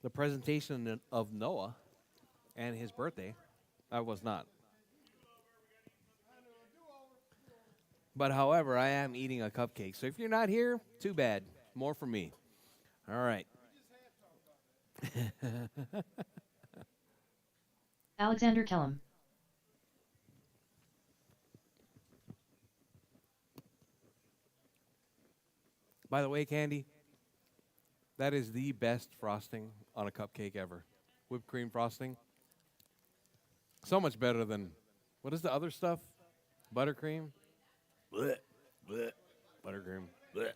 the presentation of Noah and his birthday. I was not. But however, I am eating a cupcake. So if you're not here, too bad. More for me. All right. Alexander Kellum. By the way, Candy, that is the best frosting on a cupcake ever. Whipped cream frosting. So much better than, what is the other stuff? Buttercream? Blech, blech. Buttercream. Blech.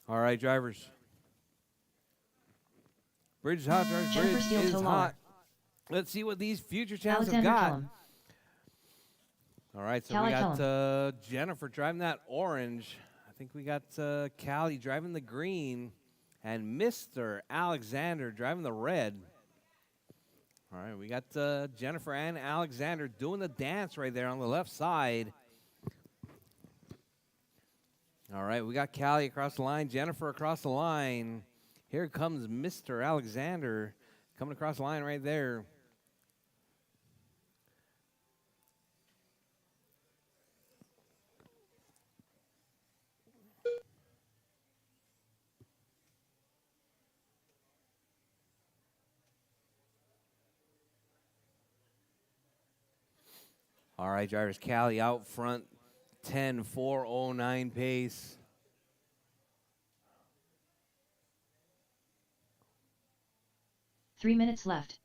All right, drivers. Bridge is hot, drivers. Jennifer Bridge Steele is Tolar. hot. Let's see what these future champs have Alexander got. Kellum. All right, so Callie we got Jennifer driving that orange. I think we got Callie driving the green. And Mr. Alexander driving the red. All right, we got Jennifer and Alexander doing the dance right there on the left side. All right, we got Callie across the line, Jennifer across the line. Here comes Mr. Alexander coming across the line right there. All right, drivers, Callie out front, 10.409 pace. Three minutes left.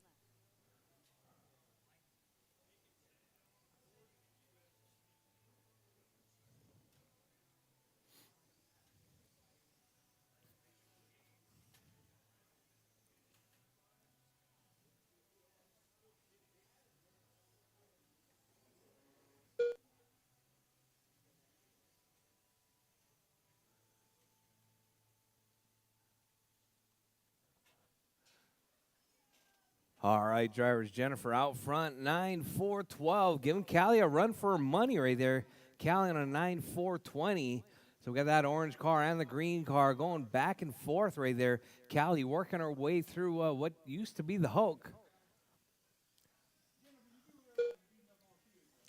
All right, drivers, Jennifer out front, 9.412, giving Callie a run for her money right there. Callie on a 9.420. So we got that orange car and the green car going back and forth right there. Callie working her way through what used to be the Hulk.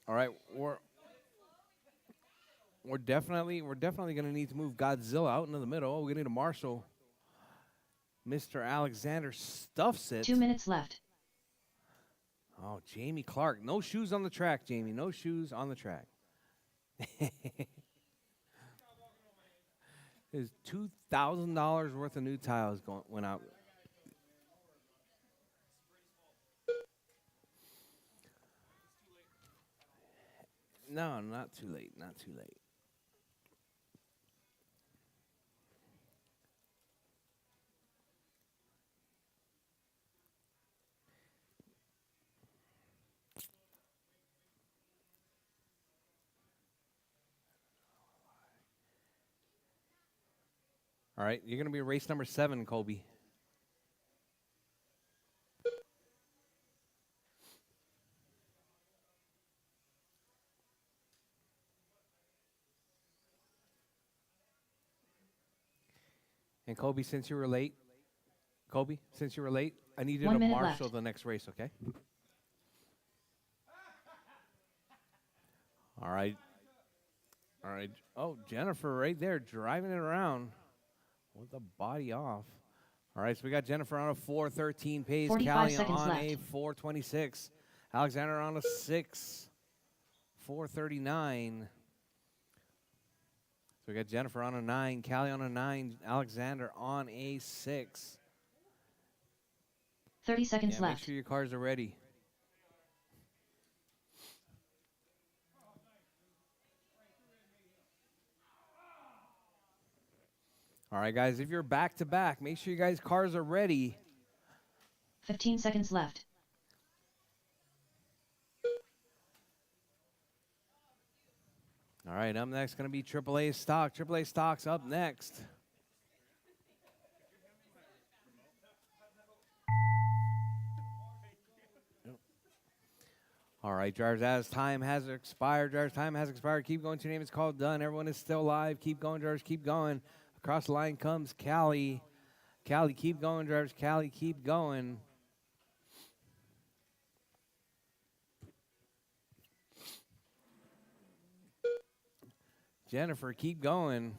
All right, we're definitely going to need to move Godzilla out into the middle. We need a marshal. Mr. Alexander stuffs it. 2 minutes left. Oh, Jamie Clark. No shoes on the track, Jamie. No shoes on the track. There's $2,000 worth of new tiles went out. No, not too late. Not too late. All right, you're going to be race number 7, Colby. And Colby, since you were late, I need you 1 to minute marshal left. the next race, okay? All right. All right. Oh, Jennifer right there driving it around with the body off. All right, so we got Jennifer on a 4.13 pace. 45 Callie seconds on left. a 4.26. Alexander on a 4.39. So we got Jennifer on a 9, Callie on a 9, Alexander on a 6. 30 seconds Make left. sure your cars are ready. All right, guys, if you're back-to-back, make sure you guys' cars are ready. 15 seconds left. All right, up next going to be AAA Stock. AAA Stock's up next. All right, drivers, as time has expired. Drivers, time has expired. Keep going. Your name is called. Done. Everyone is still alive. Keep going, drivers. Keep going. Across the line comes Callie. Callie, keep going, drivers. Callie, keep going. Jennifer, keep going.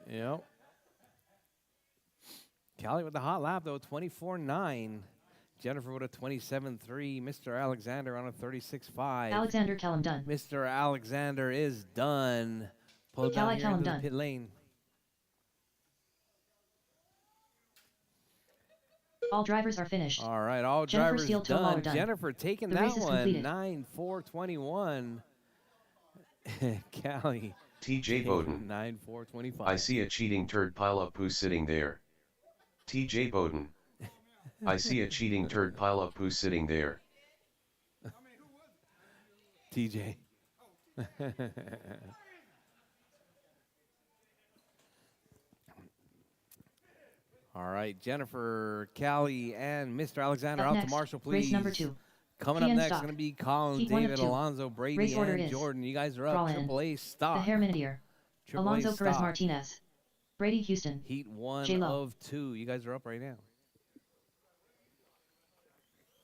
Yep. Callie with the hot lap, though, 24.9. Jennifer with a 27.3. Mr. Alexander on a 36.5. Alexander Kellum done. Mr. Alexander is done. Pull down Callie here Kellum into the done. pit lane. All drivers are finished. All right, all Jennifer drivers Steele done. done. Jennifer taking The that race is one. completed. 9.421. Callie. TJ Bowden. 9.425. I see a cheating turd pile of poo sitting there. TJ Bowden. I see a cheating turd pile of poo sitting there. TJ. All right, Jennifer, Callie, and Mr. Alexander Up out next, to Marshall, please. race number 2. Coming up PN next is stock. going to be Colin, Heat 1 of David, 2. Alonso, Brady, Race order and is Jordan. You guys are up. Crawl in. AAA stock. The Herminier. AAA Alonso Perez stock. Martinez. Brady Houston. Heat 1 J-Lo. of 2. You guys are up right now.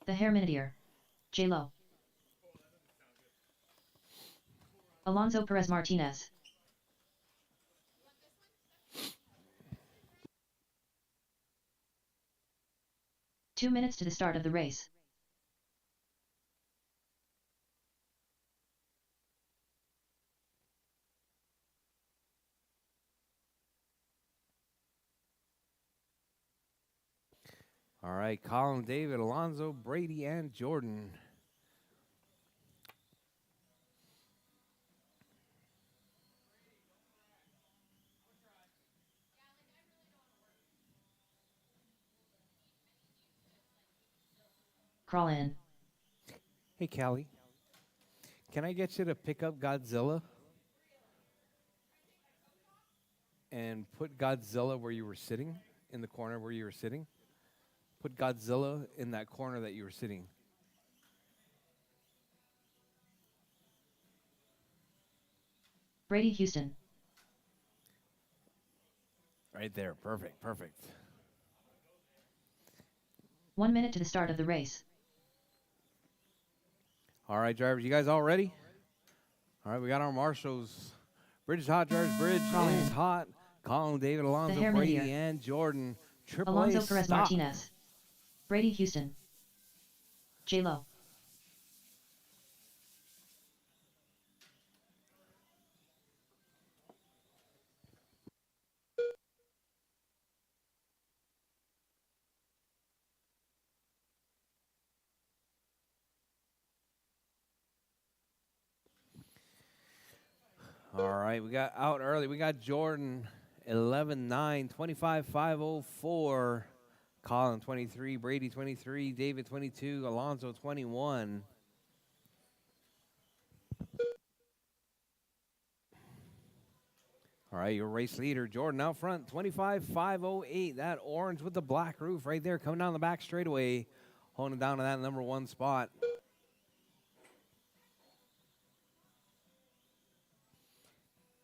The Herminier. J-Lo. Alonso Perez Martinez. Two minutes to the start of the race. All right, Colin, David, Alonso, Brady, and Jordan. Crawl in. Hey, Callie. Can I get you to pick up Godzilla? And put Godzilla where you were sitting, in the corner where you were sitting. Put Godzilla in that corner that you were sitting. Brady Houston. Right there. Perfect. Perfect. 1 minute to the start of the race. All right, drivers. You guys all ready? All right, we got our marshals. Bridge is hot, drivers. Bridge Crawl is in. hot. Colin, David, Alonso, Herminier. Brady, and Jordan. AAA Alonso Perez stock. Martinez. Brady Houston. J-Lo. All right, we got out early. We got Jordan, 11.9, 25.504. Colin, 23. Brady, 23. David, 22. Alonso, 21. All right, your race leader, Jordan, out front, 25.508. That orange with the black roof right there, coming down the back straightaway, holding it down to that number 1 spot.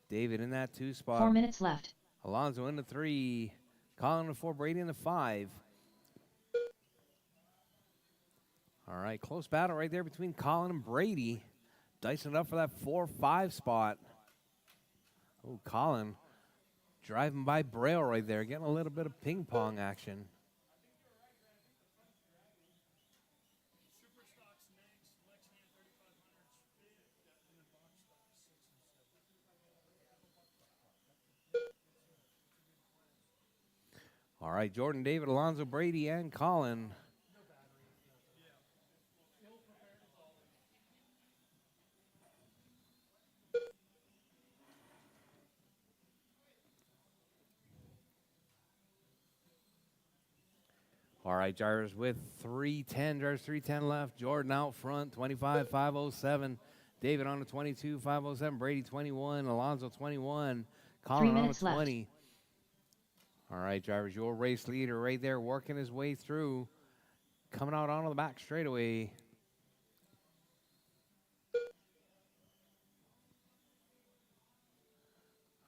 David in that 2 spot. 4 minutes left. Alonso in the 3. Colin in the 4. Brady in the 5. All right, close battle right there between Colin and Brady. Dicing it up for that 4-5 spot. Oh, Colin driving by Braille right there, getting a little bit of ping pong action. All right, Jordan, David, Alonso, Brady, and Colin. All right, drivers with 3:10, drivers 3:10 left. Jordan out front, 25.507. David on the 22.507. Brady 21. Alonso 21. 3 Colin on the minutes left. 20. All right, drivers, your race leader right there working his way through. coming out onto the back straightaway.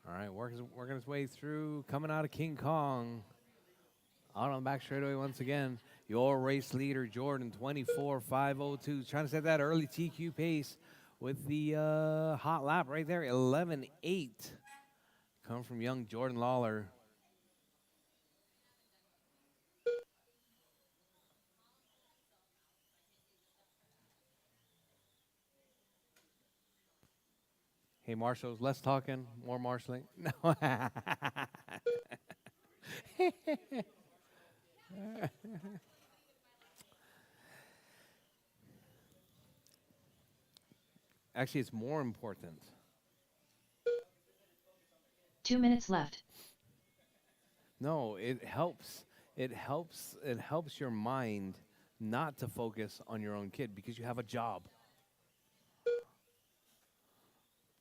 All right, working his way through, coming out of King Kong. Out on the back straightaway once again. Your race leader, Jordan, 24.502. Trying to set that early TQ pace with the hot lap right there, 11.8. Come from young Jordan Lawler. Hey, marshals, less talking, more marshalling. No. Actually, it's more important. 2 minutes left. No, it helps. It helps your mind not to focus on your own kid because you have a job.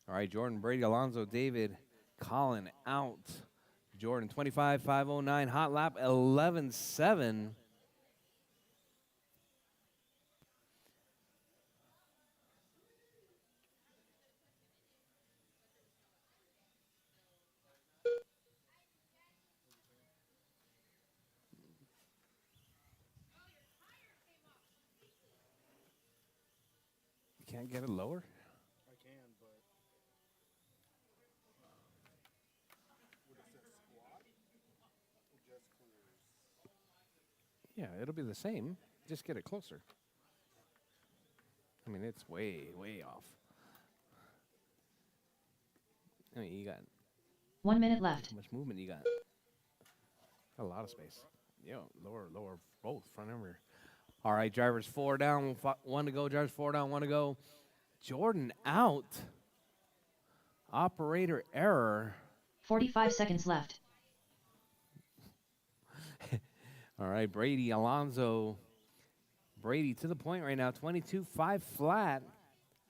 All right, Jordan, Brady, Alonso, David, Colin out. Jordan, 25.509, hot lap, 11.7. You can't get it lower? I can, but would it say squat? It just clears. Yeah, it'll be the same. Just get it closer. I mean, it's way, way off. I mean, you got 1 minute left. how much movement you got? Got a lot of space. Yeah, lower both, front and rear. All right, drivers 4 down, 1 to go. Drivers 4 down, 1 to go. Jordan out. Operator error. 45 seconds left. All right, Brady, Alonso. Brady to the point right now, 22.5 flat.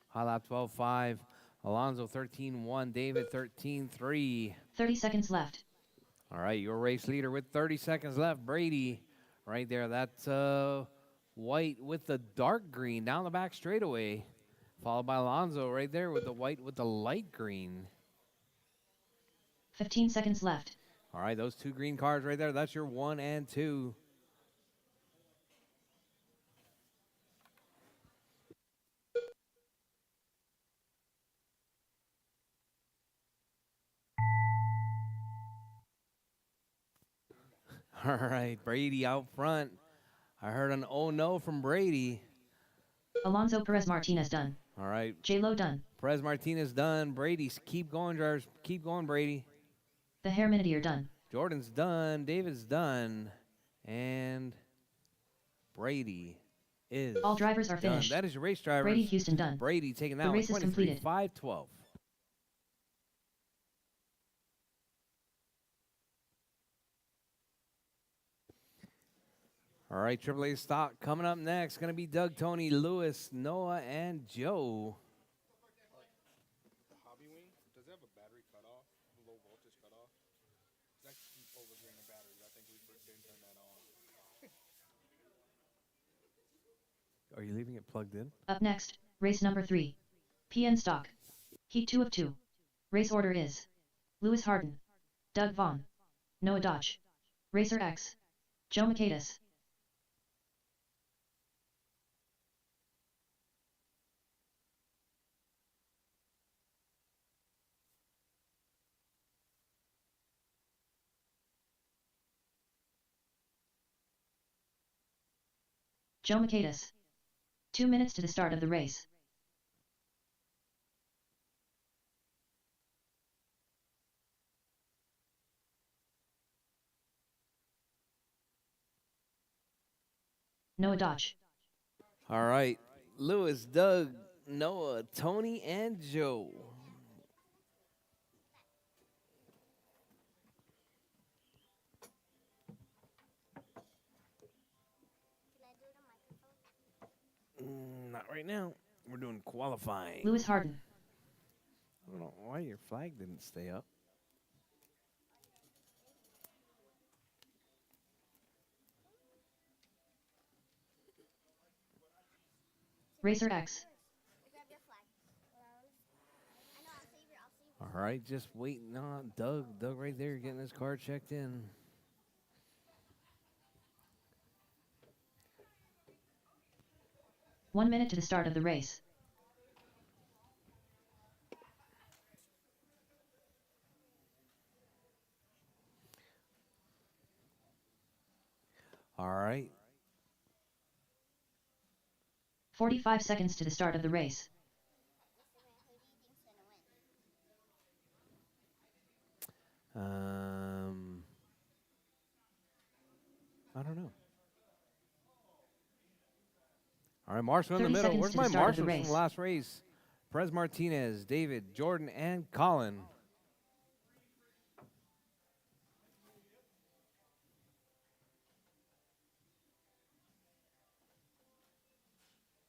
Hot lap 12.5. Alonso 13.1. David 13.3. 30 seconds left. All right, your race leader with 30 seconds left. Brady right there. That's white with the dark green down the back straightaway. Followed by Alonso right there with the white with the light green. 15 seconds left. All right, those 2 green cars right there. That's your 1 and 2. All right, Brady out front. I heard an oh no from Brady. Alonso Perez Martinez done. All right, J-Lo done. Perez Martinez done. Brady's keep going, drivers. Keep going, Brady. The Hair Minidier done. Jordan's done. David's done. And Brady is All drivers are done. finished. That is your race drivers. Brady Houston done. Brady taking that The one, race is completed. 23.512. All right, AAA stock coming up next. Going to be Doug, Tony, Lewis, Noah, and Joe. The hobby wing, does it have a battery cutoff? A low voltage cutoff? Because I keep overdraining batteries. I think we didn't turn that on. Are you leaving it plugged in? Up next, race number 3. PN stock. Heat 2 of 2. Race order is Lewis Harden, Doug Vaughn, Noah Dodge, Racer X, Joe Michaelis. Joe Michaelis. 2 minutes to the start of the race. Noah Dodge. All right, Lewis, Doug, Noah, Tony, and Joe. Not right now. We're doing qualifying. Lewis Harden. I don't know why your flag didn't stay up. Racer X. All right, just waiting on Doug. Doug right there getting his car checked in. One minute to the start of the race. All right. 45 seconds to the start of the race. I don't know. All right, Marshall in the 30 middle. seconds Where's to the my start of the marshals from race. the last race? Perez Martinez, David, Jordan, and Colin.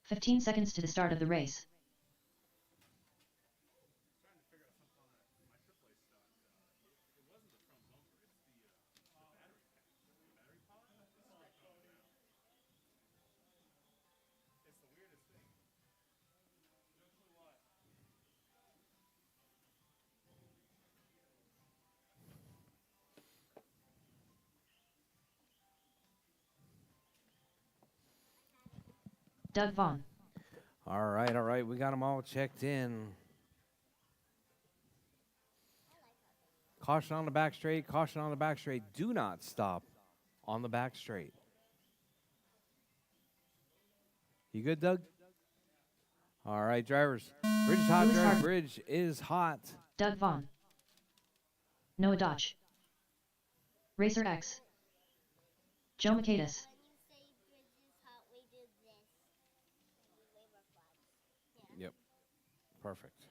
"15 seconds to the start of the race. Doug Vaughn. All right. We got them all checked in. Caution on the back straight. Caution on the back straight. Do not stop on the back straight. You good, Doug? All right, drivers. Bridge is hot, Lewis driver. Harden. Bridge is hot. Doug Vaughn. Noah Dodge. Racer X. Joe Michaelis. Yep. Perfect.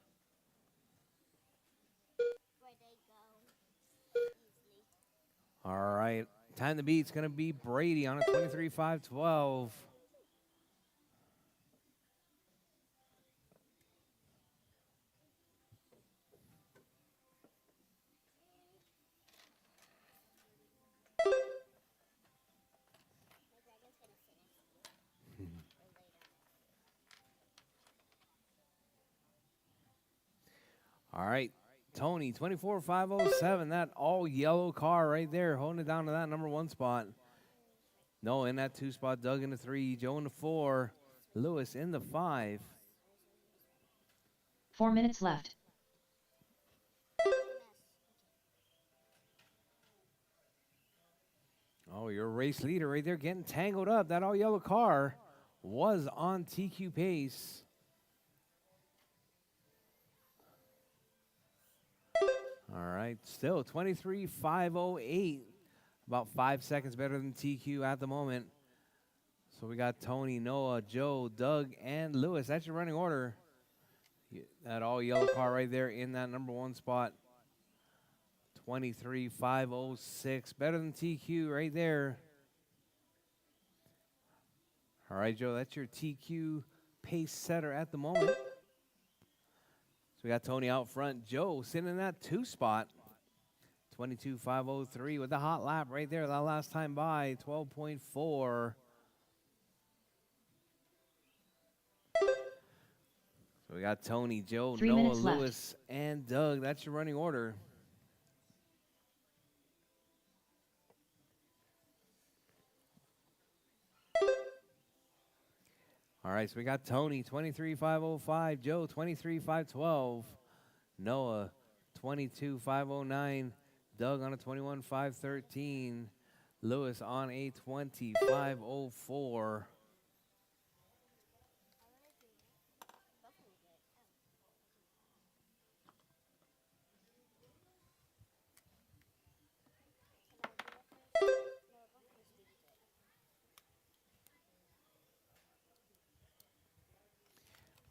All right. Time to beat's going to be Brady on a 23.512. All right. Tony, 24.507. That all yellow car right there, holding it down to that number 1 spot. No, in that 2 spot. Doug in the 3. Joe in the 4. Lewis in the 5. 4 minutes left. Oh, your race leader right there getting tangled up. That all yellow car was on TQ pace. All right, still 23.508. About 5 seconds better than TQ at the moment. So we got Tony, Noah, Joe, Doug, and Lewis. That's your running order. That all yellow car right there in that number 1 spot. 23.506. Better than TQ right there. All right, Joe, that's your TQ pace setter at the moment. So we got Tony out front. Joe sitting in that 2 spot. 22.503 with the hot lap right there. That last time by, 12.4. So we got Tony, Joe, 3 Noah, minutes left. Lewis, and Doug. That's your running order. All right, so we got Tony, 23.505. Joe, 23.512. Noah, 22.509. Doug on a 21.513. Lewis on a 20.504.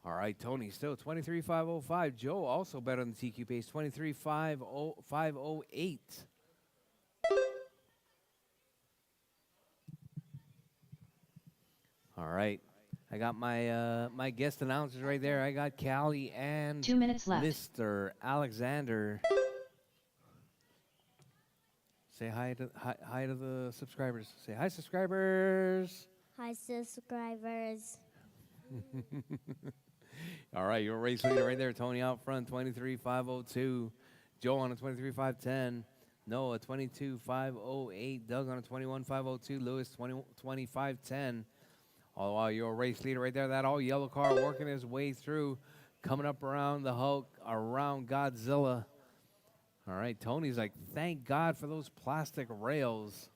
All right, Tony still 23.505. Joe also better than TQ pace, 23.508. All right. I got my my guest announcers right there. I got Callie and 2 minutes left. Mr. Alexander. Say hi to the subscribers. Say hi, subscribers. Hi, subscribers. All right, your race leader right there, Tony out front, 23.502. Joe on a 23.510. Noah 22.508. Doug on a 21.502. Lewis 25.10. All the while, your race leader right there, that all yellow car working his way through, coming up around the Hulk, around Godzilla. All right, Tony's like, thank God for those plastic rails.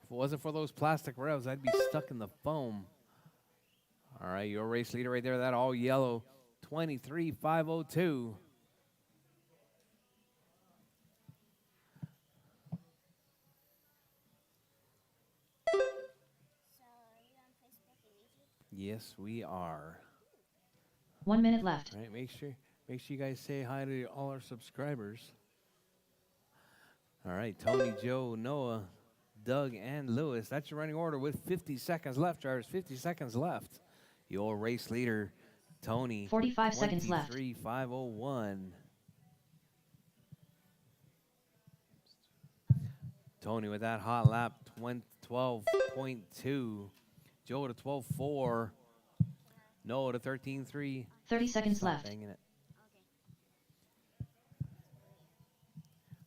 If it wasn't for those plastic rails, I'd be stuck in the foam. All right, your race leader right there, that all yellow, 23.502. Yes, we are. 1 minute left. All right, make sure you guys say hi to all our subscribers. All right, Tony, Joe, Noah, Doug, and Lewis. That's your running order with 50 seconds left, drivers. 50 seconds left. Your race leader, Tony. 45 seconds left. 23.501. Tony with that hot lap, 12.2. Joe to 12.4. Noah to 13.3. 30 seconds Stop left. banging it.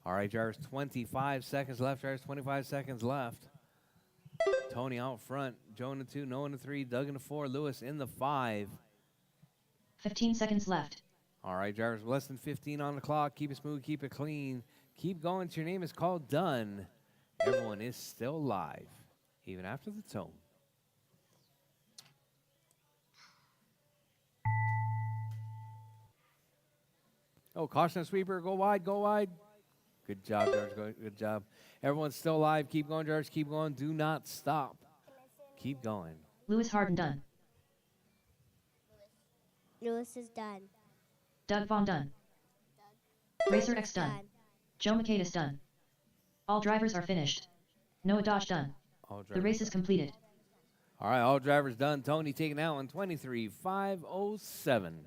All right, drivers, 25 seconds left. Drivers, 25 seconds left. Tony out front. Joe in the 2, Noah in the 3, Doug in the 4, Lewis in the 5. 15 seconds left. All right, drivers, less than 15 on the clock. Keep it smooth, keep it clean. Keep going till your name is called done. Everyone is still live, even after the tone. Oh, caution sweeper, go wide, go wide. Good job, George, good job. Everyone's still alive. Keep going, George, keep going. Do not stop. Keep going. Lewis Harden done. Lewis is done. Doug Vaughn done. Rchq done. Joe Makedas done. All drivers are finished. Noah Dodge done. The race is completed. All right, all drivers done. Tony taking out on 23.507.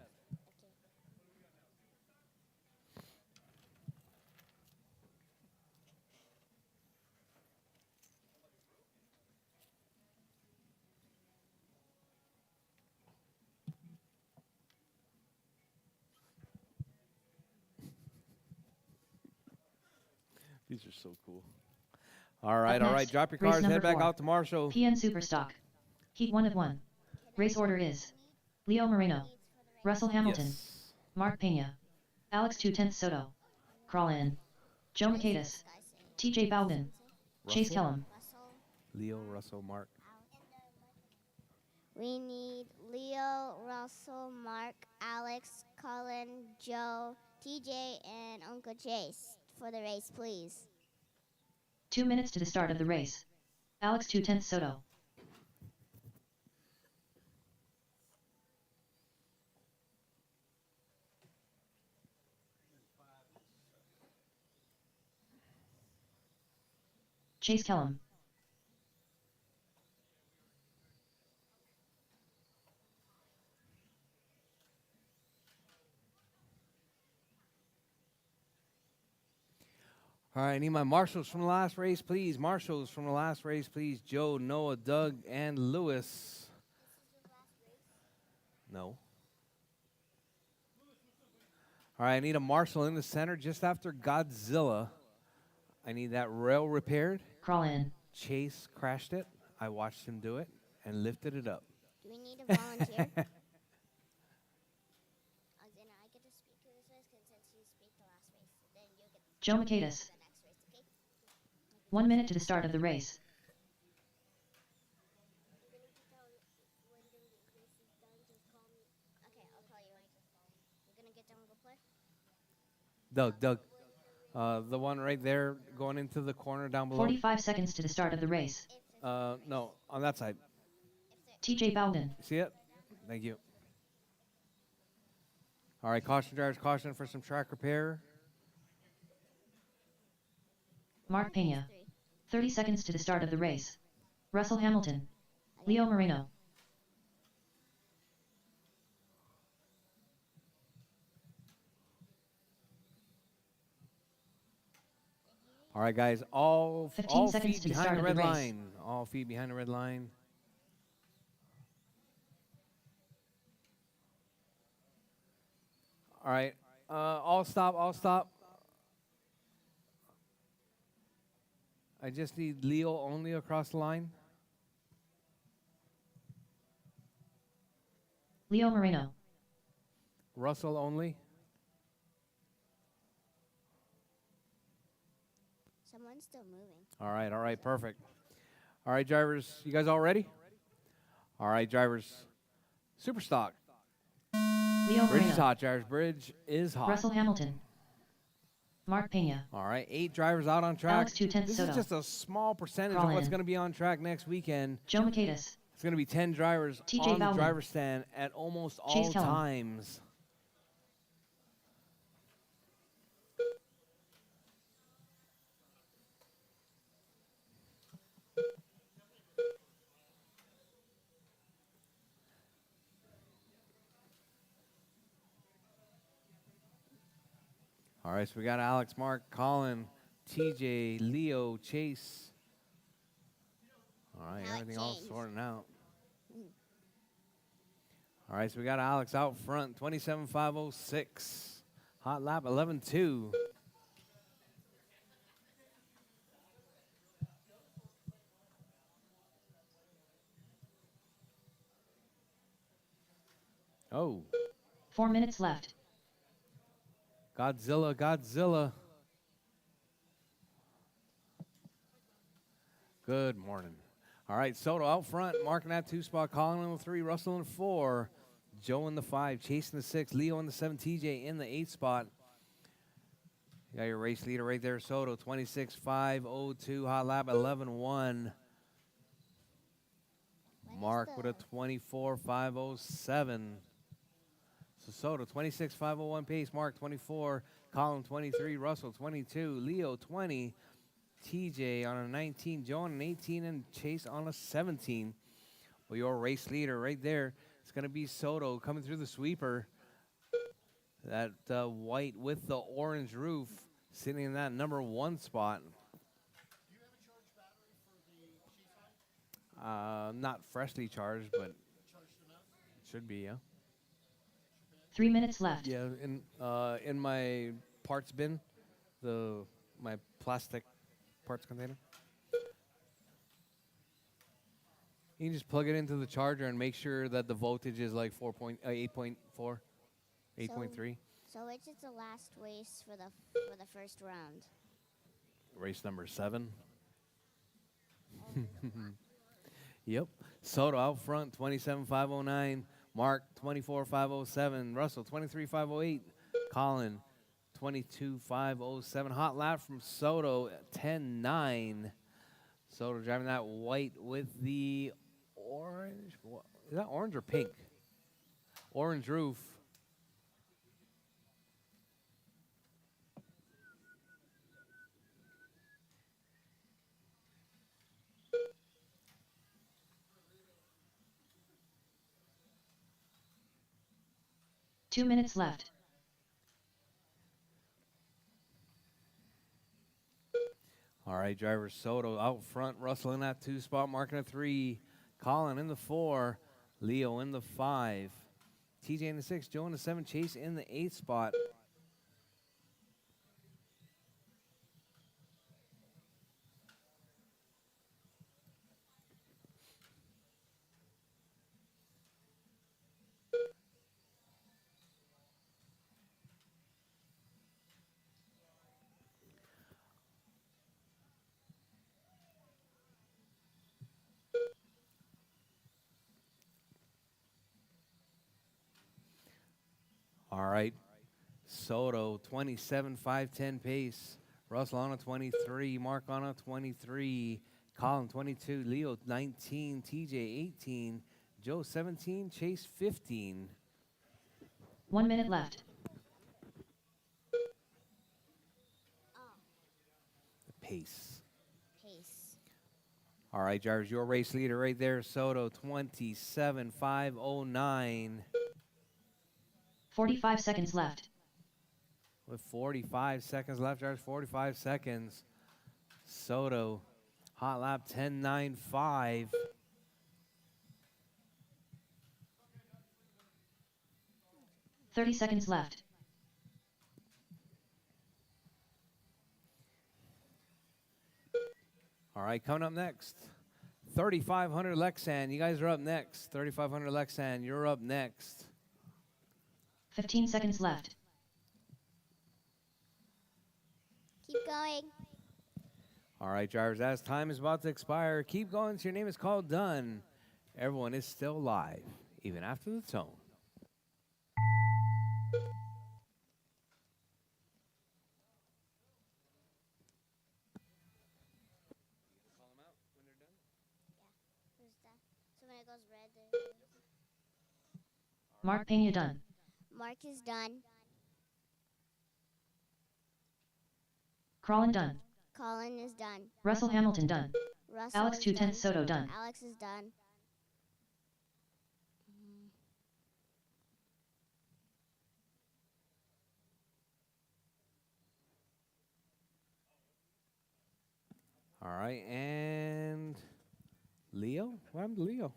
These are so cool. All right, Up all right. next, Drop your race cars, number head back 4. out to Marshall. PN Superstock. Heat 1 of 1. Race order is Leo Moreno, Russell Hamilton, Yes. Mark Pena, Alex 2/10 Soto, Crawl In, Joe Makedas, TJ Bowden, Chase Russell? Kellum. Leo, Russell, Mark. We need Leo, Russell, Mark, Alex, Colin, Joe, TJ, and Uncle Chase for the race, please. 2 minutes to the start of the race. Alex 2/10 Soto. Chase Kellum. All right, I need my marshals from the last race, please. Marshals from the last race, please. Joe, Noah, Doug, and Lewis. No. All right, I need a marshal in the center just after Godzilla. I need that rail repaired. Crawl In. Chase crashed it. I watched him do it and lifted it up. Do we need a volunteer? Then I get to speak to this race since you speak the last race. Then you get Joe Makedas. the next race, okay? 1 minute to the start of the race. Okay, I'll call you when you're gonna get done and go play. Doug. The one right there going into the corner down below. 45 seconds to the start of the race. No, on that side. TJ Bowden. See it? Thank you. All right, caution drivers, caution for some track repair. Mark Pena. 30 seconds to the start of the race. Russell Hamilton. Leo Moreno. All right, guys, all 15 seconds feet to the behind start the of red the race. line. All feet behind the red line. All right. All stop. All stop. I just need Leo only across the line. Leo Moreno. Russell only. Someone's still moving. All right, perfect. All right, drivers, you guys all ready? All right, drivers, super stock. Leo Bridge is Moreno. hot, drivers. Bridge is hot. Russell Hamilton. Mark Pena. All right, 8 drivers out on track. Alex 2/10 This Soto. is just a small percentage Crawl of what's in. going to be on track next weekend. Joe Maquedis. It's going to be 10 drivers TJ on the Bauman. driver's stand at almost Chase all Kellum. times. All right, so we got Alex, Mark, Colin, TJ, Leo, Chase. All right, Now it everything all changed. sorting out. All right, so we got Alex out front, 27.506. Hot lap, 11.2. Oh, 4 minutes left. Godzilla, Godzilla. Good morning. All right, Soto out front, marking that 2 spot. Colin in the 3, Russell in the 4, Joe in the 5, Chase in the 6, Leo in the 7, TJ in the 8 spot. You got your race leader right there, Soto, 26.502, hot lap, 11.1. Mark with a 24.507. So Soto, 26.501 pace. Mark, 24. Colin, 23. Russell, 22. Leo, 20. TJ on a 19. Joe on an 18. And Chase on a 17. Well, your race leader right there is going to be Soto coming through the sweeper. That white with the orange roof sitting in that number 1 spot. Not freshly charged, but it should be, yeah. 3 minutes left. Yeah, in my parts bin, my plastic parts container. You can just plug it into the charger and make sure that the voltage is like 8.4, 8.3. So which is the last race for the first round? Race number 7. Yep. Soto out front, 27.509. Mark, 24.507. Russell, 23.508. Colin, 22.507. Hot lap from Soto, 10.9. Soto driving that white with the orange. Is that orange or pink? Orange roof. Two minutes left. All right, driver Soto out front. Russell in that 2 spot, marking a 3. Colin in the 4. Leo in the 5. TJ in the 6. Joe in the 7. Chase in the 8 spot. All right. Soto, 27.510 pace. Russell on a 23. Mark on a 23. Colin, 22. Leo, 19. TJ, 18. Joe, 17. Chase, 15. 1 minute left. Pace. Pace. All right, drivers, your race leader right there, Soto, 27.509. 45 seconds left. With 45 seconds left, drivers, 45 seconds. Soto, hot lap, 10.95. 30 seconds left. right, coming up next, 3,500 Lexan. You guys are up next. 3,500 Lexan, you're up next. 15 seconds left. Keep going. All right, drivers, as time is about to expire, keep going till your name is called done. Everyone is still live, even after the tone. Who's that? So when it goes red, Mark Pena done. Mark is done. Crawlin done. Colin is done. Russell Hamilton done. Russell Alex is 210 done. Soto done. Alex is done. All right, and Leo? What happened to Leo?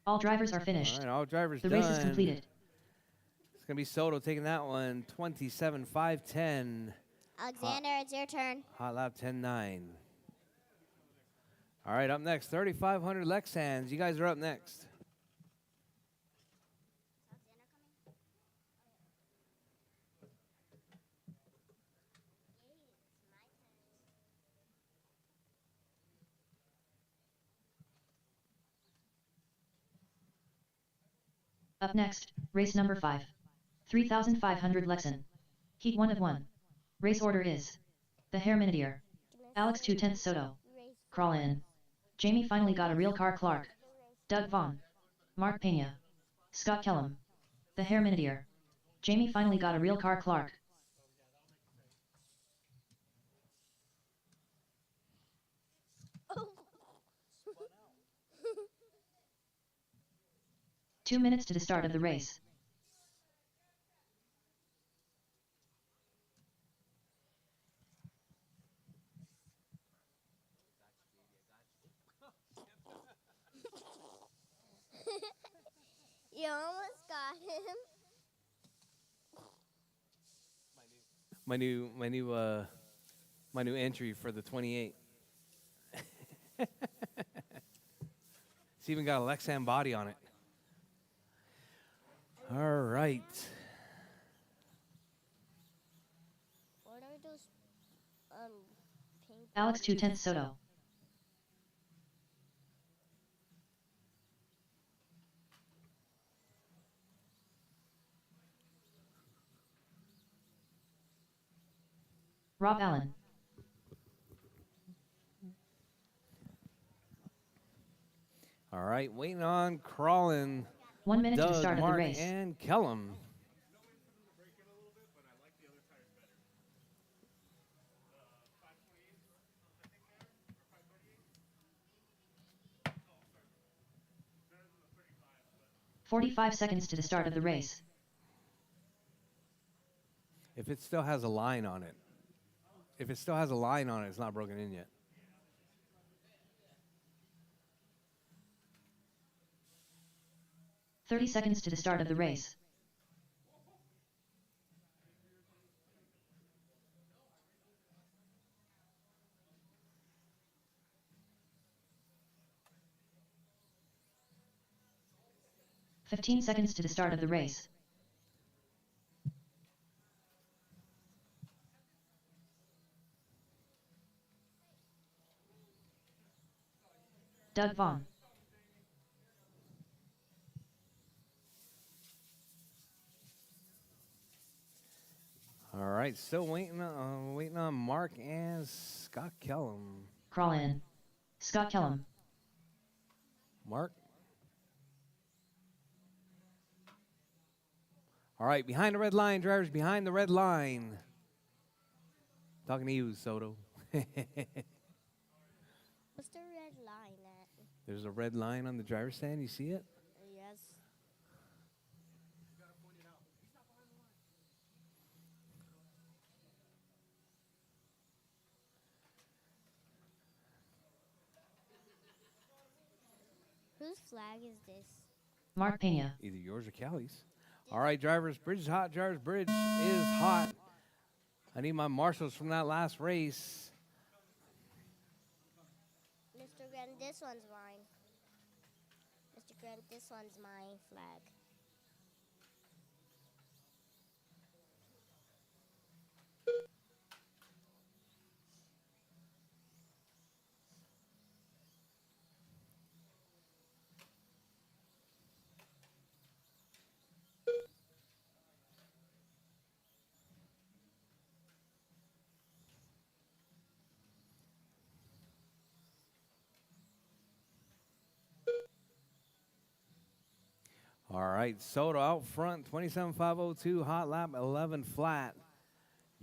All drivers are All finished. right, all drivers The done. race is completed. It's going to be Soto taking that one, 27.510. Alexander, it's your turn. Hot lap 10.9. All right, up next, 3,500 Lexans. You guys are up next. Up next, race number 5. 3,500 Lexan. Heat 1 of 1. Race order is the Hair Minidier. Alex 210 Soto. Crawl in. Jamie finally got a real car Clark. Doug Vaughn. Mark Pena. Scott Kellum. The Hair Minidier. Jamie finally got a real car Clark. Oh. 2 minutes to the start of the race. You almost got him. My new entry for the 28. It's even got a Lexan body on it. All right. What are those pink Alex 210 Soto. Rob Allen. All right, waiting on Crawlin, 1 minute to the Doug, start Mark, of the race. and Kellum. "45 seconds to the start of the race. If it still has a line on it, it's not broken in yet. 30 seconds to the start of the race. "15 seconds to the start of the race. Doug Vaughn. All right, still waiting on Mark and Scott Kellum. Crawl in. Scott Kellum. Mark. All right, behind the red line, drivers, behind the red line. Talking to you, Soto. What's the red line at? There's a red line on the driver's stand. You see it? Yes. Whose flag is this? Mark Pena. Either yours or Callie's. All right, drivers, bridge is hot. Drivers, bridge is hot. I need my marshals from that last race. this one's mine. Mr. Grant, this one's my flag. All right, Soto out front, 27.502, hot lap, 11 flat.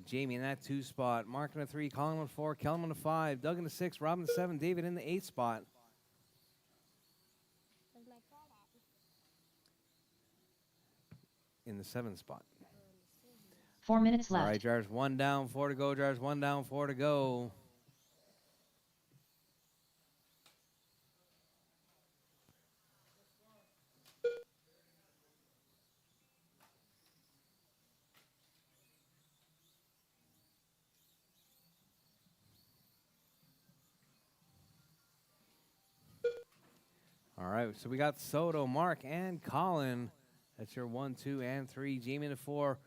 Jamie in that 2 spot, Mark in the 3, Colin in the 4, Kellum in the 5, Doug in the 6, Rob in the 7, David in the 8 spot. Where's my flag at? In the 7 spot. 4 minutes All left. right, drivers, 1 down, 4 to go. Drivers, 1 down, 4 to go. All right, so we got Soto, Mark, and Colin. That's your 1, 2, and 3. Jamie in the 4,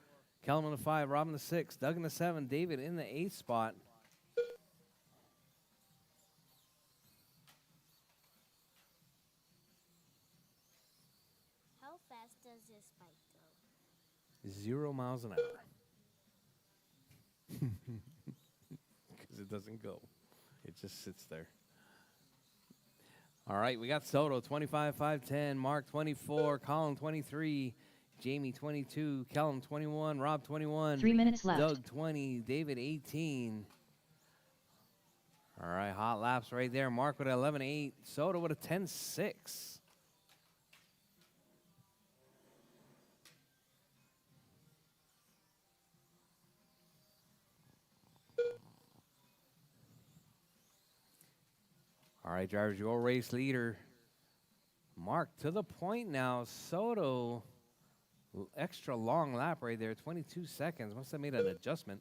Kellum in the 5, Rob in the 6, Doug in the 7, David in the 8 spot. How fast does this bike go? 0 miles an hour. Because it doesn't go. It just sits there. All right, we got Soto, 25.510, Mark 24, Colin 23, Jamie 22, Kellum 21, Rob 21, 3 minutes left. Doug 20, David 18. All right, hot laps right there. Mark with 11.8, Soto with a 10.6. All right, drivers, your race leader. Mark to the point now. Soto, extra long lap right there, 22 seconds. Must have made an adjustment.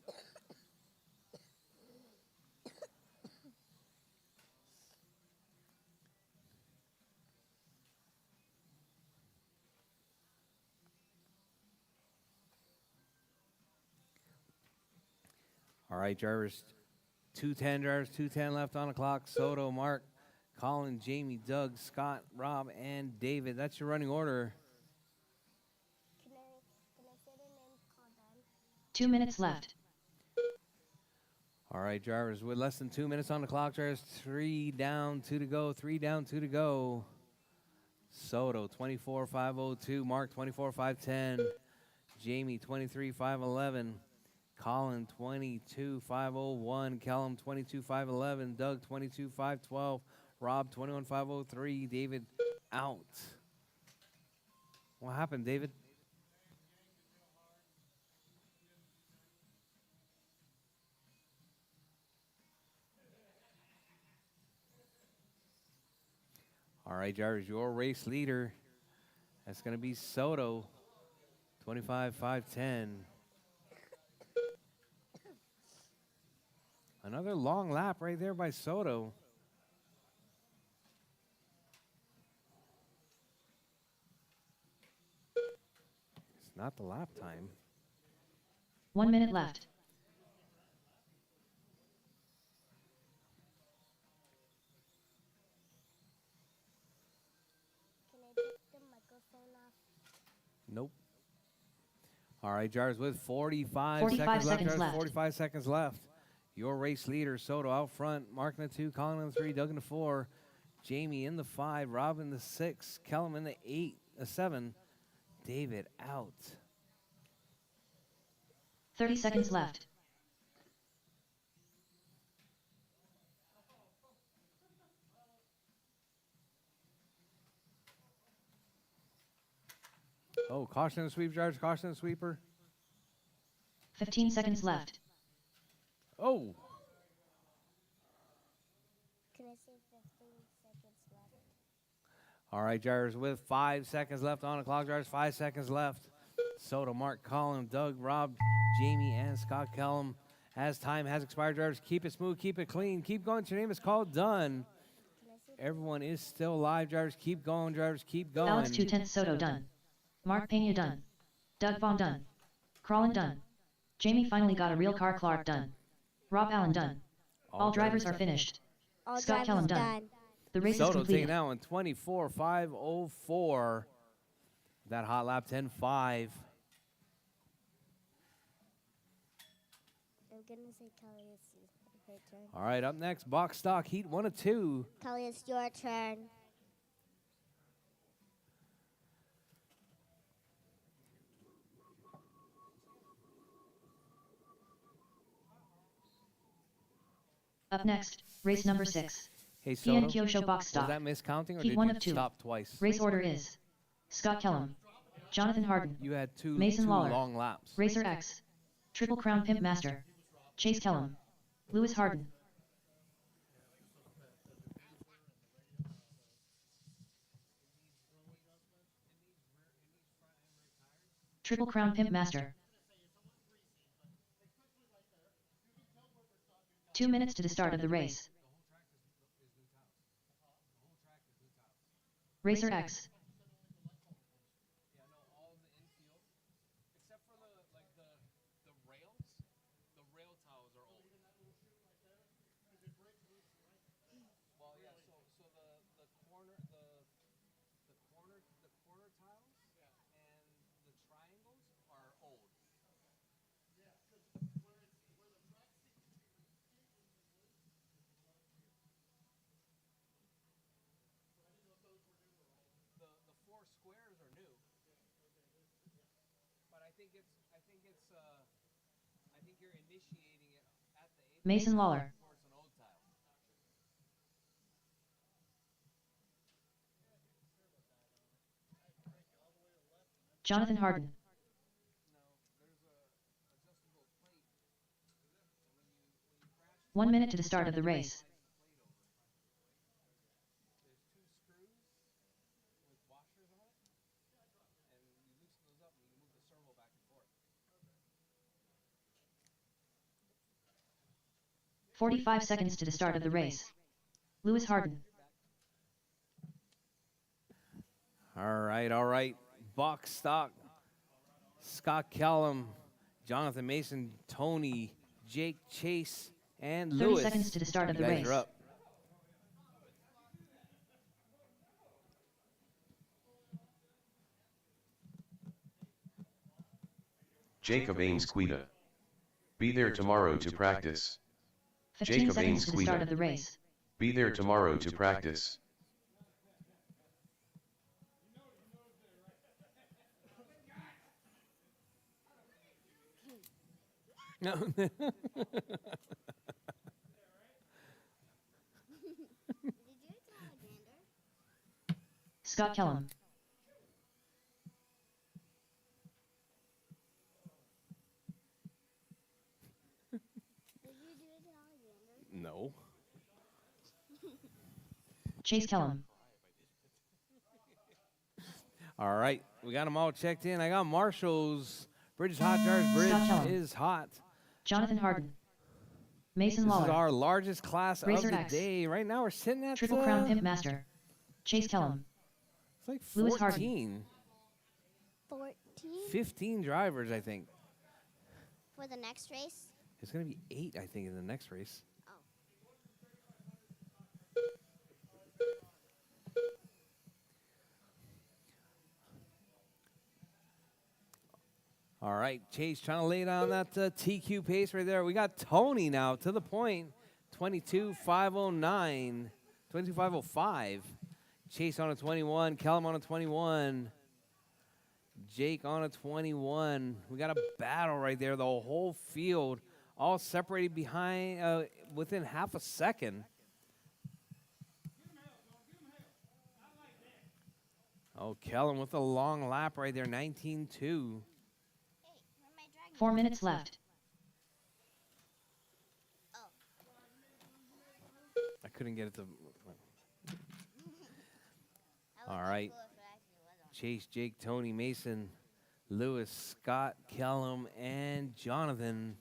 All right, drivers, 2:10 drivers, 2:10 left on the clock. Soto, Mark, Colin, Jamie, Doug, Scott, Rob, and David. That's your running order. Can I say the name called them? 2 minutes left. All right, drivers, with less than 2 minutes on the clock, drivers, 3 down, 2 to go, 3 down, 2 to go. Soto, 24.502, Mark, 24.510, Jamie, 23.511, Colin, 22.501, Callum, 22.511, Doug, 22.512, Rob, 21.503, David, out. What happened, David? All right, drivers, your race leader. That's going to be Soto, 25.510. Another long lap right there by Soto. It's not the lap time. 1 minute left. Can I take the microphone off? Nope. All right, drivers, with 45 45 seconds left. seconds Drivers, left. 45 seconds left. Your race leader, Soto, out front. Mark in the 2, Colin in the 3, Doug in the 4, Jamie in the 5, Rob in the 6, Kellum in the 7, David out. 30 seconds left. Oh, caution in the sweep, drivers, caution in the sweeper. 15 seconds left. Oh, Can I say 15 seconds left? all right, drivers, with 5 seconds left on the clock, drivers, 5 seconds left. Soto, Mark, Colin, Doug, Rob, Jamie, and Scott Kellum. As time has expired, drivers, keep it smooth, keep it clean, keep going. Your name is called done. Can I say Everyone is still alive. Drivers, keep going. Drivers, keep going. Alex 2/10 Soto done. Mark Pena done. Doug Vaughn done. Crawlin done. Jamie finally got a real car. Clark done. Rob Allen done. All drivers are finished. All Scott drivers Kellum done. The race is Soto completed. taking out in 24.504. That hot lap 10.5. I'm gonna say Kelly, it's her turn. All right, up next, box stock heat 1 of 2. Kelly, it's your turn. Up next, race number 6. Hey, PN Soto, Kyosho box was stock. that miscounting or Heat did 1 you of 2. stop twice? Race order is Scott Kellum, Jonathan Harden, You had two Mason Lawler, long laps. Racer X, Triple Crown Pimp Master, Chase Kellum, Lewis Harden. Triple Crown Pimp Master. 2 minutes to the start of the race. Racer X. Except for the rails. The rail tiles are old. Well, yeah. So the corner tiles and the triangles are old. The 4 squares are new. But I think you're initiating it at the apex Mason Lawler. before it's an old tile. Jonathan Harden. No, there's a adjustable plate. 1 minute to the start of the race. There's 2 screws with washers on it, and you loosen those up and you move the servo back and forth. 45 seconds to the start of the race. Lewis Harden. All right. Box stock. Scott Kellum, Jonathan Mason, Tony, Jake Chase, and 30 Lewis. seconds to the start of You the guys race. are up. Jacob Ames Quita. Be there tomorrow to practice. 15 Jacob seconds Ames to the start Quita. of the race. Be there tomorrow to practice. No. Did you to Alexander? Scott Kellum. Did you do it to Alexander? No. Chase Kellum. All right, we got them all checked in. I got Marshall's Bridges Hot Jars Bridge Scott Kellum. is hot. Jonathan Harden. Mason This is Lawler. our largest class Racer of the X. day. Right now we're sitting at Triple Crown Pimp Master. Chase Kellum. it's like Lewis Harden. 14, 14 15 drivers, I think. for the next race. It's going to be 8, I think, in the next race. All right, Chase trying to lay down that TQ pace right there. We got Tony now to the point, 22.509, 22.505. Chase on a 21, Callum on a 21, Jake on a 21. We got a battle right there. The whole field all separated behind within half a second. Oh, Callum with a long lap right there, 19.2. 4 minutes left. I couldn't get it to. All right. Chase, Jake, Tony, Mason, Lewis, Scott, Callum, and Jonathan.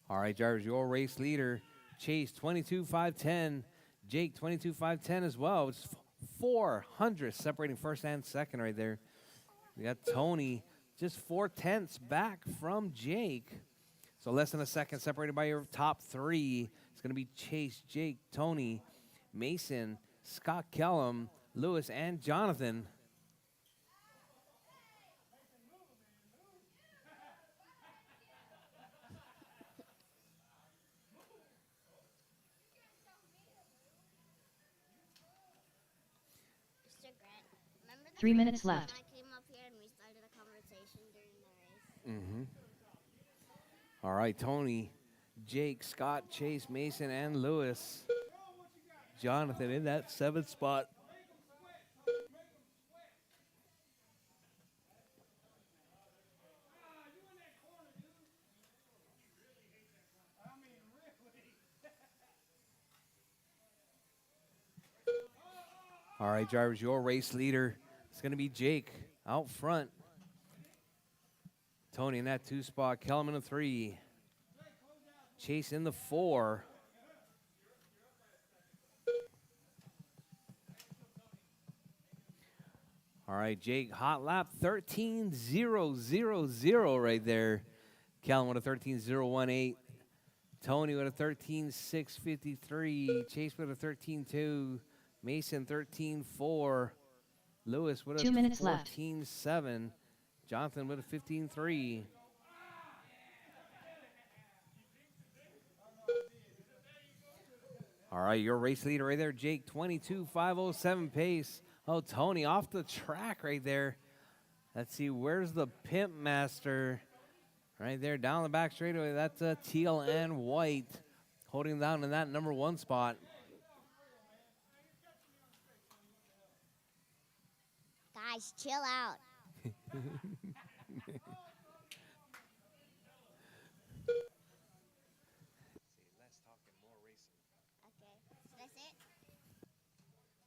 All right, drivers, your race leader, Chase 22.510, Jake 22.510 as well. It's 400 separating first and second right there. We got Tony just 4/10 back from Jake. So less than a second separated by your top three. It's going to be Chase, Jake, Tony, Mason, Scott Kellum, Lewis, and Jonathan. Mr. Grant, remember the 3 first minutes time left. I came up here and we started a conversation during the race? All right, Tony, Jake, Scott, Chase, Mason, and Lewis. Jonathan in that 7th spot. All right, drivers, your race leader is going to be Jake out front. Tony in that 2 spot. Kellum in the 3. Chase in the 4. All right, Jake, hot lap 13.000 right there. Kellum with a 13.018. Tony with a 13.653. Chase with a 13.2. Mason 13.4. Lewis with a 2 minutes left. 14.7. Jonathan with a 15.3. All right, your race leader right there, Jake, 22.507 pace. Oh, Tony off the track right there. Let's see, where's the Pimp Master? Right there, down the back straightaway. That's teal and white, holding down in that number 1 spot. Guys, chill out. Okay, should I say it?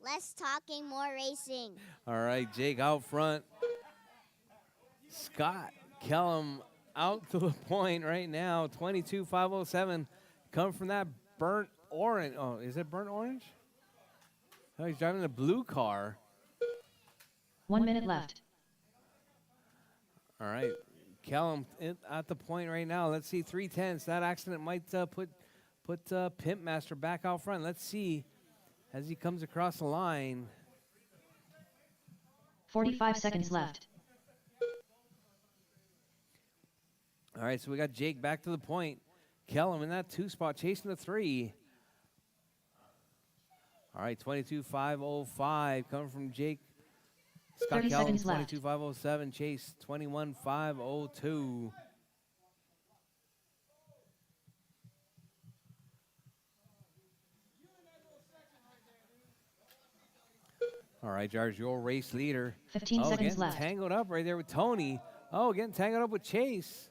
Less talking, more racing. All right, Jake out front. Scott Kellum out to the point right now, 22.507. Come from that burnt orange. Oh, is it burnt orange? Oh, he's driving a blue car. 1 minute left. All right, Kellum at the point right now. Let's see, 3/10. That accident might put Pimp Master back out front. Let's see as he comes across the line. 45 seconds left. All right, so we got Jake back to the point. Kellum in that 2 spot, chasing the 3. All right, 22.505 coming from Jake. Scott 30 Kellum, seconds left. 22.507. Chase, 21.502. All right, Jars, your race leader. 15 seconds getting left. tangled up right there with Tony. Oh, getting tangled up with Chase.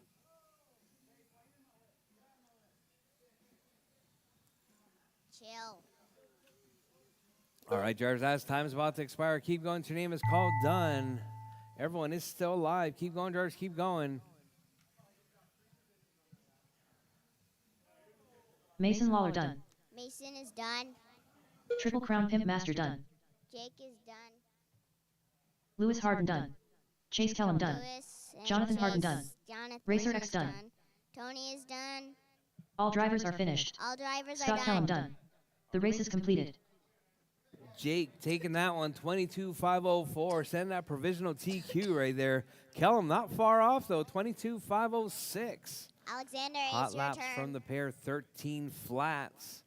Chill. All right, Jars, as time is about to expire, keep going. Your name is called. Done. Everyone is still alive. Keep going, Jars. Keep going. Mason Lawler done. Mason is done. Triple Crown Pimp Master done. Jake is done. Lewis Harden done. Chase Kellum done. Lewis and Jonathan Harden Chase. done. Jonathan RCHQ is done. Tony is done. All drivers are finished. All drivers Scott are Kellum done. done. The race is completed. Jake taking that one, 22.504. Send that provisional TQ right there. Kellum not far off, though, 22.506. Alexander, Hot it's your laps turn. from the pair, 13 flats.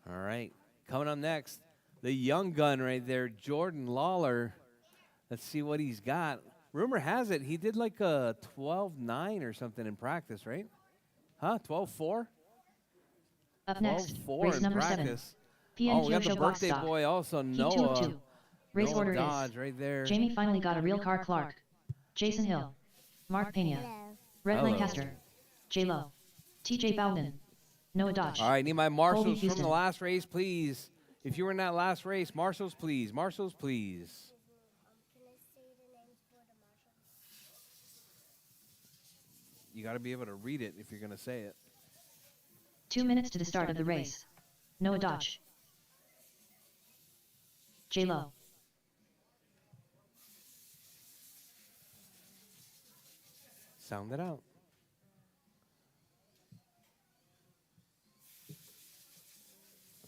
All right, coming up next, the young gun right there, Jordan Lawler. Let's see what he's got. Rumor has it he did like a 12.9 or something in practice, right? Huh, 12.4? Up next, 12.4 race in number 7. practice. PN Oh, we got the Kyosho box birthday stock. boy also, Heat 2 of Noah. 2. Race Noah order Dodge is right there. Jamie finally got a real car. Clark. Jason Hill. Mark Pena. Hello. Red Hello. Lancaster. J Lo. TJ Bowden. Noah Dodge. All right, need my marshals from Houston. the last race, please. If you were in that last race, marshals, please. Marshals, please. Can I say the names for the marshals? You got to be able to read it if you're going to say it. 2 minutes to the start of the race. Noah Dodge. J-Lo. Sound it out.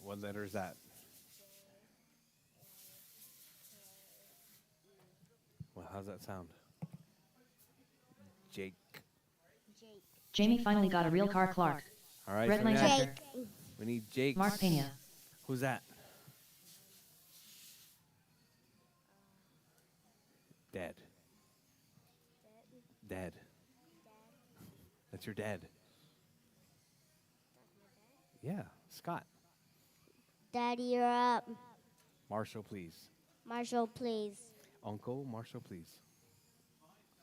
What letter is that? Well, how's that sound? Jake. Jamie finally got a real car Clark. All right. Red so we, Lancaster. we need Jake. Mark Pena. Who's that? Dad. Dad. That's your dad. Yeah, Scott. Daddy, you're up. Marshall, please. Marshall, please. Uncle, Marshall, please.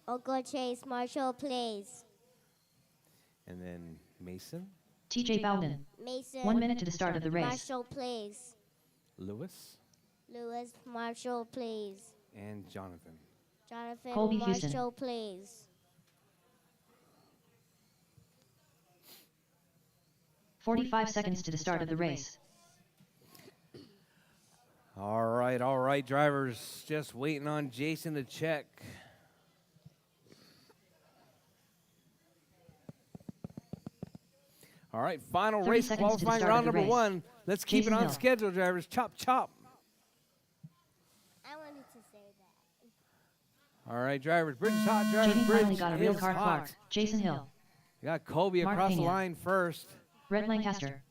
Uncle Chase, Marshall, please. And then Mason, TJ Bowden. Mason. 1 minute to the start of the race. Marshall, please. Lewis, Lewis, Marshall, please. and Jonathan. Jonathan, Colby Marshall, Houston. please. 45 seconds to the start of the race. All right, drivers. Just waiting on Jason to check. All right, final 30 race seconds to the qualifying start round of the number race. 1. Let's keep Jason it on Hill. schedule, drivers. Chop, chop. I wanted to say that. All right, drivers. Bridge is hot, drivers. Jamie Bridge finally got a real is car hot. Clark. Jason Hill. You got Colby Mark across the Pena. line first. Red Lancaster.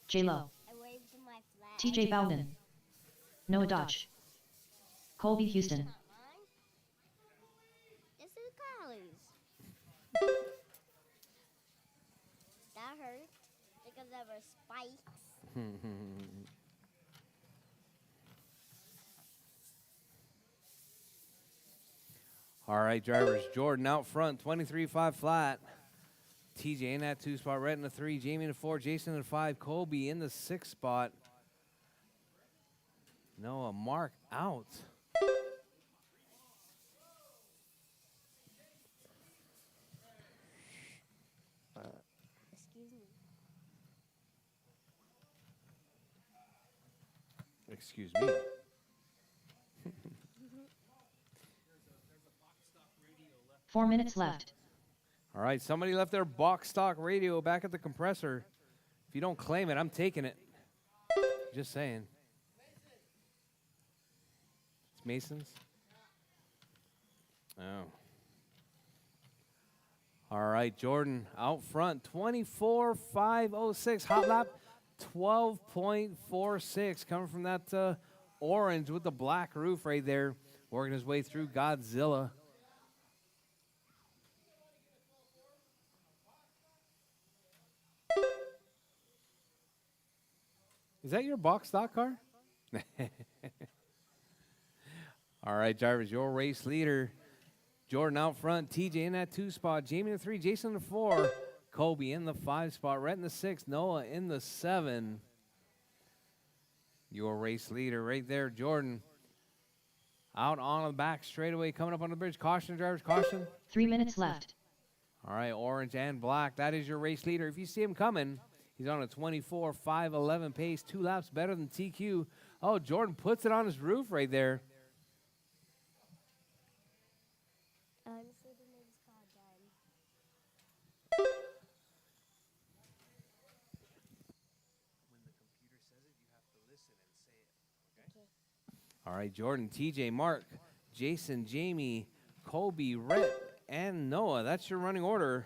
J-Lo. I waved my flag. TJ Bowden. Noah Dodge. Colby Houston. This is Carly's. That hurt because there were spikes. All right, drivers. Jordan out front, 23.5 flat. TJ in that 2 spot, Rhett in the 3, Jamie in the 4, Jason in the 5, Colby in the 6 spot. Noah, Mark out. Excuse me. Excuse me. Four minutes left. All right, somebody left their box stock radio back at the compressor. If you don't claim it, I'm taking it. Just saying. It's Mason's? Oh. All right, Jordan out front, 24.506. Hot lap, 12.46. Coming from that orange with the black roof right there. Working his way through Godzilla. Is that your box stock car? All right, drivers, your race leader. Jordan out front, TJ in that 2 spot, Jamie in the 3, Jason in the 4, Colby in the 5 spot, Rhett in the 6, Noah in the 7. Your race leader right there, Jordan. Out on the back straightaway, coming up on the bridge. Caution, drivers, caution. 3 minutes left. All right, orange and black. That is your race leader. If you see him coming, he's on a 24.511 pace, 2 laps better than TQ. Oh, Jordan puts it on his roof right there. Honestly, the name's called done. All right, Jordan, TJ, Mark, Jason, Jamie, Colby, Rhett, and Noah. That's your running order.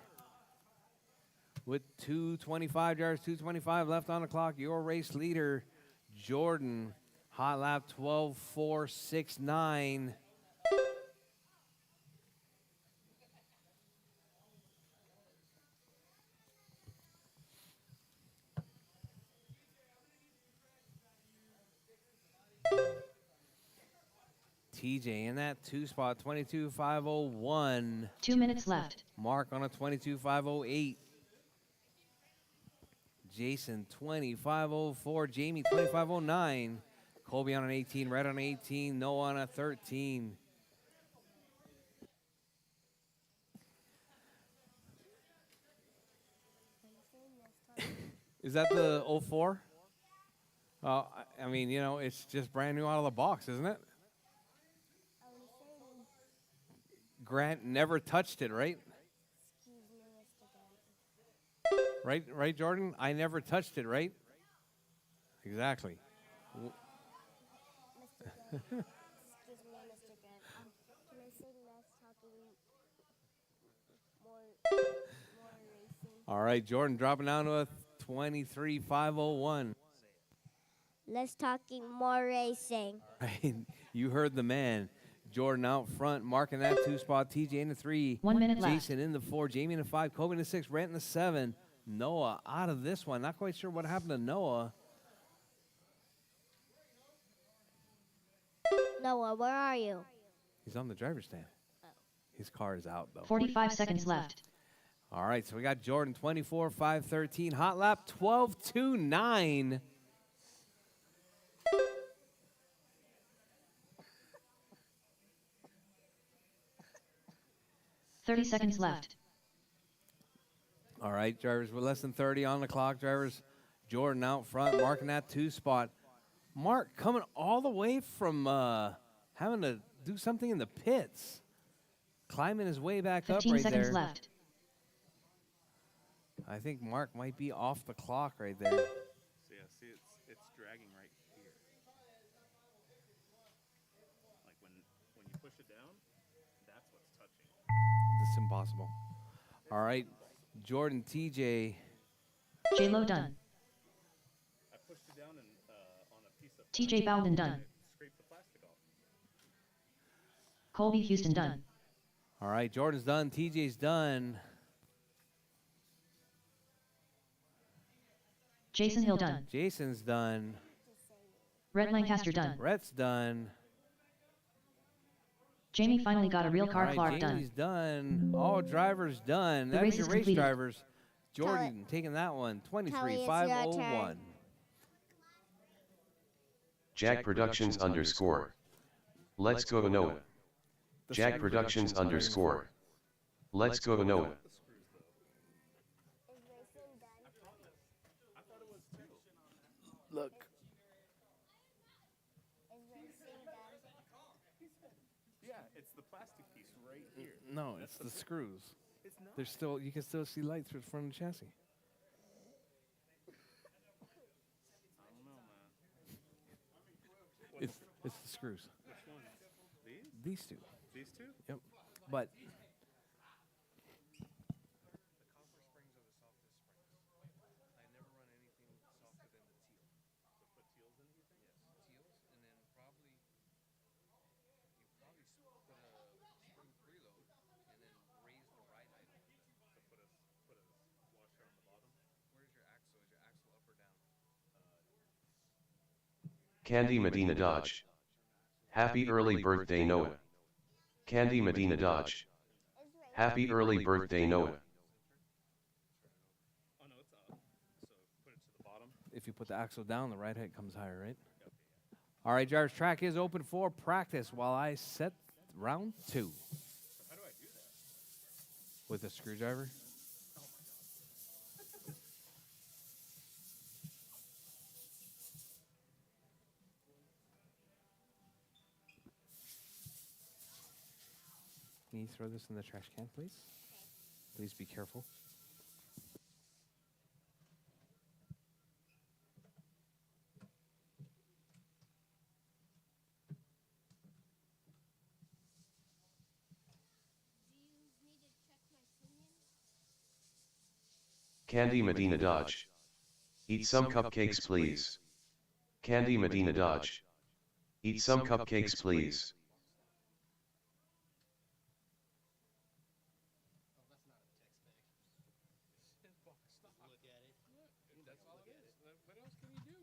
With 2:25 drivers, 2:25 left on the clock. Your race leader, Jordan. Hot lap 12.469. TJ in that 2 spot, 22.501. 2 minutes left. Mark on a 22.508. Jason 25.04. Jamie 25.09. Colby on an 18. Red on an 18. Noah on a 13. Is that the 04? I mean, you know, it's just brand new out of the box, isn't it? Grant never touched it, right? Right, Jordan? I never touched it, right? Exactly. Excuse me, Mr. Grant. Can I say less talking, more racing? All right, Jordan dropping down to a 23,501. Less talking, more racing. Right, you heard the man. Jordan out front, marking that 2 spot. TJ in the 3. 1 minute left. Jason in the 4. Jamie in the 5. Kobe in the 6. Brent in the 7. Noah out of this one. Not quite sure what happened to Noah. Noah, where are you? He's on the driver's stand. His car is out, though. 45 seconds left. All right, so we got Jordan 24, 513. Hot lap 12.29. Thirty seconds left. All right, drivers with less than 30 on the clock. Drivers, Jordan out front, marking that 2 spot. Mark coming all the way from having to do something in the pits. Climbing his way back up 15 right seconds there. left. I think Mark might be off the clock right there. So yeah, see, it's dragging right here. Like when you push it down, that's what's touching. This is impossible. All right, Jordan, TJ. J-Lo done. I pushed it down and on a piece of TJ Bowden done. scraped the plastic off. Colby Houston done. All right, Jordan's done. TJ's done. Jason Hill done. Jason's done. Rhett Lancaster done. Rhett's done. Jamie finally got a real All car. right, Clark Jamie's done. done. All drivers done. The That race means your is race completed. drivers. Jordan taking that one. Kelly, it's your 23,501. turn. Jack Productions _ Let's go Noah. Jack Productions _ Let's go Noah. Look. Yeah, it's the plastic piece right here. No, it's the screws. It's not. There's still, you can still see lights through the front of the chassis. I don't know, man. It's the screws. Which ones? These? These two. These two? Yep. But Candy Medina Dodge. Happy early birthday Noah. Candy Medina Dodge. Happy early birthday Noah. Oh no, it's up. So put it to the bottom. if you put the axle down, the right head comes higher, right? All right, drivers, track is open for practice while I set round 2 So how do I do that? with a screwdriver. Can you throw this in the trash can, please? Please be careful. Candy Medina Dodge. Eat some cupcakes please. Candy Medina Dodge. Eat some cupcakes please. What else can you do?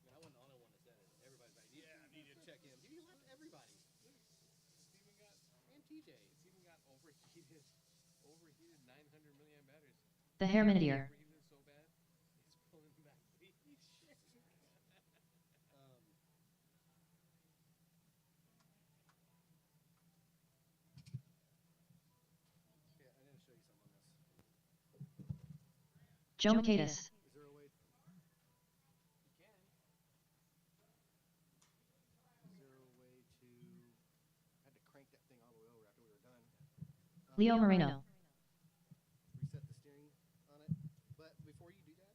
I wasn't the only one that said it. Everybody's like, yeah, I need to check him. He left everybody. Steven got, And TJ. Steven got overheated 900 milliamp batteries. The hair Minideer. Overheated so bad, it's pulling back the Joe Michaelis. Is there a way? You can. Is there a way to? I had to crank that thing all the way over after we were done. Leo Moreno. Reset the steering on it. But before you do that,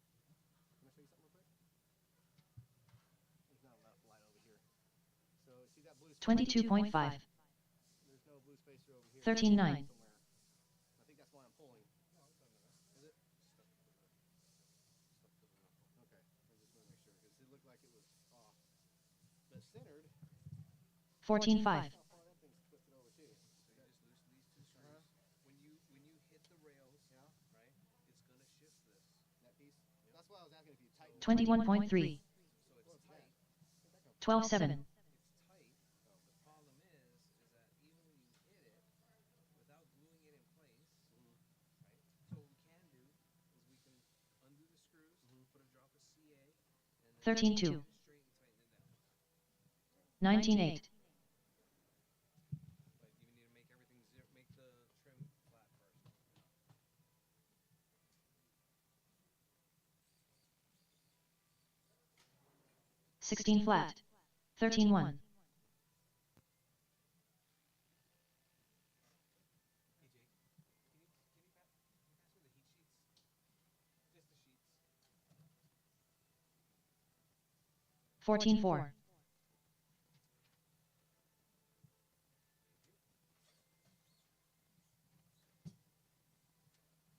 can I show you something real quick? There's not enough light over here. So see that blue spacer? 22.5. There's no blue spacer over here. 13.9. Somewhere. I think that's why I'm pulling. No, it's under there. Is it? Okay. I just want to make sure because it looked like it was off. But centered. 14.5. How far that thing's twisted over too. So you just loosen these two screws. When you hit the rails, Yeah. right, it's gonna shift this. That piece. That's why I was asking if you tighten. 21.3. So it's tight. 12.7. It's tight. The problem is that even when you hit it, without gluing it in place, right? So what we can do is we can undo the screws, put a drop of CA, and then 13.2. get it straight and tighten it down. 19.8. But you need to make everything make the trim flat first. 16 flat. 13.1. Hey Jake, can you pass me the heat sheets? Just the sheets. 14.4.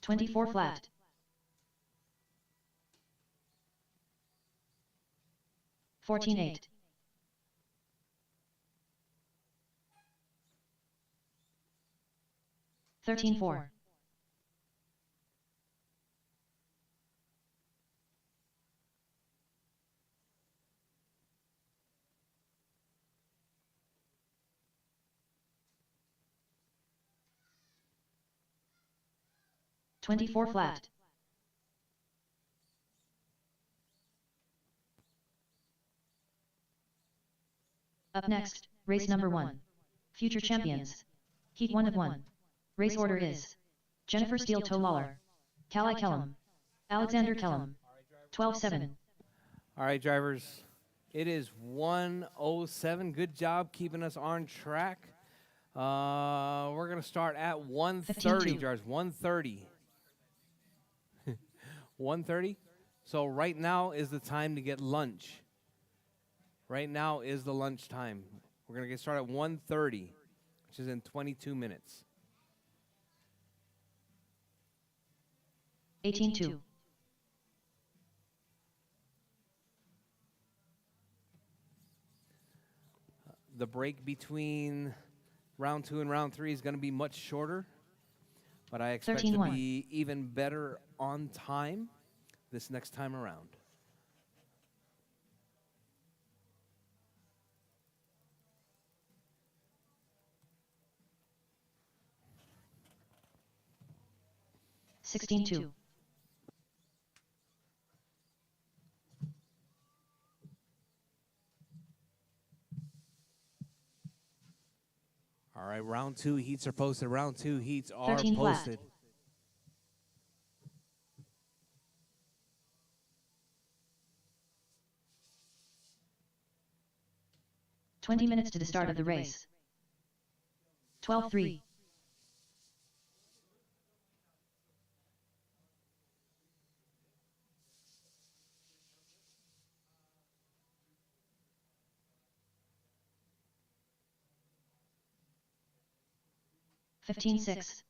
24 flat. 14.8. 13.4. 24 flat. Up next, race number 1. Future champions. Heat 1 of 1. Race order is Jennifer Steele Toe Lawler, Callie Kellum, Alexander Kellum. 12.7. All right, drivers. It is 1:07. Good job keeping us on track. We're going to start at 1:30, 15-2. drivers. 1:30. 1:30. So right now is the time to get lunch. Right now is the lunch time. We're going to get started at 1:30, which is in 22 minutes. 18-2. The break between round 2 and round 3 is going to be much shorter, but I expect to 13-1. be even better on time this next time around. $16.2. All right, round 2 heats are posted. Round 2 heats are 13 flat. posted. $20 minutes to the start of the race. 12.3. 15.6.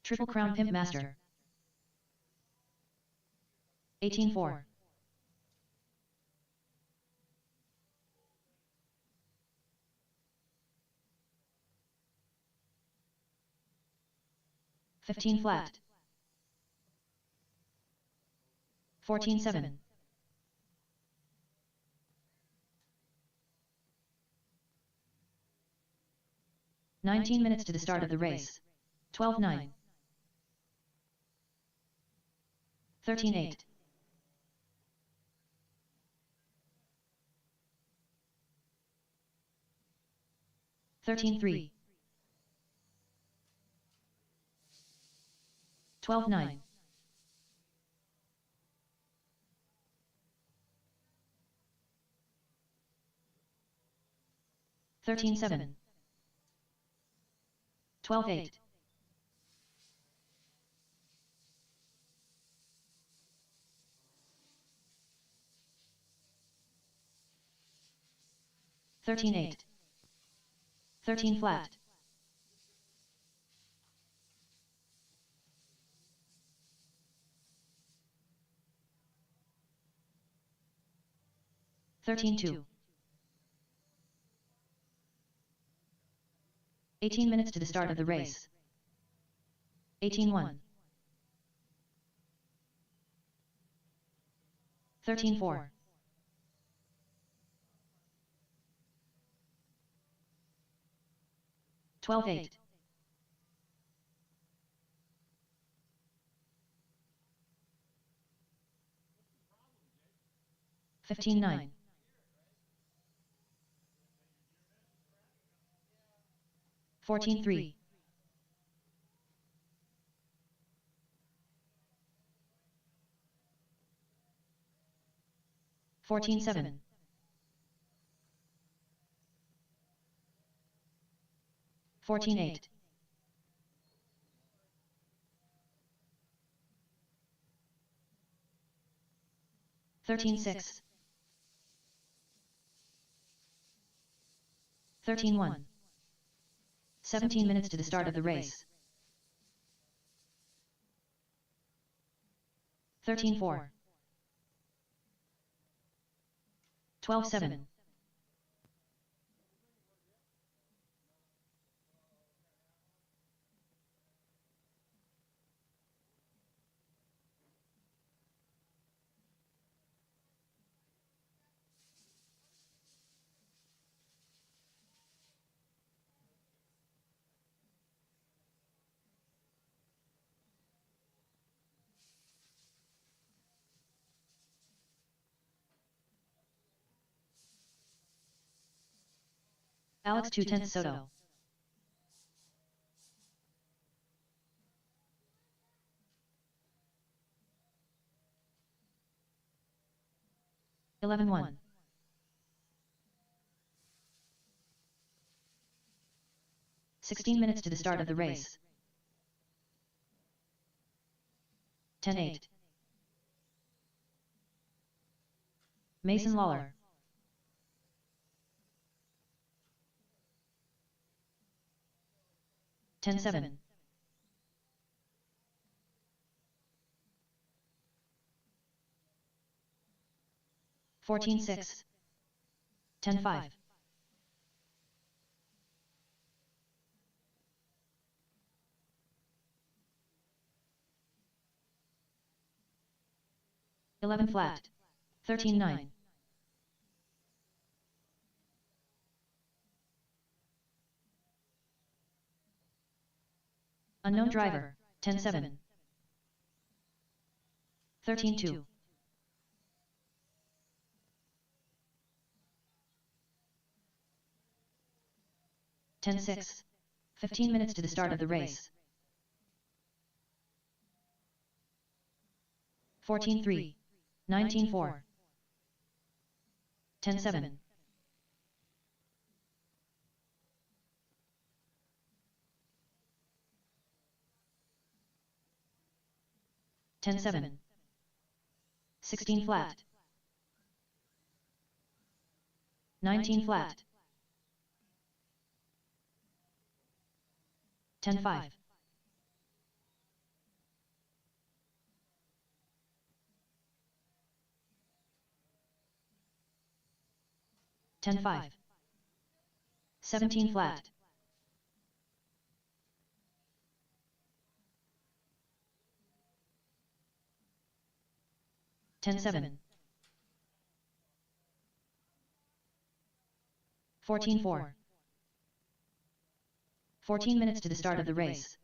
'Triple Crown Pimp Master. 18.4. 15 flat. 14.7. 19 minutes to the start of the race. 12.9. 13.8. 13-3. 12-9. 13-7. 12-8. 13-8. 13 flat. 13-2. 18 minutes to the start of the race. 18-1. 13-4. 12-8. 15-9. 14-3. 14-7. 14-8. 13-6. 13-1. 17 minutes to the start of the race. 13-4. 12-7. Alex 2/10 Soto. Eleven 1. 16 minutes to the start of the race. 10-8. Mason Lawler. 10-7. 14-6. 10-5. 11 flat. 13-9. 'Unknown driver. 10-7. 13-2. 10-6. 15 minutes to the start of the race. 14-3. 19-4. 10-7. 10-7. 16 flat. 19 flat. 10-5. 10-5. 17 flat. 10-7. 14-4. 14 minutes to the start of the race.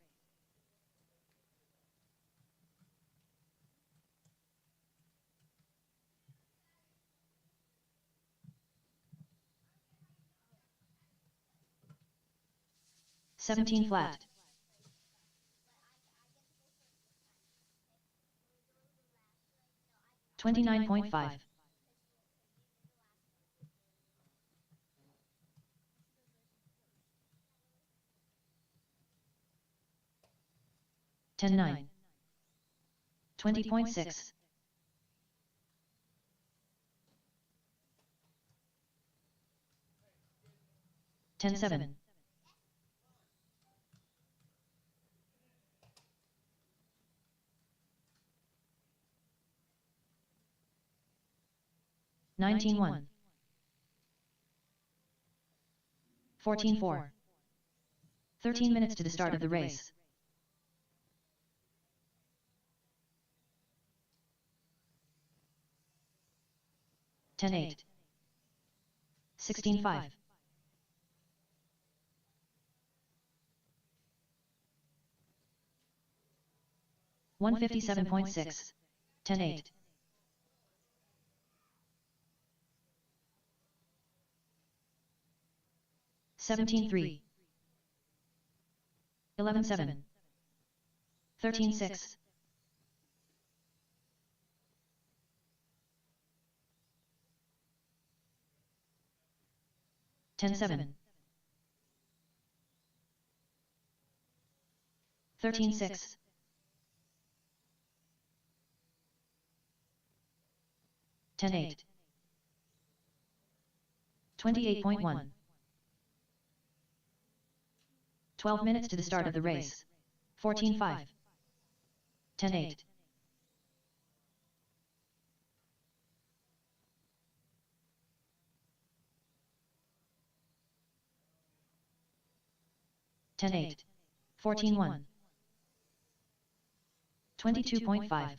17 flat. 29.5. 10-9. 20.6. 10-7. 19-1. 14-4. 13 minutes to the start of the race. 10-8. 16-5. 157.6. 10-8. 17-3. 11-7. 13-6. 10-7. 13-6. 10-8. 28.1. 12 minutes to the start of the race. 14-5. 10-8. 10-8. 14-1. 22.5.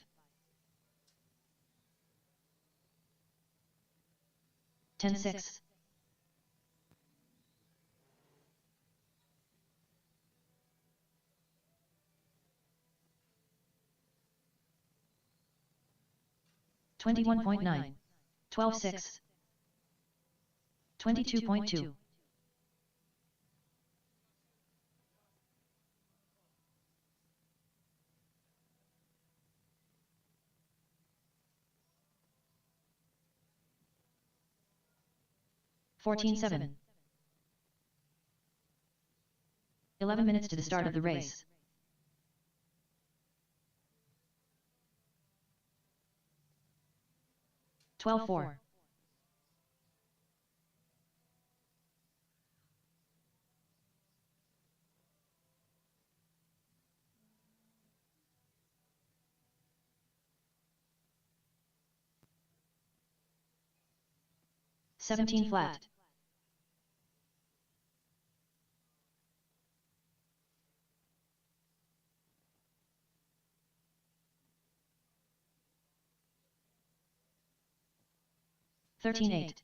10-6. 21.9. 12-6. 22.2. 14-7. 11 minutes to the start of the race. 12-4. 17 flat. 13-8.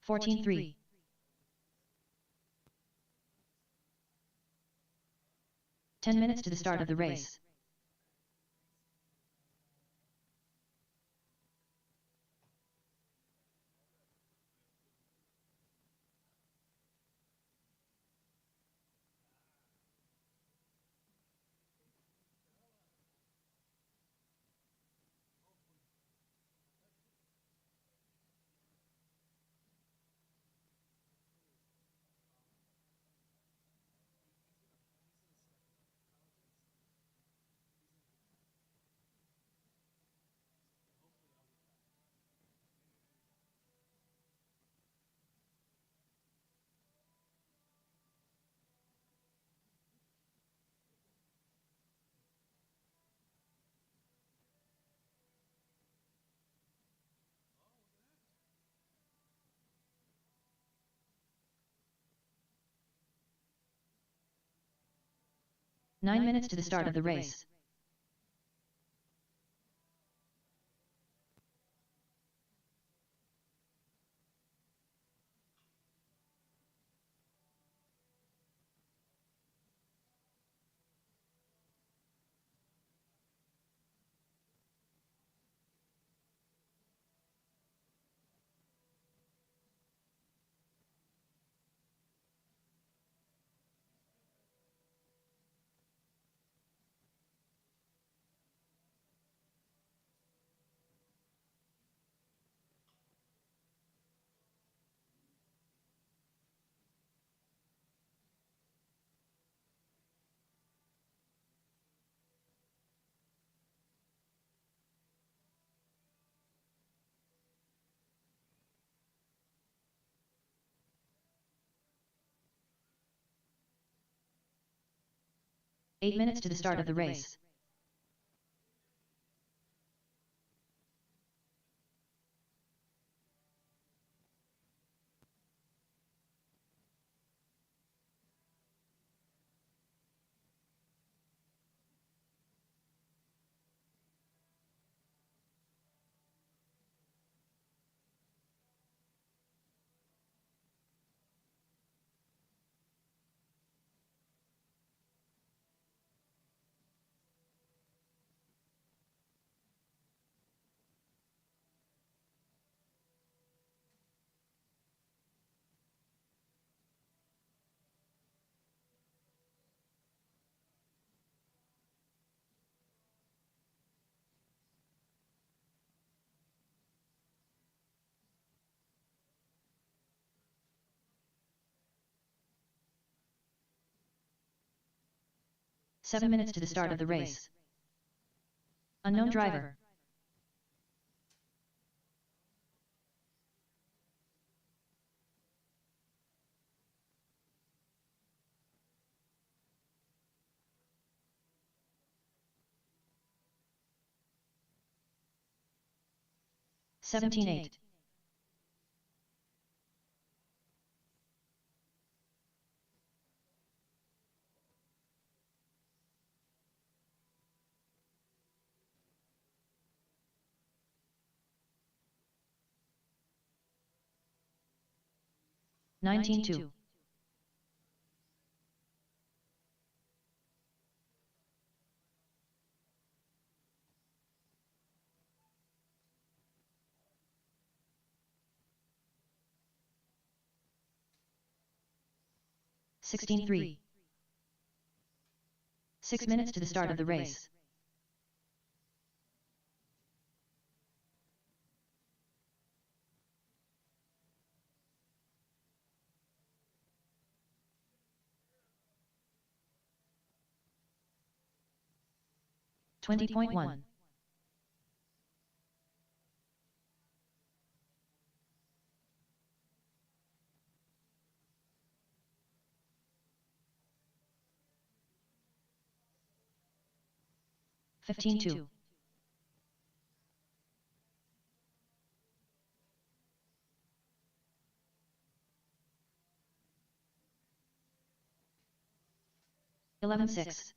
14-3. 10 minutes to the start of the race. 9 minutes to the start of the race. 8 minutes to the start of the race. Seven minutes to the start of the race. Unknown driver. Seventeen eight. 19-2. Sixteen 3. 6 minutes to the start of the race. $20.1. 15-2. 11-6.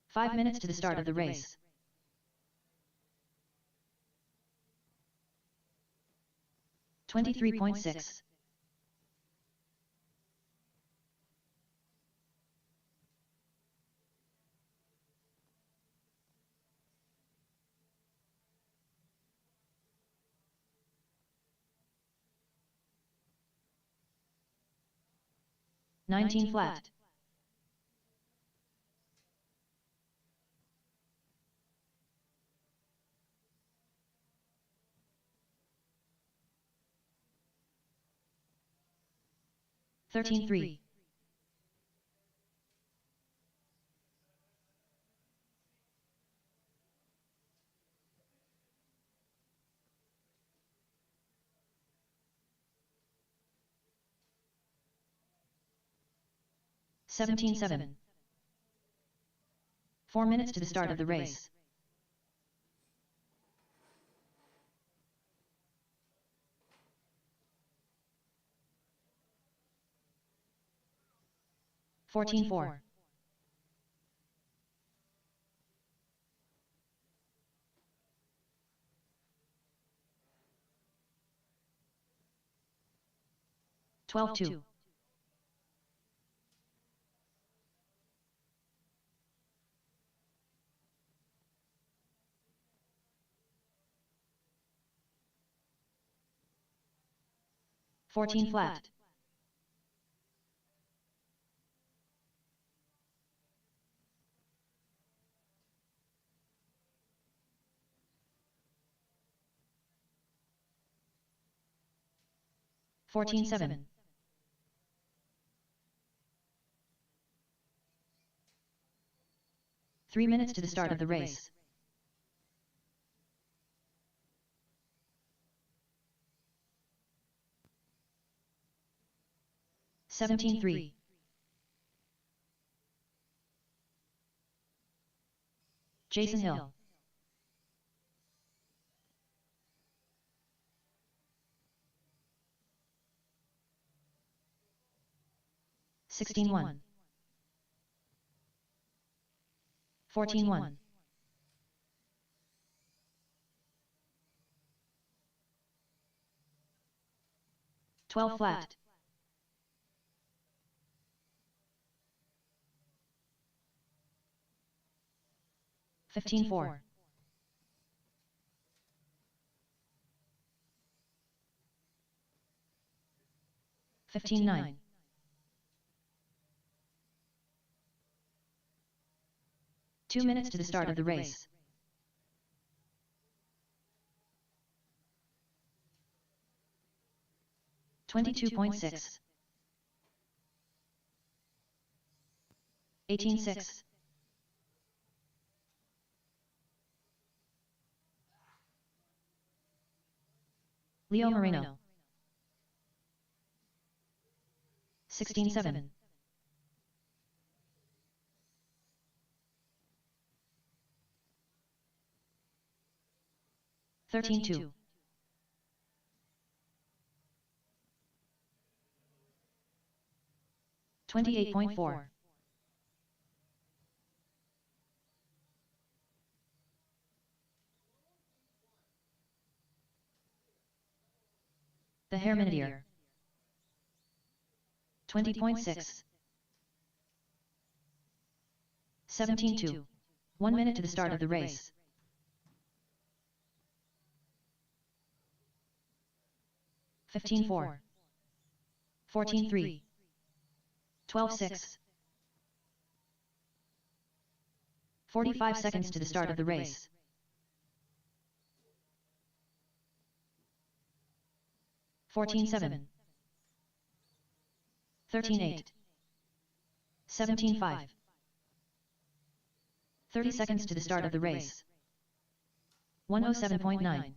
5 minutes to the start of the race. $23.6. 19 flat. $13 3. 17-7. 4 minutes to the start of the race. $14-4. 12-2. 14 flat. 14-7. 3 minutes to the start of the race. $17.3. Jason Hill. $16.1. $14.1. $12 flat. $15.4. $15.9. Two minutes to the start of the race. $22.6. $18.6. Leo Moreno. $16.7. $13.2. $28.4. The Hair Minideer. 20.6. 17.2. 1 minute to the start of the race. $15.4. $14.3. $12.6. 45 seconds to the start of the race. $14.7. $13.8. $17.5. 30 seconds to the start of the race. 107.9.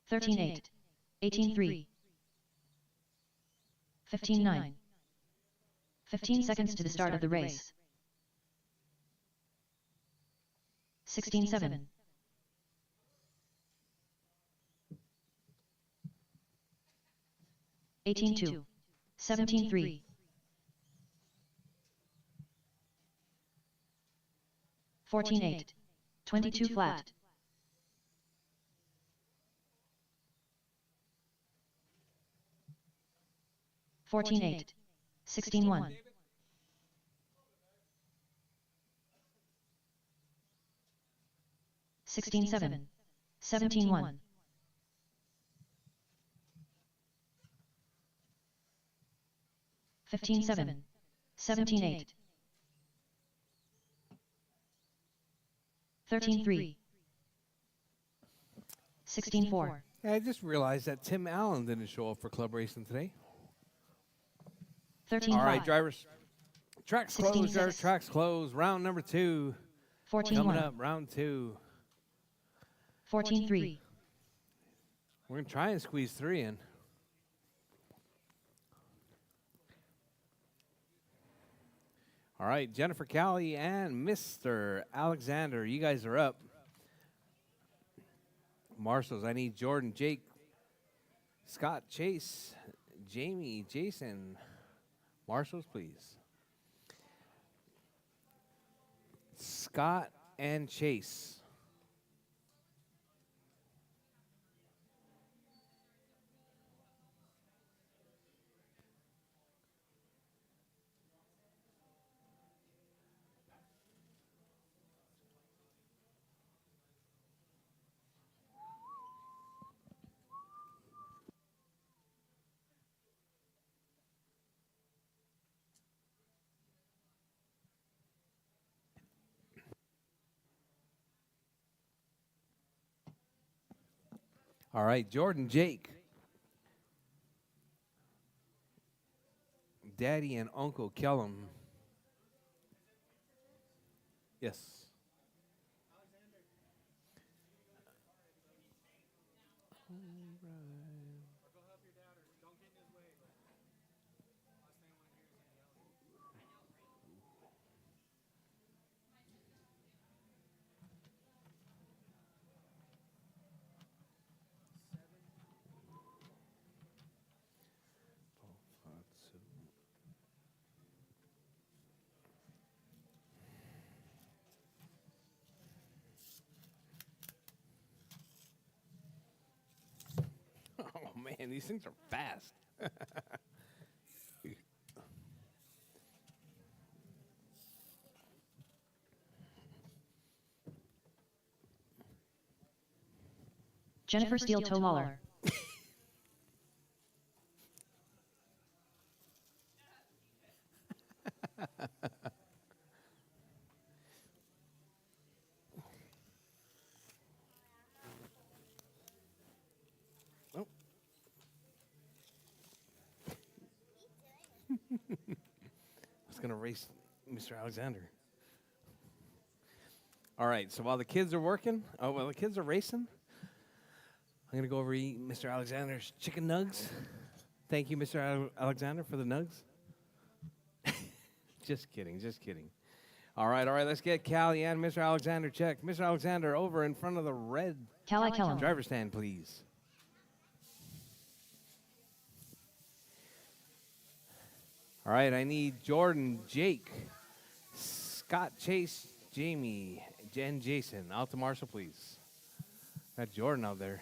13.8. 18.3. 15.9. 15 seconds to the start of the race. 16.7. 18.2. 17.3. 14.8. 22 flat. $14.8. $16.1. $16.7. $17.1. $15.7. $17.8. $13.3. $16.4. Yeah, I just realized that Tim Allen didn't show up for club racing today. 13.5. All right, drivers. Tracks closed. 16.6. Tracks closed. Round number 2. 14.1. Coming up, round 2. 14.3. We're going to try and squeeze 3 in. All right, Jennifer Cowley and Mr. Alexander, you guys are up. Marshals, I need Jordan, Jake, Scott, Chase, Jamie, Jason. Marshals, please. Scott and Chase. All right, Jordan, Jake. Daddy and Uncle Kellum. Yes. Oh man, these things are fast. Jennifer Steele Toe Lawler. Oh. I was going to race Mr. Alexander. All right, so while the kids are working, while the kids are racing, I'm going to go over eat Mr. Alexander's chicken nugs. Thank you, Mr. Alexander, for the nugs. Just kidding, just kidding. All right, let's get Callie and Mr. Alexander checked. Mr. Alexander over in front of the red Callie Kellum. driver's stand, please. All right, I need Jordan, Jake, Scott, Chase, Jamie, Jen, Jason. Out to Marshall, please. Got Jordan out there.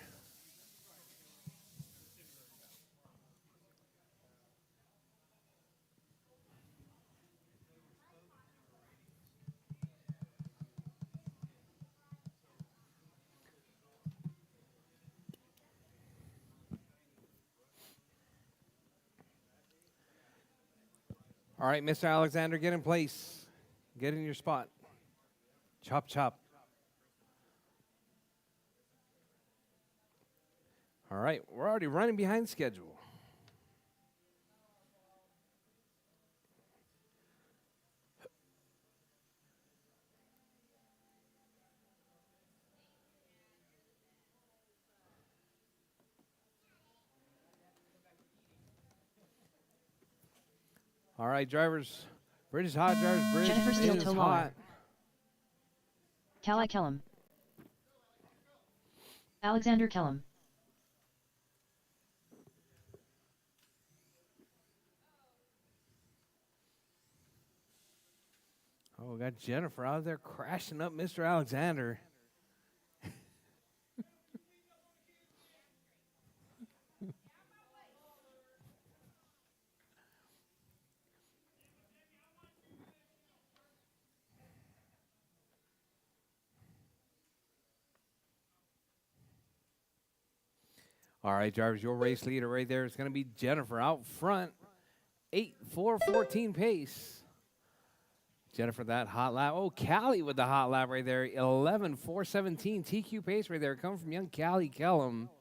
All right, Mr. Alexander, get in place. Get in your spot. Chop, chop. All right, we're already running behind schedule. All right, drivers. Bridge is hot, drivers. Bridge Jennifer Steele is Toe hot. Lawler. Callie Kellum. Alexander Kellum. Oh, we got Jennifer out there crashing up Mr. Alexander. All right, drivers, your race leader right there is going to be Jennifer out front. 8:4:14 pace. Jennifer, that hot lap. Oh, Callie with the hot lap right there. 11:4:17 TQ pace right there. Coming from young Callie Kellum.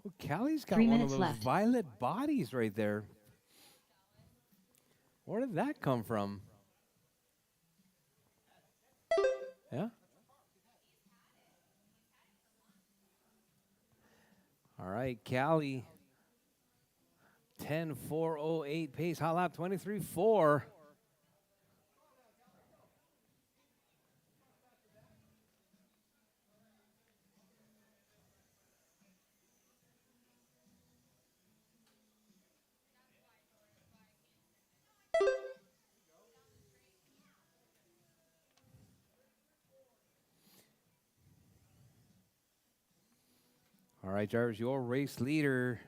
Oh, Callie's got 3 one of minutes those left. violet bodies right there. Where did that come from? Yeah? All right, Callie. 10:4:08 pace. Hot lap 23:4. All right, drivers, your race leader.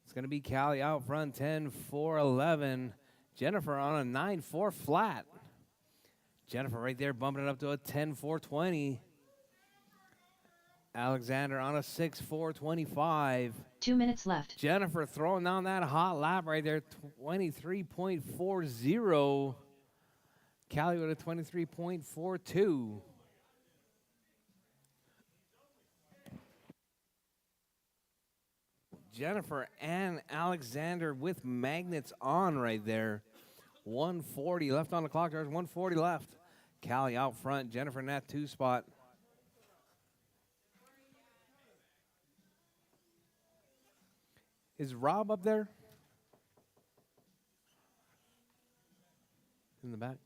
It's going to be Callie out front, 10:4:11. Jennifer on a 9:4 flat. Jennifer right there bumping it up to a 10:4:20. Alexander on a 6:4:25. 2 minutes left. Jennifer throwing down that hot lap right there, 23.40. Callie with a 23.42. Jennifer and Alexander with magnets on right there. 140 left on the clock. There's 140 left. Callie out front. Jennifer in that 2 spot. Is Rob up there? In the back?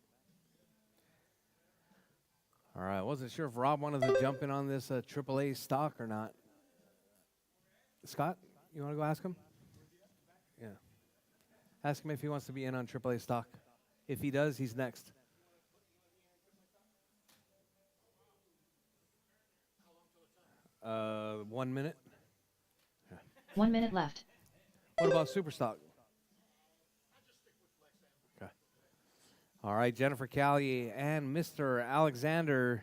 All right. I wasn't sure if Rob wanted to jump in on this AAA stock or not. Scott, you want to go ask him? Yeah. Ask him if he wants to be in on AAA stock. If he does, he's next. Uh, 1 minute. 1 minute left. What about super stock? Okay. All right, Jennifer Callie and Mr. Alexander,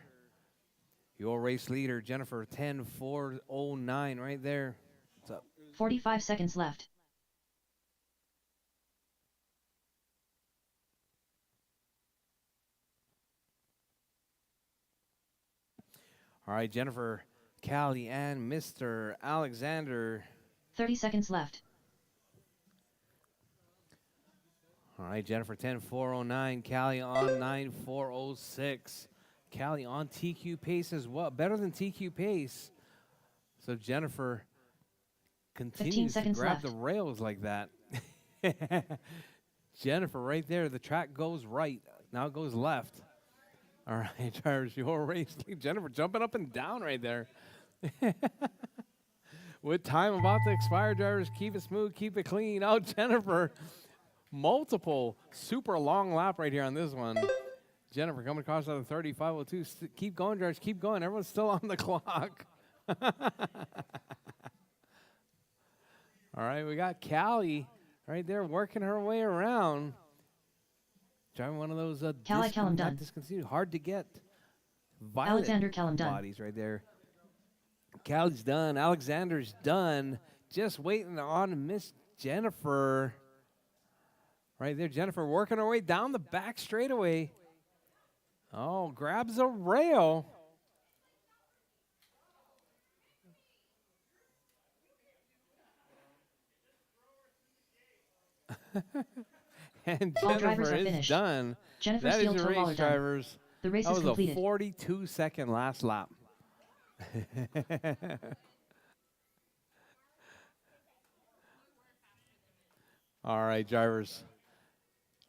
your race leader. Jennifer 10:4:09 right there. What's up? 45 seconds left. All right, Jennifer Callie and Mr. Alexander. 30 seconds left. All right, Jennifer 10:4:09. Callie on 9:4:06. Callie on TQ pace as well. Better than TQ pace. So Jennifer continues to seconds grab left. the rails like that. Jennifer right there. The track goes right. Now it goes left. All right, drivers, your race lead. Jennifer jumping up and down right there. With time about to expire, drivers, keep it smooth, keep it clean. Oh, Jennifer, multiple super long lap right here on this one. Jennifer coming across out of 35:02. Keep going, drivers, keep going. Everyone's still on the clock. All right, we got Callie right there working her way around. Driving one of those Callie Kellum done. discontinued, hard to get. Violet Alexander Kellum done. bodies right there. Callie's done. Alexander's done. Just waiting on Miss Jennifer. Right there, Jennifer working her way down the back straightaway. Oh, grabs a rail. And All drivers Jennifer are is finished. done. Jennifer That is Steele the Towaller race, done. drivers. The race That is was completed. a 42-second last lap. All right, drivers.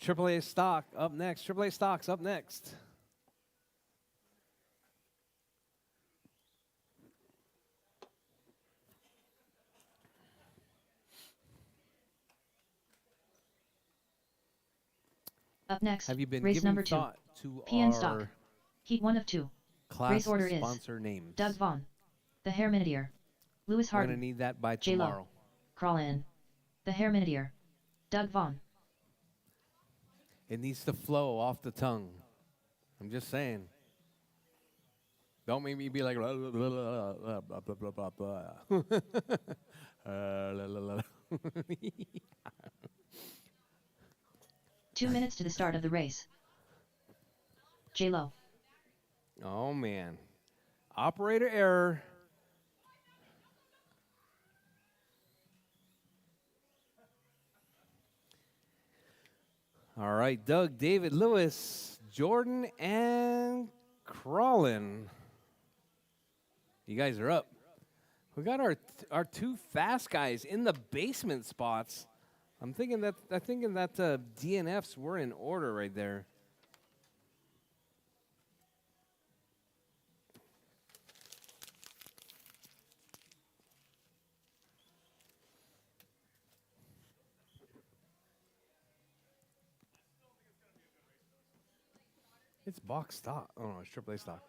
AAA stock up next. AAA stock's up next. Up next, Have you been race giving number 2. thought to PN our stock. Heat 1 of 2. class Race order is sponsor names? Doug Vaughn. The Hair Minutier. Lewis We're going to Harden. need that by J-Lo. tomorrow. Crawl in. The Hair Minutier. Doug Vaughn. It needs to flow off the tongue. I'm just saying. Don't make me be like blah, blah, blah, blah, blah, blah, blah, blah, blah. La, la, la. 2 minutes to the start of the race. J-Lo. Oh, man. Operator error. All right, Doug, David, Lewis, Jordan, and Crawlin. You guys are up. We got our 2 fast guys in the basement spots. I'm thinking that DNFs were in order right there. It's box stock. Oh no, it's AAA stock.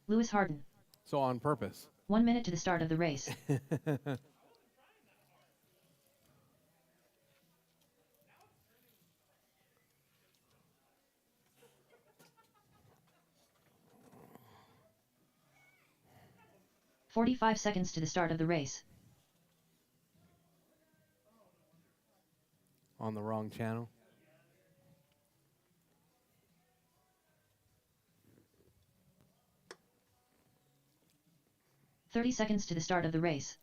Lewis Harden. So on purpose. 1 minute to the start of the race. 45 seconds to the start of the race. On the wrong channel. 30 seconds to the start of the race.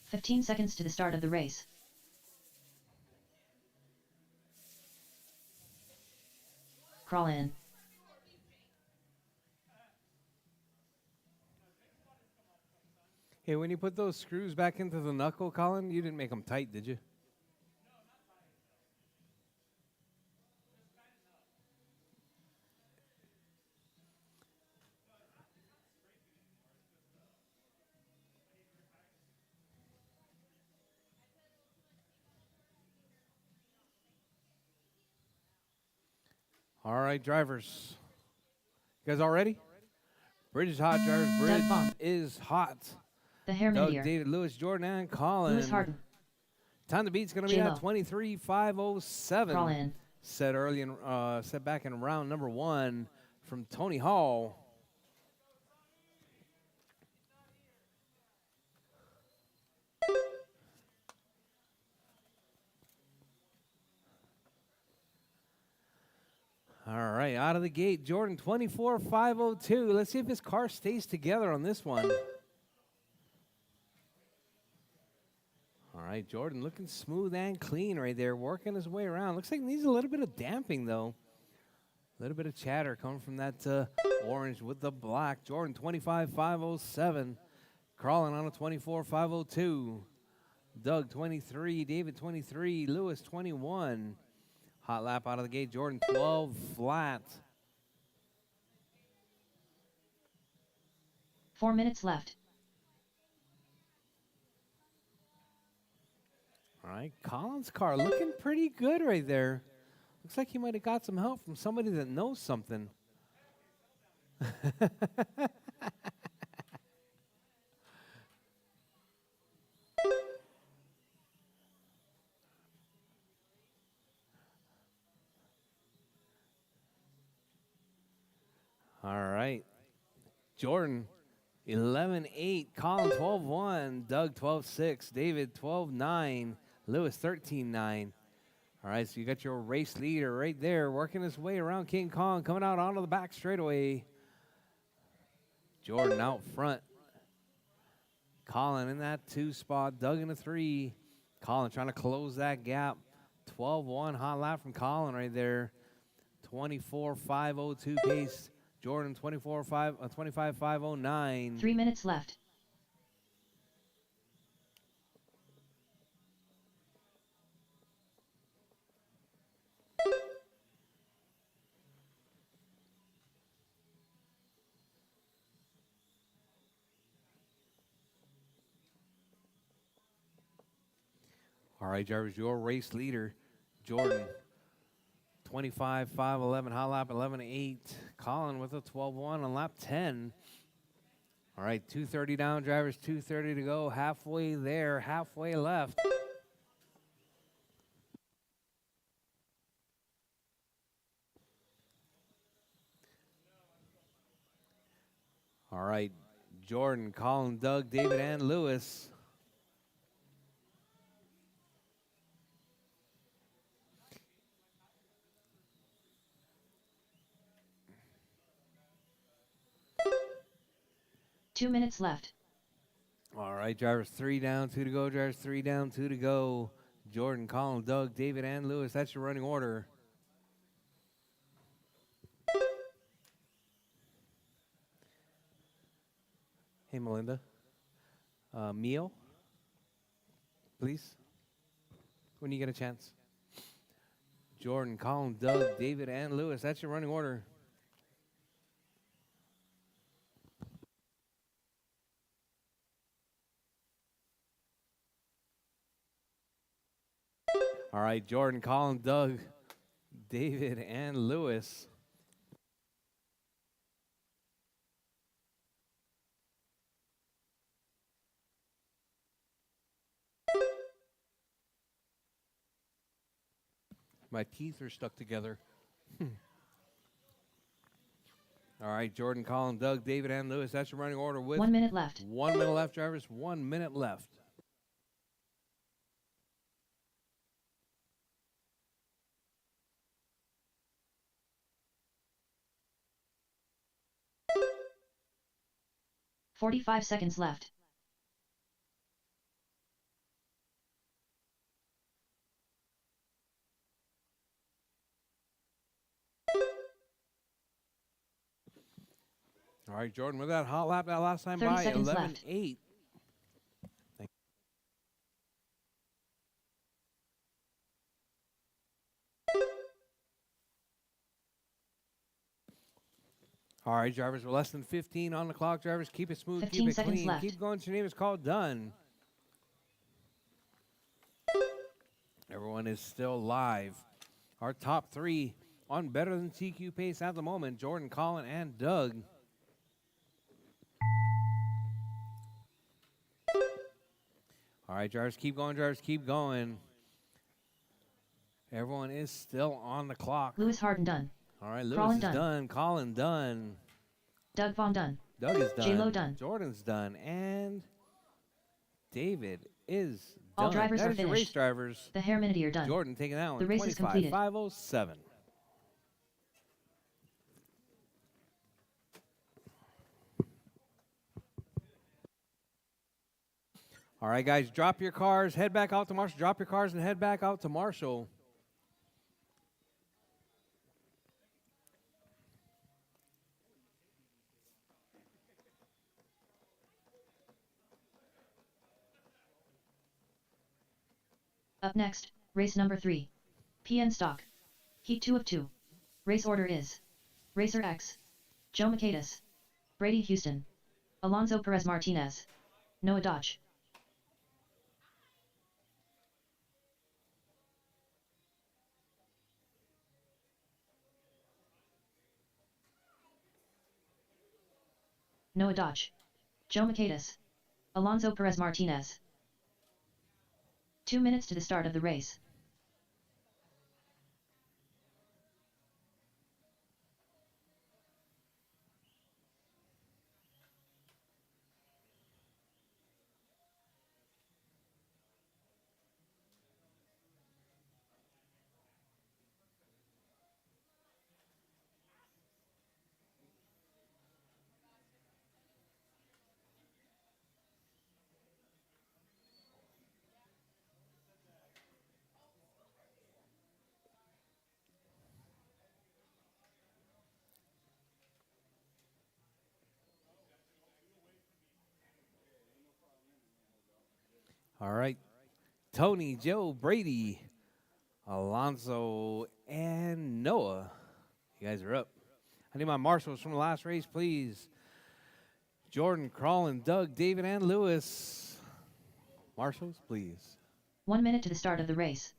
"15 seconds to the start of the race. Crawl in. Hey, when you put those screws back into the knuckle, Colin, you didn't make them tight, did you? All right, drivers. You guys all ready? Bridge is hot, drivers. Bridge Vaughn. is hot. The Hairman Doug, Deer. David, Lewis, Jordan, and Colin. Lewis Harden. Time to beat's going to be J-Lo. at 23:507. Crawl in. Set back in round number 1 from Tony Hall. All right, out of the gate, Jordan 24:502. Let's see if his car stays together on this one. All right, Jordan looking smooth and clean right there, working his way around. Looks like he needs a little bit of damping, though. A little bit of chatter coming from that orange with the black. Jordan 25:507. Crawling on a 24:502. Doug 23, David 23, Lewis 21. Hot lap out of the gate, Jordan 12 flat. 4 minutes left. All right, Colin's car looking pretty good right there. Looks like he might have got some help from somebody that knows something. All right. Jordan 11:8, Colin 12:1, Doug 12:6, David 12:9, Lewis 13:9. All right, so you got your race leader right there working his way around King Kong, coming out onto the back straightaway. Jordan out front. Colin in that 2 spot, Doug in the 3. Colin trying to close that gap. 12:1 hot lap from Colin right there. 24:502 pace. Jordan 25:509. 3 minutes left. All right, drivers, your race leader, Jordan. 25:511 hot lap 11:8. Colin with a 12:1 on lap 10. All right, 2:30 down, drivers, 2:30 to go. Halfway there, halfway left. All right, Jordan, Colin, Doug, David, and Lewis. Two minutes left. All right, drivers, 3 down, 2 to go. Drivers, 3 down, 2 to go. Jordan, Colin, Doug, David, and Lewis. That's your running order. Hey, Melinda. Meal, please, when you get a chance. Jordan, Colin, Doug, David, and Lewis. That's your running order. All right, Jordan, Colin, Doug, David, and Lewis. My teeth are stuck together. All right, Jordan, Colin, Doug, David, and Lewis. That's your running order with 1 minute left. 1 minute left, drivers. 1 minute left. 45 seconds left. All right, Jordan, with that hot lap that last time 30 by seconds 11-8. All right, drivers, we're less than 15 on the clock. Drivers, keep it smooth, 15 keep it seconds clean. left. Keep going till your name is called done. Everyone is still live. Our top three on better than TQ pace at the moment, Jordan, Colin, and Doug. All right, drivers, keep going, drivers, keep going. Everyone is still on the clock. Lewis Harden done. All right, Lewis Colin is done. Colin done. Doug Vaughn done. Doug is done. J-Lo done. Jordan's done. And David is done. All drivers that are is your race finished. drivers. The hair minute are done. Jordan taking that one. The race is completed. 25-507. All right, guys, drop your cars, head back out to Marshall. Drop your cars and head back out to Marshall. Up next, race number 3. PN Stock. Heat 2 of 2. Race order is Rchq, Joe Mercedes, Brady Houston, Alonso Perez Martinez, Noah Dodge. Noah Dodge, Joe Mercedes, Alonso Perez Martinez. 2 minutes to the start of the race. All right. Tony, Joe, Brady, Alonso, and Noah. You guys are up. I need my marshals from the last race, please. Jordan, Crawlin, Doug, David, and Lewis. Marshals, please. 1 minute to the start of the race.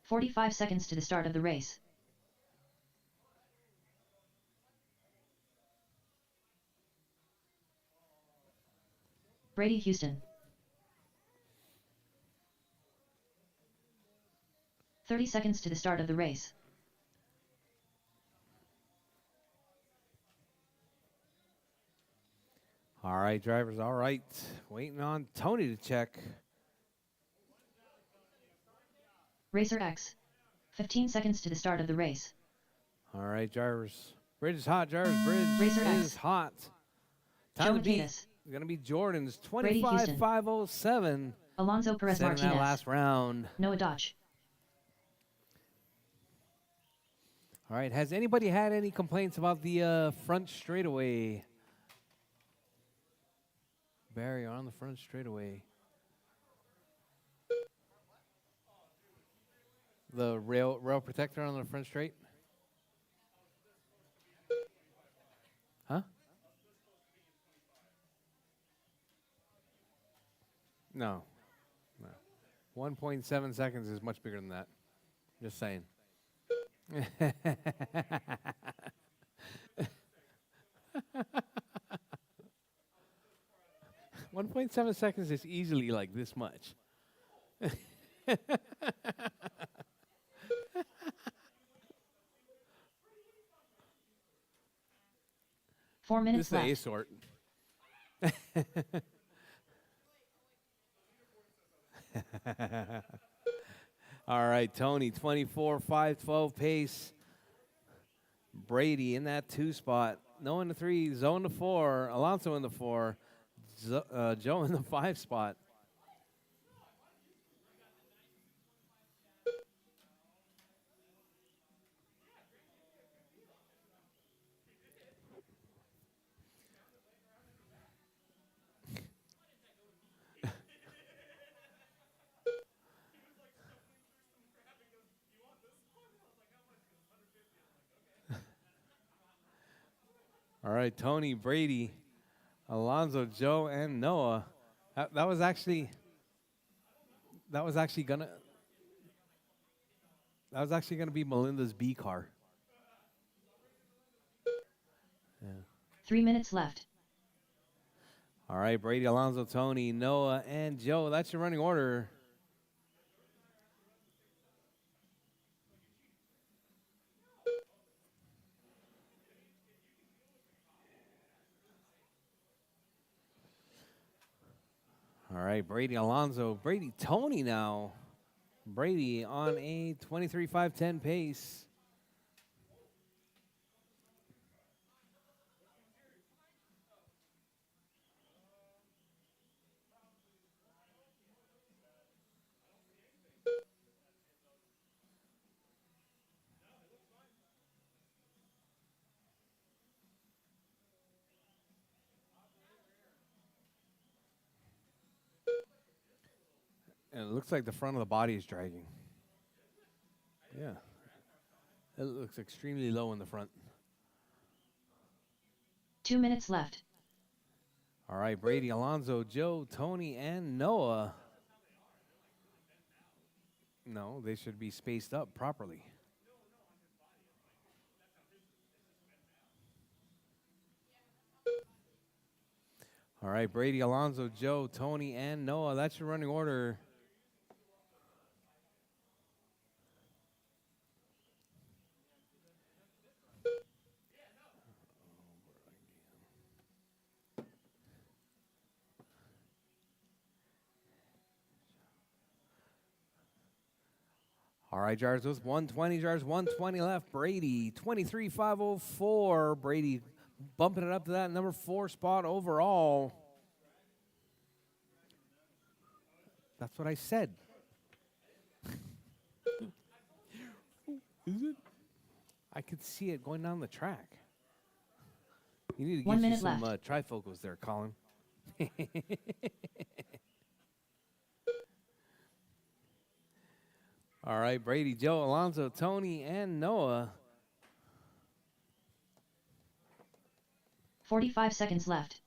"45 seconds to the start of the race. Brady Houston. 30 seconds to the start of the race. All right, drivers, all right. Waiting on Tony to check. Rchq. 15 seconds to the start of the race. All right, drivers. Bridge is hot, drivers. Bridge Rchq. is hot. Joe Time to beat. Mercedes. Going to be Jordan's Brady Houston. 25-507. Alonso Perez Set in Martinez. that last round. Noah Dodge. All right, has anybody had any complaints about the front straightaway? Barrier on the front straightaway. The rail protector on the front straight? Huh? No. No. 1.7 seconds is much bigger than that. Just saying. 1.7 seconds is easily like this much. 4 This minutes is the A left. sort. All right, Tony, 24-5-12 pace. Brady in that 2 spot. Noah in the 3, Zoe in the 4, Alonso in the 4, Joe in the 5 spot. All right, Tony, Brady, Alonso, Joe, and Noah. That was actually gonna be Melinda's B car. 3 minutes left. All right, Brady, Alonso, Tony, Noah, and Joe. That's your running order. All right, Brady, Alonso, Brady, Tony now. Brady on a 23-5-10 pace. And it looks like the front of the body is dragging. Yeah. It looks extremely low in the front. 2 minutes left. All right, Brady, Alonso, Joe, Tony, and Noah. No, they should be spaced up properly. All right, Brady, Alonso, Joe, Tony, and Noah. That's your running order. All right, Jars, with 120, Jars, 120 left. Brady, 23-5-04. Brady bumping it up to that number 4 spot overall. That's what I said. Is it? I could see it going down the track. You need to 1 get you minute some left. trifocals there, Colin. All right, Brady, Joe, Alonso, Tony, and Noah. 45 seconds left.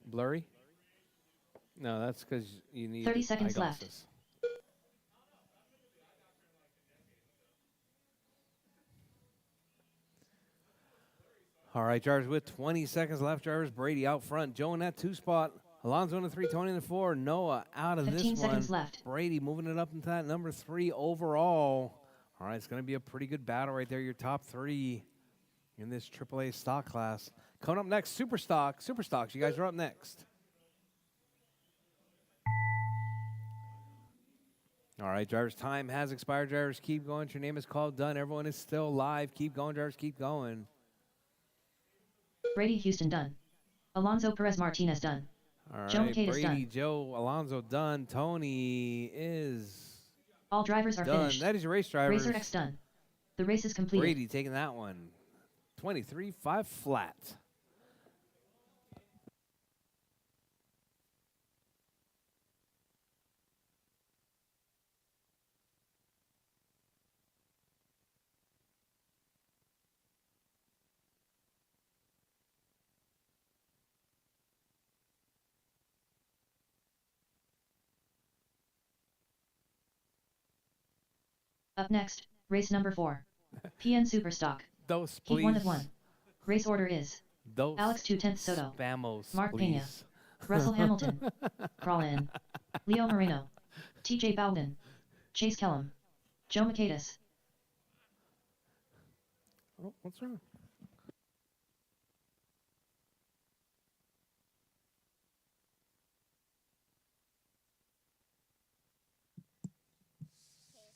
Blurry? No, that's because you need 30 seconds left. eyeglasses. All right, Jarvis with 20 seconds left. Jarvis, Brady out front. Joe in that 2 spot. Alonso in the 3, Tony in the 4. Noah out of this 15 one. seconds left. Brady moving it up into that number 3 overall. All right, it's going to be a pretty good battle right there. Your top 3 in this AAA stock class. Coming up next, Super Stock. Super Stocks, you guys are up next. All right, drivers, time has expired. Drivers, keep going. Your name is called. Done. Everyone is still live. Keep going, drivers. Keep going. Brady Houston done. Alonso Perez Martinez done. All Joe right, McCade is Brady, done. Joe, Alonso done. Tony is All drivers are done. finished. That is your race drivers. RacerX done. The race is completed. Brady taking that one. 23-5 flat. Up next, race number 4. PN Superstock. Dose, Heat please. 1 of 1. Race order is Dose. Alex 2/10 Soto. Spamos, Mark please. Pena. Russell Hamilton. Crawl in. Leo Moreno. TJ Bowden. Chase Kellum. Joe Michaelis. Oh, what's wrong?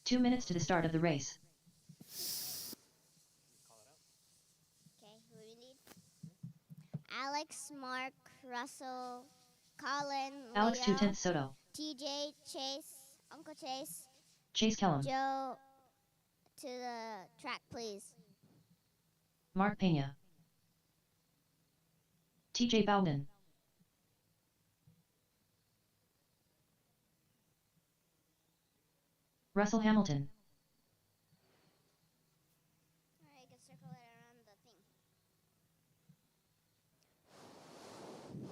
Two minutes to the start of the race. Okay, who do we need? Alex, Mark, Russell, Colin, Alex Leo, 2/10 Soto. TJ, Chase, Uncle Chase, Chase Kellum. Joe, to the track, please. Mark Pena. TJ Bowden. Russell Hamilton. Alright, you can circle it around the thing.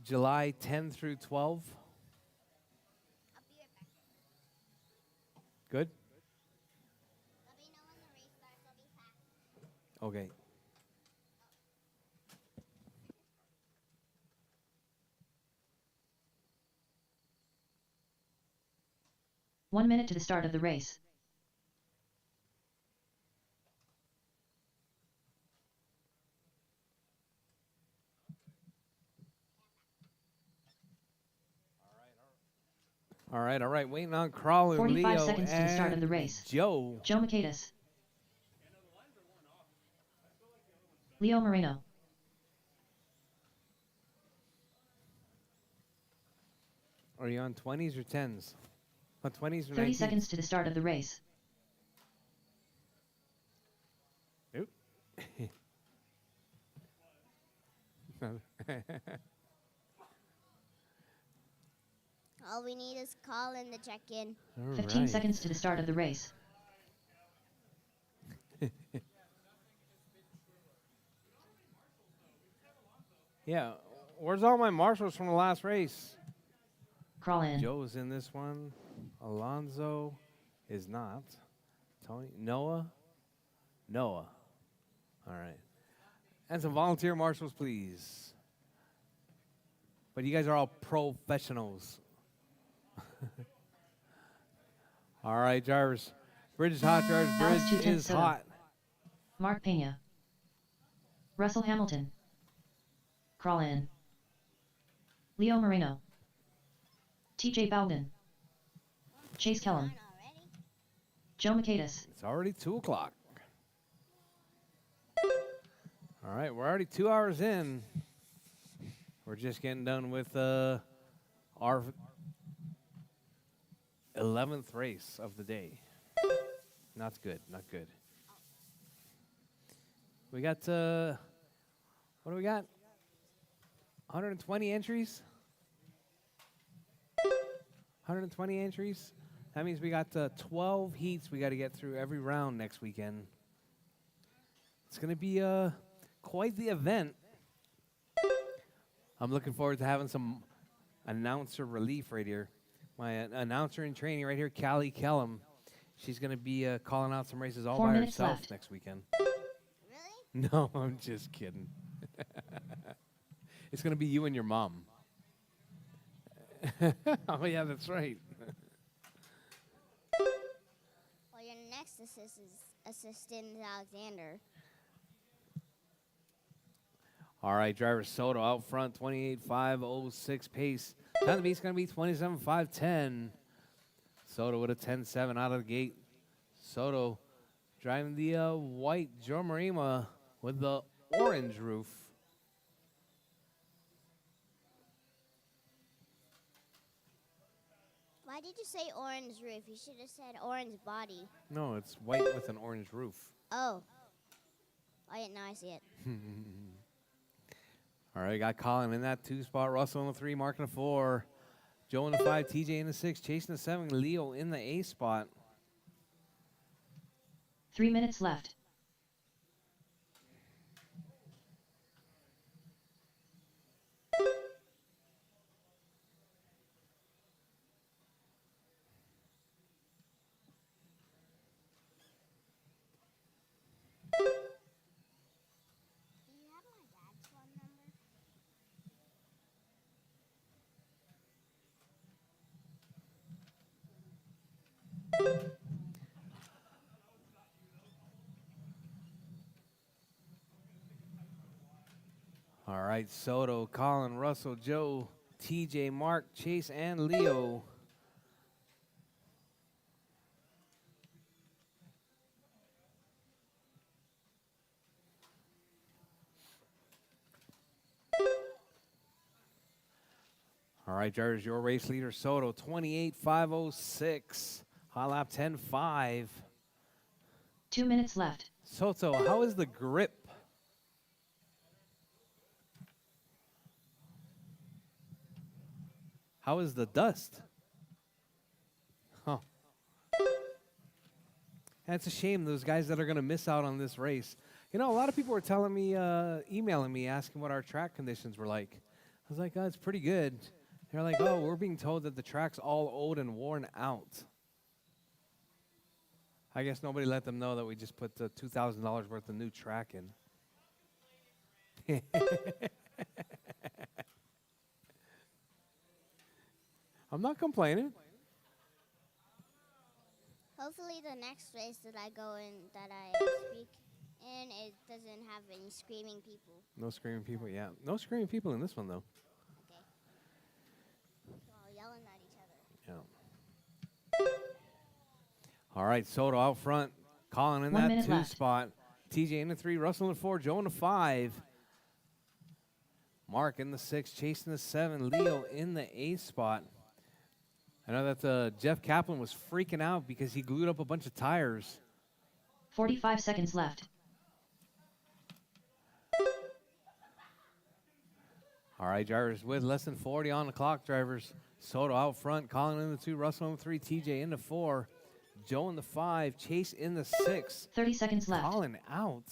July 10 through 12. I'll be right back. Good? Let me know when the race starts, I'll be fast. Okay. One minute to the start of the race. All right. Waiting on Crawlin, 45 Leo, seconds to the start of the and race. Joe. Joe Macatus. Leo Moreno. Are you on 20s or 10s? On 20s or 30 19s? seconds to the start of the race. Nope. All we need is Colin to check in. All 15 right. seconds to the start of the race. Yeah. Where's all my marshals from the last race? Crawl in. Joe's in this one. Alonzo is not. Tony, Noah. All right. And some volunteer marshals, please. But you guys are all professionals. All right, drivers. Bridge is hot, drivers. Alex Bridge 210 is Soto. hot. Mark Pena. Russell Hamilton. Crawl in. Leo Moreno. TJ Bowden. Chase Kellum. Done already? Joe Macatus. It's already 2 o'clock. All right, we're already 2 hours in. We're just getting done with our 11th race of the day. Not good, not good. We got, what do we got? 120 entries? 120 entries? That means we got 12 heats we got to get through every round next weekend. It's going to be quite the event. I'm looking forward to having some announcer relief right here. My announcer in training right here, Callie Kellum. She's going to be calling out some races all 4 by minutes herself left. next weekend. Really? No, I'm just kidding. It's going to be you and your mom. Oh, yeah, that's right. Well, your next assistant is Alexander. All right, driver Soto out front, 28.506 pace. Time to beat's going to be 27.510. Soto with a 10.7 out of the gate. Soto driving the white Joe Marima with the orange roof. Why did you say orange roof? You should have said orange body. No, it's white with an orange roof. Oh. Now I see it. All right, got Colin in that 2 spot. Russell in the 3, Mark in the 4. Joe in the 5, TJ in the 6, chasing the 7, Leo in the A spot. 3 minutes left. Do you have my dad's phone number? All right, Soto, Colin, Russell, Joe, TJ, Mark, Chase, and Leo. All right, drivers, your race leader, Soto, 28.506. Hot lap 10.5. 2 minutes left. Soto, how is the grip? How is the dust? Huh. And it's a shame, those guys that are going to miss out on this race. You know, a lot of people were telling me, emailing me, asking what our track conditions were like. I was like, oh, it's pretty good. They're like, oh, we're being told that the track's all old and worn out. I guess nobody let them know that we just put $2,000 worth of new track in. I'm not complaining. Hopefully the next race that I go in, that I speak in, it doesn't have any screaming people. No screaming people, yeah. No screaming people in this one, though. Okay. All yelling at each other. Yeah. All right, Soto out front. Colin in 1 that minute 2 left. spot. TJ in the 3, Russell in the 4, Joe in the 5. Mark in the 6, Chase in the 7, Leo in the 8 spot. I know that Jeff Kaplan was freaking out because he glued up a bunch of tires. 45 seconds left. All right, drivers, with less than 40 on the clock, drivers. Soto out front, Colin in the 2, Russell in the 3, TJ in the 4, Joe in the 5, Chase in the 6. 30 seconds left. Colin out.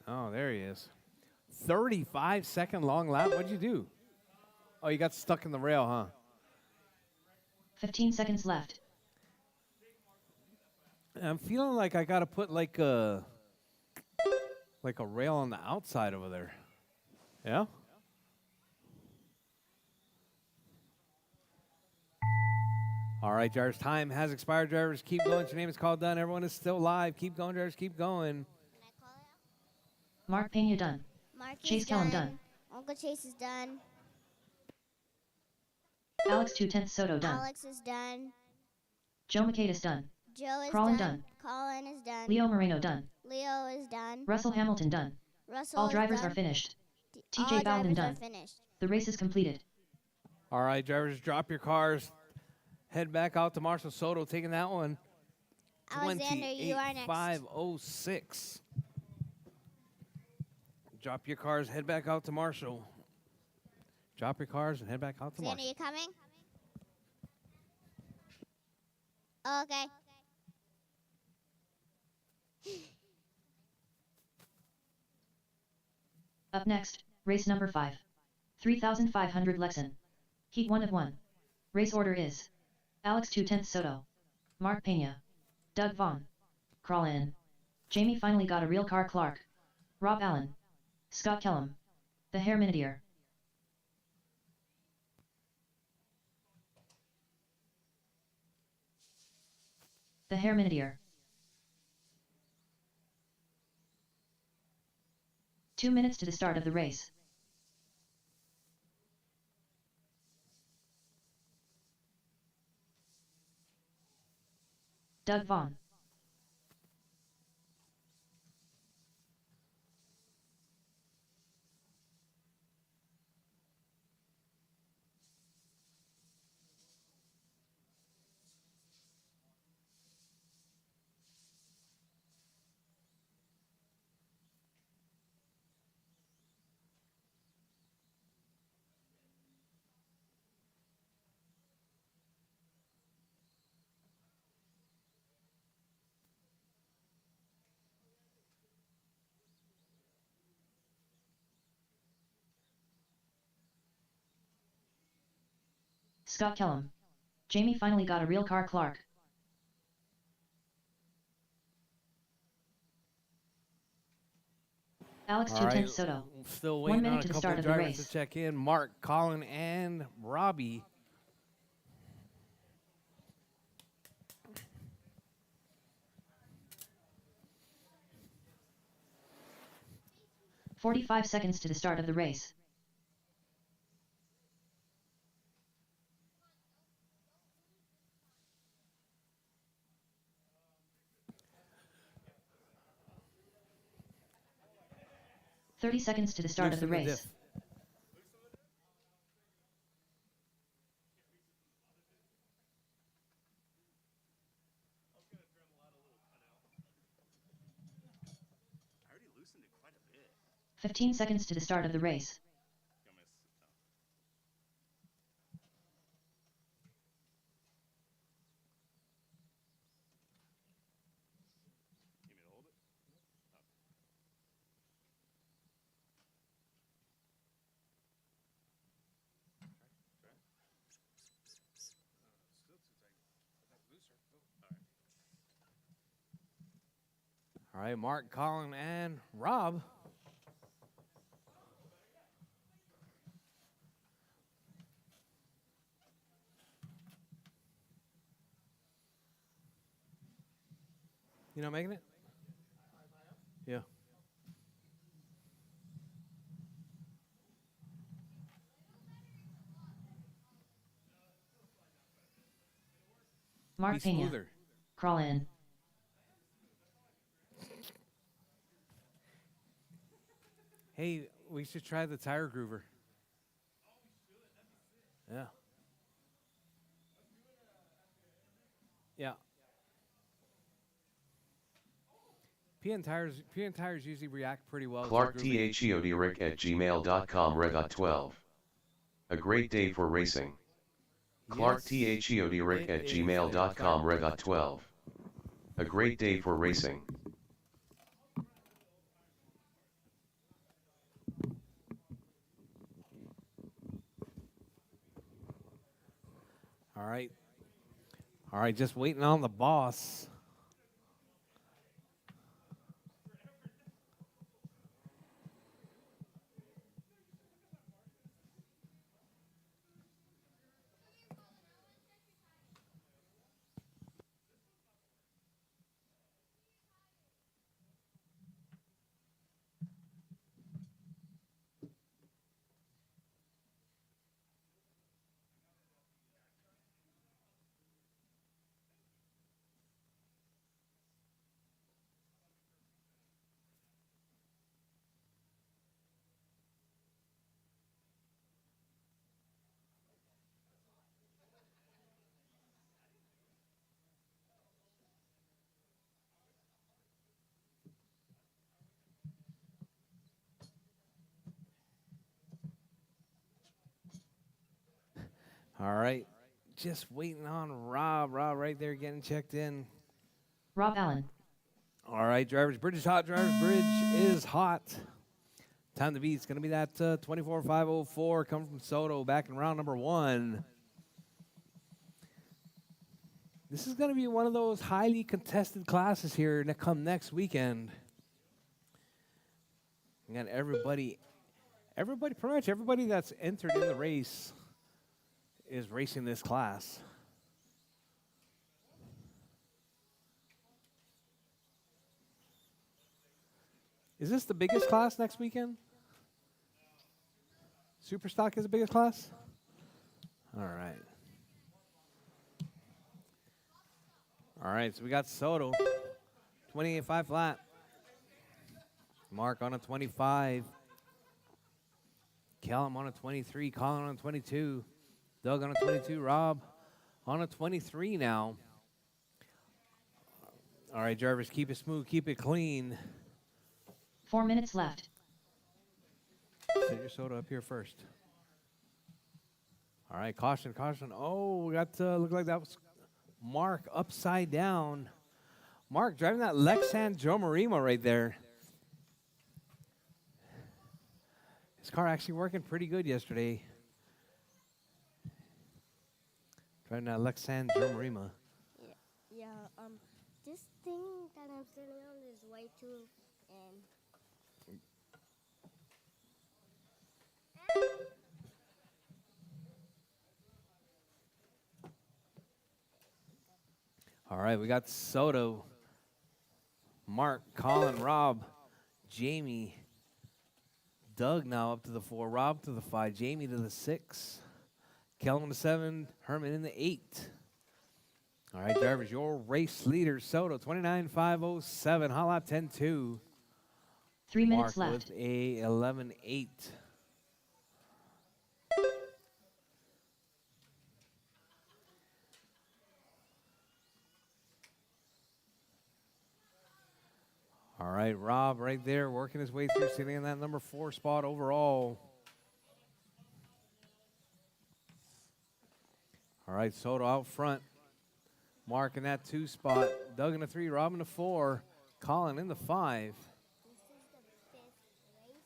Oh, there he is. 35-second long lap. What'd you do? Oh, you got stuck in the rail, huh? 15 seconds left. I'm feeling like I gotta put like a rail on the outside over there. Yeah? All right, drivers, time has expired. Drivers, keep going. Your name is called done. Everyone is still live. Keep going, drivers, keep going. Can I call it out? Mark Pena done. Mark Chase is Kellum done. done. Uncle Chase is done. Alex 2/10 Soto done. Alex is done. Joe Maquedis done. Joe is Colin done. done. Colin is done. Leo Moreno done. Leo is done. Russell Hamilton done. Russell All is drivers done. are finished. All TJ Bowden drivers done. are finished. The race is completed. All right, drivers, drop your cars. Head back out to Marshall. Soto taking that one. Alexander, you are next. 28.506. Drop your cars. Head back out to Marshall. Drop your cars and head back out to Alexander, Marshall. you coming? Okay. Up next, race number 5. 3,500 Lexan. Heat 1 of 1. Race order is Alex 2/10 Soto, Mark Pena, Doug Vaughn, Crawl in. Jamie finally got a real car Clark, Rob Allen, Scott Kellum, the Hair Minideer. The Hair Minideer. 2 minutes to the start of the race. Doug Vaughn. Scott Kellum. Jamie finally got a real car Clark. Alex All 2/10 right, Soto. still 1 waiting minute on a to the couple start of of the drivers to race. check in. Mark, Colin, and Robbie. 45 seconds to the start of the race. "30 seconds to the start of the Loosen race. diff. I already loosened it quite a bit. 15 seconds to the start of the race. Got my You need me to hold it? Still too tight. That's looser. All right, Mark, Colin, and Rob. You not making it? Yeah. Mark Be Pena. smoother. Crawl in. Hey, we should try the tire groover. Yeah. Yeah. PN tires usually react pretty well. to Clark grooving. Rchq@gmail.com Rchq A great day for racing. Clark Yes, Rchq@gmail.com Rchq A great day for racing. All right. All right, just waiting on the boss. All right. Just waiting on Rob. Rob right there getting checked in. Rob Allen. All right, drivers. Bridge is hot. Drivers bridge is hot. Time to beat. It's going to be that 24.504 coming from Soto back in round number 1. This is going to be one of those highly contested classes here that come next weekend. You got everybody, pretty much everybody that's entered in the race is racing this class. Is this the biggest class next weekend? Superstock is the biggest class? All right. All right, so we got Soto, 28.5 flat. Mark on a 25. Callum on a 23. Colin on a 22. Doug on a 22. Rob on a 23 now. All right, Jarvis, keep it smooth, keep it clean. 4 minutes left. Set your soda up here first. All right, caution, caution. Oh, we got, look like that was Mark upside down. Mark driving that Lexan Joe Marima right there. His car actually working pretty good yesterday. Driving that Lexan Joe Marima. Yeah, this thing that I'm sitting on is way too, All right, we got Soto, Mark, Colin, Rob, Jamie, Doug now up to the 4, Rob to the 5, Jamie to the 6, Kelvin to 7, Herman in the 8. All right, drivers, your race leader, Soto, 29.507, Hot Lap 10.2. 3 Mark minutes left. with a 11.8. All right, Rob right there working his way through, sitting in that number 4 spot overall. All right, Soto out front, Mark in that 2 spot, Doug in the 3, Rob in the 4, Colin in the 5. This is the 5th race.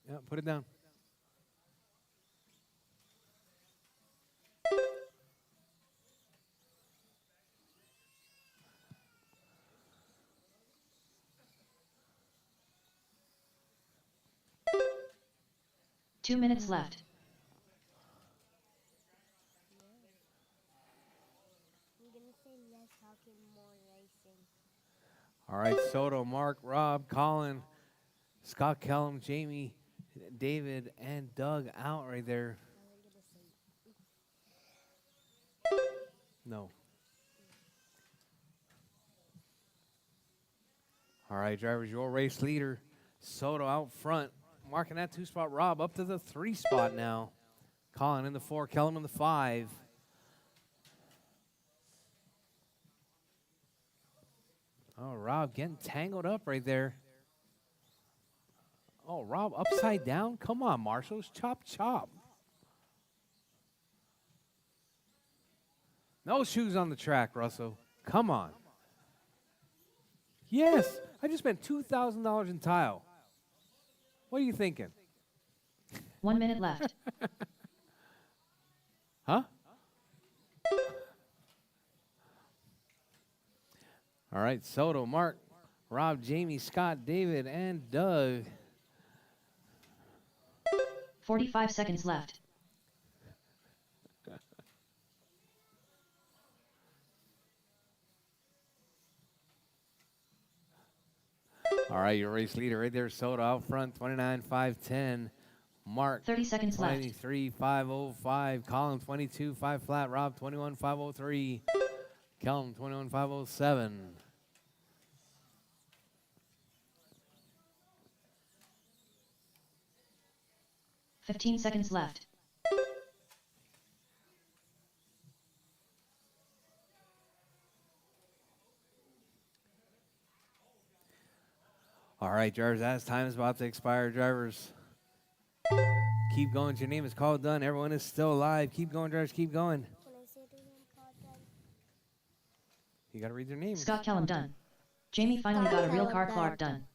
Yeah, put it down. Two minutes left. I'm gonna say less talking, more racing. All right, Soto, Mark, Rob, Colin, Scott Kellum, Jamie, David, and Doug out right there. I'm gonna say No. All right, drivers, your race leader, Soto out front, marking that 2 spot. Rob up to the 3 spot now. Colin in the 4, Kellum in the 5. Oh, Rob getting tangled up right there. Oh, Rob upside down? Come on, Marshals. Chop, chop. No shoes on the track, Russell. Come on. Yes, I just spent $2,000 in tile. What are you thinking? 1 minute left. Huh? All right, Soto, Mark, Rob, Jamie, Scott, David, and Doug. 45 seconds left. All right, your race leader right there, Soto out front, 29.510. Mark, 30 seconds left. 23.505. Colin, 22.5 flat. Rob, 21.503. Kellum, 21.507. 15 seconds left. All right, drivers, as time is about to expire, drivers, keep going. Your name is called, done. Everyone is still alive. Keep going, drivers, keep going. Can I say to him, Papa? You got to read their names. Scott Kellum done. Jamie finally got a real car. Clark done.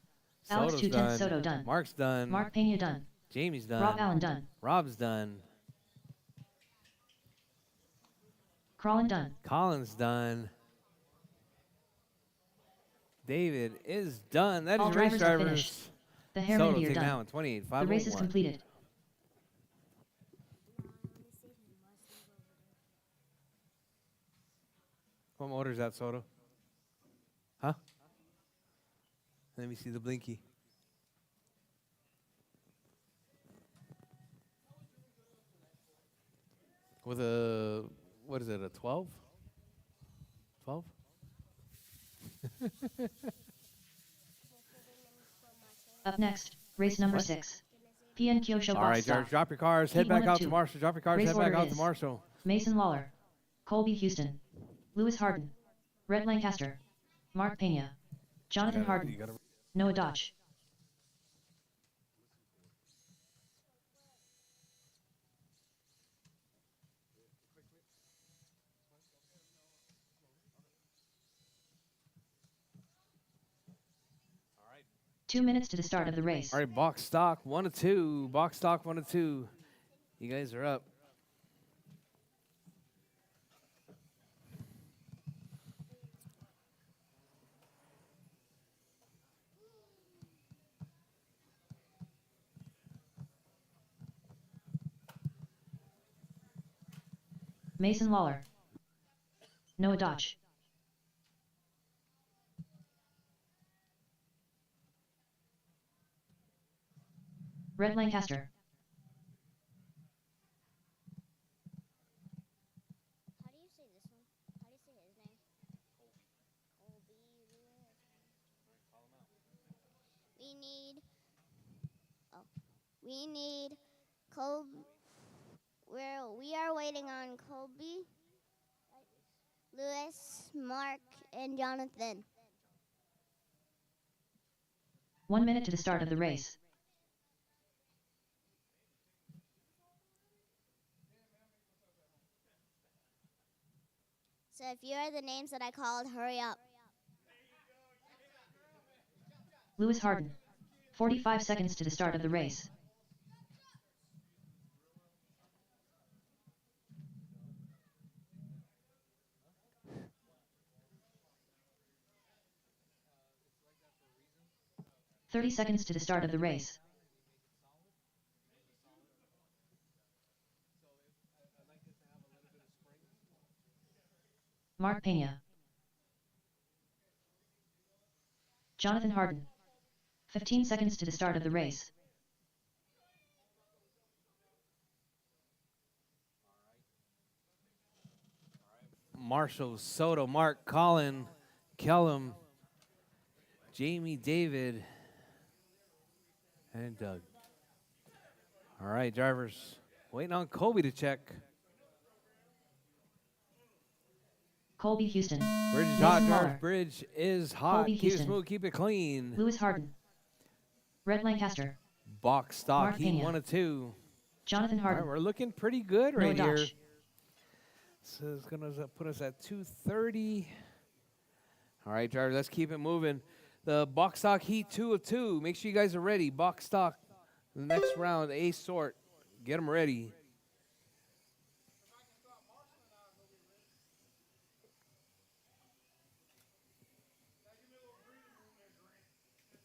Alex Soto's 210 done. Soto done. Mark's done. Mark Pena done. Jamie's done. Rob Allen done. Rob's done. Crawlin done. Colin's done. David is done. That All is race drivers are drivers. finished. The hair Soto reindeer taking done. that one, 28, The race is 501. completed. What motor is that, Soto? Huh? Let me see the blinky. With a, what is it, a 12? 12? Up next, race number 6. PN Kyosho All box right, stop. drivers, drop your cars, head Heat back 1 of out to 2. Marshall. Drop your cars, Race head back order out to is Marshall. Mason Lawler, Colby Houston, Lewis Harden, Rhett Lancaster, Mark Pena, Jonathan Harden, Noah Dodge. All right. 2 minutes to the start of the race. All right, box stock 1 of 2. Box stock 1 of 2. You guys are up. Mason Lawler. Noah Dodge. Rhett Lancaster. How do you say this one? How do you say his name? Colby. We need. Oh, we need Colby. We are waiting on Colby, Lewis, Mark, and Jonathan. 1 minute to the start of the race. So if you are the names that I called, hurry up. Lewis Harden. 45 seconds to the start of the race. "30 seconds to the start of the race. Mark Pena. Jonathan Harden. 15 seconds to the start of the race. Marshall, Soto, Mark, Colin, Kellum, Jamie, David, and Doug. All right, drivers. Waiting on Colby to check. Colby Houston. Bridge is Mason hot, Lawler. drivers. Bridge is hot. Colby Keep it Houston. smooth, keep it clean. Lewis Harden. Rhett Lancaster. Box stock, Mark heat Pena. 1 of 2. Jonathan All right, Harden. we're looking pretty good Noah right here. Dodge. So it's going to put us at 230. All right, drivers, let's keep it moving. The box stock heat 2 of 2. Make sure you guys are ready. Box stock, the next round, A sort. Get them ready.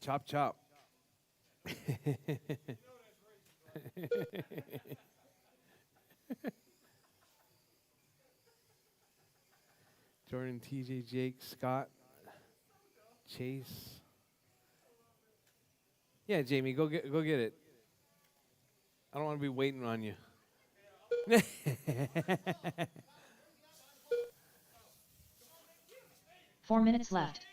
Chop, chop. Jordan, TJ, Jake, Scott, Chase. Yeah, Jamie, go get it. I don't want to be waiting on you. 4 minutes left.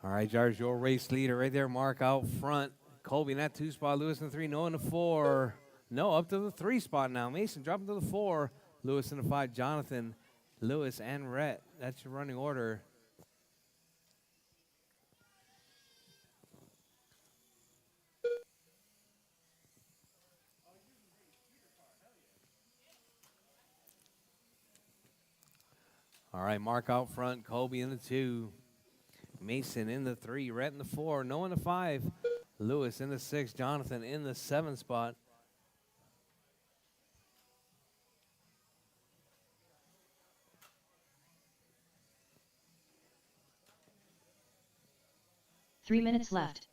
All right, Jars, your race leader right there. Mark out front. Colby in that 2 spot. Lewis in the 3. Noah in the 4. No, up to the 3 spot now. Mason dropping to the 4. Lewis in the 5. Jonathan, Lewis, and Rhett. That's your running order. All right, Mark out front. Colby in the 2. Mason in the 3. Rhett in the 4. Noah in the 5. Lewis in the 6. Jonathan in the 7 spot. Three minutes left.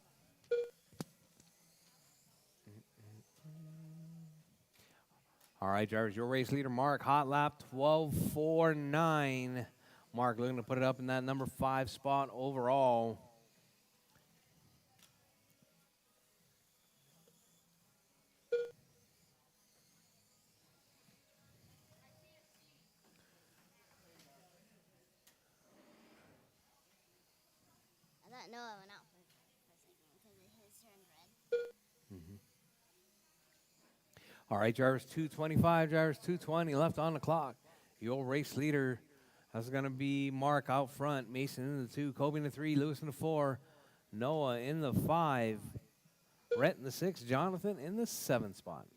All right, drivers, your race leader, Mark, hot lap 12.49. Mark looking to put it up in that number 5 spot overall. I thought Noah went out for a second because his turned red. All right, drivers, 2:25, drivers, 2:20 left on the clock. Your race leader, that's going to be Mark out front. Mason in the 2, Colby in the 3, Lewis in the 4, Noah in the 5, Rhett in the 6, Jonathan in the 7 spot.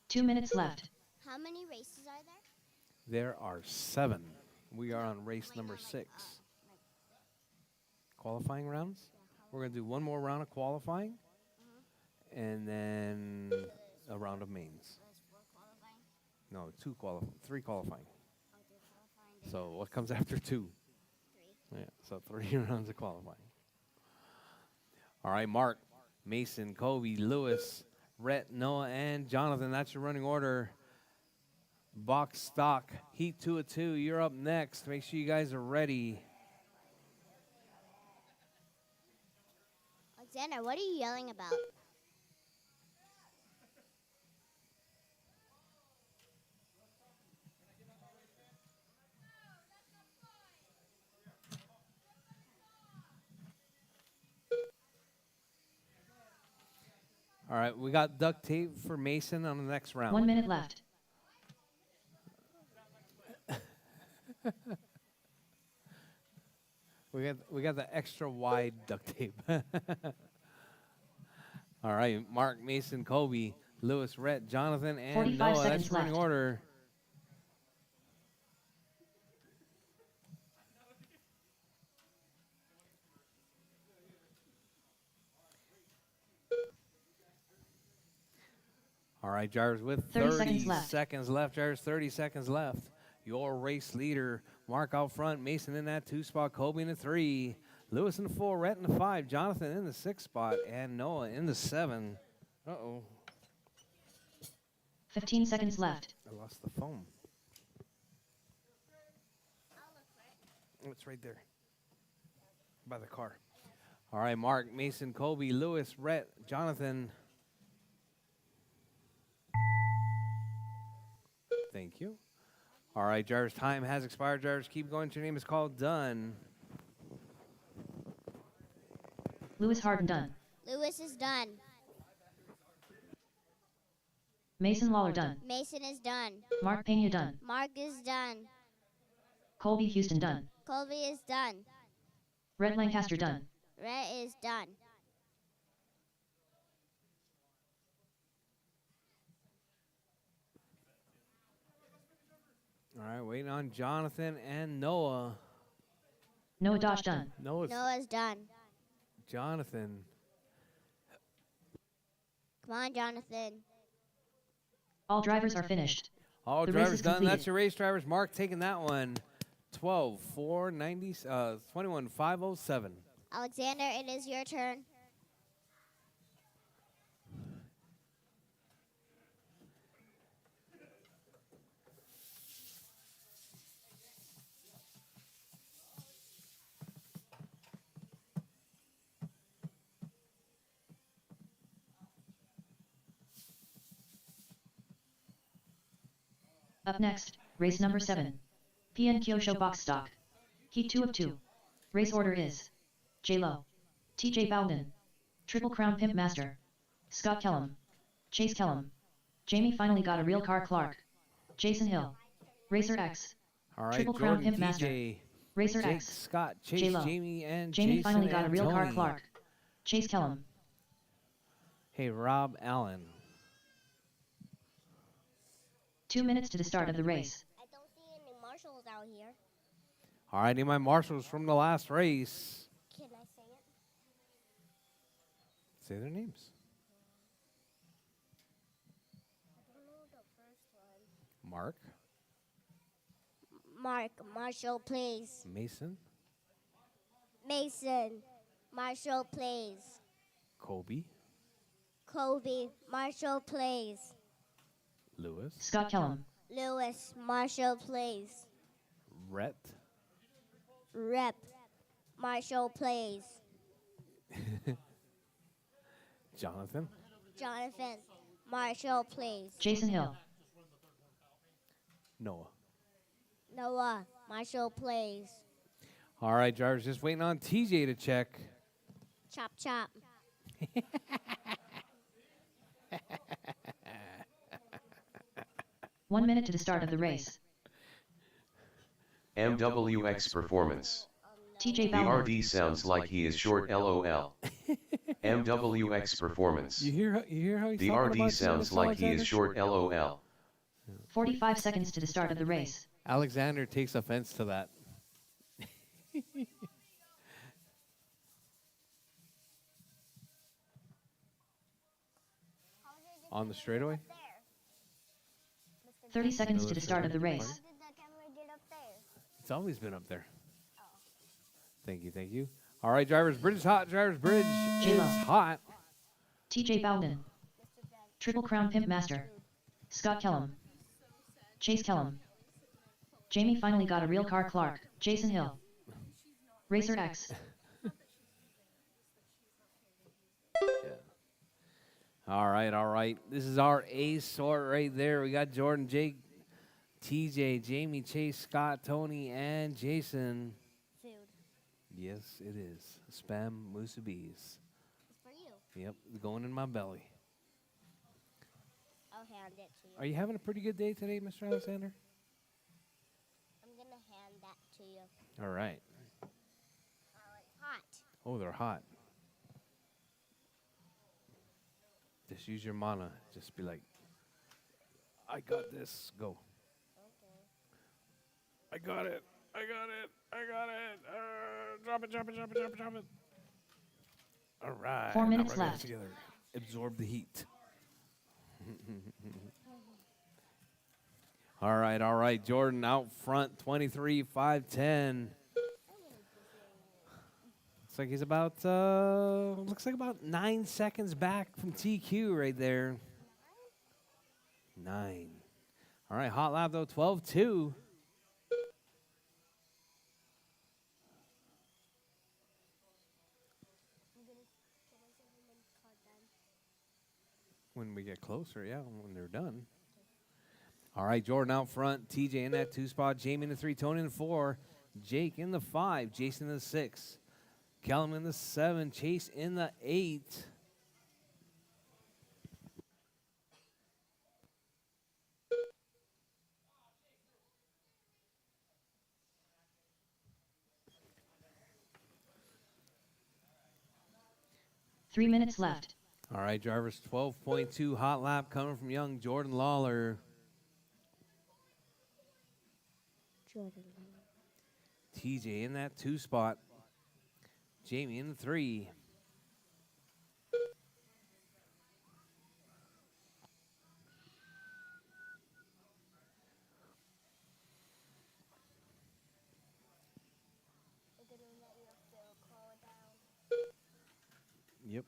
Two minutes left. How many races are there? There are 7. We are on race number 6. Qualifying rounds. We're going to do one more round of qualifying, and then a round of mains. There's 4 qualifying. No, 3 qualifying. Oh, 2 qualifying. Then So what comes after 2? 3. Yeah, so 3 rounds of qualifying. All right, Mark, Mason, Kobe, Lewis, Rhett, Noah, and Jonathan. That's your running order. Box stock, heat 2 of 2. You're up next. Make sure you guys are ready. Alexander, what are you yelling about? All right, we got duct tape for Mason on the next round. 1 minute left. We got the extra wide duct tape. All right, Mark, Mason, Kobe, Lewis, Rhett, Jonathan, and 45 Noah. seconds That's running left. order. All right, Jarvis, with 30 30 seconds left. seconds left. Jarvis, 30 seconds left. Your race leader, Mark out front, Mason in that 2 spot, Kobe in the 3, Lewis in the 4, Rhett in the 5, Jonathan in the 6 spot, and Noah in the 7. Uh-oh, 15 seconds left. I lost the phone. Oh, it's right there by the car. All right, Mark, Mason, Kobe, Lewis, Rhett, Jonathan. Thank you. All right, Jarvis, time has expired. Jarvis, keep going. Your name is called. Done. Lewis Harden done. Lewis is done. Mason Lawler done. Mason is done. Mark Pena done. Mark is done. Colby Houston done. Colby is done. Rhett Lancaster done. Rhett is done. All right, waiting on Jonathan and Noah. Noah Dodge done. Noah's done. Jonathan. Come on, Jonathan. All drivers are finished. All The race drivers is done. completed. That's your race drivers. Mark taking that one. 12, 4, 90, 21, 507. Alexander, it is your turn. Up next, race number 7. PN Kyosho box stock. Heat 2 of 2. Race order is J Lo, TJ Bowden, Triple Crown Pimp Master, Scott Kellum, Chase Kellum. Jamie finally got a real car Clark. Jason Hill, Racer X, All right, Triple Crown Jordan, Pimp Master, TJ, Racer Jake, X, Scott, Chase, J-Lo. Jamie, and Jamie Jason finally got a and real car Tony. Clark. Chase Kellum. Hey, Rob Allen. 2 minutes to the start of the race. I don't see any marshals out here. All right, need my marshals from the last race. Can I say it? Say their names. I don't know the first one. Mark, Mark, Marshall, please. Mason, Mason, Marshall, please. Kobe, Kobe, Marshall, please. Lewis, Scott Kellum. Lewis, Marshall, please. Rhett, Rep, Marshall, please. Jonathan, Jonathan, Marshall, please. Jason Hill. Noah. Noah, Marshall, please. All right, drivers, just waiting on TJ to check. Chop, chop. 1 minute to the start of the race. MWX Performance. TJ The Bowden. RD sounds like he is short LOL. MWX Performance. You hear how he's The talking RD about sounds Mr. like he is Alexander? short LOL. 45 seconds to the start of the race. Alexander takes offense to that. On the straightaway? 30 seconds to the Illustrated. start of the Fine. race. How did the camera get up there? It's always been up there. Thank you, thank you. All right, drivers bridge is hot. Drivers bridge J-Lo. is hot. TJ Bowden. Triple Crown Pimp Master. Scott Kellum. Chase Kellum. Jamie finally got a real car. Clark. Jason Hill. Racer X. All right, all right. This is our A sort right there. We got Jordan, Jake, TJ, Jamie, Chase, Scott, Tony, and Jason. Food. Yes, it is. Spam musubis. It's for you. Yep, going in my belly. I'll hand it to you. Are you having a pretty good day today, Mr. Alexander? I'm gonna hand that to you. All right. It's hot. Oh, they're hot. Just use your mana. Just be like, I got this. Go. Okay. I got it. I got it. I got it. Drop it, drop it, drop it, drop it, drop it. All right. 4 minutes Now we're left. together. Absorb the heat. All right, all right. Jordan out front, 23, 5-10. Looks like he's about, looks like about 9 seconds back from TQ right there. 9. All right, hot lap though, 12-2. When we get closer, yeah, when they're done. All right, Jordan out front, TJ in that 2 spot, Jamie in the 3, Tony in the 4, Jake in the 5, Jason in the 6, Callum in the 7, Chase in the 8. Three minutes left. All right, drivers, 12.2 hot lap coming from young Jordan Lawler. Jordan. TJ in that 2 spot. Jamie in the 3. Yep.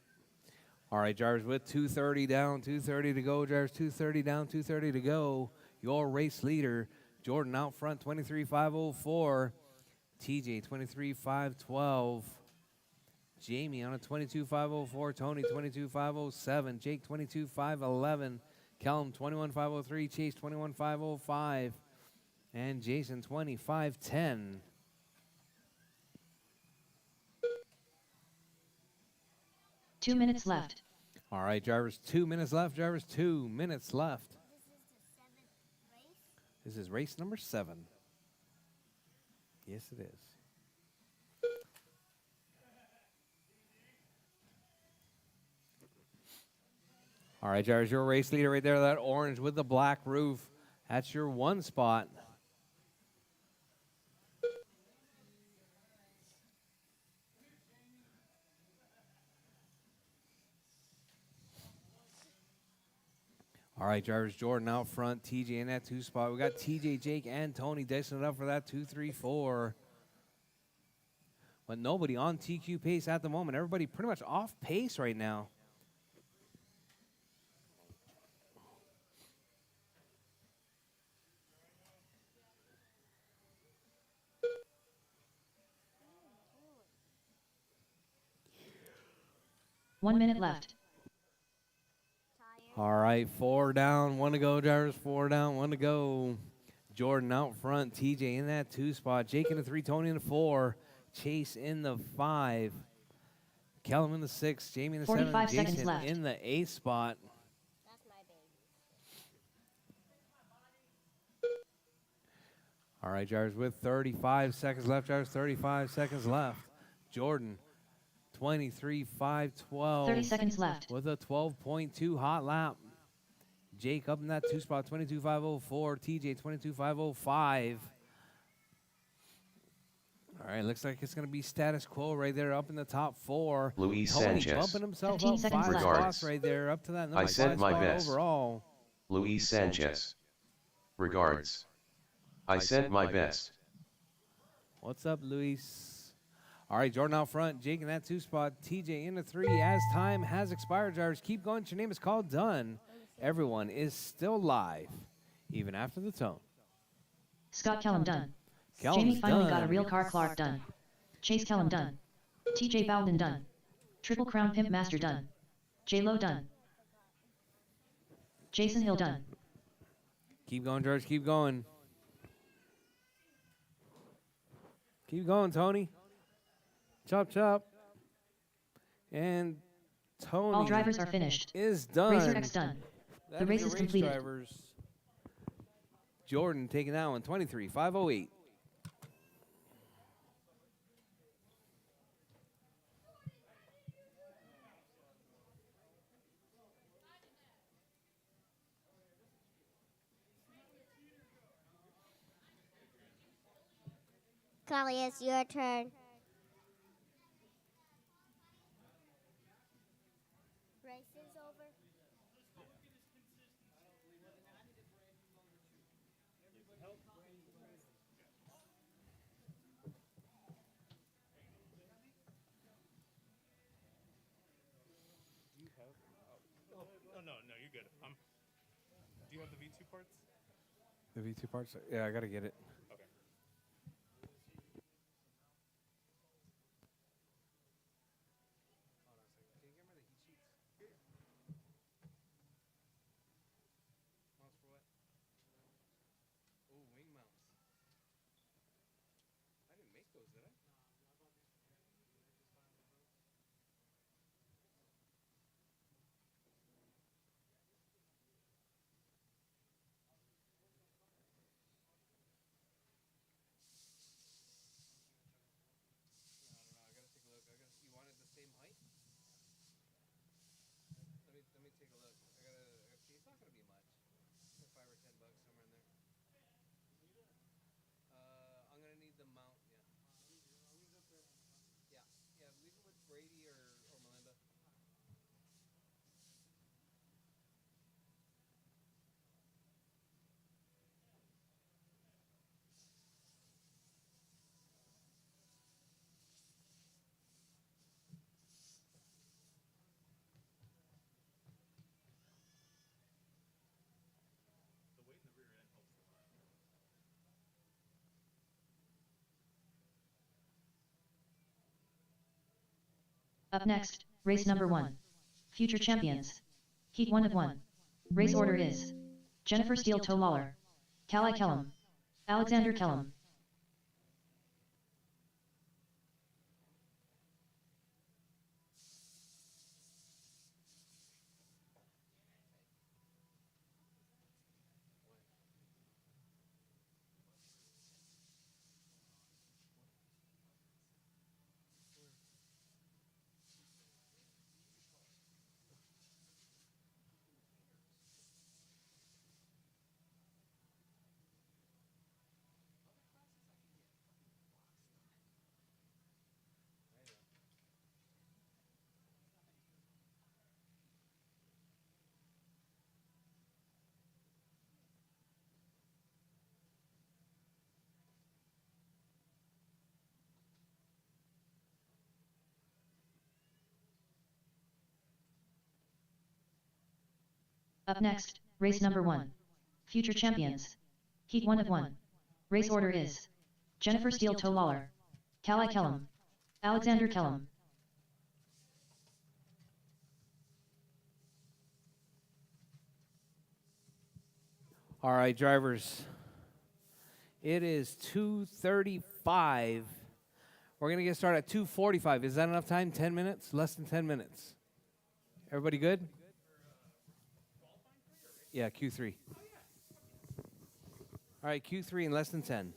All right, drivers with 2:30 down, 2:30 to go. Drivers 2:30 down, 2:30 to go. Your race leader, Jordan out front, 23.504. TJ 23.512. Jamie on a 22.504. Tony 22.507. Jake 22.511. Callum 21.503. Chase 21.505. And Jason 25.10. Two minutes left. All right, drivers, 2 minutes left. Drivers, 2 minutes left. This is race number 7. Yes, it is. All right, drivers, your race leader right there, that orange with the black roof. That's your 1 spot. All right, drivers, Jordan out front, TJ in that 2 spot. We got TJ, Jake, and Tony dicing it up for that 2, 3, 4. But nobody on TQ pace at the moment. Everybody pretty much off pace right now. One minute left. All right, 4 down, 1 to go, drivers. 4 down, 1 to go. Jordan out front, TJ in that 2 spot. Jake in the 3, Tony in the 4. Chase in the 5. Callum in the 6. Jamie in the 7. 45 seconds Jason left. in the 8th spot. That's my baby. All right, drivers, with 35 seconds left. Drivers, 35 seconds left. Jordan, 23.512. 30 seconds left. With a 12.2 hot lap. Jake up in that 2 spot, 22.504. TJ, 22.505. All right, looks like it's going to be status quo right there up in the top 4. Luis Tony Sanchez. bumping himself 15 up seconds 5 left. spots Regards. right there up to that I number sent 5 my spot best. overall. Luis Sanchez. Regards. I sent my best. What's up, Luis? All right, Jordan out front. Jake in that 2 spot. TJ in the 3 as time has expired. Drivers, keep going. Your name is called. Done. Everyone is still live, even after the tone. Scott Kellum done. Kellum's Jamie finally got a done. real car. Clark done. Chase Kellum done. TJ Bowden done. Triple Crown Pimp Master done. J Lo done. Jason Hill done. Keep going, George. Keep going. Keep going, Tony. Chop, chop. And Tony All drivers are finished. is done. RacerX done. That The race your is completed. Drivers. Jordan taking that one, 23.508. Claudia, it's your turn. Race is over. No, you're good. Do you have the V2 parts? The V2 parts? Yeah, I got to get it. Okay. Mounts for what? Oh, wing mounts. I didn't make those, did I? I don't know. I gotta take a look. You wanted the same height? Let me take a look. I gotta see. It's not gonna be much. Like $5 or $10 somewhere in there. I'm gonna need the mount. Yeah. Yeah. Leave it with Brady or Melinda. Up next, race number 1. Future champions. Heat 1 of 1. Race order is Jennifer Steele Toe Lawler, Callie Kellum, Alexander Kellum. Up next, race number 1. Future champions. Heat 1 of 1. Race order is Jennifer Steele Toe Lawler, Callie Kellum, Alexander Kellum. All right, drivers. It is 2:35. We're going to get started at 2:45. Is that enough time? 10 minutes? Less than 10 minutes. Everybody good? Yeah, Q3. All right, Q3 in less than 10.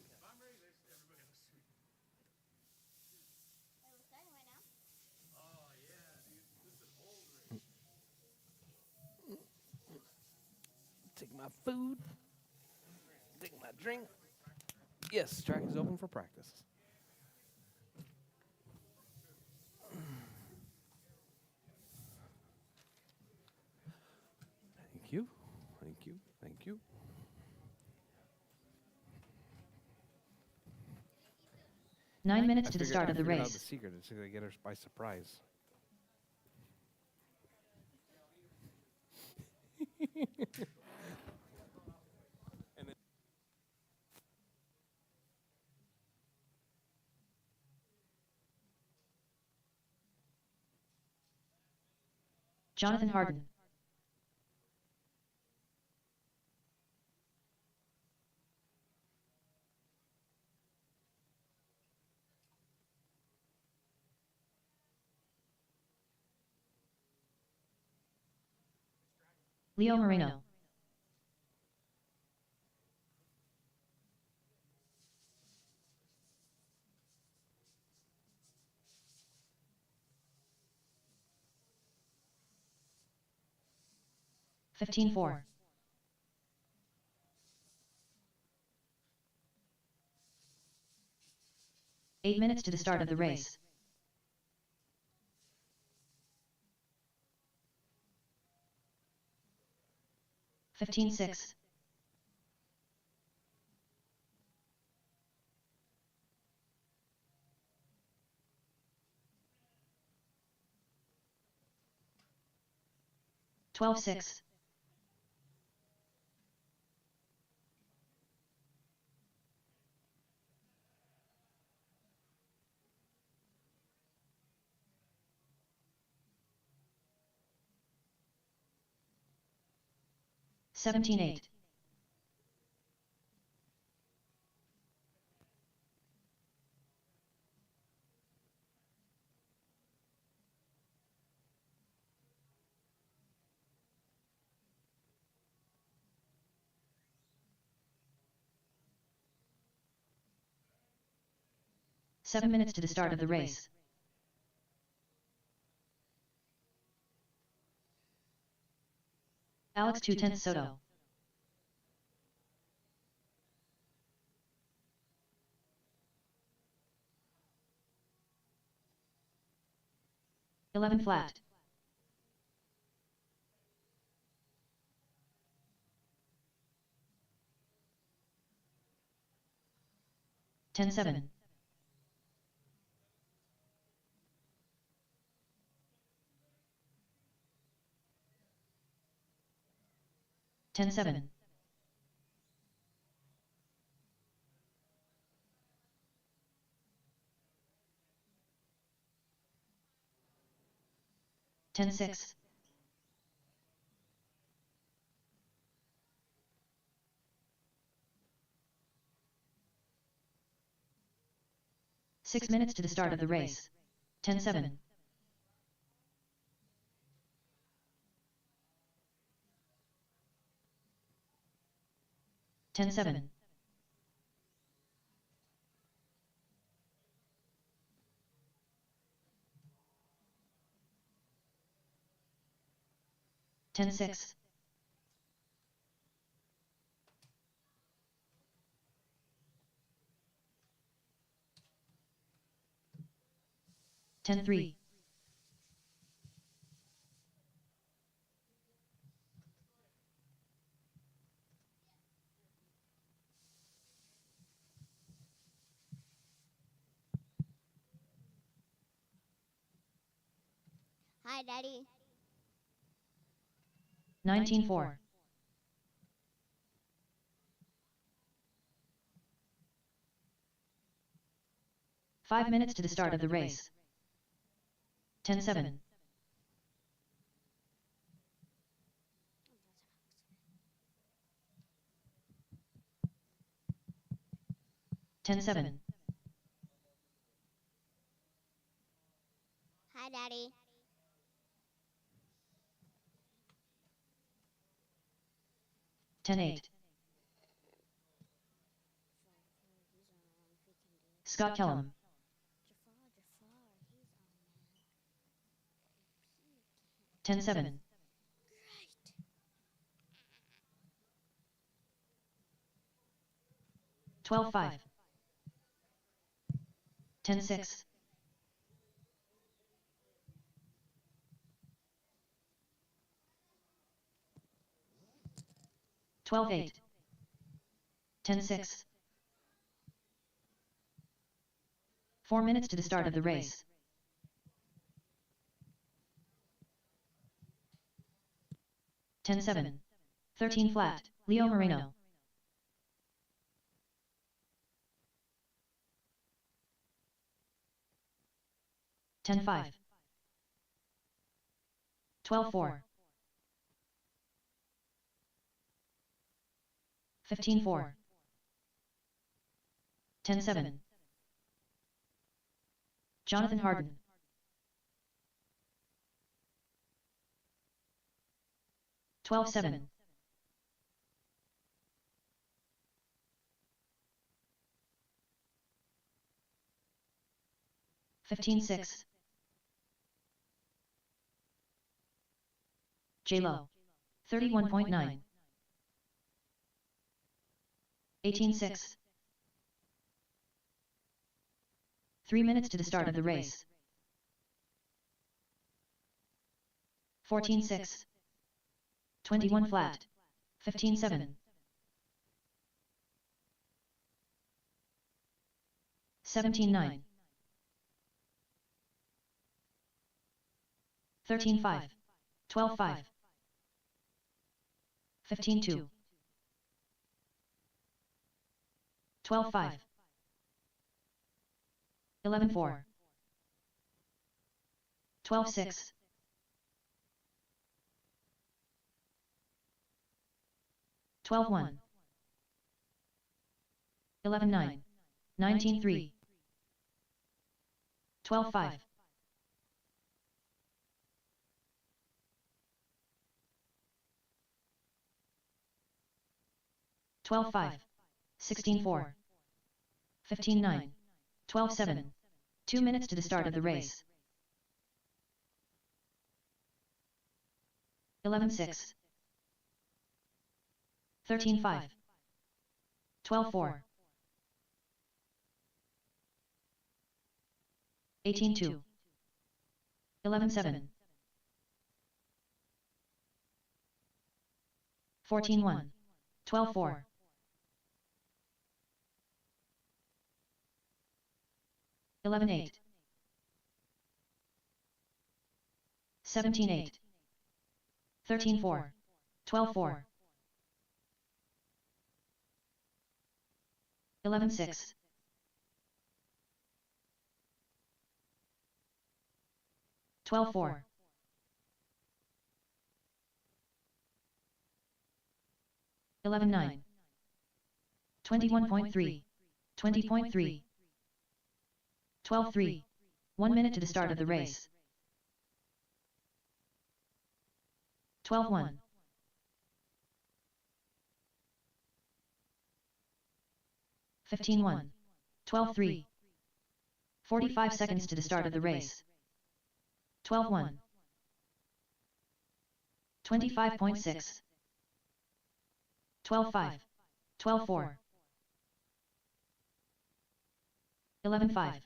Take my food. Take my drink. Yes, track is open for practice. 9 minutes I to the figured- start I of the figured out the race. secret. It's going to get her by surprise. Jonathan Harden. Leo Moreno. $15.4. 8 minutes to the start of the race. $15.6. 12.6. 17.8. 7 minutes to the start of the race. Alex 2/10 Soto. $11 flat. $10.7. 10.7. 10.6. 6 minutes to the start of the race. 10.7. 10.7. 10.6. 10.3. Hi, Daddy. 19.4. 5 minutes to the start of the race. 10.7. 10.7. Hi, Daddy. 10.8. Scott Kellum. 10.7. 12.5. 10.6. 12.8. 10.6. 4 minutes to the start of the race. Ten 7. 13 flat, Leo Moreno. 10-5. 12-4. 15-4. 10-7. Jonathan Harden. 12-7. 15-6. J-Lo. 31.9. 18-6. 3 minutes to the start of the race. 14-6. 21 flat. 15-7. 17-9. 13-5. 12-5. 15-2. 12-5. 11-4. 12-6. 12-1. 11-9. 19-3. 12-5. 12-5. 16-4. 15-9. 12-7. 2 minutes to the start of the race. 11-6. 13-5. 12-4. 18-2. 11-7. 14-1. 12-4. 11-8. 17-8. 13-4. 12-4. 11-6. 12-4. 11-9. 21.3. 20.3. 12-3. 1 minute to the start of the race. 12-1. 15-1. 12-3. 45 seconds to the start of the race. 12-1. 25.6. 12-5. 12-4. 11-5.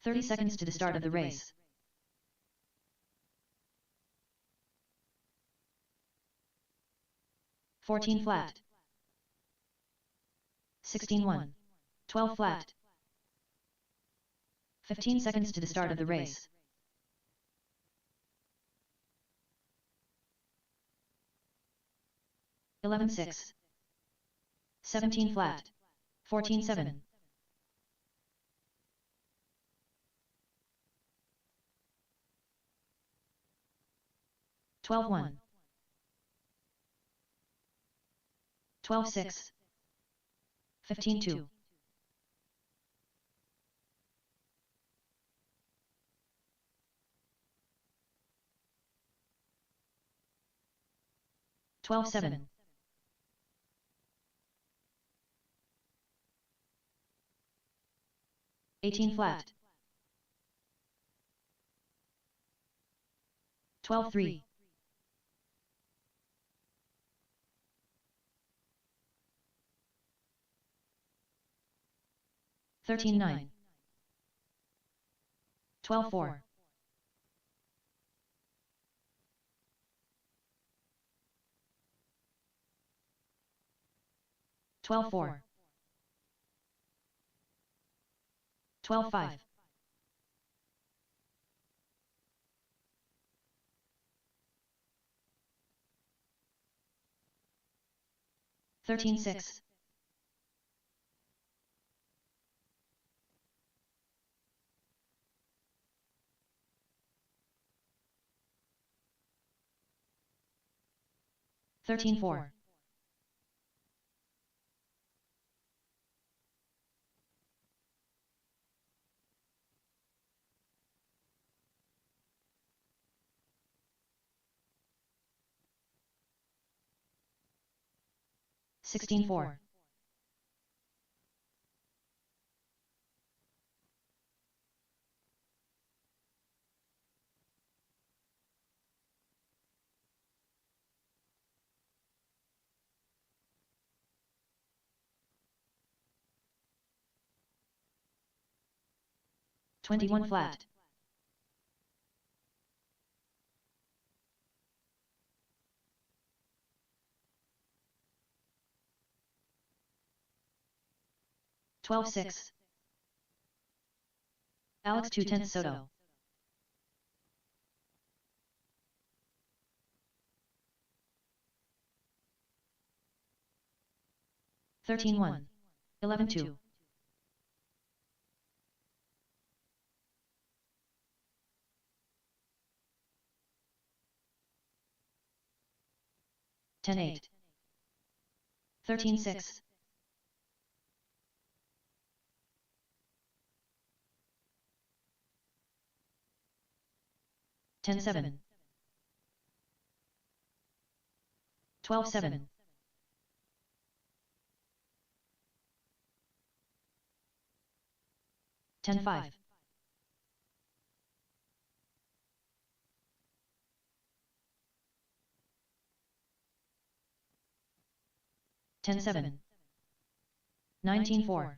30 seconds to the start of the race. 14 flat. 16-1. 12 flat. 15 seconds to the start of the race. 11-6. 17 flat. 14-7. 12-1. 12-6. 15-2. 12-7. 18 flat. 12-3. 13-9. 12-4. 12-4. 12-5. 13-6. 13-4. 16-4. 21 flat. 12-6. Alex 2/10 Soto. 13-1. 11-2. 10-8. 13-6. 10-7. 12-7. 10-5. 10-7. 19-4.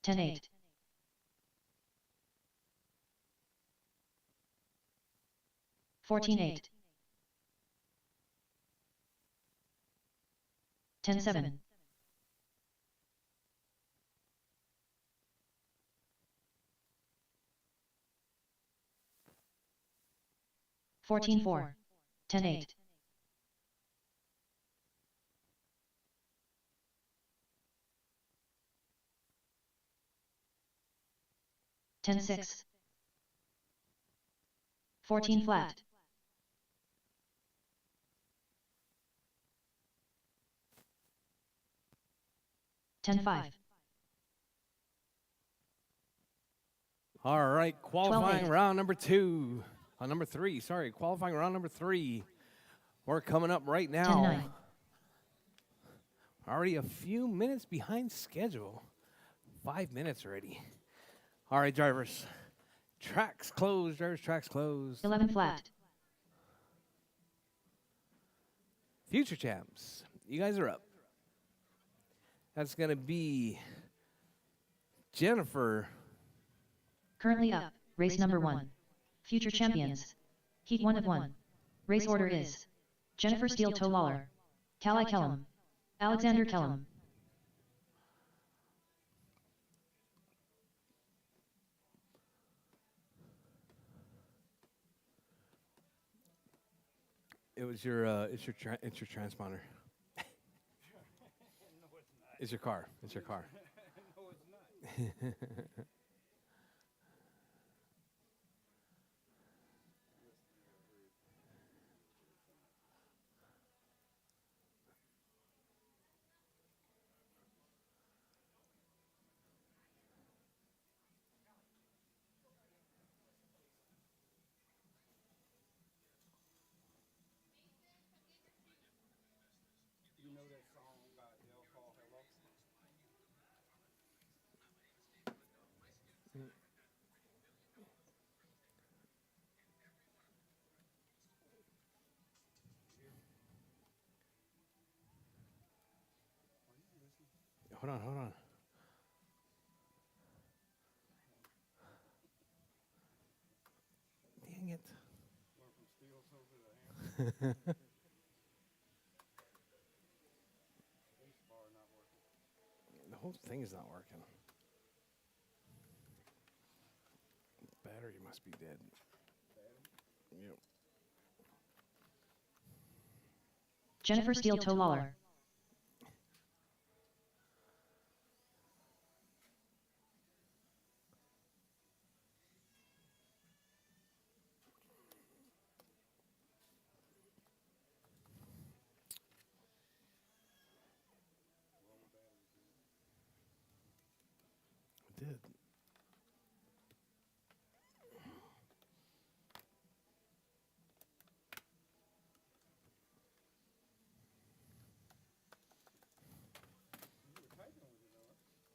10-8. 14-8. 10-7. 14-4. 10-8. 10-6. 14 flat. 10-5. All right, qualifying 12-8. round number 2. Number 3, sorry, qualifying round number 3. We're coming up right now. 10-9. Already a few minutes behind schedule. 5 minutes already. All right, drivers. Tracks closed, drivers, tracks closed. 11 flat. Future champs, you guys are up. That's going to be Jennifer. Currently up, race number 1. Future champions. Heat 1 of 1. Race order is Jennifer Steele Toe Lawler, Callie Kellum, Alexander Kellum. It's your transponder. It's your car. It's your car. No, it's not. You know that song by L. Call Hello? Hold on, hold on. Dang it. Went from steel toe to the hammer. Space bar not working. The whole thing is not working. Battery must be dead. Yep. Jennifer Steel Toe Lawler. It did.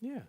Yeah.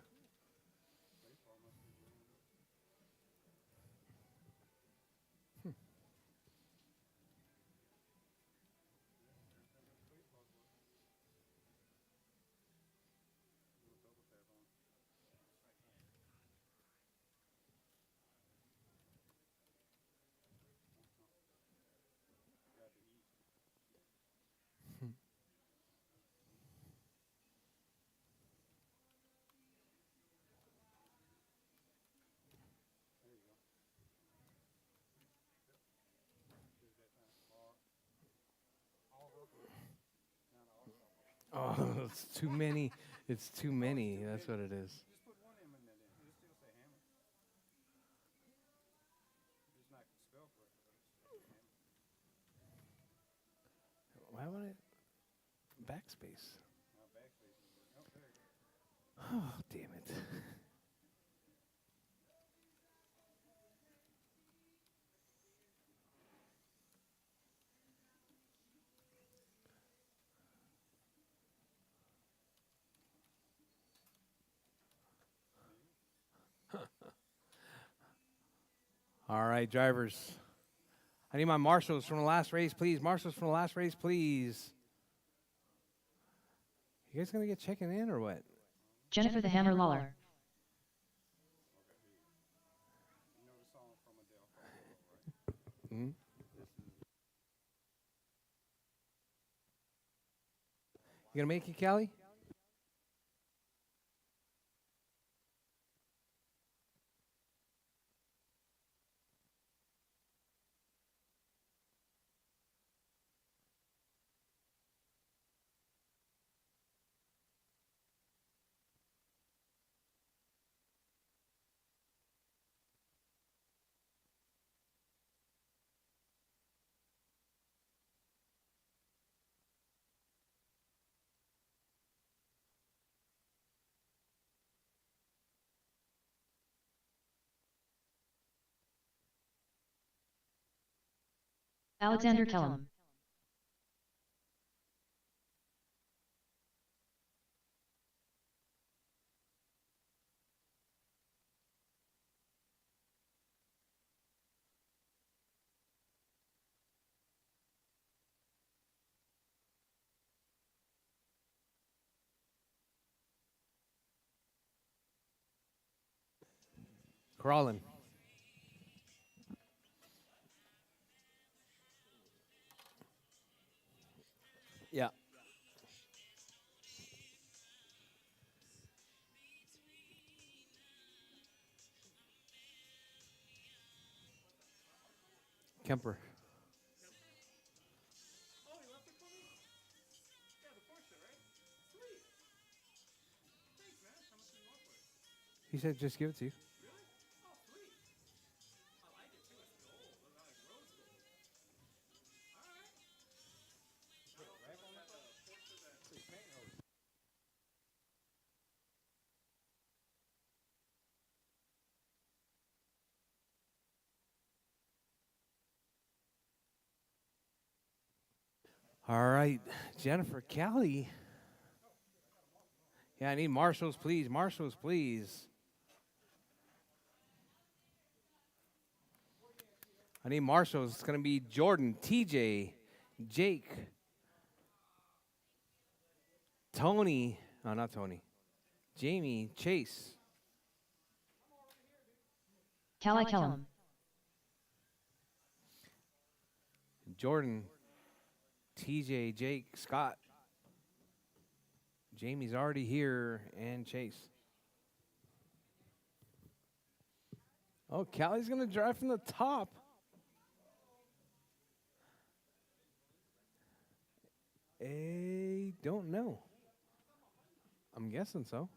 Oh, it's too many. It's too many. That's what it is. Just put one M in there then. It'll still say hammer. It's not spelled correctly, but it's still say hammer. Why would it? Backspace. Now backspace is working. Oh, there you go. Oh, damn it. All right, drivers. I need my marshals from the last race, please. Marshals from the last race, please. You guys gonna get checking in or what? Jennifer the Hammer Lawler. You know the song from Adele, right? Hmm? You gonna make it, Callie? Alexander Kellum. Crawling. Yeah. Kemper. Oh, you left it for me? Yeah, the Porsche, right? Sweet. Thanks, man. How much do you want for it? He said just give it to you. Really? Oh, sweet. I like it too. It's gold. Look like rose gold. All right. I also had a Porsche that. All right, Jennifer, Callie. Yeah, I need marshals, please. Marshals, please. I need marshals. It's going to be Jordan, TJ, Jake, Tony. Oh, not Tony. Jamie, Chase. Callie Kellum. Jordan, TJ, Jake, Scott. Jamie's already here, and Chase. Oh, Callie's going to drive from the top. I don't know. I'm guessing so.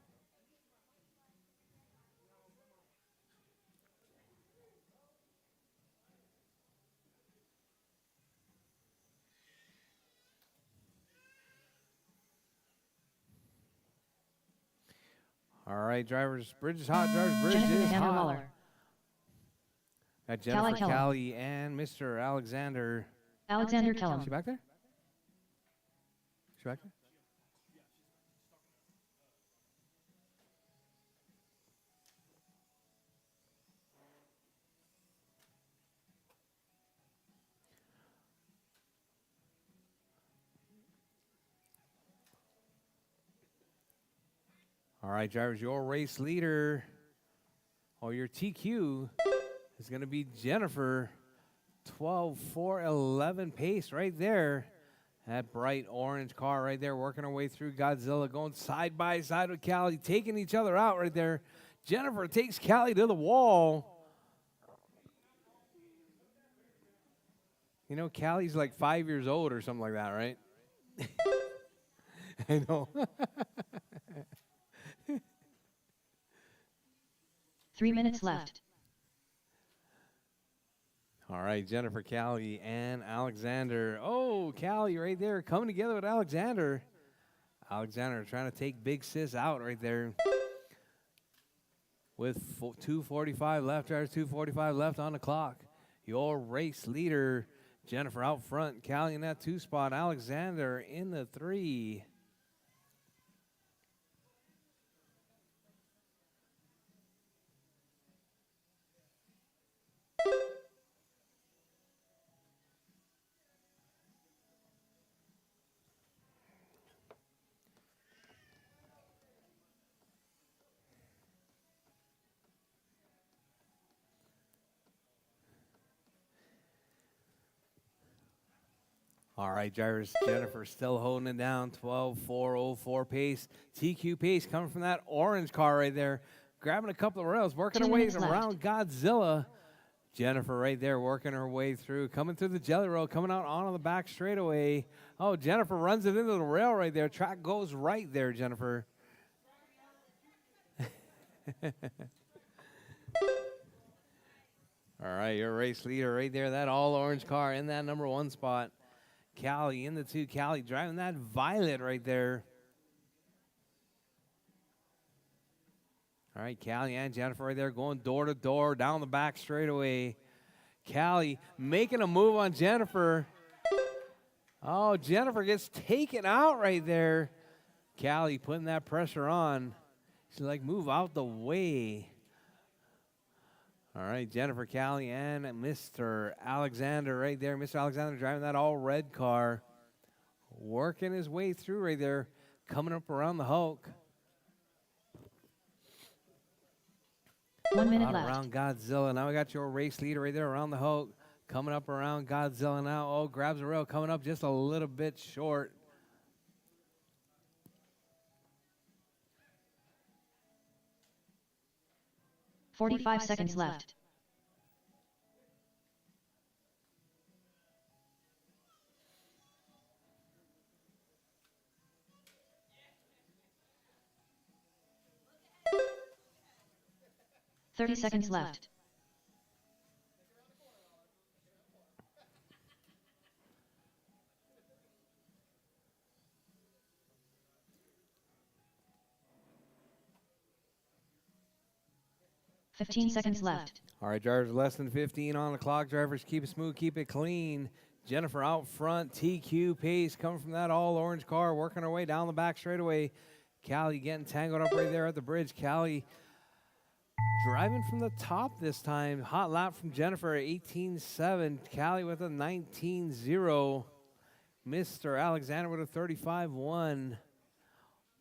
All right, drivers. Bridge is hot. Drivers. Bridge Jennifer is Hannah hot. Waller. Got Jennifer Kellum. Callie and Mr. Alexander. Alexander Is she Kellum. back there? She back there? All right, drivers, your race leader, or your TQ, is going to be Jennifer. 12.411 pace right there. That bright orange car right there working her way through Godzilla, going side by side with Callie, taking each other out right there. Jennifer takes Callie to the wall. You know, Callie's like 5 years old or something like that, right? I know. 3 minutes left. All right, Jennifer, Callie, and Alexander. Oh, Callie right there coming together with Alexander. Alexander trying to take Big Sis out right there. With 2:45 left, drivers, 2:45 left on the clock. Your race leader, Jennifer out front. Callie in that 2 spot. Alexander in the 3. All right, drivers. Jennifer still holding it down. 12.404 pace. TQ pace coming from that orange car right there. Grabbing a couple of rails, working 2 her way minutes left. around Godzilla. Jennifer right there working her way through. Coming through the jelly roll, coming out onto the back straightaway. Oh, Jennifer runs it into the rail right there. Track goes right there, Jennifer. All right, your race leader right there. That all orange car in that number 1 spot. Callie in the 2. Callie driving that violet right there. All right, Callie and Jennifer right there going door to door down the back straightaway. Callie making a move on Jennifer. Oh, Jennifer gets taken out right there. Callie putting that pressure on. She's like, move out the way. All right, Jennifer, Callie, and Mr. Alexander right there. Mr. Alexander driving that all red car. Working his way through right there. Coming up around the Hulk. 1 minute Out left. around Godzilla. Now we got your race leader right there around the Hulk. Coming up around Godzilla now. Oh, grabs a rail. Coming up just a little bit short. Forty-five seconds left. $30 left. $15 left. All right, drivers, less than 15 on the clock. Drivers, keep it smooth, keep it clean. Jennifer out front, TQ pace coming from that all orange car, working her way down the back straightaway. Callie getting tangled up right there at the bridge. Callie driving from the top this time. Hot lap from Jennifer at 18.7. Callie with a 19.0. Mr. Alexander with a 35.1.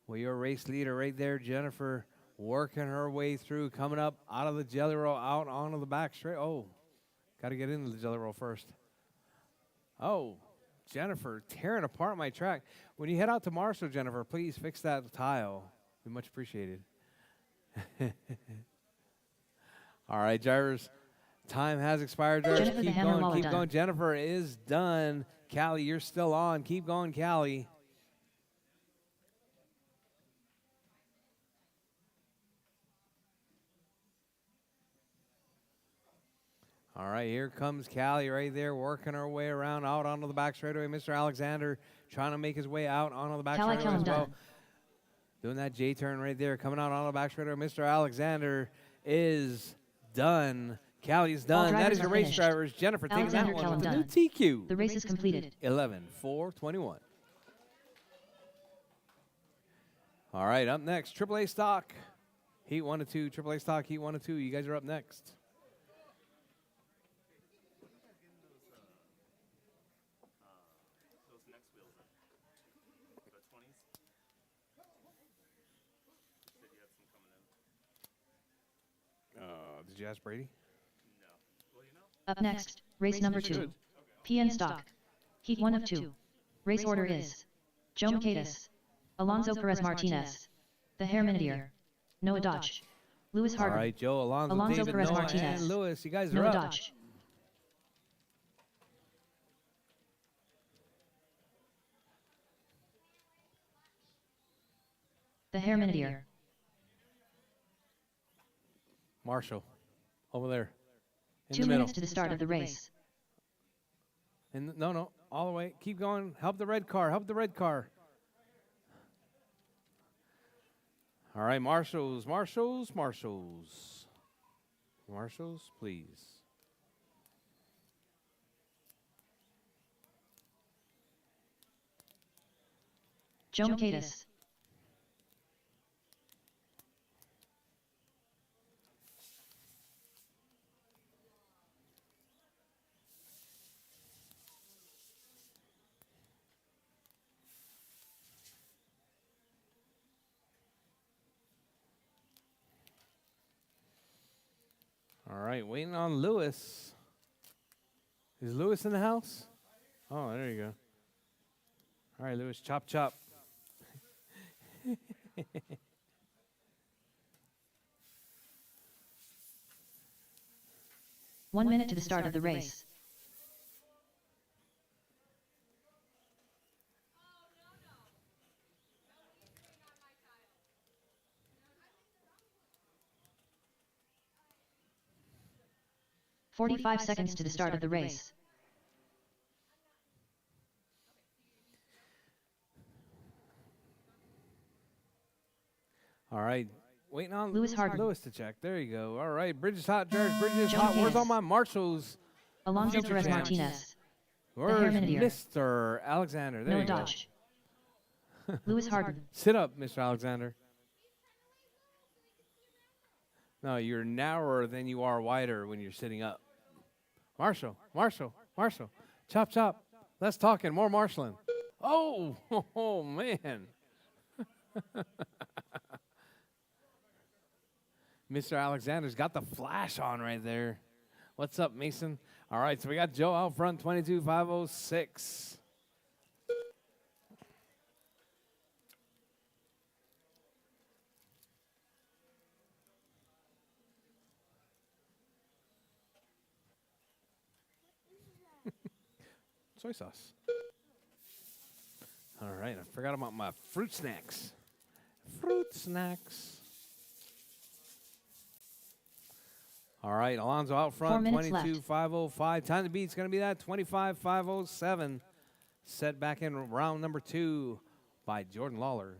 Well, your race leader right there, Jennifer, working her way through, coming up out of the jelly roll, out onto the back straight. Oh, got to get into the jelly roll first. Oh, Jennifer tearing apart my track. When you head out to Marshall, Jennifer, please fix that tile. Be much appreciated. All right, drivers. Time has expired, drivers. Jennifer the Keep Hammer going, Waller keep done. going. Jennifer is done. Callie, you're still on. Keep going, Callie. All right, here comes Callie right there, working her way around out onto the back straightaway. Mr. Alexander trying to make his way out onto the back Callie straightaway as Kellum well. done. Doing that J turn right there, coming out on the back straightaway. Mr. Alexander is done. Callie's All done. That drivers is your are race finished. drivers. Jennifer taking that Alexander one Kellum with the done. new TQ. The race is completed. 11-4-21. All right, up next, AAA stock. Heat 1 to 2, AAA stock, Heat 1 to 2. You guys are up next. Those next wheels are the 20s. Said you had some coming in. Did you ask Brady? No. Well, you know. Up next, race number 2. PN stock. Heat 1 of 2. Race order is Joe Macatus, Alonso Perez Martinez, The Hair Minidier, Noah Dodge, Lewis All Harden, right, Joe, Alonso, Alonso David, Perez Noah, Martinez. and Lewis. You guys are Noah up. Dodge. The Hair Minidier. Marshall, over there. In 2 the middle. minutes to the start of the race. No, all the way. Keep going. Help the red car. Help the red car. All right, marshals, please. Joe Macatus. All right, waiting on Lewis. Is Lewis in the house? Oh, there you go. All right, Lewis, chop, chop. 1 minute to the start of the race. "45 seconds to the start of the race. All right, waiting on Lewis Harden. Lewis to check. There you go. All right, Bridges hot, George. Bridges Joe hot. Where's Macanis. all my marshals? Alonso Future Perez champs. Martinez, Where's Minidier. Mr. Alexander? There Noah you go. Dodge, Lewis Harden, Sit up, Mr. Alexander. No, you're narrower than you are wider when you're sitting up. Marshall. Chop, chop. Less talking, more marshalling. Oh, oh man. Mr. Alexander's got the flash on right there. What's up, Mason? All right, so we got Joe out front, 22,506. Soy sauce. All right, I forgot about my fruit snacks. All right, Alonso out 4 front, minutes left. 22,505. Time to beat is going to be that 25,507. Set back in round number 2 by Jordan Lawler.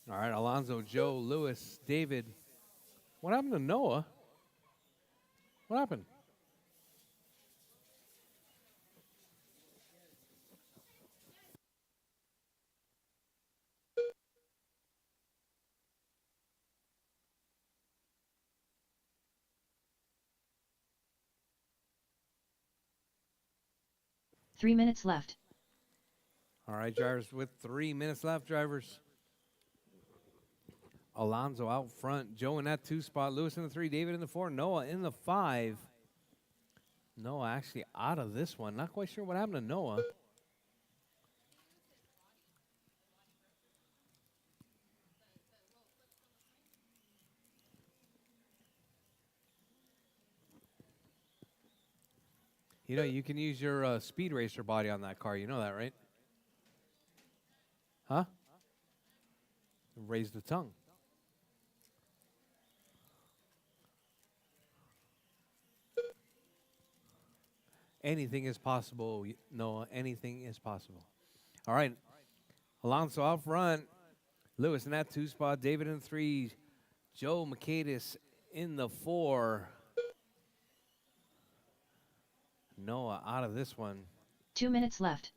All right, Alonso, Joe, Lewis, David. What happened to Noah? What happened? 3 minutes left. All right, drivers, with 3 minutes left, drivers. Alonso out front. Joe in that 2 spot. Lewis in the 3. David in the 4. Noah in the 5. Noah actually out of this one. Not quite sure what happened to Noah. You know, you can use your Speed Racer body on that car. You know that, right? Huh? Raise the tongue. Anything is possible, Noah. Anything is possible. All right. Alonso out front. Lewis in that 2 spot. David in the 3. Joe Mercedes in the 4. Noah out of this one. 2 minutes left.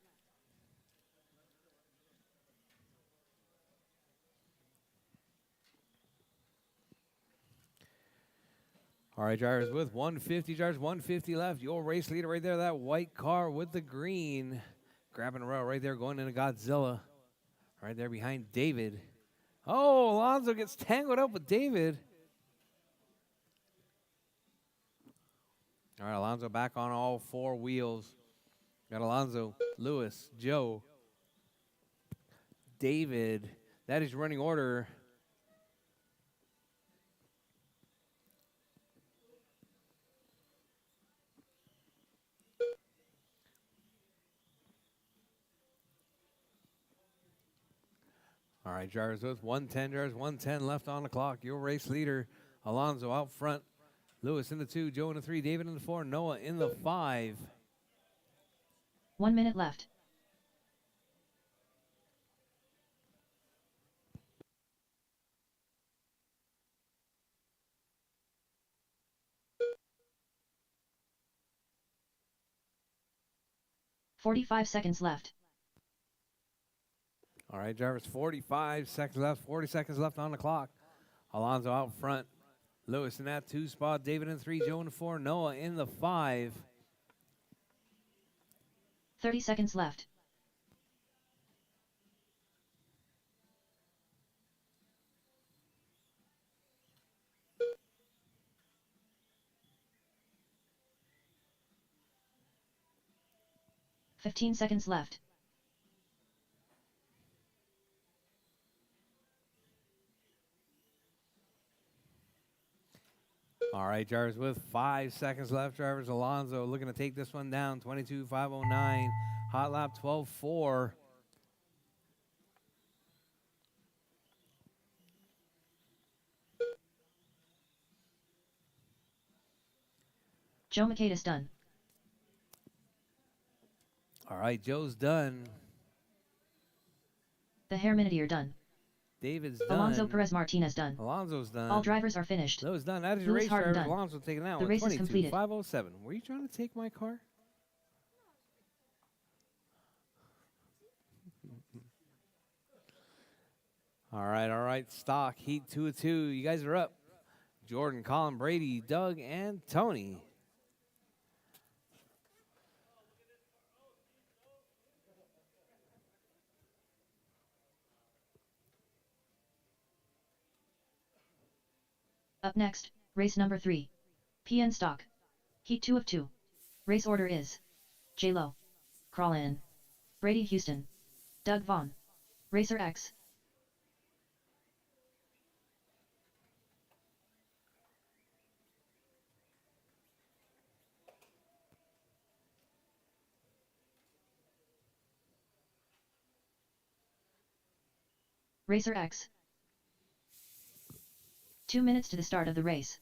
All right, drivers, with 150, drivers, 150 left. Your race leader right there, that white car with the green. Grabbing a rail right there, going into Godzilla. Right there behind David. Oh, Alonso gets tangled up with David. All right, Alonso back on all 4 wheels. Got Alonso, Lewis, Joe, David. That is running order. All right, drivers with 110, drivers, 110 left on the clock. Your race leader, Alonso out front. Lewis in the 2, Joe in the 3, David in the 4, Noah in the 5. 1 minute left. $45 left. All right, drivers, 45 seconds left, 40 seconds left on the clock. Alonso out front. Lewis in that 2 spot, David in the 3, Joe in the 4, Noah in the 5. 30 seconds left. $15 seconds left. All right, drivers, with 5 seconds left, drivers, Alonso looking to take this one down, 22.509, hot lap 12.4. Joe Mercedes done. All right, Joe's done. The Hair Minideer done. David's done. Alonso Perez Martinez done. Alonso's done. All drivers are finished. Those done. That is your Lewis race, Harden driver. done. Alonso taking that The one. race is completed. 22.507. Were you trying to take my car? All right. Stock, heat 2 of 2. You guys are up. Jordan, Colin, Brady, Doug, and Tony. Up next, race number 3. PN Stock. Heat 2 of 2. Race order is J-Lo, Crawl In, Brady Houston, Doug Vaughn, Racer X. Racer X. 2 minutes to the start of the race.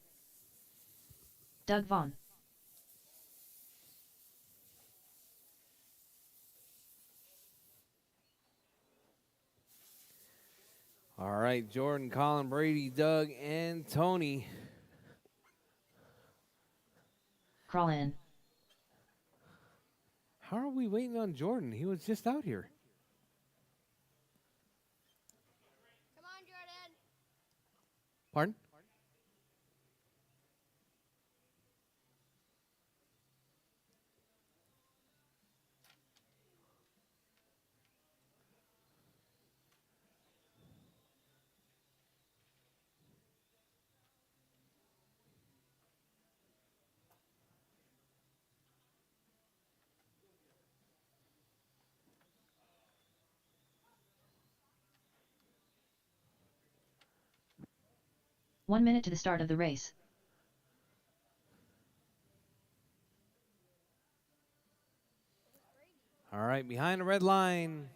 Doug Vaughn. All right, Jordan, Colin, Brady, Doug, and Tony. Crawl In. How are we waiting on Jordan? He was just out here. Come on, Jordan. Pardon? 1 minute to the start of the race. All right, behind the red line.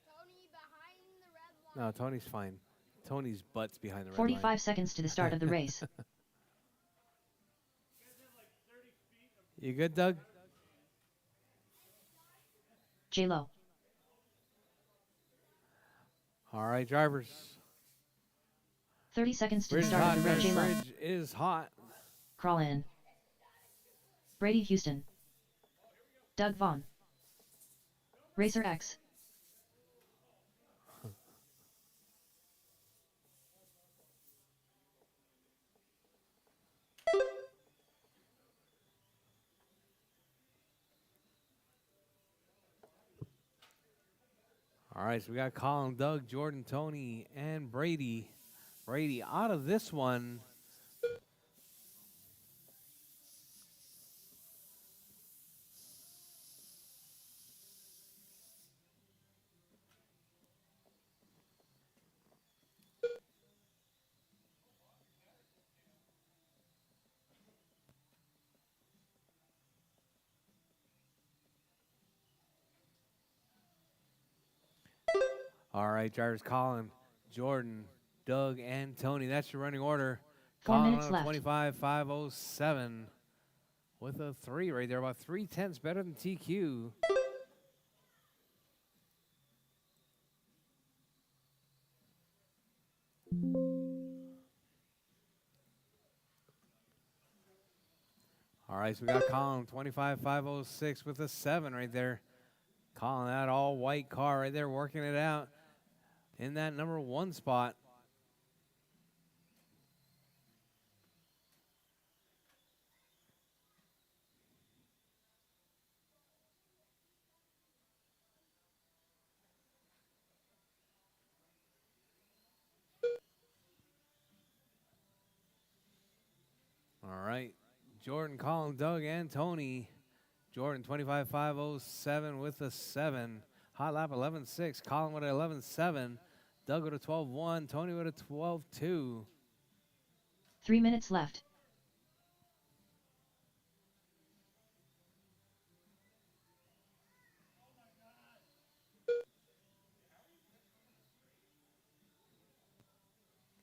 Tony behind the red No, Tony's fine. Tony's butt's behind the red 45 line. seconds to the start of the race. You good, Doug? J-Lo. All right, drivers. 30 seconds to the Bridge is start hot, of the race. guys. J-Lo. Bridge is hot. Crawl in. Brady Houston. Doug Vaughn. Racer X. All right, so we got Colin, Doug, Jordan, Tony, and Brady. Brady out of this one. All right, drivers, Colin, Jordan, Doug, and Tony. That's your running order. 4 Colin minutes on left. 25.507 with a 3 right there, about 3/10 better than TQ. All right, so we got Colin 25.506 with a 7 right there. Colin, that all white car right there, working it out in that number 1 spot. All right, Jordan, Colin, Doug, and Tony. Jordan 25.507 with a 7. Hot lap 11.6. Colin with a 11.7. Doug with a 12.1. Tony with a 12.2. 3 minutes left.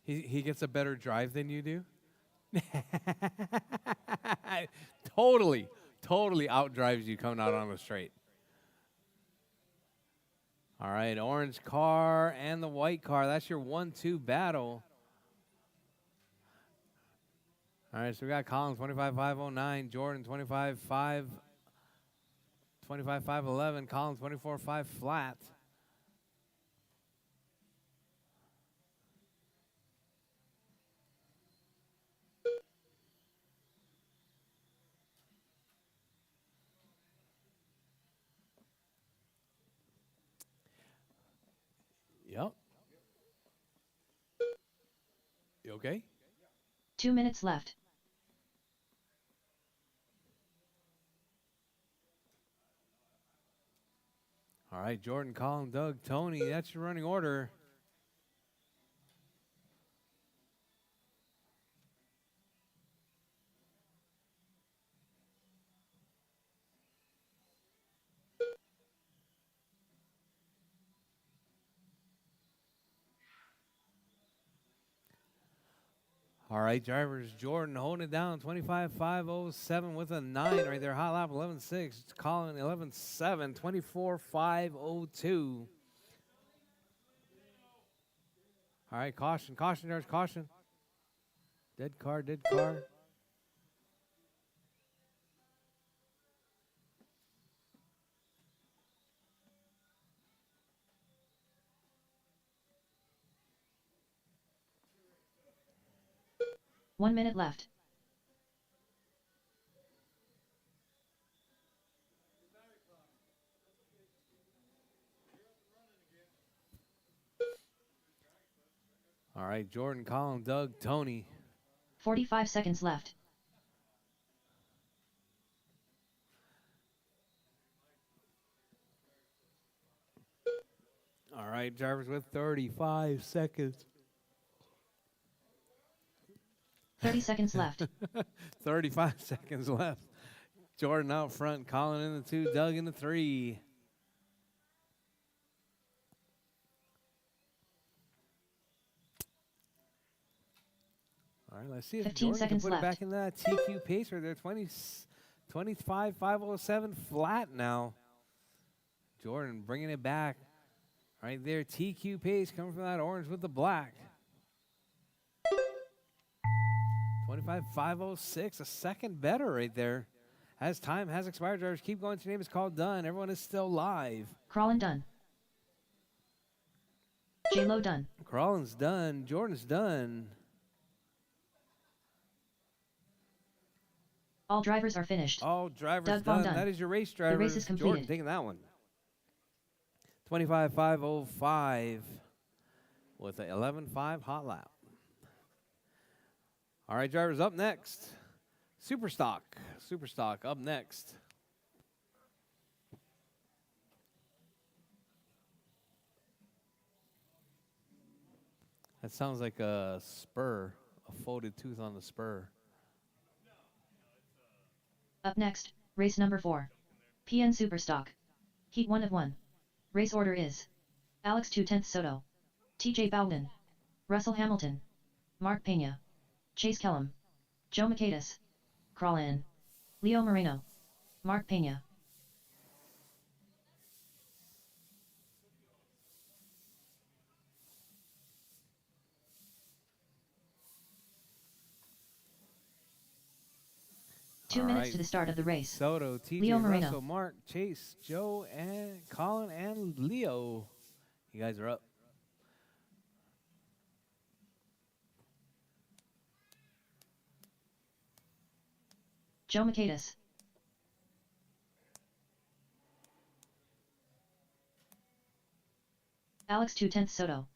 He gets a better drive than you do? Totally outdrives you coming out on the straight. All right, orange car and the white car. That's your 1-2 battle. All right, so we got Colin 25.509, Jordan 25.511, Colin 24.5 flat. Yep. You okay? 2 minutes left. All right, Jordan, Colin, Doug, Tony. That's your running order. All right, drivers. Jordan holding it down, 25.507 with a 9 right there. Hot lap 11.6. Colin 11.7, 24.502. All right, caution, caution, drivers, caution. Dead car, dead car. One minute left. All right, Jordan, Colin, Doug, Tony. 45 seconds left. All right, drivers with 35 seconds. 30 seconds left. 35 seconds left. Jordan out front, Colin in the 2, Doug in the 3. All right, let's see if 15 Jordan can seconds put it left. back in that TQ pacer. They're 25,507 flat now. Jordan bringing it back. Right there, TQ pace coming from that orange with the black. 25,506, a second better right there. As time has expired, drivers keep going. Your name is called done. Everyone is still live. Crawlin done. J-Lo done. Crawlin's done. Jordan's done. All drivers are finished. All drivers Doug Vaughn done. done. That is your race driver. The race is Jordan completed. taking that one. 25,505 with an 11.5 hot lap. All right, drivers, up next. Superstock. Superstock up next. That sounds like a spur, a folded tooth on the spur. Up next, race number 4. PN Superstock. Heat 1 of 1. Race order is Alex 2/10 Soto, TJ Bowden, Russell Hamilton, Mark Pena, Chase Kellum, Joe Macatus, Crawlin, Leo Moreno, Mark Pena. Two All minutes right. to the start of the race. Soto, TJ, Leo Moreno. Russell, Mark, Chase, Joe, and Colin, and Leo. You guys are up. Joe Macatus, Alex 2/10 Soto,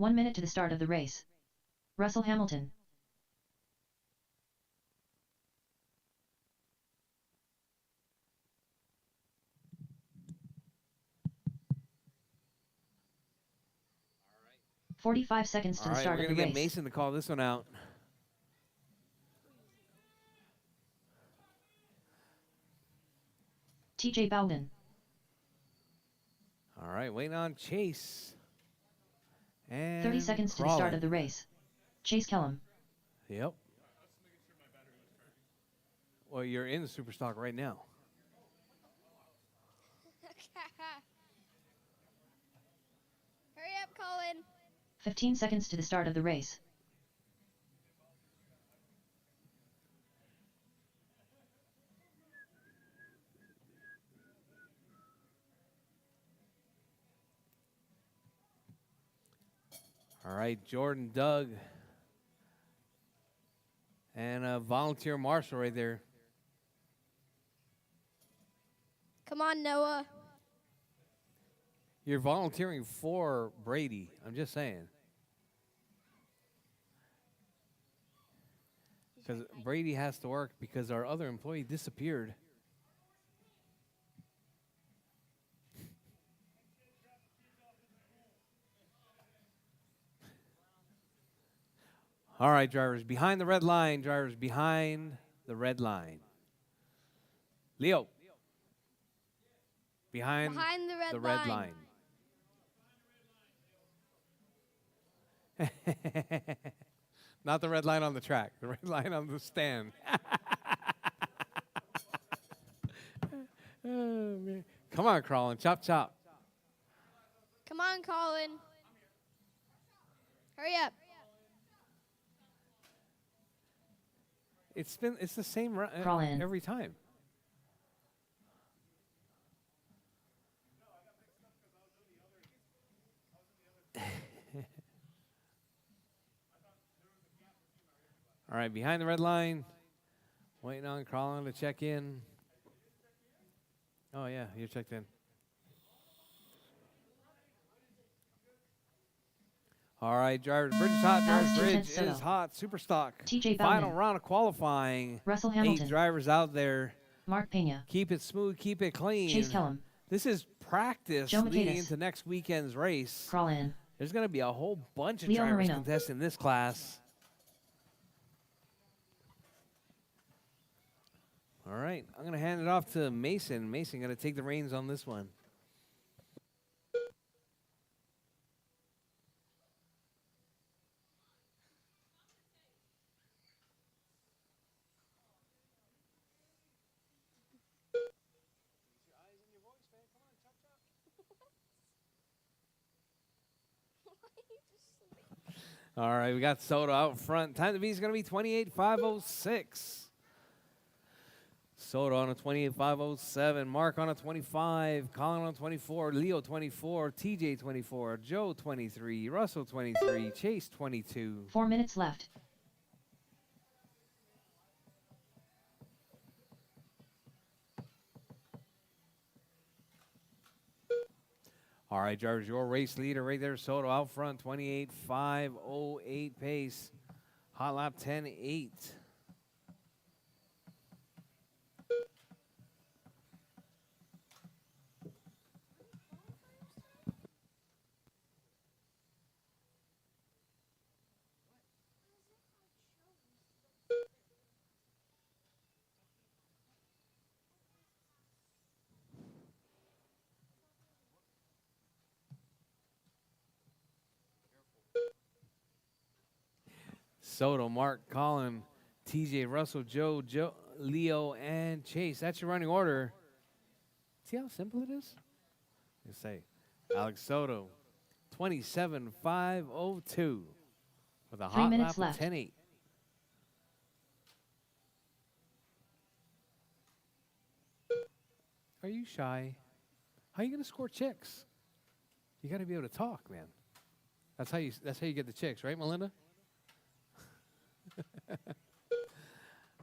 One minute to the start of the race. Russell Hamilton, All 45 seconds to the right, start we're of the going to race. get Mason to call this one out. TJ Bowden, All right, waiting on Chase. And 30 seconds to the start of the race. Chase Kellum, Yep. Well, you're in the super stock right now. Hurry up, Colin. 15 seconds to the start of the race. All right, Jordan, Doug, and a volunteer marshal right there. Come on, Noah. You're volunteering for Brady. I'm just saying. Because Brady has to work because our other employee disappeared. All right, drivers, behind the red line. Drivers, behind the red line. Leo. Behind the red line. Not the red line on the track, the red line on the stand. Oh, man. Come on, Crawlin. Chop, chop. Come on, Colin. Hurry up. It's the same Crawlin. every time. All right, behind the red line. Waiting on Colin to check in. Oh, yeah, you're checked in. All right, drivers. Bridge is hot. Alex Drivers. Bridge Soto. is hot. Super stock. TJ Final Bowman. round of qualifying. Russell 8 Hamilton. drivers out there. Mark Pena. Keep it smooth. Keep it clean. Chase Kellum. This is practice Joe leading Maquedis. into next weekend's race. Crawl in. There's going to be a whole bunch of Leo drivers Moreno. contesting this class. All right, I'm going to hand it off to Mason. Mason going to take the reins on this one. All right, we got Soto out front. Time to beat is going to be 28.506. Soto on a 28.507. Mark on a 25. Colin on 24. Leo 24. TJ 24. Joe 23. Russell 23. Chase 22. 4 minutes left. All right, drivers, your race leader right there, Soto out front, 28.508 pace. Hot lap 10.8. Soto, Mark, Colin, TJ, Russell, Joe, Leo, and Chase. That's your running order. See how simple it is? You say, Alex Soto, 27.502 with a 3 hot minutes lap of left. 10.8. Are you shy? How are you going to score chicks? You got to be able to talk, man. That's how you get the chicks, right, Melinda?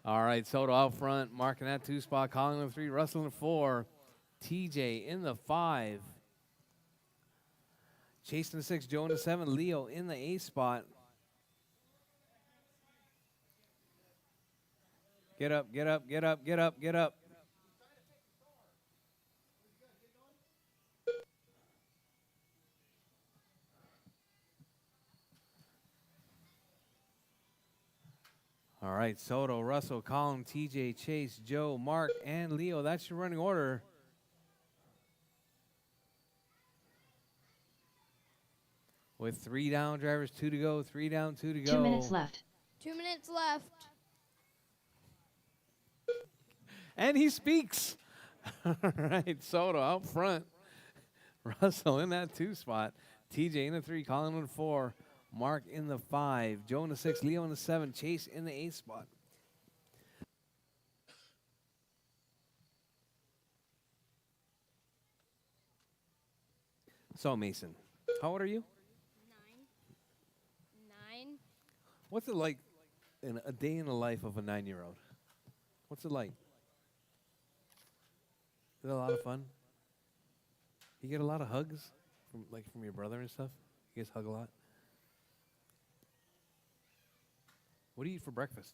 All right, Soto out front, marking that 2 spot. Colin in the 3, Russell in the 4, TJ in the 5, Chase in the 6, Joe in the 7, Leo in the 8 spot. Get up, get up, get up, get up, get up. All right, Soto, Russell, Colin, TJ, Chase, Joe, Mark, and Leo. That's your running order. With 3 down, drivers, 2 to go, 3 down, 2 to go. 2 minutes left. 2 minutes left. And he speaks. All right, Soto out front. Russell in that 2 spot. TJ in the 3, Colin in the 4. Mark in the 5, Joe in the 6, Leo in the 7, Chase in the 8 spot. So, Mason, how old are you? 9. What's it like in a day in the life of a 9-year-old? What's it like? Is it a lot of fun? You get a lot of hugs from your brother and stuff? You guys hug a lot? What do you eat for breakfast?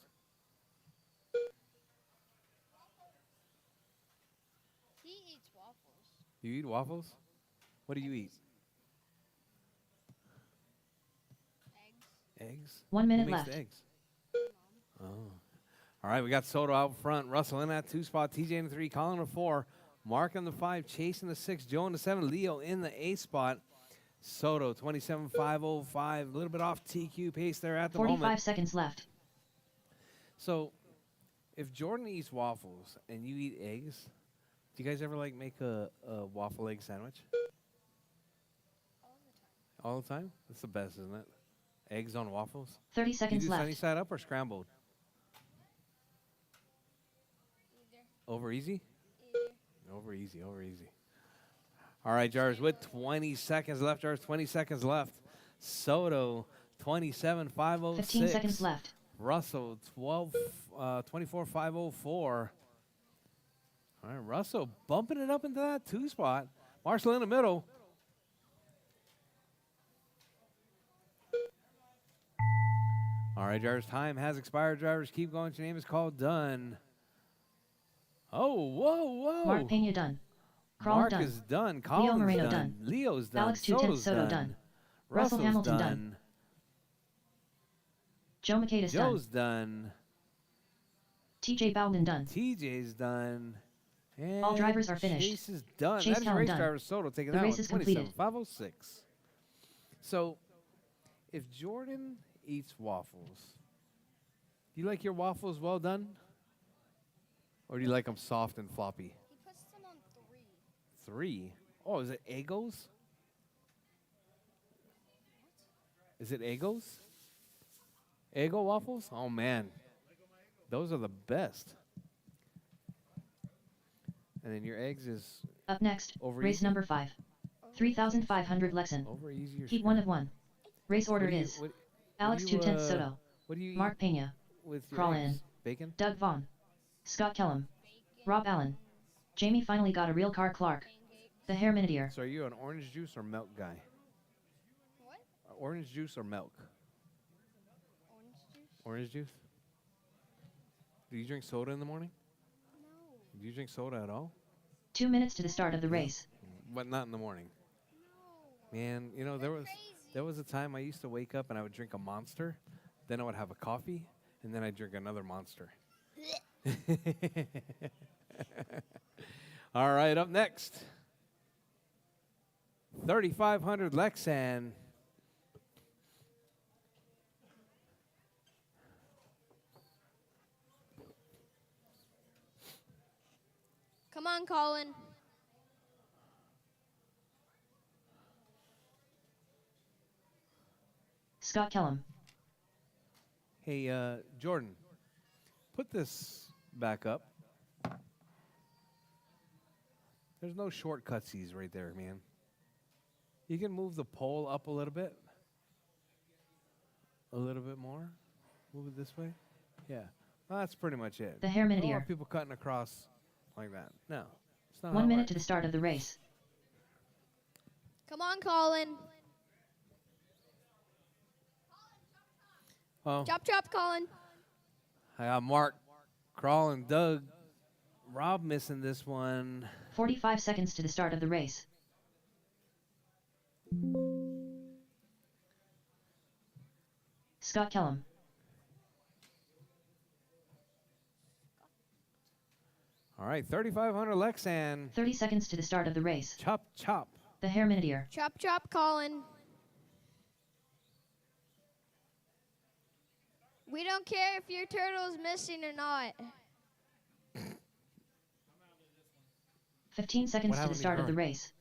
He eats waffles. You eat waffles? What do you eat? Eggs. Eggs? 1 Who minute makes left. the eggs? Oh. All right, we got Soto out front. Russell in that 2 spot. TJ in the 3. Colin in the 4. Mark in the 5. Chase in the 6. Joe in the 7. Leo in the 8 spot. Soto, 27.505. A little bit off TQ pace there at the 45 moment. seconds left. So, if Jordan eats waffles and you eat eggs, do you guys ever like make a waffle egg sandwich? All the time? That's the best, isn't it? Eggs on waffles? 30 You seconds do left. sunny side up or scrambled? Either. Over easy? Either. Over easy, over easy. All right, Jars, with 20 seconds left, Jars, 20 seconds left. Soto, 27.506. 15 seconds left. Russell, 24,504. All right, Russell bumping it up into that 2 spot. Marshall in the middle. All right, drivers, time has expired. Drivers, keep going. Your name is called. Done. Oh, whoa. Mark Pena done. Crawl Mark done. is done. Leo Collins Moreno done. done. Leo's done. Alex 210 Soto's Soto done. done. Russell Russell's Hamilton done. done. Joe Makedas done. Joe's done. TJ Bowden done. TJ's done. And All drivers are finished. Chase is done. Chase That is Allen race done. driver Soto taking The that race one. is completed. 27,506. So, if Jordan eats waffles, do you like your waffles well done? Or do you like them soft and floppy? He puts them on 3. 3? Oh, is it Eggos? Is it Eggos? Eggo waffles? Oh, man. Those are the best. And then your eggs is Up next, Over race easy? number 5. 3,500 Lexan. over easy or Heat straight? 1 of 1. Race order What do you- is what- Alex do you, 210 Soto. What do you Mark eat Pena. with your Crawl eggs? in. Bacon? Doug Vaughn. Scott Kellum. Rob Allen. Jamie finally got a real car Clark. The Hair Minideer. So are you an orange juice or milk guy? What? Orange juice or milk? Orange juice? Orange juice? Do you drink soda in the morning? No. Do you drink soda at all? 2 minutes to the start of the race. But not in the morning. No. Man, you know, there was a time I used to wake up and I would drink a Monster, then I would have a coffee, and then I'd drink another Monster. All right, up next. 3,500 Lexan. Come on, Colin. Scott Kellum. Hey, Jordan, put this back up. There's no shortcutsies right there, man. You can move the pole up a little bit. A little bit more. Move it this way. Yeah. Well, that's pretty much it. The Hair I don't Minideer. want people cutting across like that. No. It's not 1 how it minute works. to the start of the race. Come on, Colin. Well, Chop, chop, Colin. I got Mark, Crawl, and Doug. Rob missing this one. 45 seconds to the start of the race. Scott Kellum. All right, 3,500 Lexan. 30 seconds to the start of the race. Chop, chop. The Hair Minideer. Chop, chop, Colin. We don't care if your turtle's missing or not. 15 seconds to the happened to start of the your- race.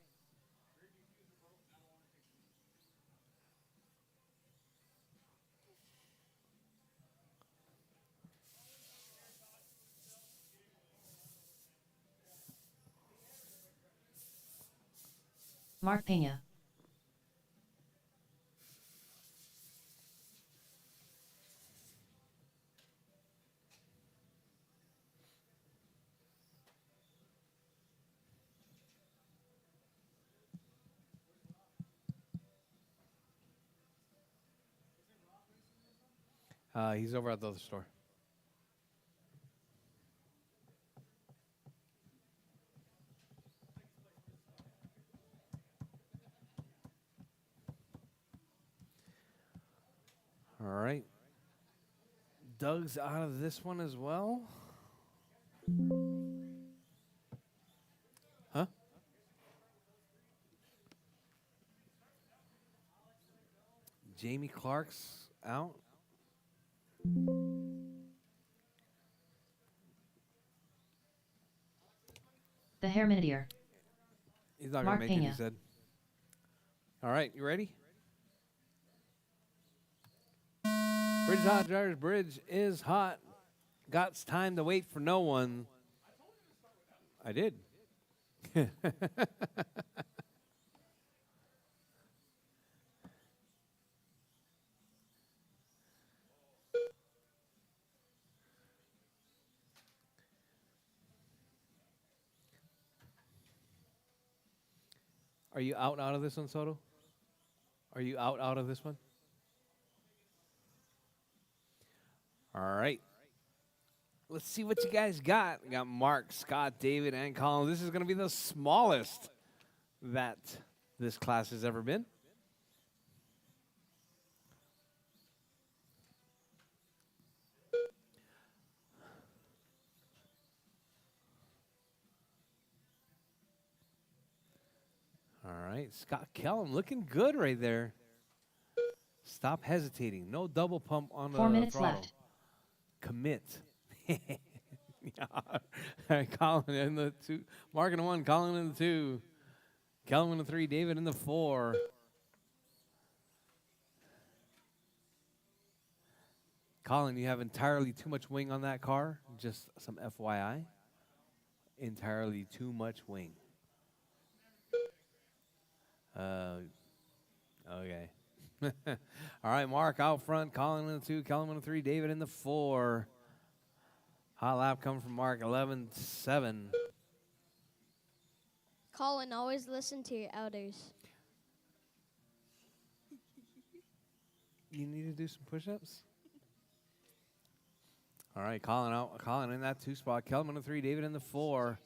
Mark Pena. He's over at the other store. All right. Doug's out of this one as well. Huh? Jamie Clark's out. The Hair Minideer. He's not Mark going to make it, he Pena. said. All right, you ready? Bridge is hot, drivers. Bridge is hot. Got time to wait for no one. I did. Are you out of this one, Soto? Are you out of this one? All right. Let's see what you guys got. We got Mark, Scott, David, and Colin. This is going to be the smallest that this class has ever been. All right, Scott Kellum looking good right there. Stop hesitating. No double pump on the 4 minutes throttle. left. Commit. Yeah. All right, Colin in the 2. Mark in the 1, Colin in the 2. Kellum in the 3, David in the 4. Colin, you have entirely too much wing on that car. Just some FYI. Entirely too much wing. Okay. All right, Mark out front, Colin in the 2, Kellum in the 3, David in the 4. Hot lap coming from Mark, 11.7. Colin, always listen to your elders. You need to do some push-ups? All right, Colin out. Colin in that 2 spot. Kellum in the 3, David in the 4.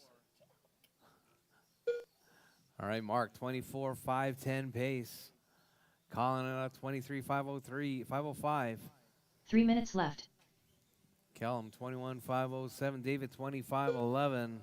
All right, Mark, 24.510 pace. Colin in a 23.505. 3 minutes left. Kellum, 21.507. David, 25.11.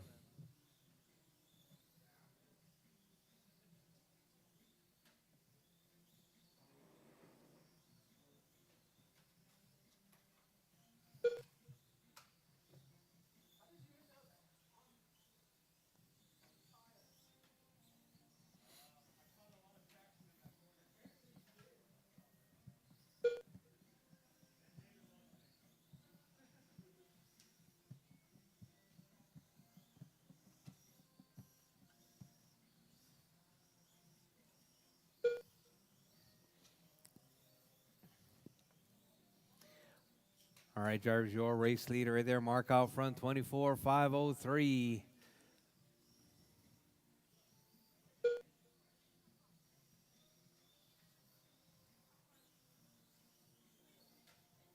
All right, Jarvis, your race leader right there. Mark out front, 24.503.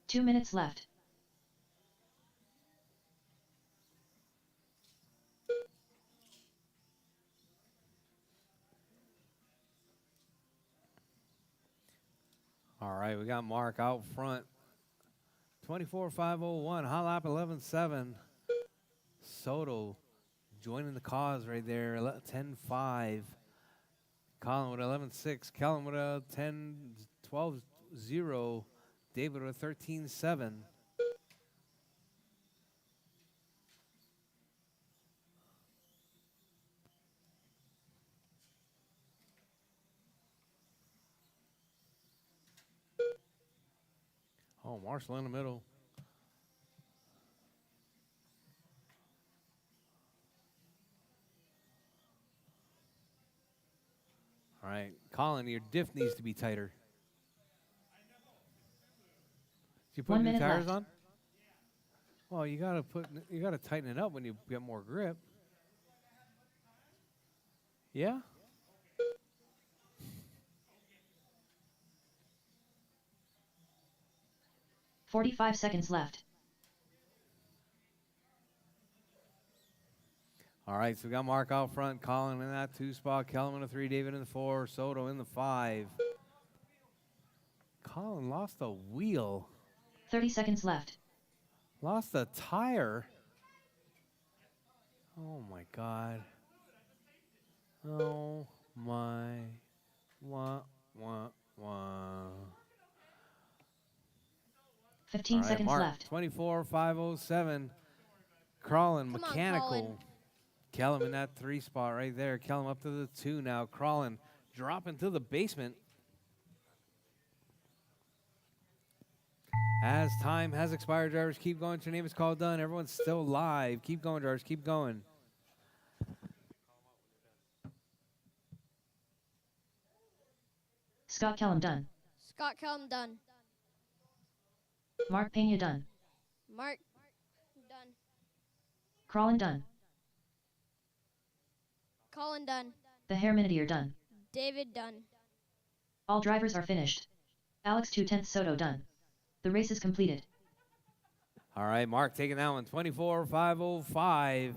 Two minutes left. All right, we got Mark out front, 24.501. Hot lap, 11.7. Soto joining the cause right there, 10.5. Colin with 11.6. Kellum with a 12.0. David with a 13.7. Oh, Marshall in the middle. All right, Colin, your diff needs to be tighter. Did you put 1 new minute tires left. on? Well, you gotta tighten it up when you get more grip. Yeah? 45 seconds left. All right, so we got Mark out front, Colin in that 2 spot, Kellum in the 3, David in the 4, Soto in the 5. Colin lost a wheel. 30 seconds left. Lost a tire. Oh my God. Oh my. Wah, wah, wah. 15 All right, seconds Mark, left. 24.507. Crawling, Come on, mechanical. Colin. Kellum in that 3 spot right there. Kellum up to the 2 now. Crawling, dropping to the basement. As time has expired, drivers, keep going. Your name is called done. Everyone's still live. Keep going, drivers. Keep going. Scott Kellum done. Scott Kellum done. Mark Pena done. Mark done. Crawlin done. Colin done. The Hair Minideer done. David Dunn. All drivers are finished. Alex 2/10 Soto done. The race is completed. All right, Mark taking that one, 24,505.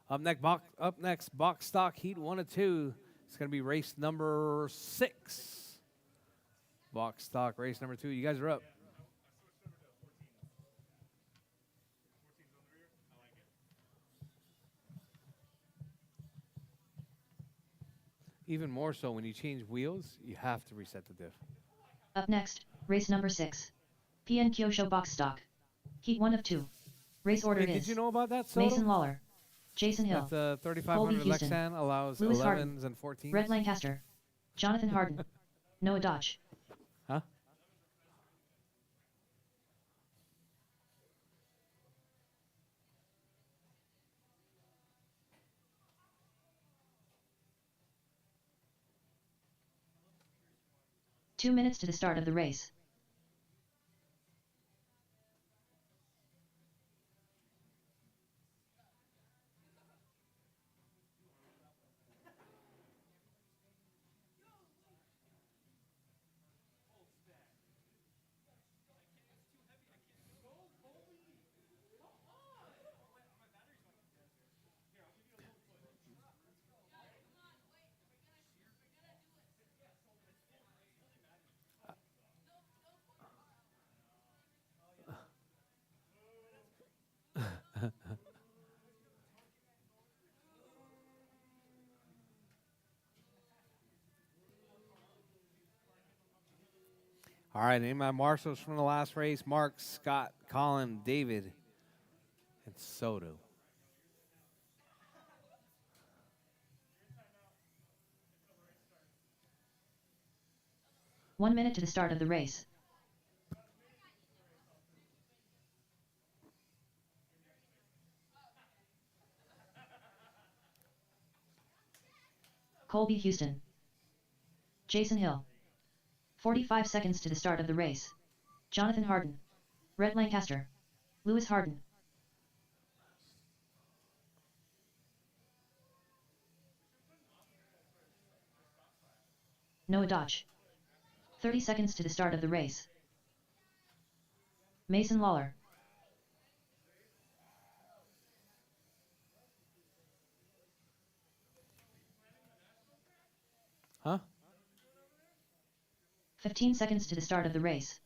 Up next, box stock heat 1 of 2. It's going to be race number 6. Box stock race number 2. You guys are up. Even more so when you change wheels, you have to reset the diff. Up next, race number 6. PN Kyosho box stock. Heat 1 of 2. Race order Hey, is did you know about that, Soto? Mason Lawler, Jason Hill, That the Colby 3500 Houston, Lexan allows Lewis 11s Harden, and 14s? Red Lancaster, Jonathan Harden, Noah Dodge. Huh? Two minutes to the start of the race. All right, name my marshals from the last race: Mark, Scott, Colin, David, and Soto. One minute to the start of the race. Colby Houston, Jason Hill. 45 seconds to the start of the race. Jonathan Harden, Red Lancaster, Lewis Harden. Noah Dodge. 30 seconds to the start of the race. Mason Lawler. Huh? 15 seconds to the start of the race.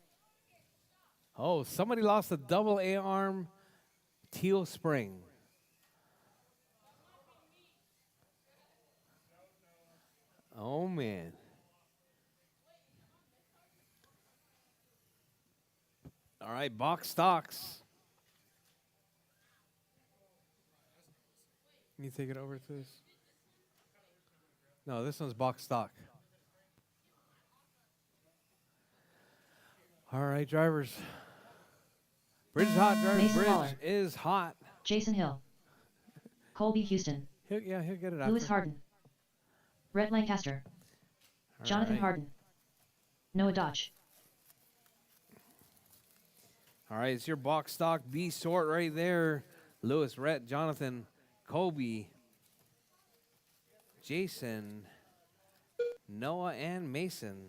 Oh, somebody lost a double A-arm teal spring. Oh, man. All right, box stocks. Can you take it over to this? No, this one's box stock. All right, drivers. Bridge is hot, drivers. Mason Bridge Lawler. is hot. Jason Hill. Colby Houston. He'll get it after. Lewis Harden. Red Lancaster. All Jonathan right. Harden. Noah Dodge. All right, it's your box stock B sort right there. Lewis, Rhett, Jonathan, Kobe, Jason, Noah, and Mason.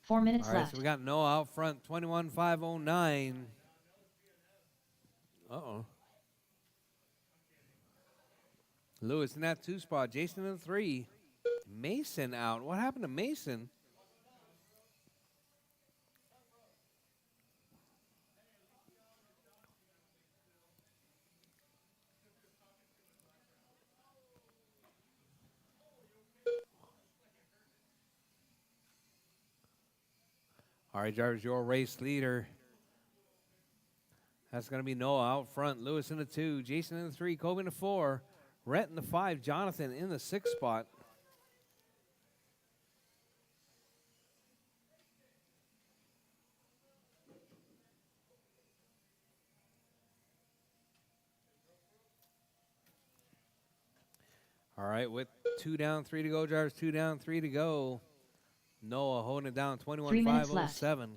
Four minutes All right, left. so we got Noah out front, 21,509. Uh-oh. Lewis in that 2 spot. Jason in the 3. Mason out. What happened to Mason? All right, drivers, your race leader. That's going to be Noah out front. Lewis in the 2. Jason in the 3. Kobe in the 4. Rhett in the 5. Jonathan in the 6 spot. All right, with 2 down, 3 to go, drivers. 2 down, 3 to go. Noah holding it down, 3 minutes left. 21.507.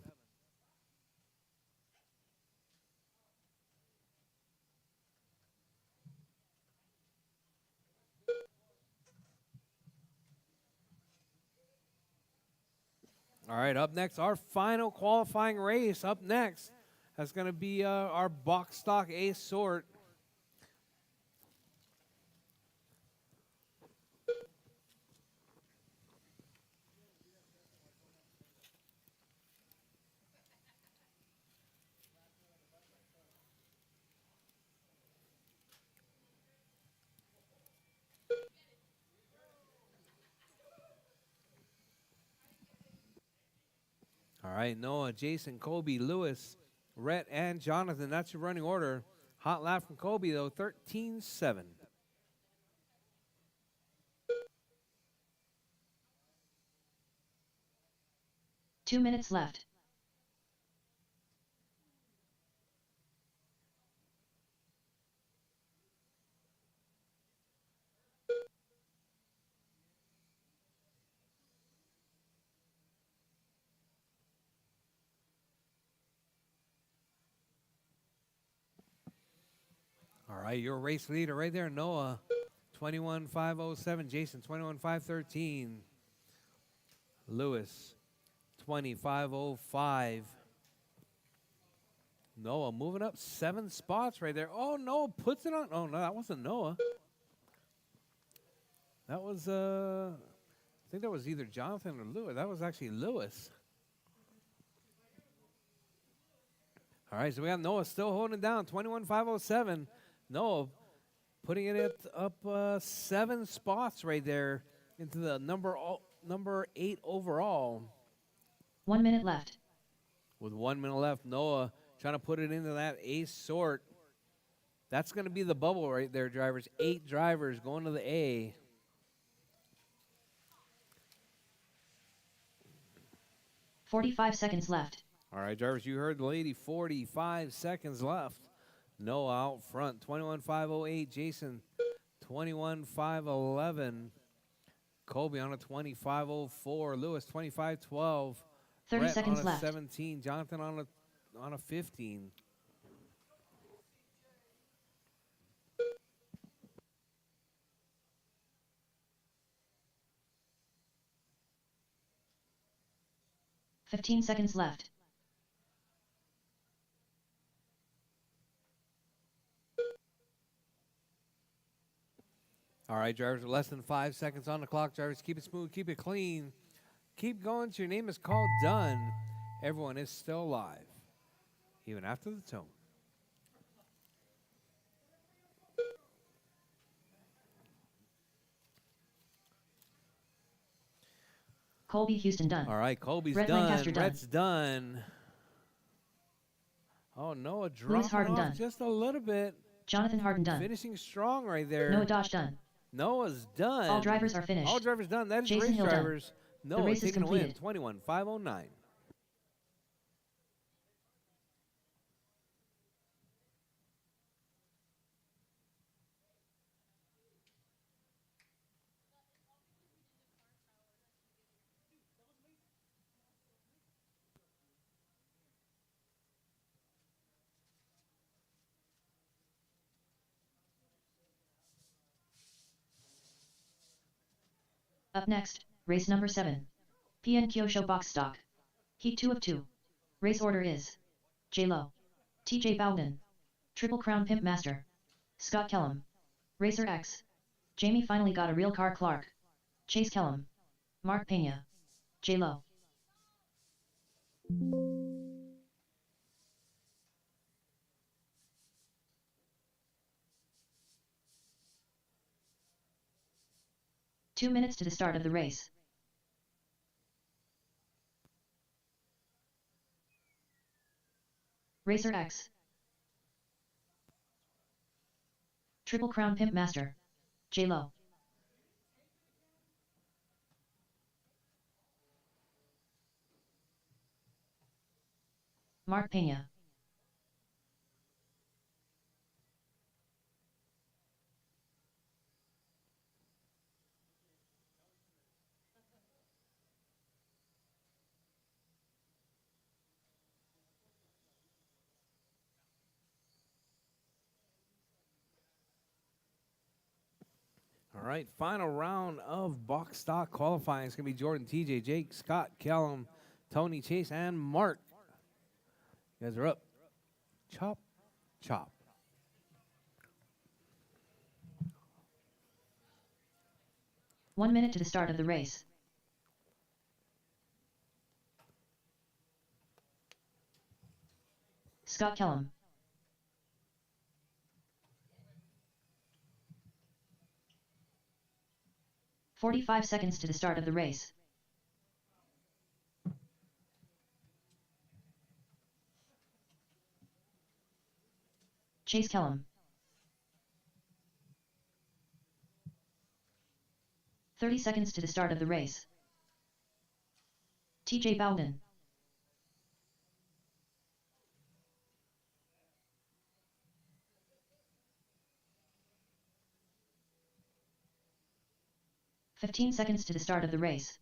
All right, up next, our final qualifying race. Up next, that's going to be our box stock A sort. All right, Noah, Jason, Kobe, Lewis, Rhett, and Jonathan. That's your running order. Hot lap from Kobe, though, 13.7. Two minutes left. All right, your race leader right there, Noah, 21.507. Jason, 21.513. Lewis, 25.05. Noah moving up 7 spots right there. Oh, Noah puts it on. Oh, no, that wasn't Noah. That was, I think that was either Jonathan or Lewis. That was actually Lewis. All right, so we got Noah still holding down, 21.507. Noah putting it up 7 spots right there into the number 8 overall. 1 minute left. With 1 minute left, Noah trying to put it into that A sort. That's going to be the bubble right there, drivers. 8 drivers going to the A. $45 left. All right, drivers, you heard the lady. 45 seconds left. Noah out front, 21.508. Jason, 21.511. Kobe on a 25.04. Lewis, 25.12. 30 Rhett seconds on a left. 17. Jonathan on a 15. $15 seconds left. All right, drivers, less than 5 seconds on the clock. Drivers, keep it smooth, keep it clean. Keep going till your name is called done. Everyone is still alive, even after the tone. Colby Houston done. All right, Colby's Rhett done. Lancaster done. Rhett's done. Oh, Noah Lewis dropping Harden off done. just a little bit. Jonathan Harden done. Finishing strong right there. Noah Dodge done. Noah's done. All drivers are finished. All drivers done. That is Jason race Hill done. drivers. Noah race is taking a win, completed. 21.509. Up next, race number 7. PN Kyosho Box Stock. Heat 2 of 2. Race order is J-Lo, TJ Bowden, Triple Crown Pimp Master, Scott Kellum, Racer X, Jamie finally got a real car Clark, Chase Kellum, Mark Pena, J-Lo. Two minutes to the start of the race. Racer X, Triple Crown Pimp Master. J-Lo. Mark Pena. All right, final round of box stock qualifying. It's going to be Jordan, TJ, Jake, Scott, Callum, Tony, Chase, and Mark. You guys are up. Chop, chop. One minute to the start of the race. Scott Kellum. "45 seconds to the start of the race. Chase Kellum. 30 seconds to the start of the race. TJ Bowden. "15 seconds to the start of the race.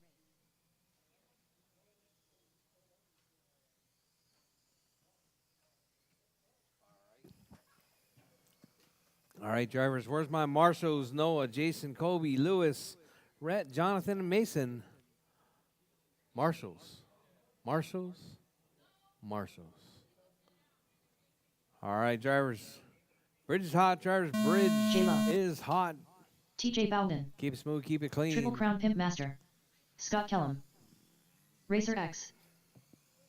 All right, drivers, where's my marshals? Noah, Jason, Kobe, Lewis, Rhett, Jonathan, and Mason. Marshals. Marshals. Marshals. All right, drivers. Bridge is hot, drivers. Bridge J-Lo. is hot. TJ Bowden. Keep it smooth, keep it clean. Triple Crown Pimp Master. Scott Kellum. Rchq.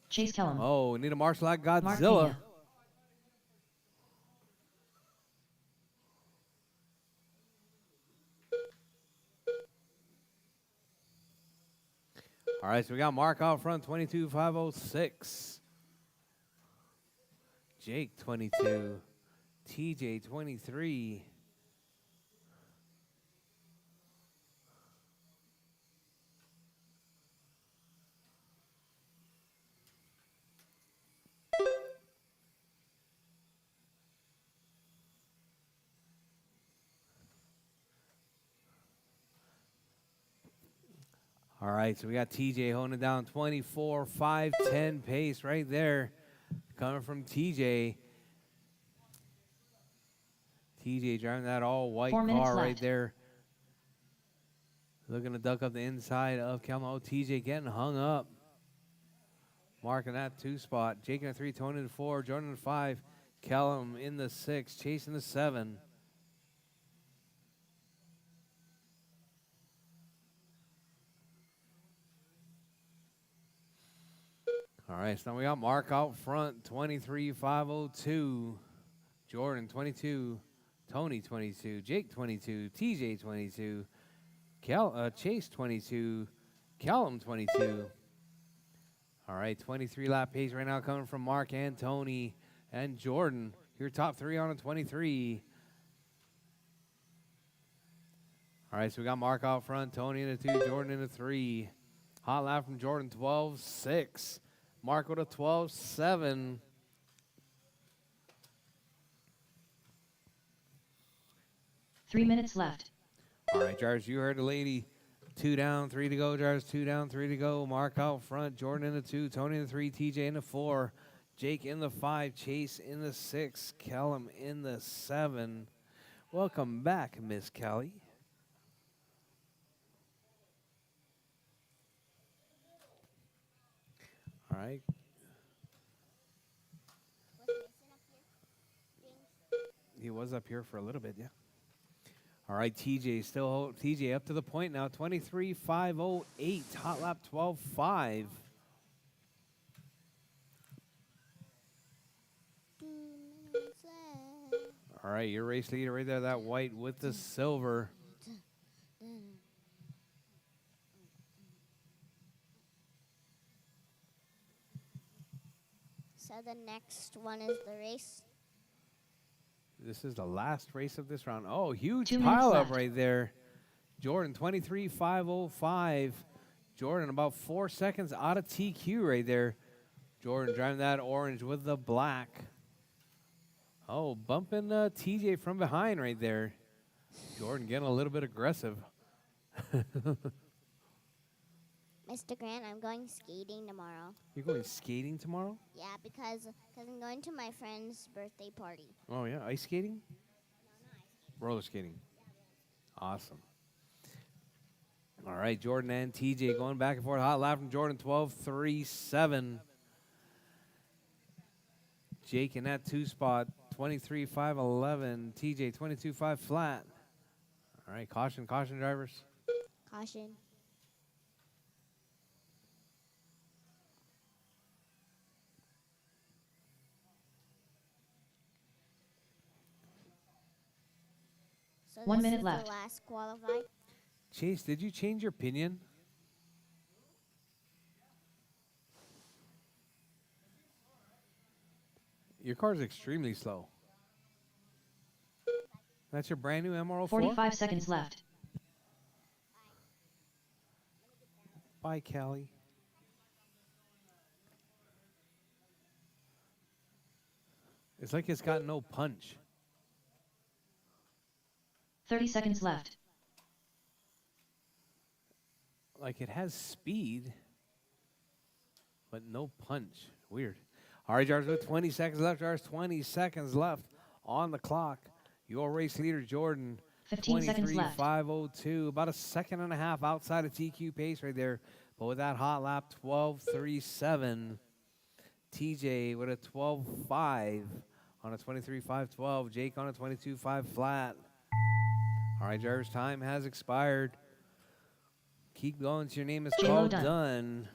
Chase Kellum. Oh, we need a marshal like Mark Godzilla. Pena. All right, so we got Mark out front, 22,506. Jake, 22. TJ, 23. All right, so we got TJ holding it down 24, 5, 10 pace right there. Coming from TJ. TJ driving that all white 4 minutes car right left. there. Looking to duck up the inside of Calum. Oh, TJ getting hung up. Marking that 2 spot. Jake in the 3, Tony in the 4, Jordan in the 5, Callum in the 6, Chase in the 7. All right, so now we got Mark out front, 23,502. Jordan, 22. Tony, 22. Jake, 22. TJ, 22. Chase, 22. Callum, 22. All right, 23 lap pace right now coming from Mark and Tony and Jordan. Your top 3 on a 23. All right, so we got Mark out front, Tony in a 2, Jordan in a 3. Hot lap from Jordan, 12.6. Mark with a 12.7. "3 minutes left. All right, drivers, you heard the lady. 2 down, 3 to go, drivers. 2 down, 3 to go. Mark out front, Jordan in the 2, Tony in the 3, TJ in the 4, Jake in the 5, Chase in the 6, Callum in the 7. Welcome back, Miss Kelly. All right. Was Mason up here? James? He was up here for a little bit, yeah. All right, TJ up to the point now, 23,508, hot lap 12.5. 2 minutes left. All right, your race leader right there, that white with the silver. So the next one is the race. This is the last race of this round. Oh, huge 2 minutes pile up left. right there. Jordan, 23.505. Jordan, about 4 seconds out of TQ right there. Jordan driving that orange with the black. Oh, bumping TJ from behind right there. Jordan getting a little bit aggressive. Mr. Grant, I'm going skating tomorrow. You're going skating tomorrow? Yeah, because I'm going to my friend's birthday party. Oh, yeah. Ice skating? Roller skating. Awesome. All right, Jordan and TJ going back and forth. Hot lap from Jordan, 12.37. Jake in that 2 spot, 23.511. TJ, 22.5 flat. All right, caution, drivers. Caution. So 1 this minute is left. the last qualified. Chase, did you change your pinion? Your car's extremely slow. That's your brand new MR04? 45 seconds left. Bye, Callie. It's like it's got no punch. 30 seconds left. Like it has speed, but no punch. Weird. All right, Jars, with 20 seconds left. Jars, 20 seconds left on the clock. Your race leader, Jordan, 15 seconds left. 23.502. About a second and a half outside of TQ pace right there. But with that hot lap, 12.37. TJ with a 12.5 on a 23.512. Jake on a 22.5 flat. All right, Jarvis, time has expired. Keep going till your name is J-Lo called done. done.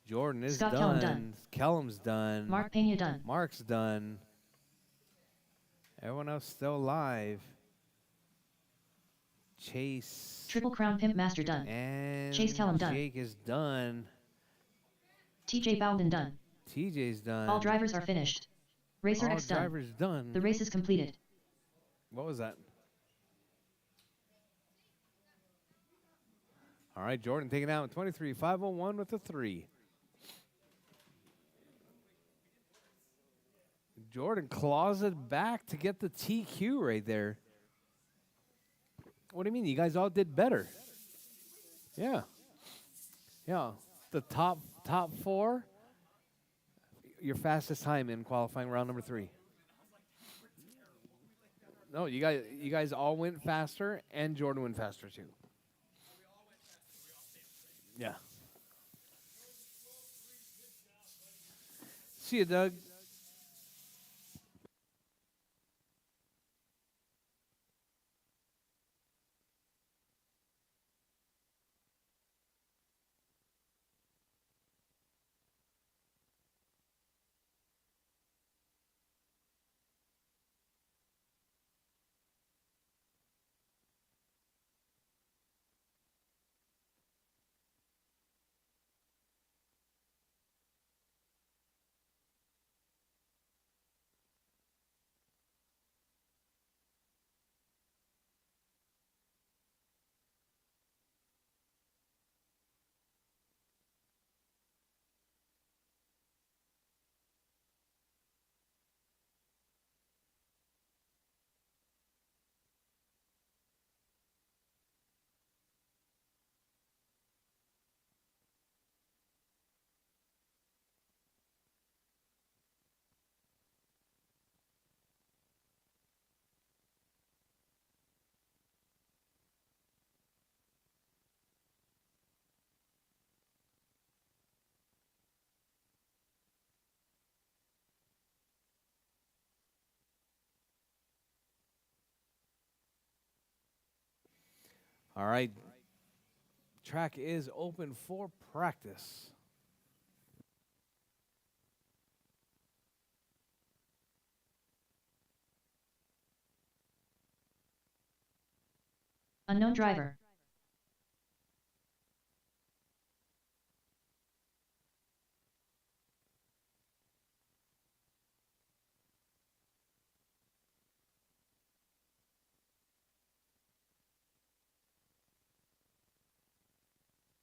Jordan is Scott done. Kellum done. Kellum's done. Mark Pena done. Mark's done. Everyone else still alive. Chase. Triple Crown Pimp Master done. And Chase Kellum done. Jake is done. TJ Bowden done. TJ's done. All drivers are finished. Racer All X done. drivers done. The race is completed. What was that? All right, Jordan taking out 23.501 with a 3. Jordan claws it back to get the TQ right there. What do you mean? You guys all did better. Yeah. Yeah. The top 4, your fastest time in qualifying round number 3. No, you guys all went faster, and Jordan went faster too. Yeah. See you, Doug. All right. Track is open for practice. Unknown driver.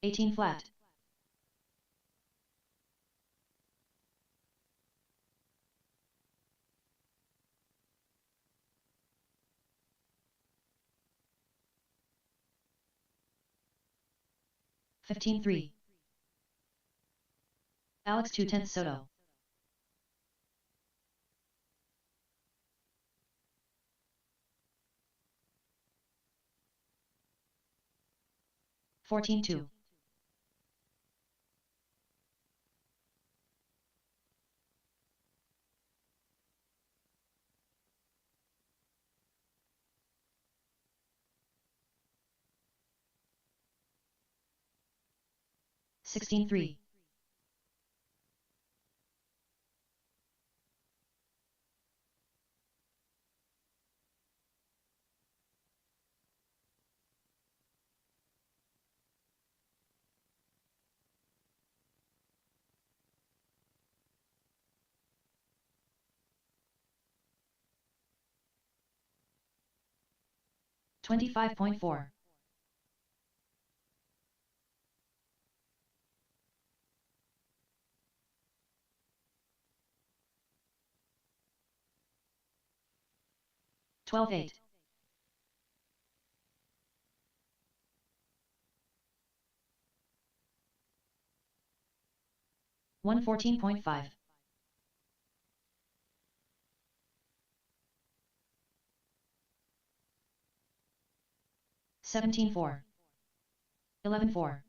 18 flat. Fifteen three. Alex 2/10 Soto. 14-2. Sixteen three. 25.4. 12-8. 114.5. 17-4. 11-4.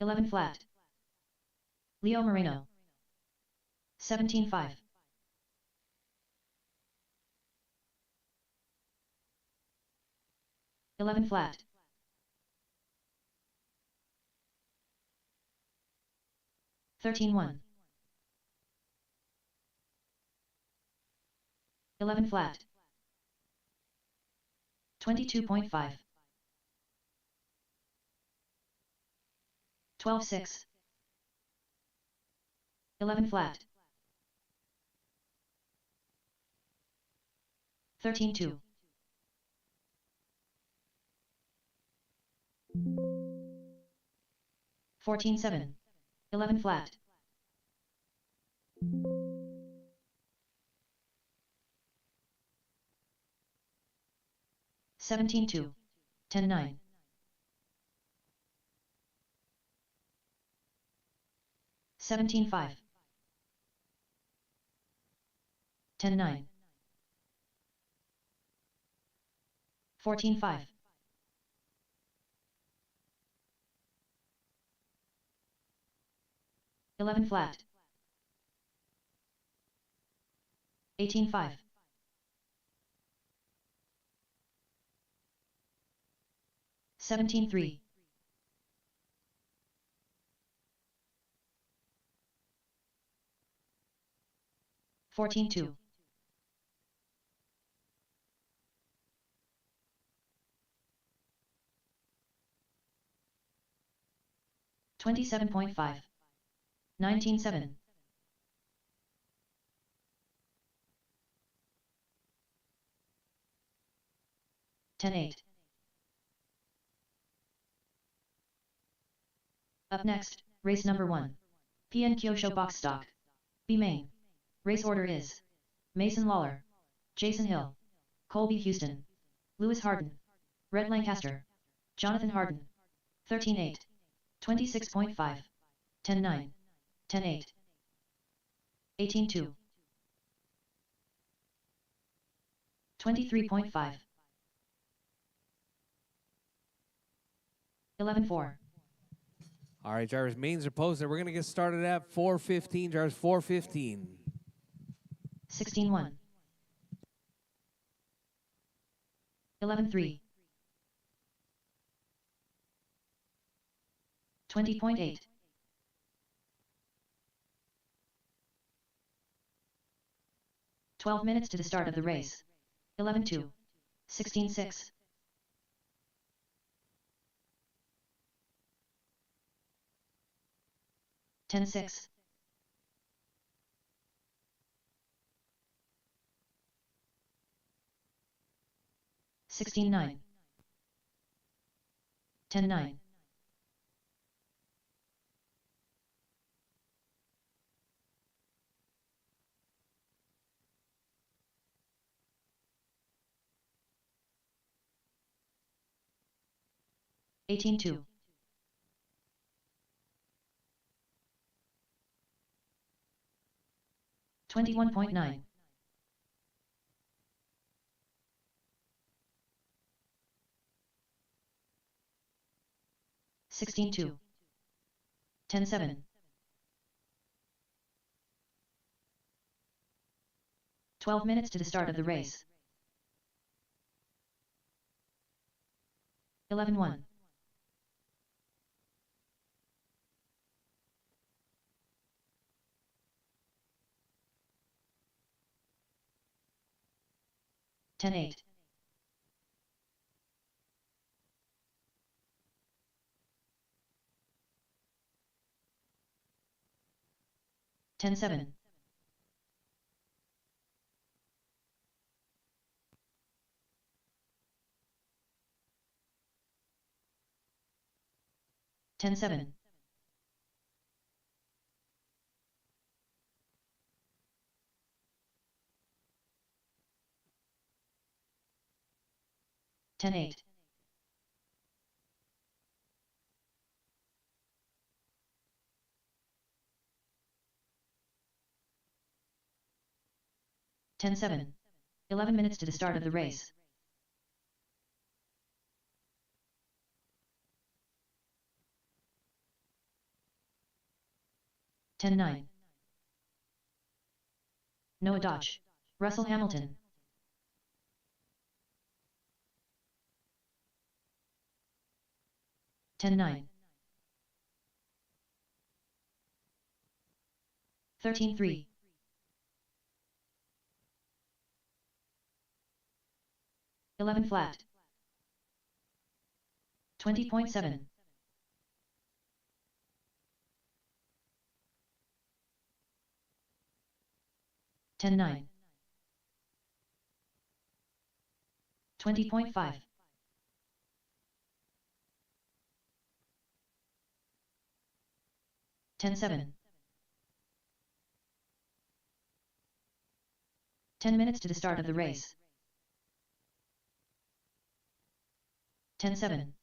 11 flat. Leo Moreno. 17-5. 11 flat. 13-1. 11 flat. 22.5. 12-6. 11 flat. 13-2. 14-7. 11 flat. 17-2. 10-9. 17-5. 10-9. 14-5. 11 flat. 18-5. 17-3. 14-2. 27.5. 19-7. 10-8. Up next, race number 1. PN Kyosho box stock. B main. Race order is Mason Lawler, Jason Hill, Colby Houston, Lewis Harden, Red Lancaster, Jonathan Harden. 13-8. 26.5. 10-9. 10-8. 18-2. 23.5. 11-4. All right, drivers, mains are posted. We're going to get started at 4:15. Drivers, 4:15. 16-1. 11-3. 20.8. 12 minutes to the start of the race. 11-2. 16-6. 10-6. 16-9. 10-9. 18-2. 21.9. 16-2. 10-7. 12 minutes to the start of the race. 11-1. 10-8. 10-7. 10-7. 10-8. 10-7. 11 minutes to the start of the race. 10-9. Noah Dodge. Russell Hamilton. 10-9. 13-3. 11 flat. 20.7. 10-9. 20.5. 10-7. 10 minutes to the start of the race. 10-7.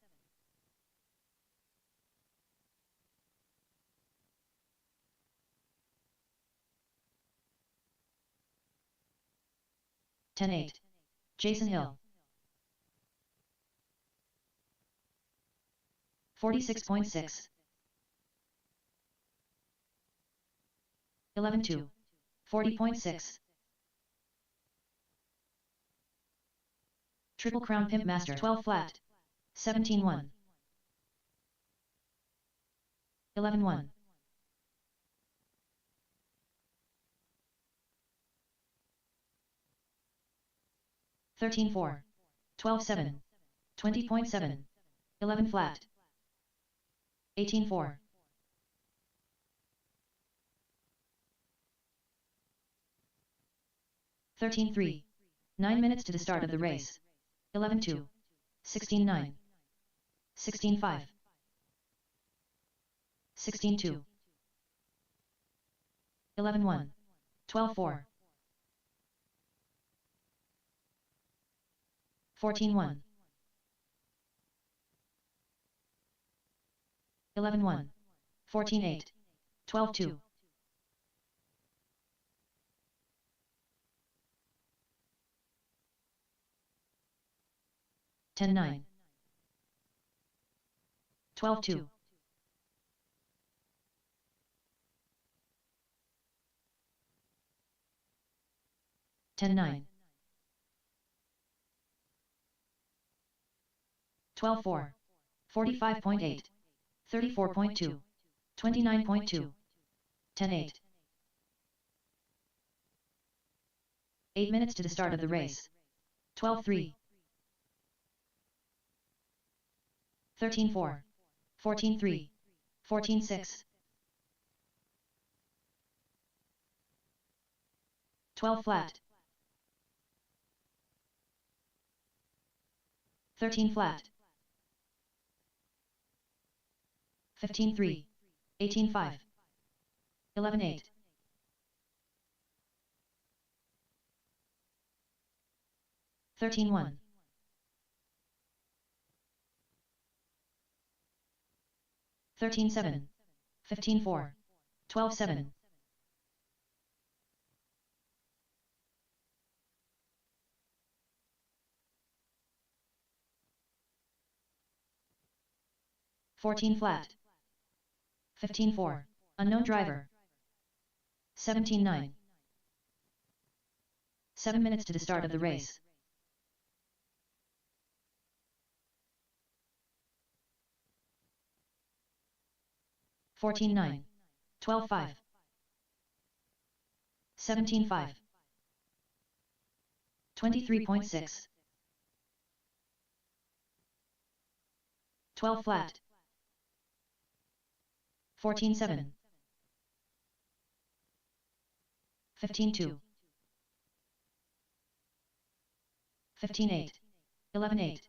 10-8. Jason Hill. 46.6. 11-2. 40.6. Triple Crown Pimp Master 12 flat. 17-1. 11-1. 13-4. 12-7. 20.7. 11 flat. 18-4. 13-3. 9 minutes to the start of the race. 11-2. 16-9. 16-5. 16-2. 11-1. 12-4. 14-1. 11-1. 14-8. 12-2. 10-9. 12-2. 10-9. 12-4. 45.8. 34.2. 29.2. 10-8. 8 minutes to the start of the race. 12-3. 13-4. 14-3. 14-6. 12 flat. 13 flat. 15-3. 18-5. 11-8. 13-1. 13-7. 15-4. 12-7. 14 flat. 15-4. Unknown driver. 17-9. 7 minutes to the start of the race. Fourteen 9. 12 5. 17 5. 23.6. 12 flat. 14 7. 15 2. 15 8. 11 8.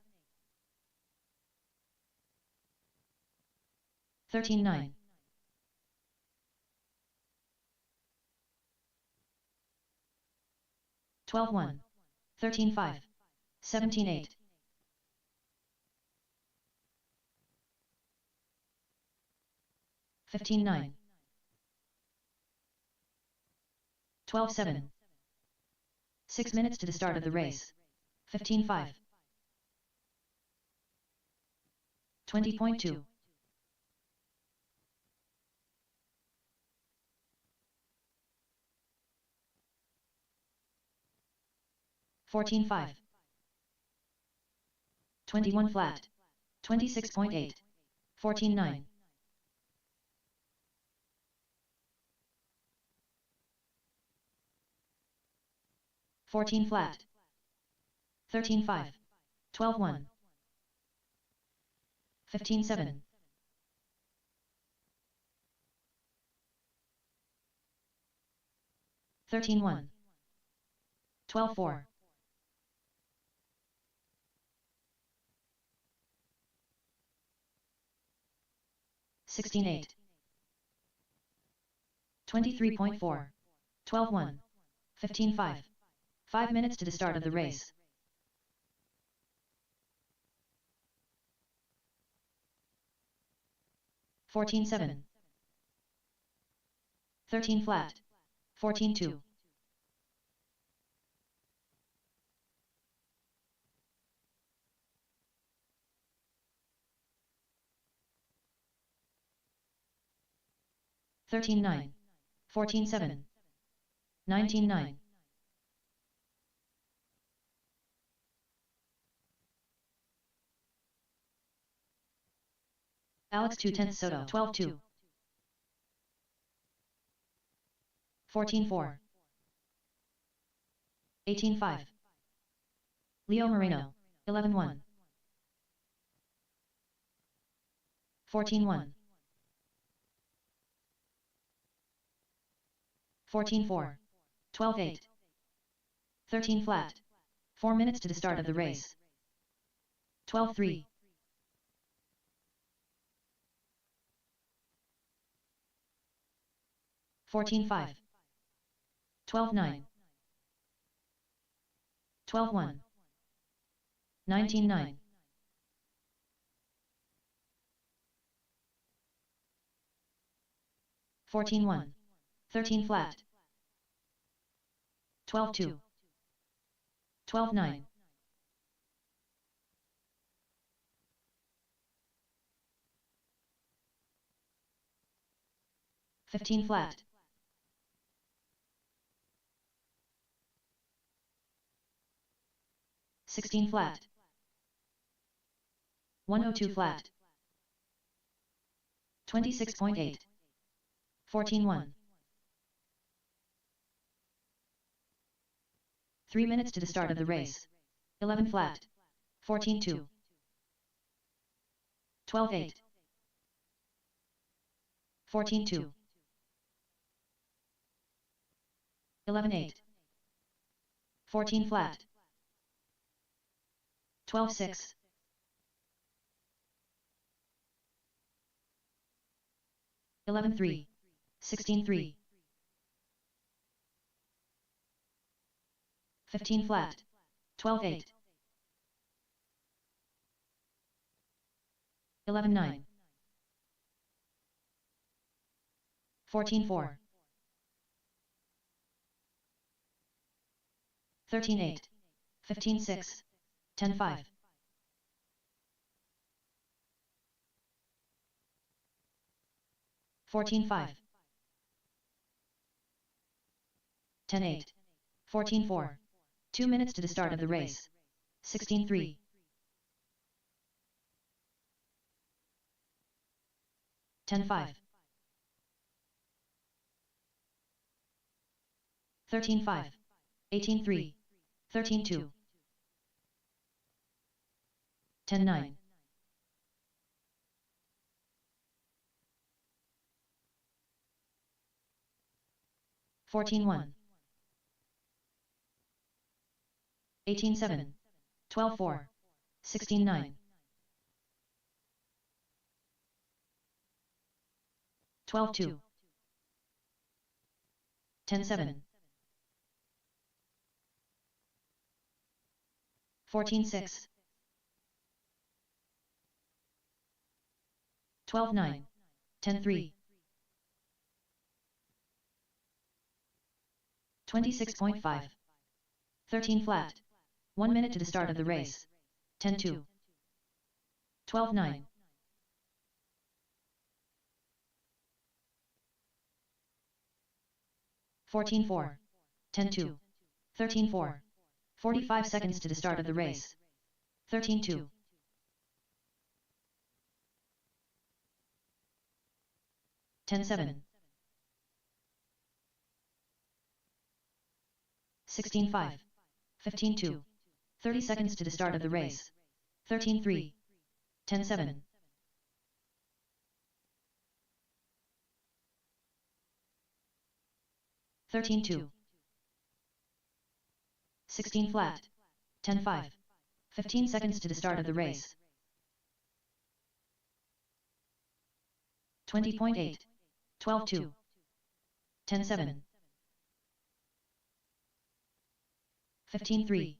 13 9. 12 1. 13 5. 17 8. 15 9. 12 7. 6 minutes to the start of the race. 15 5. 20.2. 14 5. 21 flat. 26.8. 14 9. 14 flat. 13 5. 12 1. 15 7. 13 1. 12 4. 16 8. 23.4. 12 1. 15 5. 5 minutes to the start of the race. Fourteen 7. 13 flat. 14 2. 13 9. 14 7. 19 9. Alex 2 Soto 12 2. 14 4. 18 5. Leo Moreno 11 1. 14 1. 14 4. 12 8. 13 flat. 4 minutes to the start of the race. 12 3. 14 5. 12 9. 12 1. 19 9. 14 1. 13 flat. 12 2. 12 9. 15 flat. 16 flat. 102 flat. 26.8. 14 1. 3 minutes to the start of the race. 11 flat. 14 2. 12 8. 14 2. 11 8. 14 flat. 12 6. 11-3. 16-3. 15 flat. 12-8. 11-9. 14-4. 13-8. 15-6. 10-5. 14-5. 10-8. 14-4. 2 minutes to the start of the race. 16-3. 10-5. 13-5. 18-3. 13-2. 10-9. 14-1. 18-7. 12-4. 16-9. 12-2. 10-7. 14-6. 12-9. 10-3. 26.5. 13 flat. 1 minute to the start of the race. 10-2. 12-9. 14-4. 10-2. 13-4. 45 seconds to the start of the race. 13-2. 10-7. 16-5. 15-2. 30 seconds to the start of the race. 13-3. 10-7. 13-2. 16 flat. 10-5. 15 seconds to the start of the race. 20.8. 12-2. 10-7. 15-3.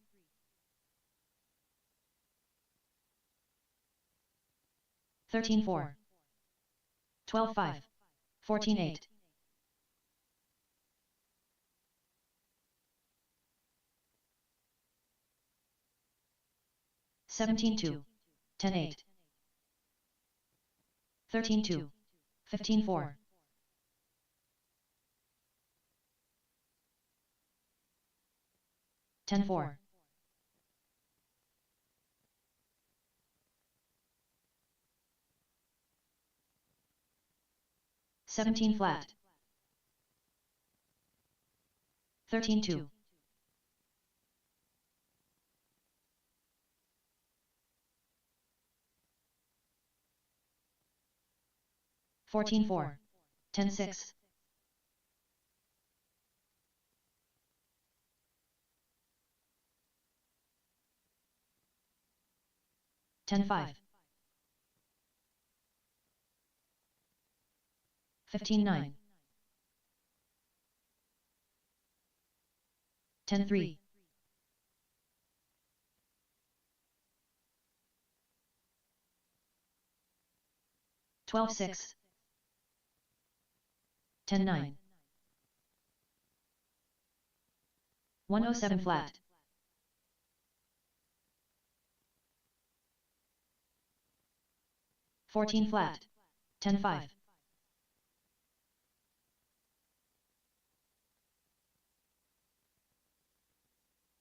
13-4. 12-5. 14-8. 17-2. 10-8. 13-2. 15-4. 10-4. 17 flat. 13-2. 14-4. 10-6. 10-5. 15-9. 10-3. 12-6. 10-9. 107 flat. 14 flat. 10-5.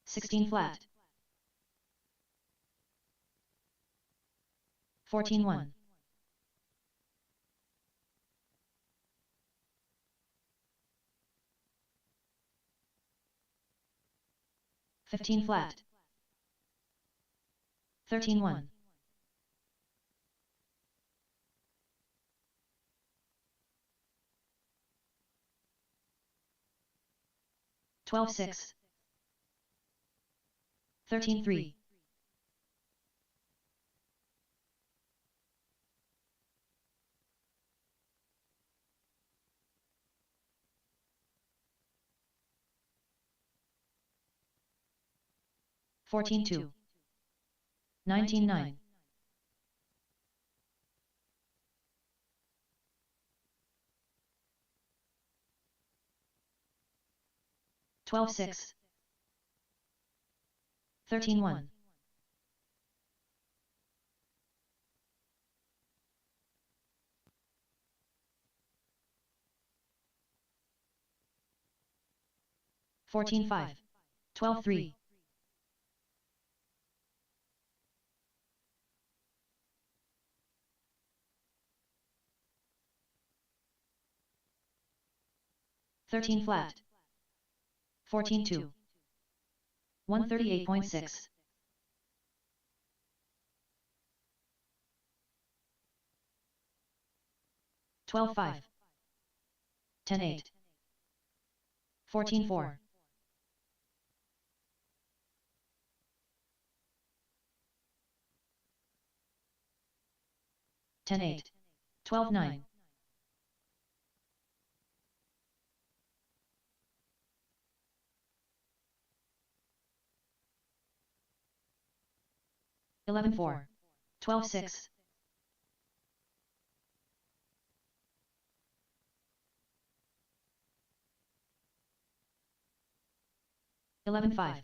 16 flat. 14-1. 15 flat. 13-1. 12-6. 13-3. 14-2. 19-9. 12-6. 13-1. 14-5. 12-3. 13 flat. 14-2. 138.6. 12-5. 10-8. 14-4. 10-8. 12-9. 11-4. 12-6. 11-5.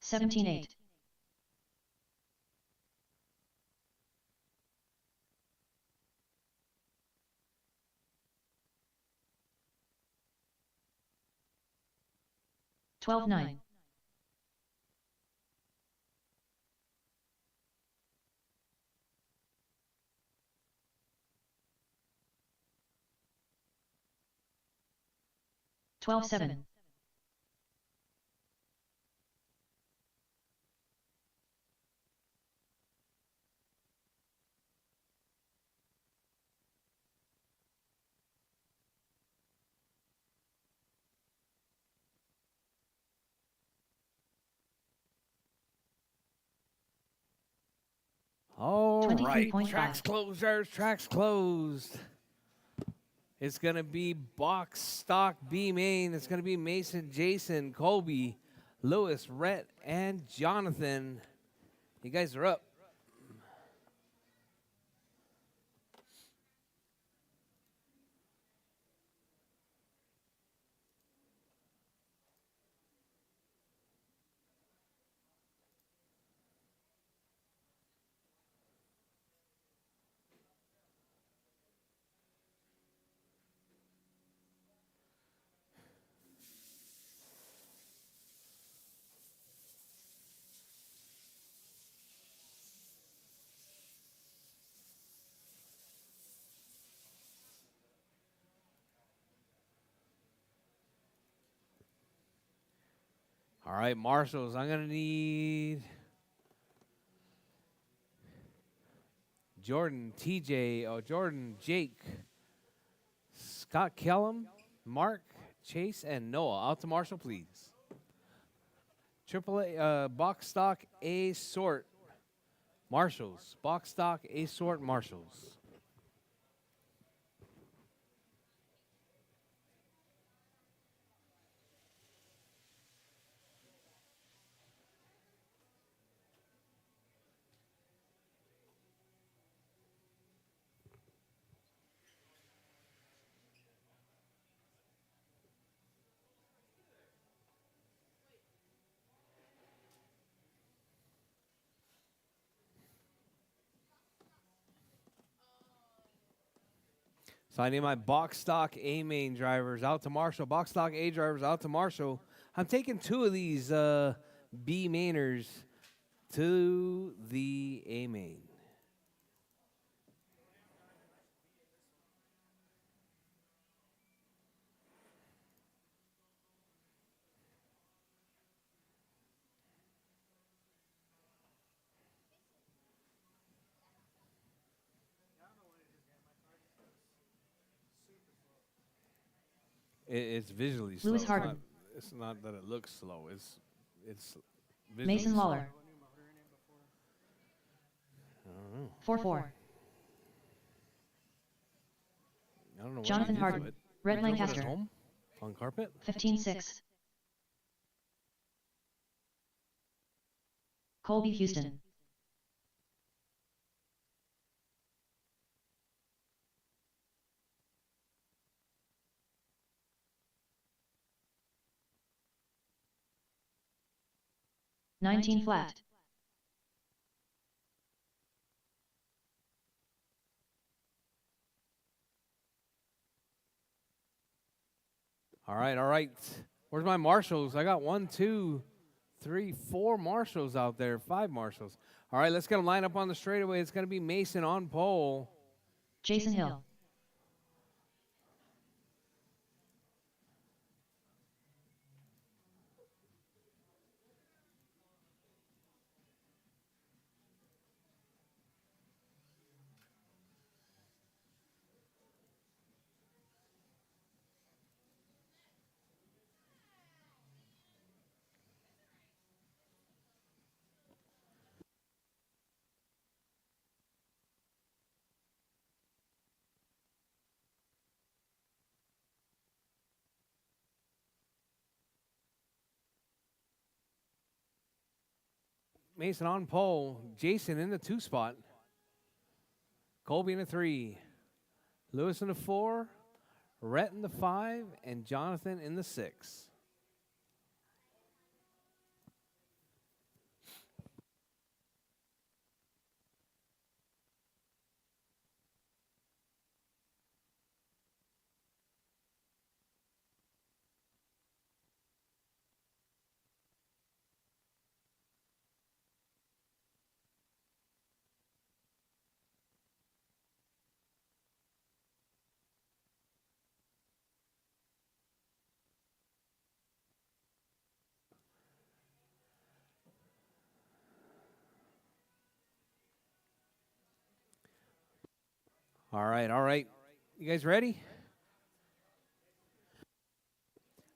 17-8. 12-9. 12-7. All right, 23.5. tracks closers, tracks closed. It's going to be box stock B main. It's going to be Mason, Jason, Colby, Lewis, Rhett, and Jonathan. You guys are up. All right, marshals, I'm going to need Jordan, Jordan, Jake, Scott Kellum, Mark, Chase, and Noah. Out to marshal, please. AAA, box stock A sort, marshals. Box stock A sort, marshals. So I need my box stock A main drivers out to marshal. Box stock A drivers out to marshal. I'm taking two of these B mainers to the A main. It's visually slow. Lewis Harden. It's not that it looks slow. It's visually Mason slow. Lawler. I don't know. 4-4. I don't know what Jonathan he did to Harden. it. Red We drove it at Lancaster. home on carpet. 15-6. Colby Houston. Nineteen flat. All right, all right. Where's my marshals? I got 1, 2, 3, 4 marshals out there. 5 marshals. All right, let's get them lined up on the straightaway. It's going to be Mason on pole. Jason Hill. Mason on pole. Jason in the 2 spot. Colby in the 3. Lewis in the 4. Rhett in the 5. And Jonathan in the 6. All right, all right. You guys ready?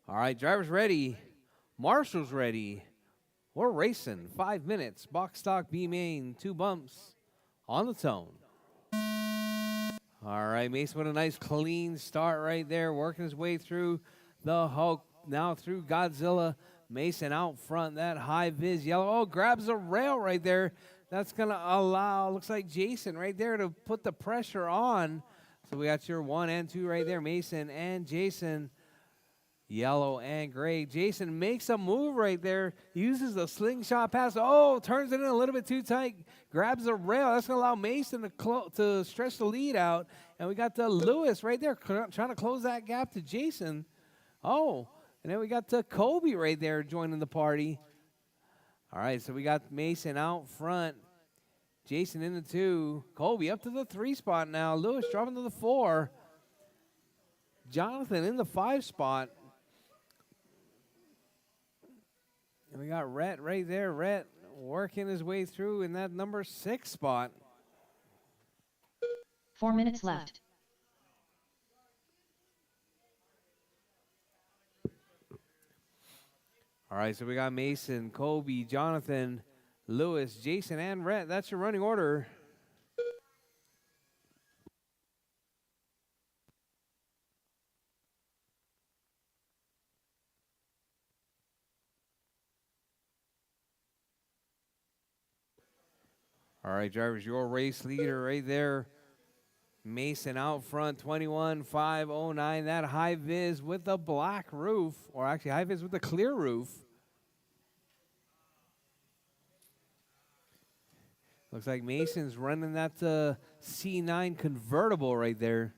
All right, drivers ready. Marshals ready. We're racing. 5 minutes. Box stock, B main, 2 bumps on the tone. All right, Mason with a nice clean start right there, working his way through the Hulk, now through Godzilla. Mason out front, that high vis yellow. Oh, grabs a rail right there. That's going to allow, looks like Jason right there to put the pressure on. So we got your 1 and 2 right there, Mason and Jason. Yellow and gray. Jason makes a move right there. Uses the slingshot pass. Oh, turns it in a little bit too tight. Grabs a rail. That's going to allow Mason to stretch the lead out. And we got the Lewis right there trying to close that gap to Jason. Oh, and then we got the Kobe right there joining the party. All right, so we got Mason out front. Jason in the 2. Kobe up to the 3 spot now. Lewis dropping to the 4. Jonathan in the 5 spot. And we got Rhett right there. Rhett working his way through in that number 6 spot. 4 minutes left. All right, so we got Mason, Kobe, Jonathan, Lewis, Jason, and Rhett. That's your running order. All right, drivers, your race leader right there. Mason out front, 21.509. That high vis with the black roof, or actually high vis with the clear roof. Looks like Mason's running that C9 convertible right there.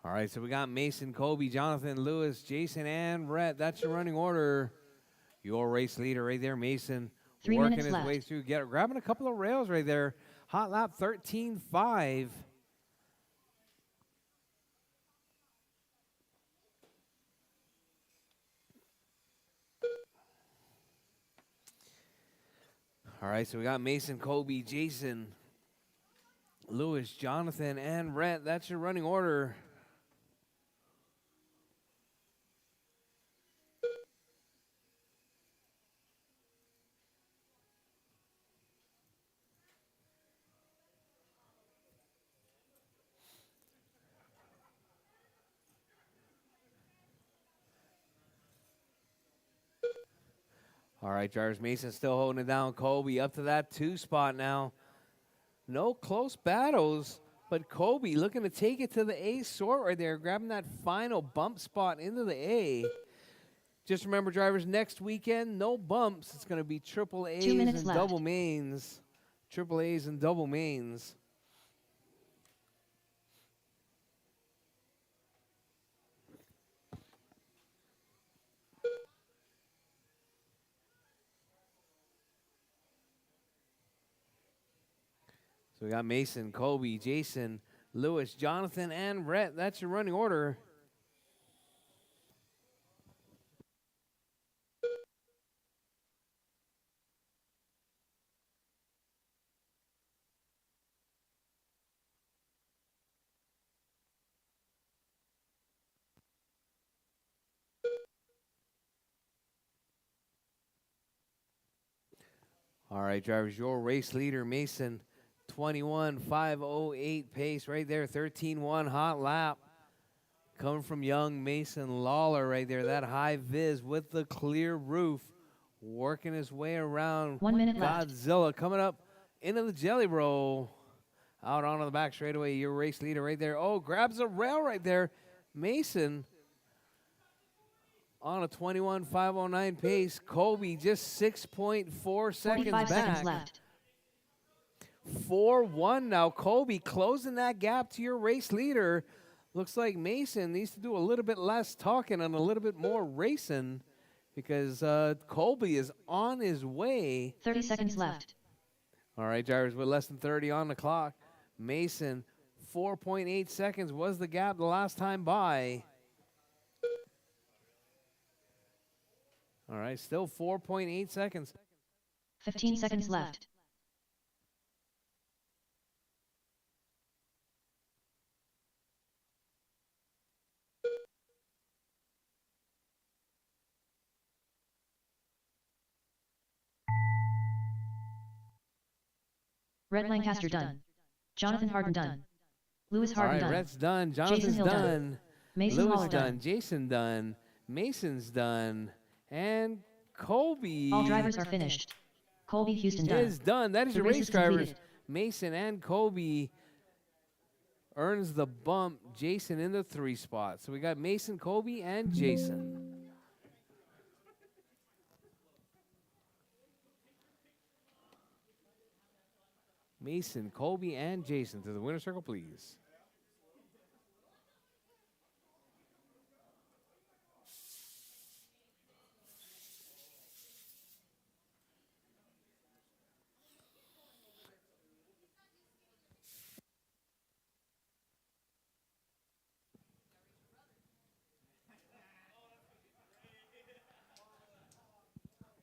All right, so we got Mason, Kobe, Jonathan, Lewis, Jason, and Rhett. That's your running order. Your race leader right there, Mason. 3 working minutes his left. way through, grabbing a couple of rails right there. Hot lap 13.5. All right, so we got Mason, Kobe, Jason, Lewis, Jonathan, and Rhett. That's your running order. All right, Jarvis Mason still holding it down. Kobe up to that 2 spot now. No close battles, but Kobe looking to take it to the A sort right there, grabbing that final bump spot into the A. Just remember, drivers, next weekend, no bumps. It's going to be triple A's 2 minutes and left. double mains. Triple A's and double mains. So we got Mason, Kobe, Jason, Lewis, Jonathan, and Rhett. That's your running order. All right, drivers, your race leader, Mason, 21.508 pace right there, 13.1 hot lap. Coming from young Mason Lawler right there, that high vis with the clear roof, working his way around 1 minute left. Godzilla, coming up into the jelly roll. Out onto the back straightaway, your race leader right there. Oh, grabs a rail right there. Mason on a 21.509 pace. Kobe just 6.4 seconds 45 back. seconds left. 4-1 now. Kobe closing that gap to your race leader. Looks like Mason needs to do a little bit less talking and a little bit more racing because Colby is on his way. 30 seconds left. All right, drivers, with less than 30 on the clock. Mason, 4.8 seconds was the gap the last time by. All right, still 4.8 seconds. 15 seconds left. Red Lancaster done. Jonathan Harden done. Lewis All Harden right, done. Rhett's done. Jason Jonathan's Hill done. done. Mason Lewis Lawler done. Jason done. Mason's done. And Colby All drivers are finished. Colby Houston done. is done. That is The your race race is drivers. completed. Mason and Colby earns the bump. Jason in the 3 spot. So we got Mason, Colby, and Jason. Mason, Colby, and Jason to the winner's circle, please.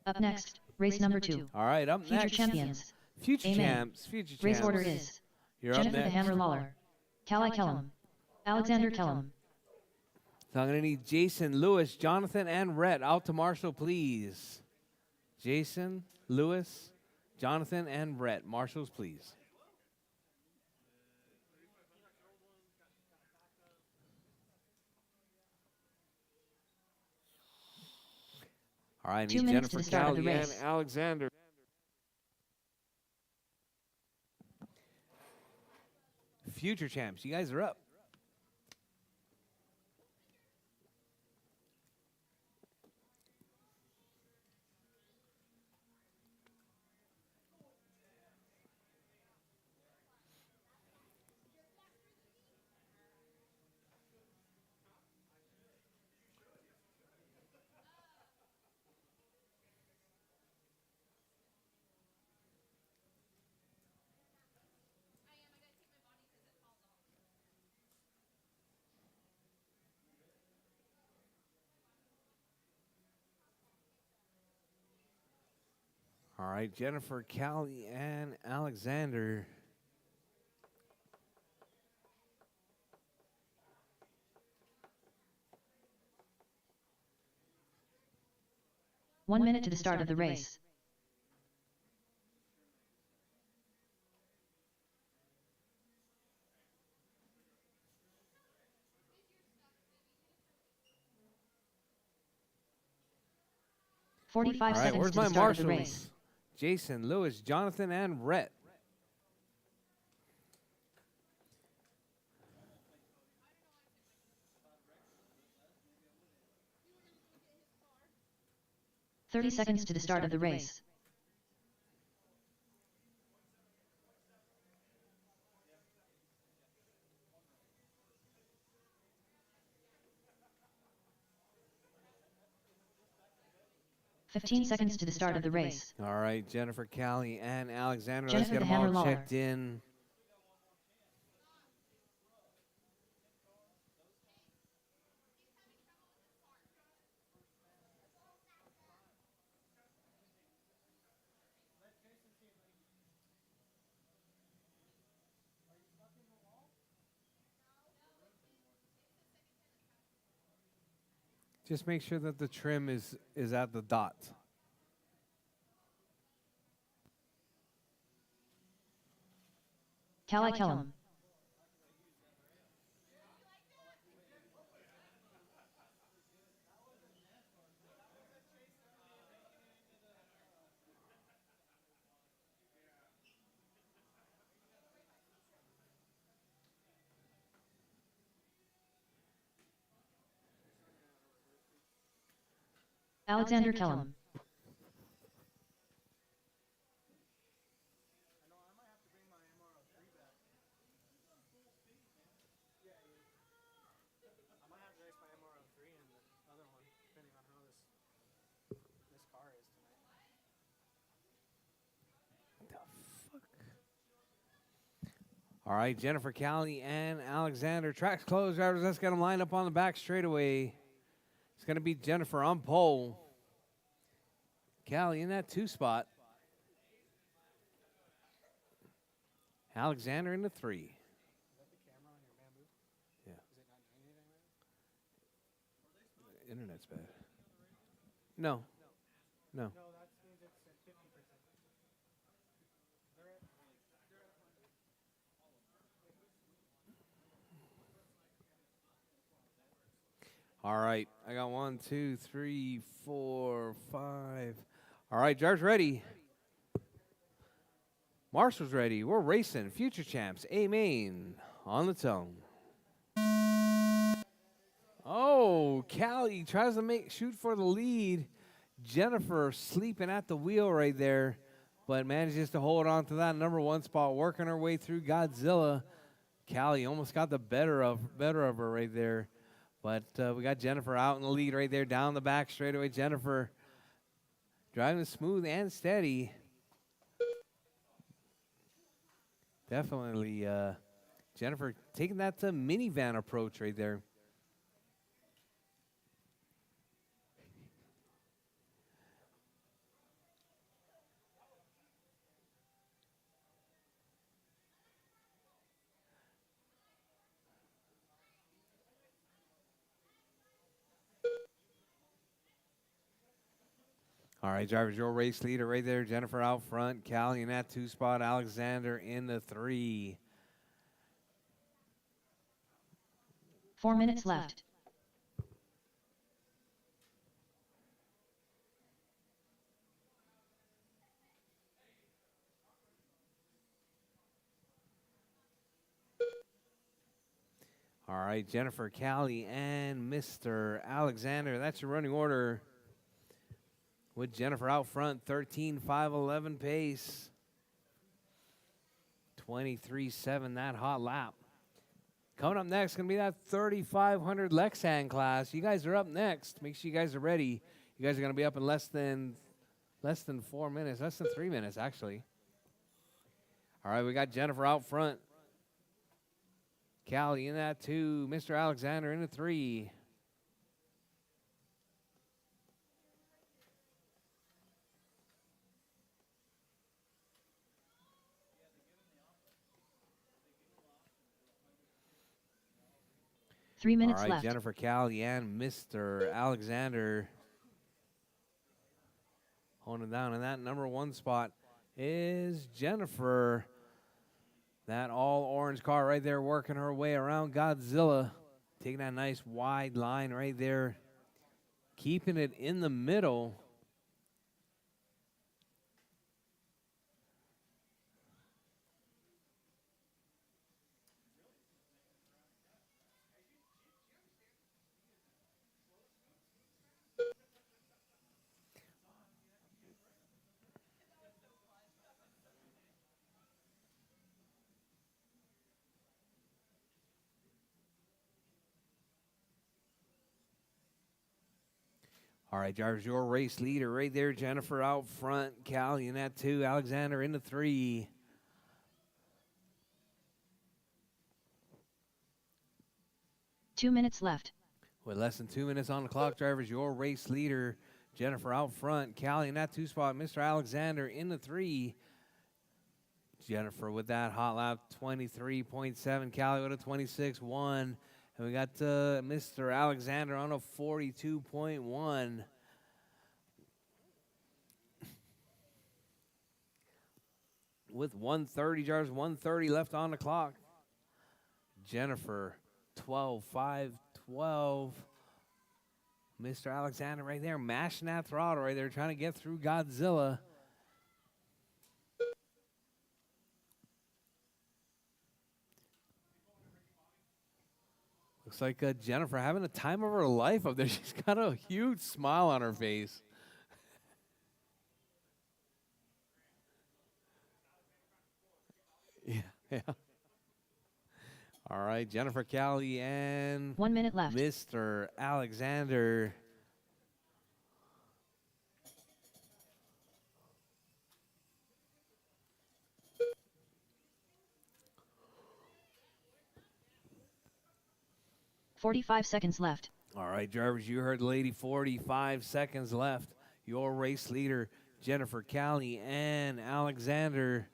Up next, race number 2. All right, up Future next. champions. Future Amen. champs. Future champs. Race order is You're Jennifer up the next. Hammer Lawler, Callie Kellum, Alexander Kellum, So I'm going to need Jason, Lewis, Jonathan, and Rhett out to Marshall, please. Jason, Lewis, Jonathan, and Rhett. Marshalls, please. All right, I 2 need minutes to Jennifer, the start of the Callie, and race. Alexander. Future champs, you guys are up. All right, Jennifer, Callie, and Alexander. One minute to the start of the race. 45 All right, seconds where's to the my start of the marshals? race. Jason, Lewis, Jonathan, and Rhett. "30 seconds to the start of the race. "15 seconds to the start of the race. All right, Jennifer, Callie, and Alexander. Jennifer Let's get the them all Hammer Lawler. checked in. Just make sure that the trim is at the dot. Callie Kellum. Alexander Kellum. I might have to race my MR03 and the other one, depending on how this car is tonight. All right, Jennifer, Callie, and Alexander. Track's closed, drivers. Let's get them lined up on the back straightaway. It's going to be Jennifer on pole. Callie in that 2 spot. Alexander in the 3. Is that the camera on your bamboo? Yeah. Is it not doing anything right now? Internet's bad. No. No. No, that means it's at 50%. All right, I got 1, 2, 3, 4, 5. All right, Jar's ready. Marshall's ready. We're racing. Future champs. A-Main on the tongue. Oh, Callie tries to shoot for the lead. Jennifer sleeping at the wheel right there, but manages to hold on to that number 1 spot, working her way through Godzilla. Callie almost got the better of her right there. But we got Jennifer out in the lead right there, down the back straightaway. Jennifer driving smooth and steady. Definitely Jennifer taking that minivan approach right there. All right, drivers, your race leader right there. Jennifer out front. Callie in that 2 spot. Alexander in the 3. 4 minutes left. All right, Jennifer, Callie, and Mr. Alexander. That's your running order. With Jennifer out front, 13.511 pace. 23.7 that hot lap. Coming up next, going to be that 3,500 Lexan class. You guys are up next. Make sure you guys are ready. You guys are going to be up in less than 4 minutes, less than 3 minutes, actually. All right, we got Jennifer out front. Callie in that 2. Mr. Alexander in the 3. Three minutes All right, left. Jennifer, Callie, and Mr. Alexander holding down. And that number 1 spot is Jennifer. That all-orange car right there working her way around Godzilla. Taking that nice wide line right there. Keeping it in the middle. All right, drivers, your race leader right there. Jennifer out front. Callie in that 2. Alexander in the 3. Two minutes left. With less than 2 minutes on the clock, drivers, your race leader. Jennifer out front. Callie in that 2 spot. Mr. Alexander in the 3. Jennifer with that hot lap, 23.7. Callie with a 26.1. And we got Mr. Alexander on a 42.1. With 130, drivers, 130 left on the clock. Jennifer, 12.5, 12. Mr. Alexander right there, mashing that throttle right there, trying to get through Godzilla. Looks like Jennifer having the time of her life up there. She's got a huge smile on her face. Yeah. All right, Jennifer, Callie, and 1 minute left. Mr. Alexander. $45 left. All right, drivers, you heard the lady, 45 seconds left. Your race leader, Jennifer, Callie, and Alexander.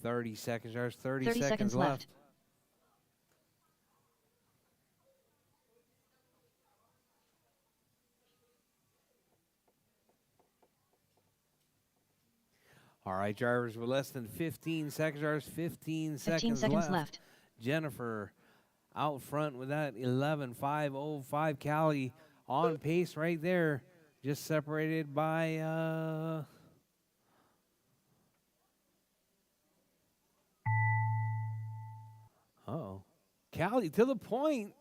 30 seconds, drivers, 30 seconds left. All right, drivers, with less than 15 seconds, drivers, 15 seconds left. Jennifer out front with that 11.505. Callie on pace right there, just separated by uh-oh. Callie to the point.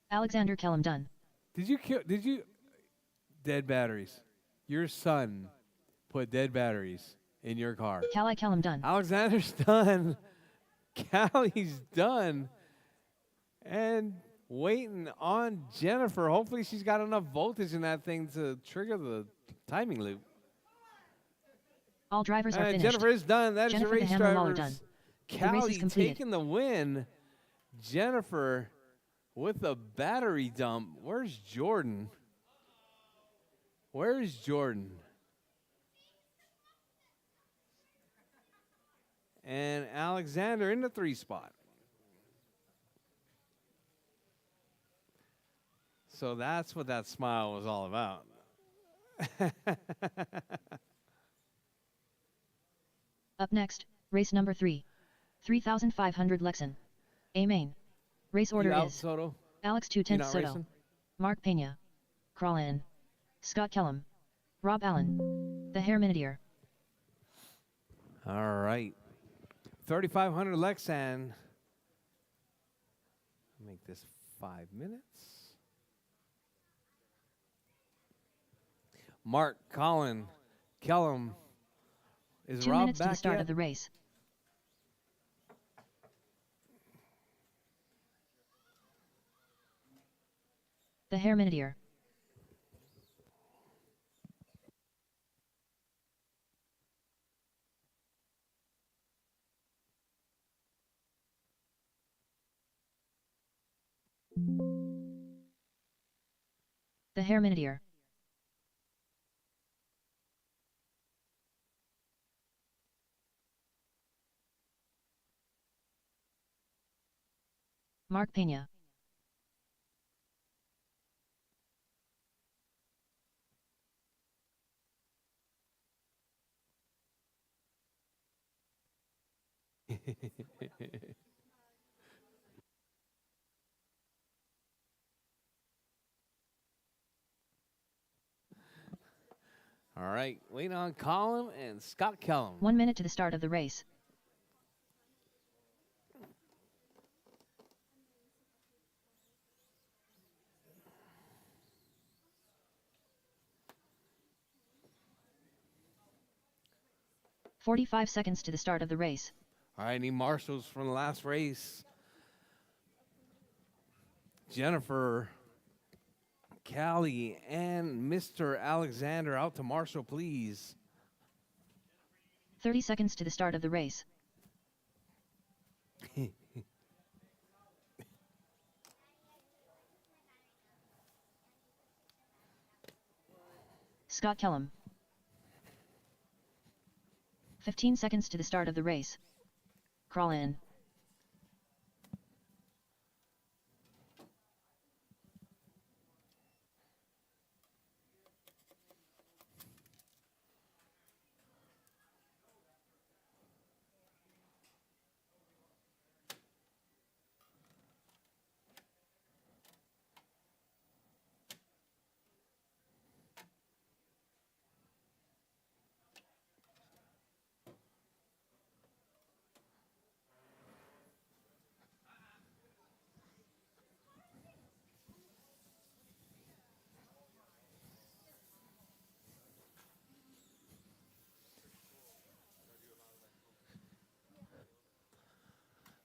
Alexander Kellum done. Did you dead batteries? Your son put dead batteries in your car. Callie Kellum done. Alexander's done. Callie's done. And waiting on Jennifer. Hopefully she's got enough voltage in that thing to trigger the timing loop. All drivers are finished. Jennifer is done. That is Jennifer your race the Hammer Lawler drivers. done. The race is Callie completed. taking the win. Jennifer with the battery dump. Where's Jordan? Where's Jordan? And Alexander in the 3 spot. So that's what that smile was all about. Up next, race number 3. 3,500 Lexan. A main. Race order You out, is Soto? Alex You 210 not Soto. racing? Mark Pena. Crawlin. Scott Kellum. Rob Allen. The Hair Minideer. All right. 3,500 Lexan. Make this 5 minutes. Mark, Colin, Kellum. Is 2 Rob minutes to back the start yet? of the race. The Hair Minideer. The Hair Minideer. Mark Pena. All right, waiting on Colin and Scott Kellum. 1 minute to the start of the race. $45 seconds to the start of the race. All right, any marshals from the last race. Jennifer, Callie, and Mr. Alexander out to Marshall, please. 30 seconds to the start of the race. Scott Kellum. 15 seconds to the start of the race. Crawl in.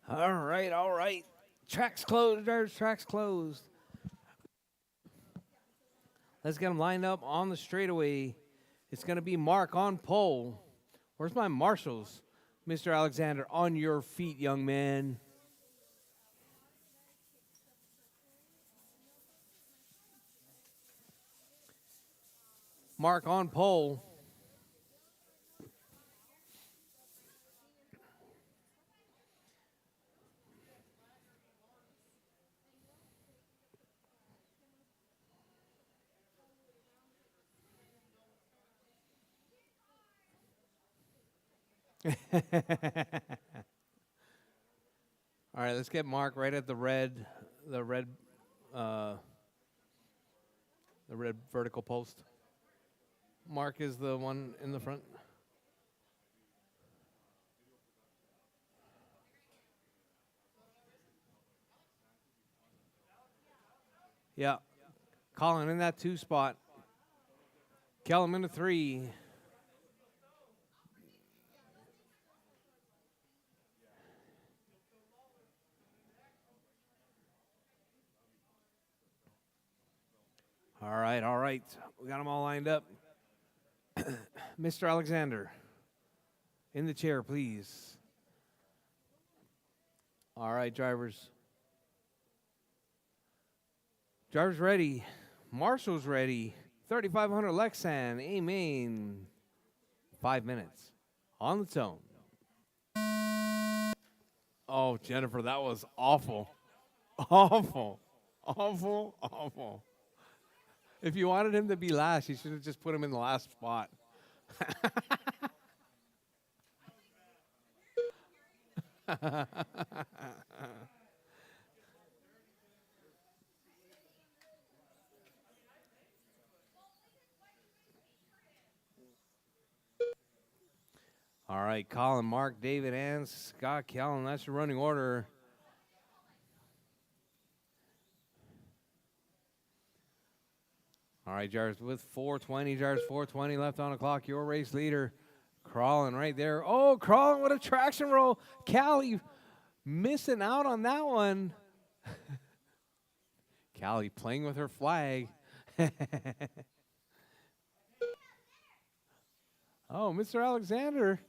All right, all right. Track's closed, drivers. Track's closed. Let's get them lined up on the straightaway. It's going to be Mark on pole. Where's my marshals? Mr. Alexander, on your feet, young man. Mark on pole. All right, let's get Mark right at the red vertical post. Mark is the one in the front. Yeah. Colin in that 2 spot. Kellum in the 3. All right, all right. We got them all lined up. Mr. Alexander, in the chair, please. All right, drivers. Drivers ready. Marshall's ready. 3500 Lexan. Amen. 5 minutes. On the tone. Oh, Jennifer, that was awful. Awful. Awful. Awful. If you wanted him to be last, you should have just put him in the last spot. All right, Colin, Mark, David, and Scott Callan. That's your running order. All right, Jars, with 4:20, Jars, 4:20 left on the clock. Your race leader, crawling right there. Oh, crawling with a traction roll. Callie missing out on that one. Callie playing with her flag. Oh, Mr. Alexander.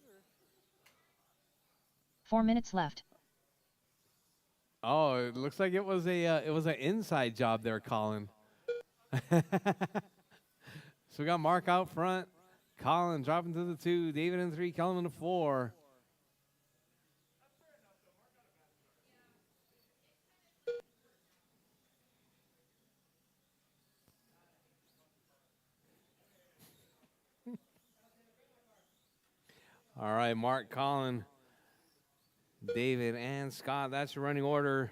4 minutes left. Oh, it looks like it was an inside job there, Colin. So we got Mark out front, Colin dropping to the 2, David in 3, Kellum in the 4. All right, Mark, Colin, David, and Scott. That's your running order.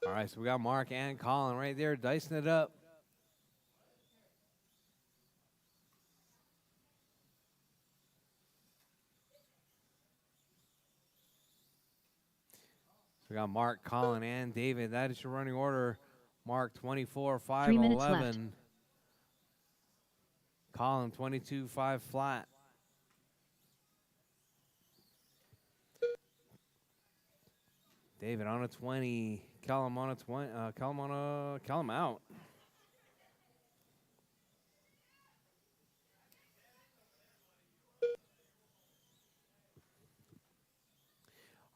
All right, so we got Mark and Colin right there, dicing it up. So we got Mark, Colin, and David. That is your running order. Mark 24, 5, 3 minutes 11. left. Colin 22.5 flat. David on a 20. Callum on a 20. Callum out.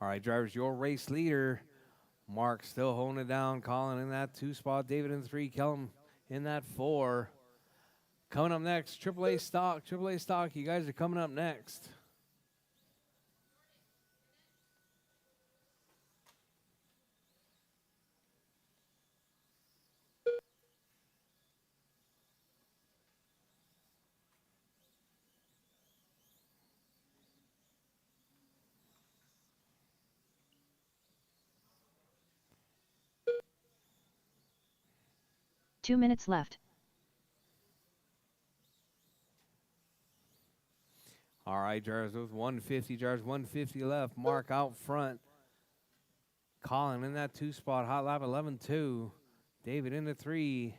All right, drivers, your race leader. Mark still holding it down. Colin in that 2 spot. David in 3. Callum in that 4. Coming up next, AAA stock. AAA stock, you guys are coming up next. Two minutes left. All right, drivers with 150. Drivers 150 left. Mark out front. Colin in that 2 spot. Hot lap 11.2. David in the 3.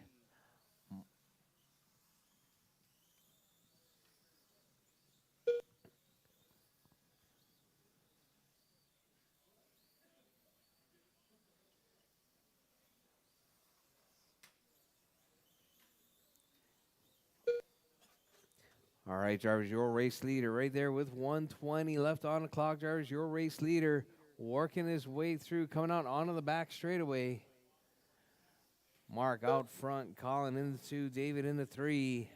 All right, drivers, your race leader right there with 120 left on the clock. Drivers, your race leader working his way through, coming out onto the back straightaway. Mark out front, Colin in the 2, David in the 3.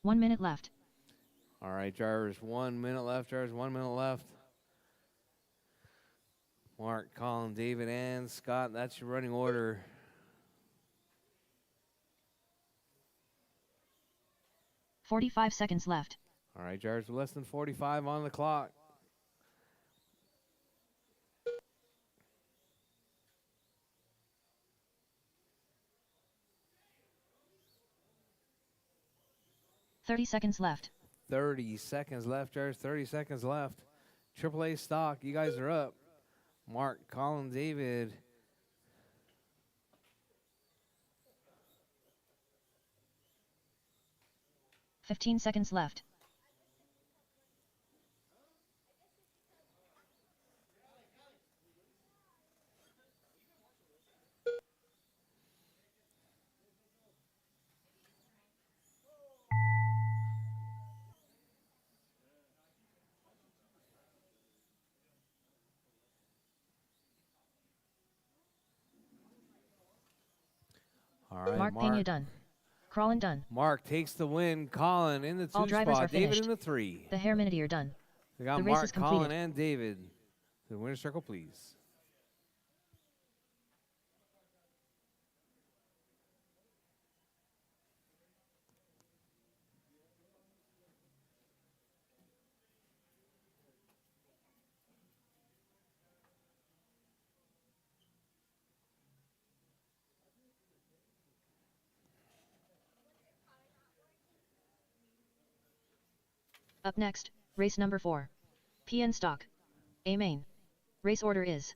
One minute left. All right, drivers, 1 minute left. Drivers, 1 minute left. Mark, Colin, David, and Scott, that's your running order. 45 seconds left. All right, drivers, less than 45 on the clock. $30 left. 30 seconds left, drivers, 30 seconds left. AAA stock, you guys are up. Mark, Colin, David. $15 left. All right, Mark Pena done. Crawlin done. Mark takes the win. Colin in the 2 All drivers spot. are David finished. in the 3. The Hair Minute are done. We got The race Mark, is Colin, completed. and David. The winner's circle, please. Up next, race number 4. PN stock. A main. Race order is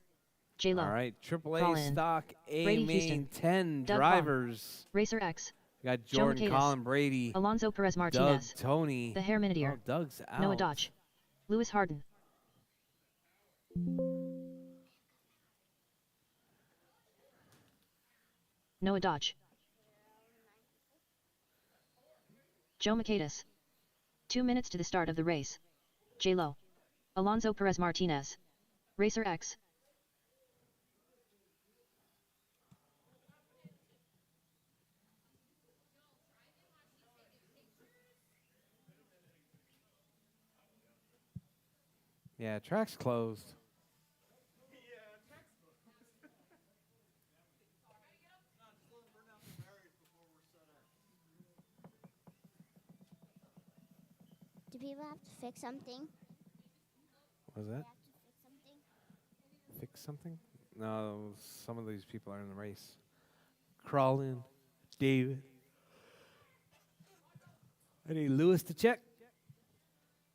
J-Lo. All right, AAA Colin, stock, A Brady main, Houston, 10 Doug Vaughn, drivers. Racer X. We got Joe Jordan, Macias, Colin, Brady, Alonso Perez Doug, Martinez. Tony. The Hair Minute Oh, Doug's out. Noah Dodge. Lewis Harden. Noah Dodge. Joe Macias. 2 minutes to the start of the race. J-Lo. Alonso Perez Martinez. Racer X. Yeah, track's closed. Do people have to fix something? What was that? They have to fix something? Fix something? No, some of these people are in the race. Crawlin, David. I need Lewis to check.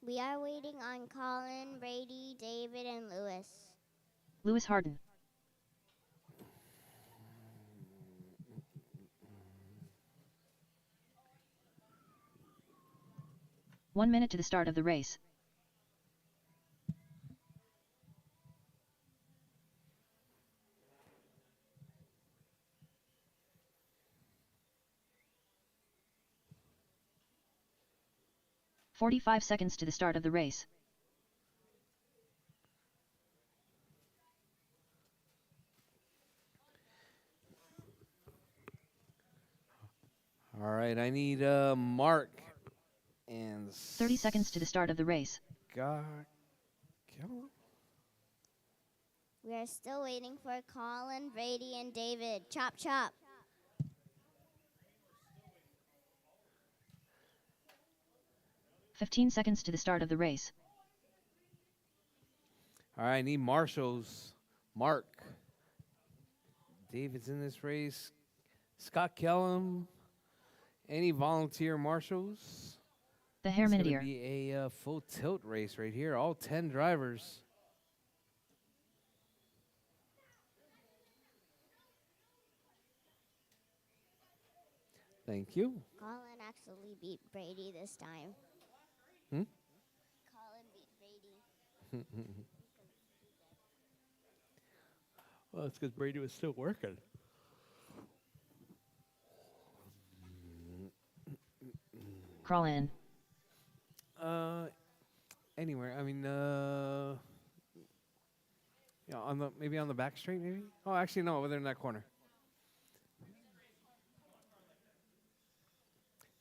We are waiting on Colin, Brady, David, and Lewis. Lewis Harden. One minute to the start of the race. "45 seconds to the start of the race. All right, I need Mark and 30 seconds to the start of the race. Scott. We are still waiting for Colin, Brady, and David. Chop, chop. "15 seconds to the start of the race. All right, I need marshals. Mark. David's in this race. Scott Kellum. Any volunteer marshals? The It's going to Herminideer. be a full tilt race right here. All 10 drivers. Thank you. Colin actually beat Brady this time. Hmm? Colin beat Brady. Well, it's because Brady was still working. Crawl in. Anywhere. I mean, yeah, maybe on the back straight, maybe. Oh, actually, no, over there in that corner.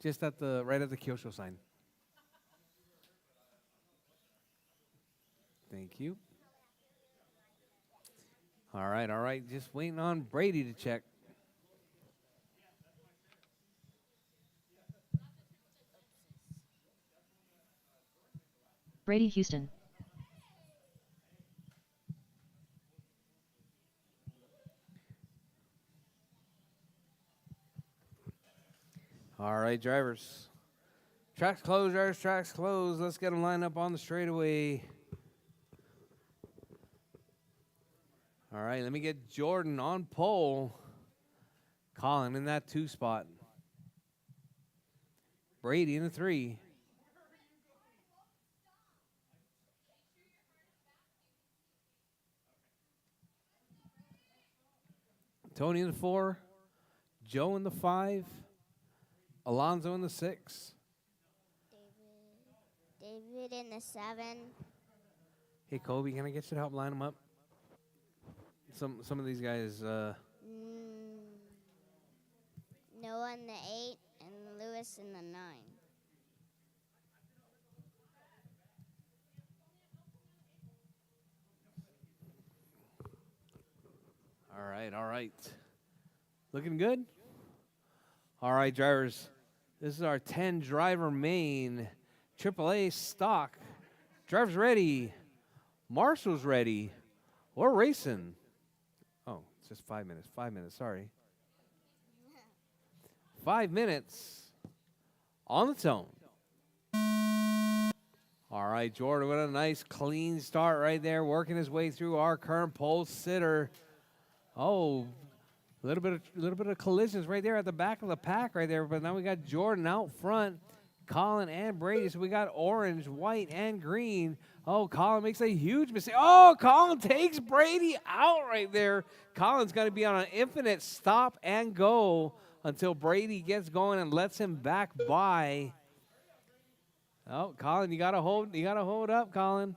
Just right at the Kyosho sign. Thank you. All right. Just waiting on Brady to check. Brady Houston. All right, drivers. Tracks closed, drivers, tracks closed. Let's get them lined up on the straightaway. All right, let me get Jordan on pole. Colin in that 2 spot. Brady in the 3. Tony in the 4. Joe in the 5. Alonzo in the 6. David in the 7. Hey, Kobe, can I get you to help line them up? Some of these guys. Noah in the 8 and Lewis in the 9. All right. Looking good? All right, drivers. This is our 10 driver main AAA stock. Drivers ready. Marshall's ready. We're racing. Oh, it's just 5 minutes. 5 minutes, sorry. 5 minutes on the tone. All right, Jordan with a nice clean start right there, working his way through our current pole sitter. Oh, a little bit of collisions right there at the back of the pack right there, but now we got Jordan out front, Colin and Brady. So we got orange, white, and green. Oh, Colin makes a huge mistake. Oh, Colin takes Brady out right there. Colin's got to be on an infinite stop and go until Brady gets going and lets him back by. Oh, Colin, you gotta hold up, Colin.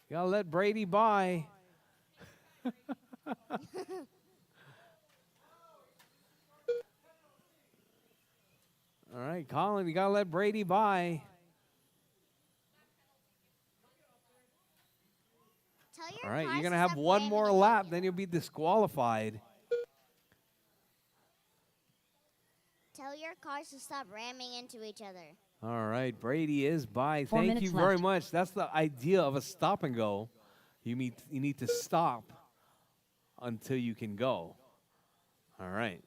You gotta let Brady by. All right, Colin, you gotta let Brady by. All right, you're gonna have one more lap, then you'll be disqualified. Tell your cars to stop ramming into each other. All right, Brady is by. 4 Thank minutes you very left. much. That's the idea of a stop and go. You need to stop until you can go. All right.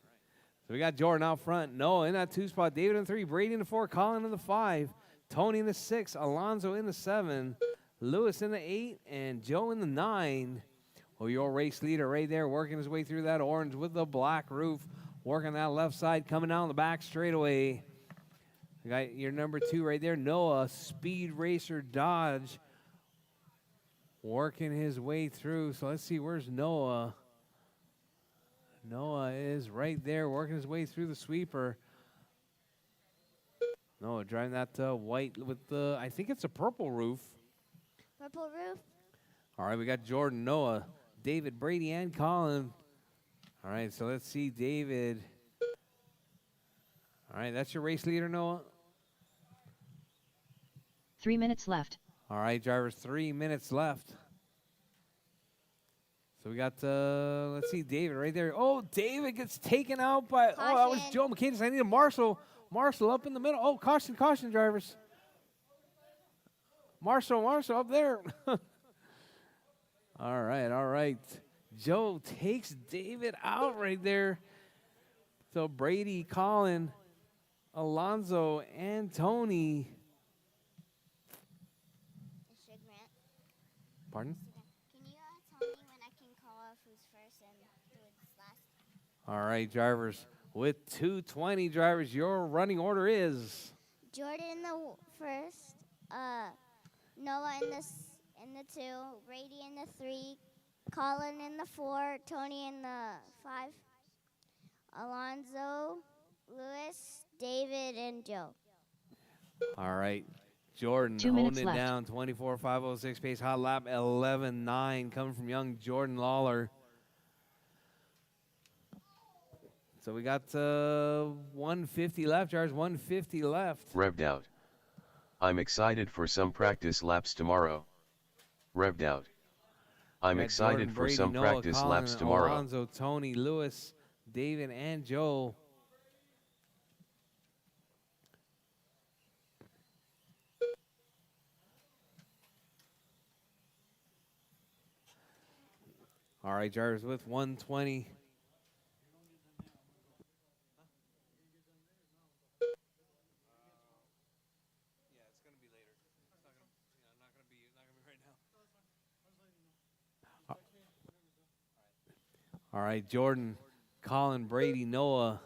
So we got Jordan out front. Noah in that 2 spot. David in 3. Brady in the 4. Colin in the 5. Tony in the 6, Alonso in the 7, Lewis in the 8, and Joe in the 9. Well, your race leader right there working his way through that orange with the black roof, working that left side, coming down the back straightaway. You got your number 2 right there, Noah, Speed Racer Dodge, working his way through. So let's see, where's Noah? Noah is right there working his way through the sweeper. Noah driving that white with the, I think it's a purple roof. Purple roof. All right, we got Jordan, Noah, David, Brady, and Colin. All right, so let's see, David. All right, that's your race leader, Noah. 3 minutes left. All right, drivers, 3 minutes left. So we got, let's see, David right there. Oh, David gets taken out by, oh, that was Caution. Joe McCann. I need a Marshall. Marshall up in the middle. Oh, caution, caution, drivers. Marshall up there. All right. Joe takes David out right there. So Brady, Colin, Alonso, and Tony. Mr. Grant, Pardon? can you tell me when I can call off who's first and who is last? All right, drivers. With 2:20 drivers, your running order is Jordan in the first, Noah in the 2, Brady in the 3, Colin in the 4, Tony in the 5, Alonzo, Lewis, David, and Joe. all right. Jordan 2 holding minutes it left. down, 24.506 pace, hot lap 11.9 coming from young Jordan Lawler. So we got 150 left, drivers, 150 left. Revved out. I'm excited for some practice laps tomorrow. Revved out. I'm We got excited Jordan, for Brady, some Noah, practice Colin, laps tomorrow. Alonzo, Tony, Lewis, David, and Joe. All right, drivers, with 120. Yeah, it's going to be later. It's not going to, not going to be right now. All right, Jordan, Colin, Brady, Noah,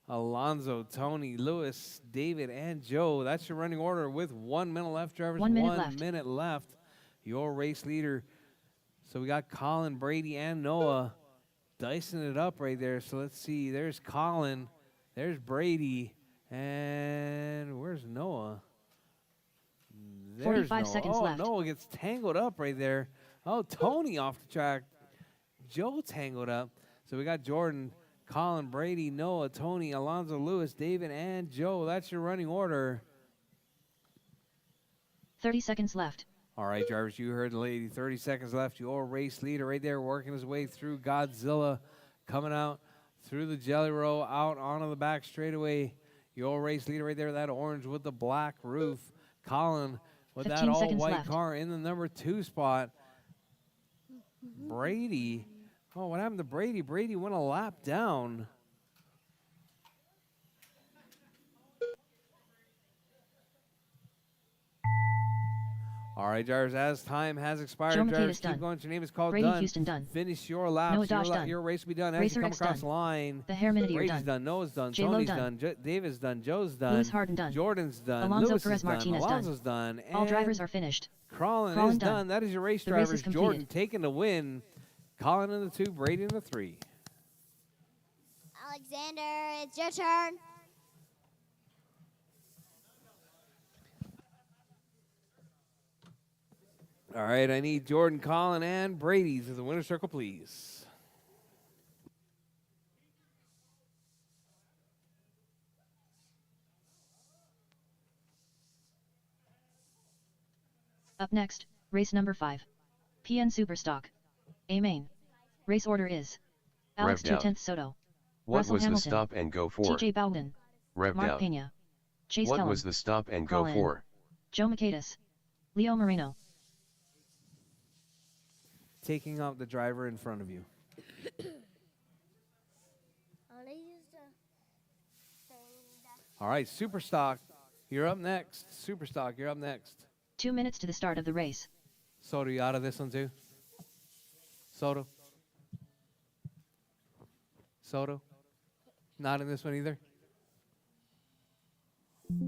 Alonzo, Tony, Lewis, David, and Joe. That's your running order with 1 minute left, drivers. 1 minute 1 left. minute left. Your race leader. So we got Colin, Brady, and Noah dicing it up right there. So let's see. There's Colin. There's Brady. And where's Noah? There's 45 Noah. seconds oh, left. Noah gets tangled up right there. Oh, Tony off the track. Joe tangled up. So we got Jordan, Colin, Brady, Noah, Tony, Alonzo, Lewis, David, and Joe. That's your running order. 30 seconds left. All right, drivers, you heard the lady. 30 seconds left. Your race leader right there working his way through Godzilla, coming out through the jelly roll, out onto the back straightaway. Your race leader right there, that orange with the black roof. Colin with that 15 seconds all-white left. car in the number 2 spot. Brady. Oh, what happened to Brady? Brady went a lap down. All right, drivers, as time has expired, Joe drivers, McCain keep done. going. Your name is called Brady done. Houston done. Finish your laps. Noah Dodge done. Your race will be done as Racer you come X across done. the line. The Hair Minidier Brady's done. done. Noah's done. J-Lo Tony's done. done. David's done. Joe's done. Lewis Harden done. Jordan's done. Alonso Lewis Perez is done. Martinez done. Alonso's done. All and drivers are finished. Colin Colin is done. done. That is your race The race drivers. is Jordan completed. taking the win. Colin in the 2, Brady in the 3. Alexander, it's your turn. All right, I need Jordan, Colin, and Brady to the winner's circle, please. Up next, race number 5. PN Superstock. A main. Race order is Alex Revved out. 2/10 Soto. What Russell was Hamilton. the stop and go for? TJ Bowden. Revved Mark out. Pena. Chase What Kellum. was the stop and go Colin. for? Joe Michaelis. Leo Moreno. Taking out the driver in front of you. I'll use the thing that All right, super stock. You're up next. Superstock, you're up next. 2 minutes to the start of the race. Soto, you out of this one too? Soto? Soto? Not in this one either? Daddy.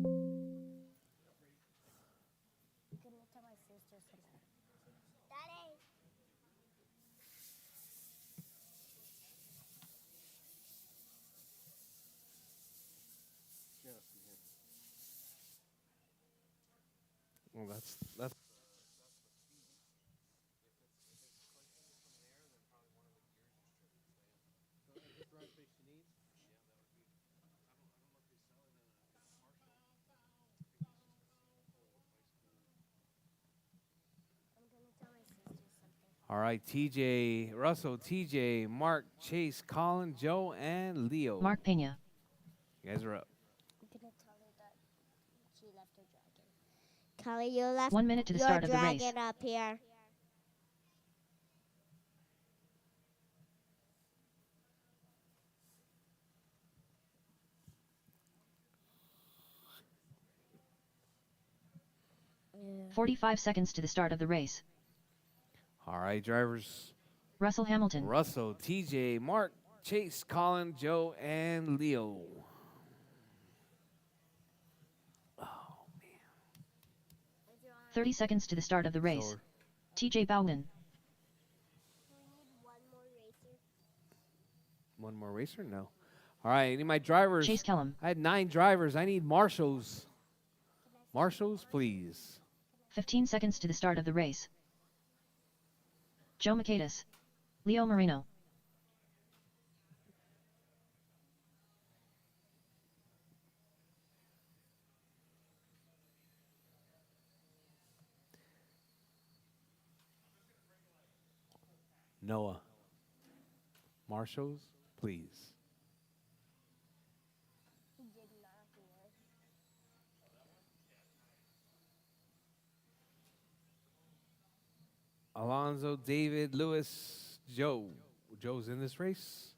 Well, that's. All right, TJ, Russell, TJ, Mark, Chase, Colin, Joe, and Leo. Mark Pena. You guys are up. I'm gonna tell her that she left her dragon. Kelly, you left 1 minute to the your start of the race. dragon up here. Yeah. 45 seconds to the start of the race. All right, drivers. Russell Hamilton. Russell, TJ, Mark, Chase, Colin, Joe, and Leo. Oh, man. 30 seconds to the start of the race. Sore. TJ Bowman. One more racer? No. All right, any of my drivers? Chase Kellum. I had 9 drivers. I need marshals. Marshals, please. 15 seconds to the start of the race. Joe Macatus. Leo Marino. Noah. Marshals, please. Alonzo, David, Lewis, Joe. Joe's in this race.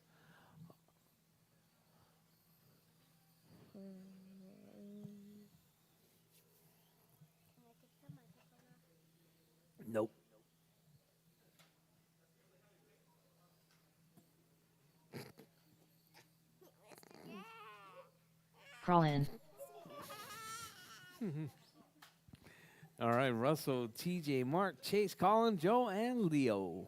Nope. Crawl in. All right, Russell, TJ, Mark, Chase, Colin, Joe, and Leo.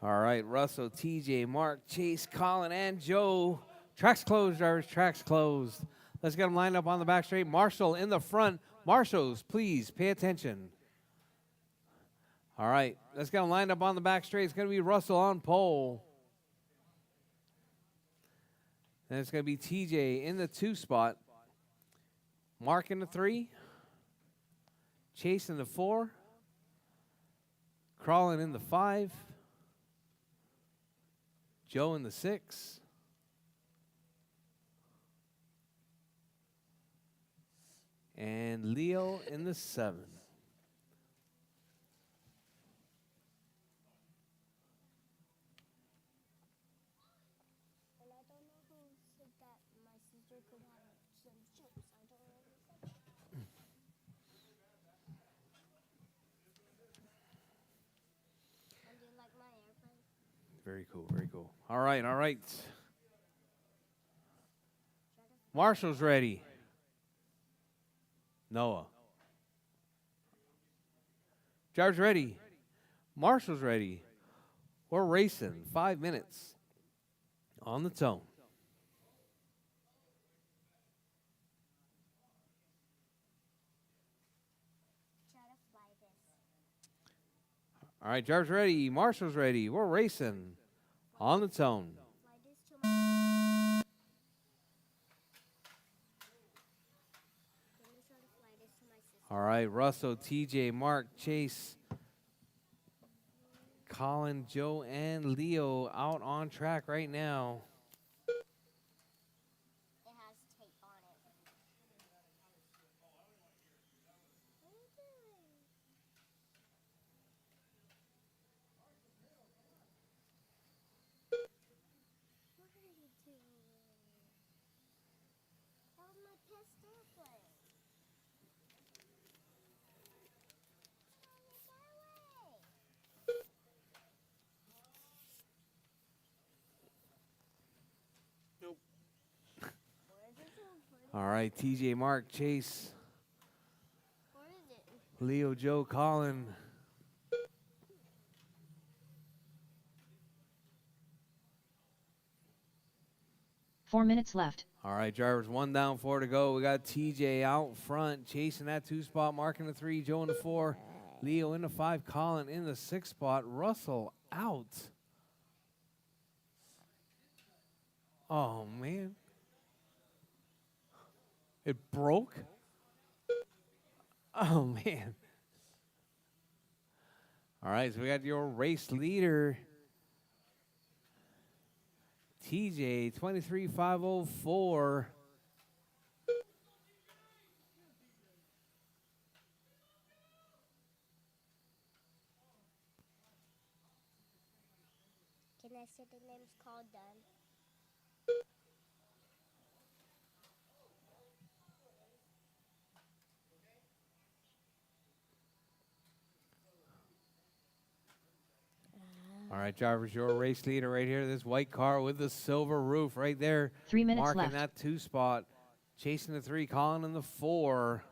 All right, Russell, TJ, Mark, Chase, Colin, and Joe. Track's closed, drivers. Track's closed. Let's get them lined up on the back straight. Marshall in the front. Marshals, please pay attention. All right, let's get them lined up on the back straight. It's going to be Russell on pole. And it's going to be TJ in the 2 spot. Mark in the 3. Chase in the 4. Crawling in the 5. Joe in the 6. And Leo in the 7. And I don't know who said that my sister could have some chips. I don't know who said that. And do you like my airplane? Very cool, very cool. All right, all right. Marshall's ready. Noah. Drivers ready. Marshall's ready. We're racing 5 minutes on the tone. Try to fly this. All right, drivers ready. Marshall's ready. We're racing on the tone. Fly this to my. Let me try to fly this to my sister. All right, Russell, TJ, Mark, Chase, Colin, Joe, and Leo out on track right now. It has tape on it. All right, TJ, Mark, Chase, What is it? Leo, Joe, Colin. Four minutes left. All right, drivers, 1 down, 4 to go. We got TJ out front, chasing that 2 spot, marking the 3, Joe in the 4, Leo in the 5, Colin in the 6 spot, Russell out. Oh, man. It broke? Oh, man. All right, so we got your race leader, TJ, 23,504. Can I say the name's called done? All right, drivers, your race leader right here. This white car with the silver roof right there. 3 minutes marking left. that 2 spot. Chasing the 3, Colin in the 4.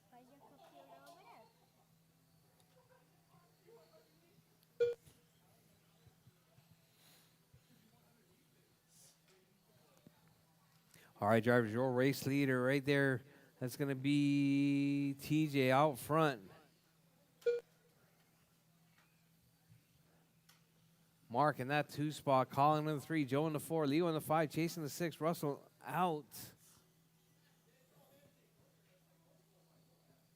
You gotta be careful. Where's your computer over there? All right, drivers, your race leader right there. That's going to be TJ out front. Mark in that 2 spot. Colin in the 3. Joe in the 4. Leo in the 5. Chasing the 6. Russell out.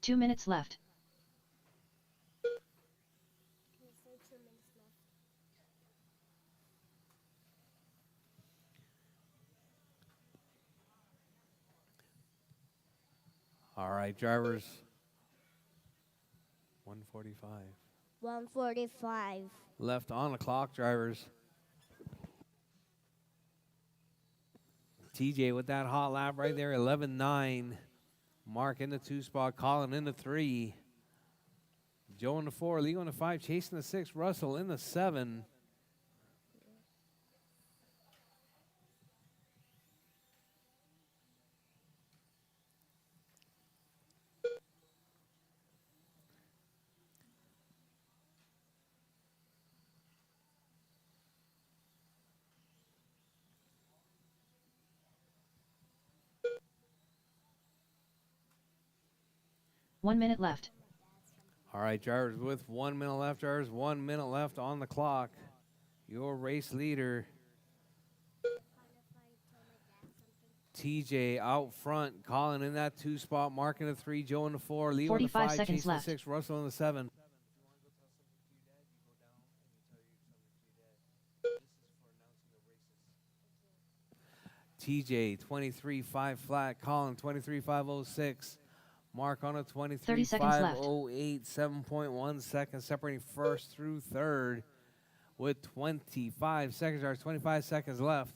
2 minutes left. Can you say 2 minutes left? All right, drivers. 145. 1:45. Left on the clock, drivers. TJ with that hot lap right there, 11-9. Mark in the 2 spot, Colin in the 3. Joe in the 4, Leo in the 5, chasing the 6, Russell in the 7. One minute left. All right, drivers, with 1 minute left, drivers, 1 minute left on the clock. Your race leader, TJ out front, Colin in that 2 spot, marking the 3, Joe in the 4, Leo in the 45 5, seconds chasing the left. 6, Russell in the 7. If you want to go tell something to your dad, you go down and you tell something to your dad. This is for announcing the races. TJ 23.5 flat, Colin 23.506. Mark on a 30 seconds left. 23.508, 7.1 seconds separating first through third with 25 seconds, or 25 seconds left.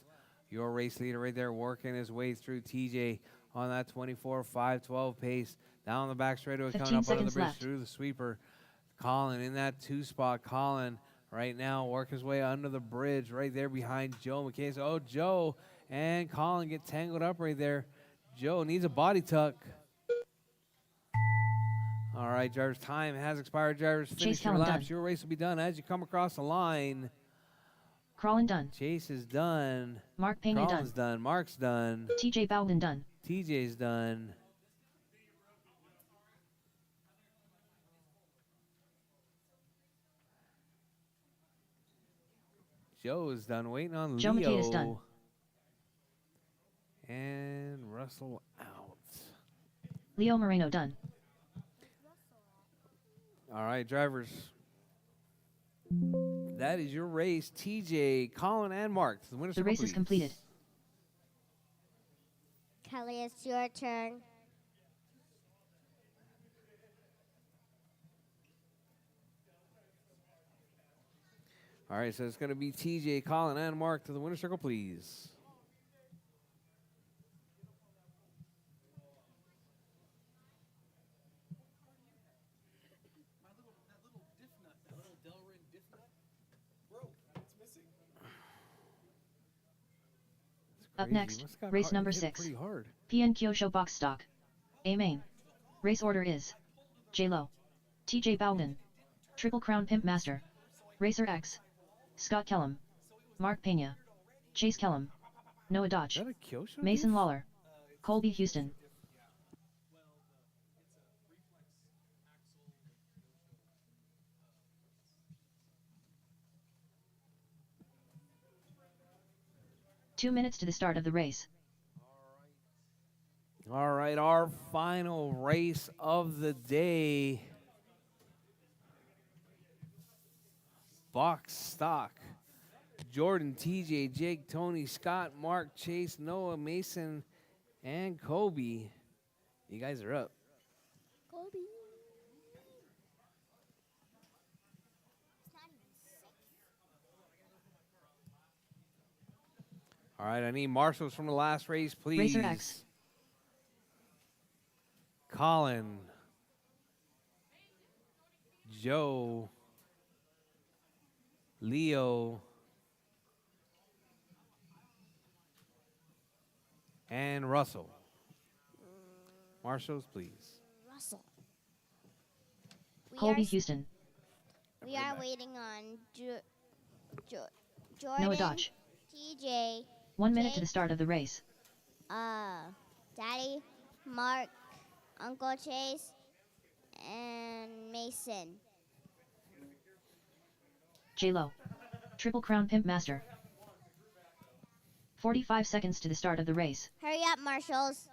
Your race leader right there working his way through TJ on that 24.512 pace. Down the back straightaway, coming 15 up under the seconds bridge left. through the sweeper. Colin in that 2 spot. Colin right now working his way under the bridge right there behind Joe McKay. Oh, Joe and Colin get tangled up right there. Joe needs a body tuck. All right, drivers, time has expired. Drivers, finish your Colin laps. done. Your race will be done as you come across the line. Crawlin done. Chase is done. Mark Pena Colin's done. done. Mark's done. TJ Bowden done. TJ's done. Joe is done. Waiting on Joe Leo. McKay is done. And Russell out. Leo Moreno done. All right, drivers. That is your race. TJ, Colin, and Mark. The winner's The race is completed. Kelly, it's your turn. All right, so it's going to be TJ, Colin, and Mark to the winner's circle, please. That little diff nut, that little Delrin diff nut, broke. It's missing. It's Up crazy. next, Must've got race hard- number hit 6. Pretty hard. PN Kyosho box stock. A main. Race order is J-Lo, TJ Bowden, Triple Crown Pimp Master, Racer X, Scott Kellum, Mark Pena, Chase Kellum, Noah Is Dodge, that a Kyosho? Mason diff? Lawler, Colby Houston. Well, it's a reflex axle with 2 minutes to the start of the race. All right, our final race of the day. Box stock. Jordan, TJ, Jake, Tony, Scott, Mark, Chase, Noah, Mason, and Kobe. You guys are up. Kobe. It's not even 6. All right, I need marshals from the last race, please. Racer X. Colin, Joe, Leo, and Russell. Marshals, please. Russell. We Colby are, Houston, we are waiting on Jordan, Noah Dodge. TJ, 1 minute to the Jake, start of the race. Daddy, Mark, Uncle Chase, and Mason. J-Lo, Triple Crown Pimp Master. 45 seconds to the start of the race. Hurry up, marshals.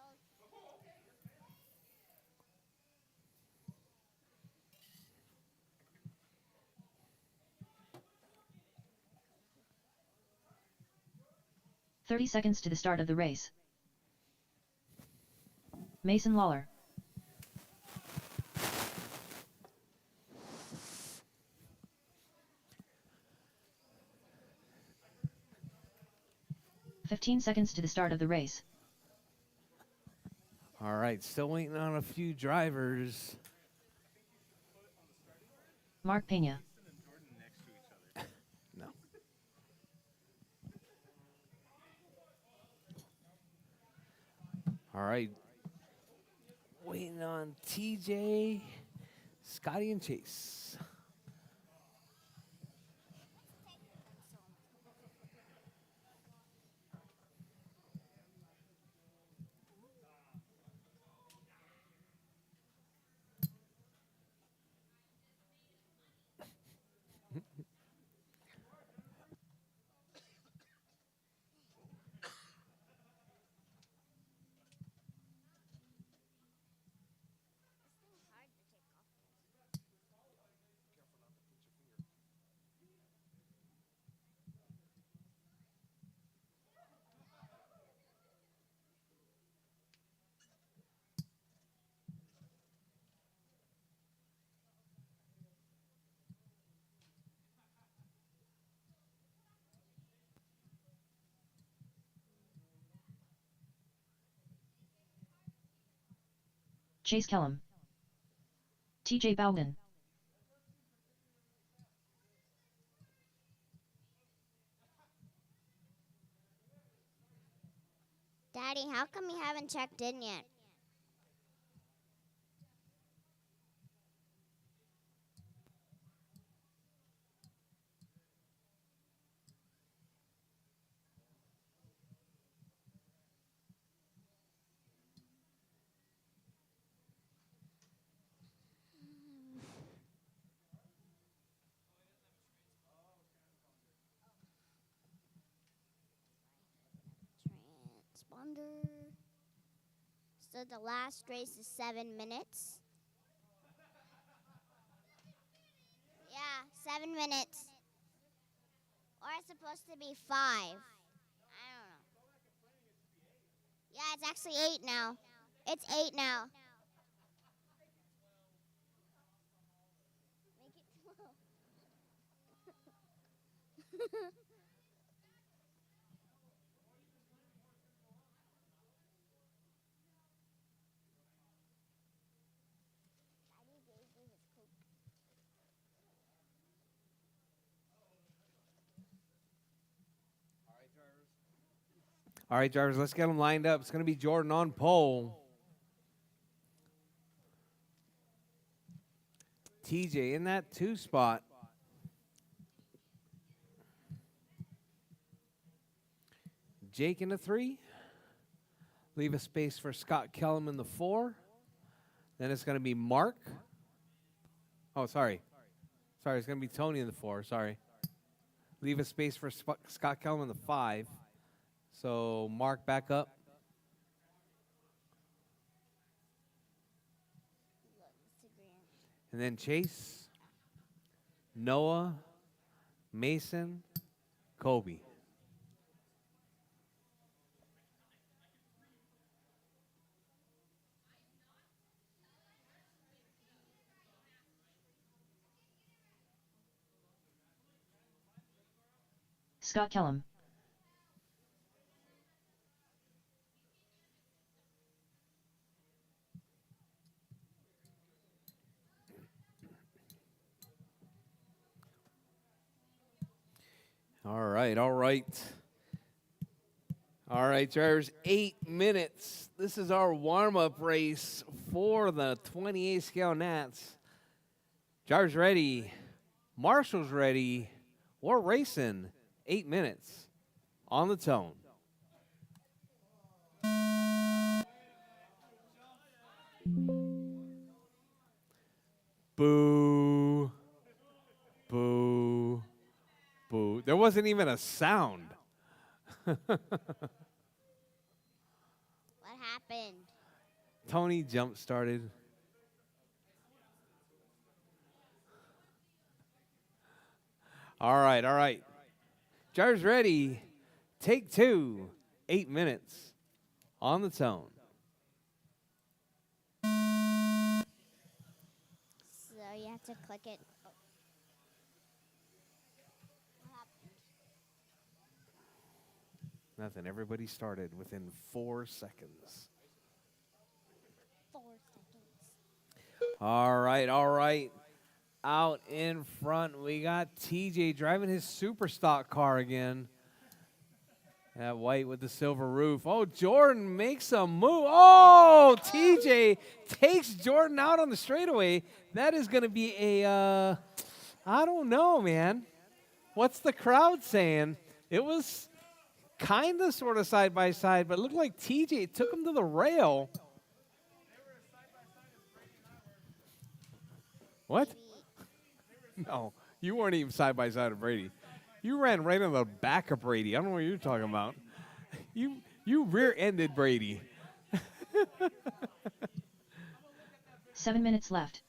"30 seconds to the start of the race. Mason Lawler. "15 seconds to the start of the race. All right, still waiting on a few drivers. Mark Pena. No. All right. Waiting on TJ, Scotty, and Chase. Chase Kellum. TJ Bowden. Daddy, how come you haven't checked in yet? Transponder. So the last race is 7 minutes. Yeah, 7 minutes. Or it's supposed to be 5. I don't know. Yeah, it's actually 8 now. It's 8 now. Make it 12. All right, drivers, let's get them lined up. It's going to be Jordan on pole. TJ in that 2 spot. Jake in the 3. Leave a space for Scott Kellum in the 4. Then it's going to be Mark. Oh, sorry. Sorry, it's going to be Tony in the 4. Sorry. Leave a space for Scott Kellum in the 5. So Mark back up. And then Chase, Noah, Mason, Kobe. Scott Kellum. All right, all right. All right, drivers, 8 minutes. This is our warm-up race for the 28 scale Nats. Drivers ready. Marshall's ready. We're racing. 8 minutes on the tone. Boo. Boo. Boo. There wasn't even a sound. What happened? Tony jump started. All right, all right. Drivers ready. Take 2. 8 minutes on the tone. So you have to click it. Oh. What happened? Nothing. Everybody started within 4 seconds. 4 seconds. All right, all right. Out in front, we got TJ driving his super stock car again. That white with the silver roof. Oh, Jordan makes a move. Oh, TJ takes Jordan out on the straightaway. That is going to be a, I don't know, man. What's the crowd saying? It was kind of sort of side by side, but it looked like TJ took him to the rail. What? No, you weren't even side by side of Brady. You ran right on the back of Brady. I don't know what you're talking about. You rear-ended Brady. 7 minutes left.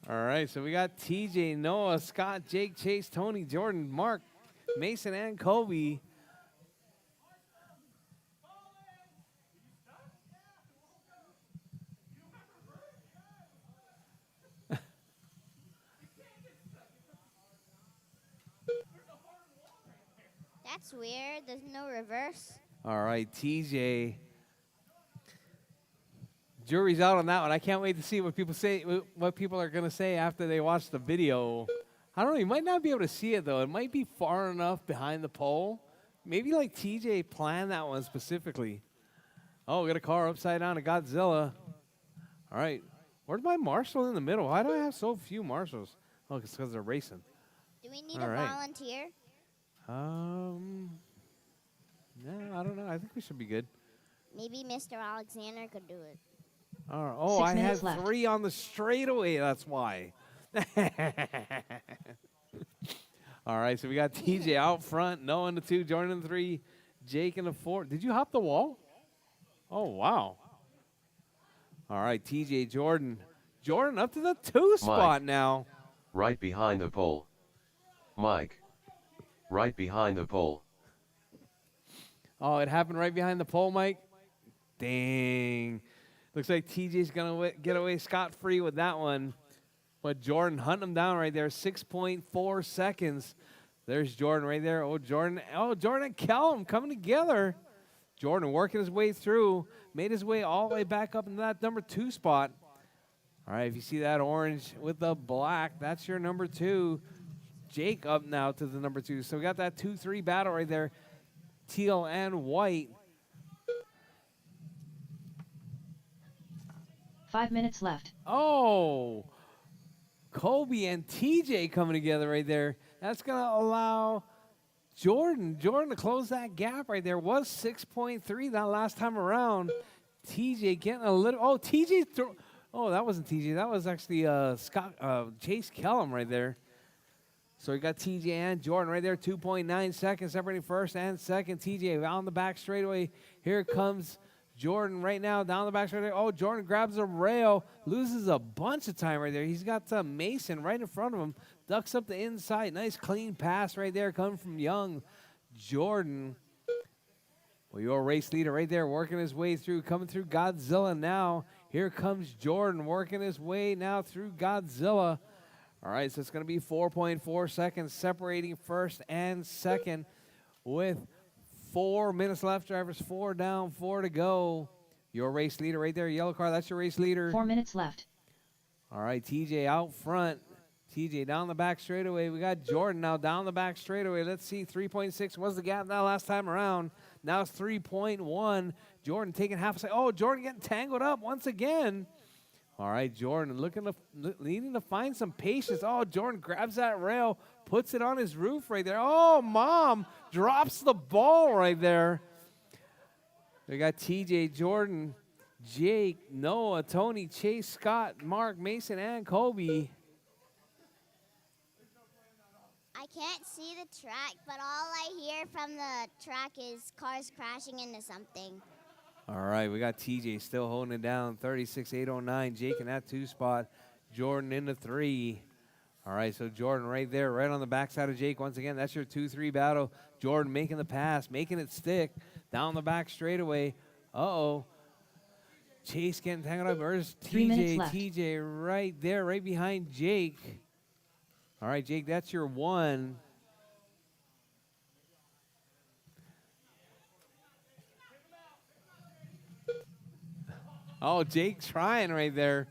All right, so we got TJ, Noah, Scott, Jake, Chase, Tony, Jordan, Mark, Mason, and Kobe. That's weird. There's no reverse. All right, TJ. Jury's out on that one. I can't wait to see what people say. What people are going to say after they watch the video. I don't know. You might not be able to see it though. It might be far enough behind the pole. Maybe like TJ planned that one specifically. Oh, we got a car upside down, a Godzilla. All right, where's my Marshall in the middle? Why do I have so few Marshalls? Oh, it's because they're racing. Do we need All a right. volunteer? No, I don't know. I think we should be good. Maybe Mr. Alexander could do it. All right. Oh, 6 I minutes had left. 3 on the straightaway. That's why. All right, so we got TJ out front, Noah in the 2, Jordan in the 3, Jake in the 4. Did you hop the wall? Oh, wow. All right, TJ, Jordan. Jordan up to the 2 spot now. Right behind the pole. Mike. Right behind the pole. Oh, it happened right behind the pole, Mike. Dang. Looks like TJ's going to get away scot-free with that one. But Jordan hunting him down right there, 6.4 seconds. There's Jordan right there. Oh, Jordan. Oh, Jordan and Callum coming together. Jordan working his way through. Made his way all the way back up into that number 2 spot. All right, if you see that orange with the black, that's your number 2. Jake up now to the number 2. So we got that 2-3 battle right there. Teal and white. 5 minutes left. Oh, Kobe and TJ coming together right there. That's going to allow Jordan to close that gap right there. Was 6.3 that last time around. TJ getting a little. Oh, TJ. Oh, that wasn't TJ. That was actually Chase Kellum right there. So we got TJ and Jordan right there. 2.9 seconds separating first and second. TJ on the back straightaway. Here comes Jordan right now down the back straightaway. Oh, Jordan grabs a rail. Loses a bunch of time right there. He's got Mason right in front of him. Ducks up the inside. Nice clean pass right there coming from young Jordan. Well, your race leader right there working his way through. Coming through Godzilla now. Here comes Jordan working his way now through Godzilla. All right, so it's going to be 4.4 seconds separating first and second with 4 minutes left. Drivers 4 down, 4 to go. Your race leader right there, yellow car, that's your race leader. 4 minutes left. All right, TJ out front. TJ down the back straightaway. We got Jordan now down the back straightaway. Let's see, 3.6 was the gap now last time around. Now it's 3.1. Jordan taking half a second. Oh, Jordan getting tangled up once again. All right, Jordan needing to find some patience. Oh, Jordan grabs that rail, puts it on his roof right there. Oh, Mom drops the ball right there. We got TJ, Jordan, Jake, Noah, Tony, Chase, Scott, Mark, Mason, and Kobe. I can't see the track, but all I hear from the track is cars crashing into something. All right, we got TJ still holding it down, 36.809. Jake in that 2 spot. Jordan in the 3. All right, so Jordan right there, right on the backside of Jake. Once again, that's your 2-3 battle. Jordan making the pass, making it stick. Down the back straightaway. Uh-oh. Chase getting tangled up. Where's 3 minutes TJ? left. TJ right there, right behind Jake. All right, Jake, that's your 1. Oh, Jake trying right there.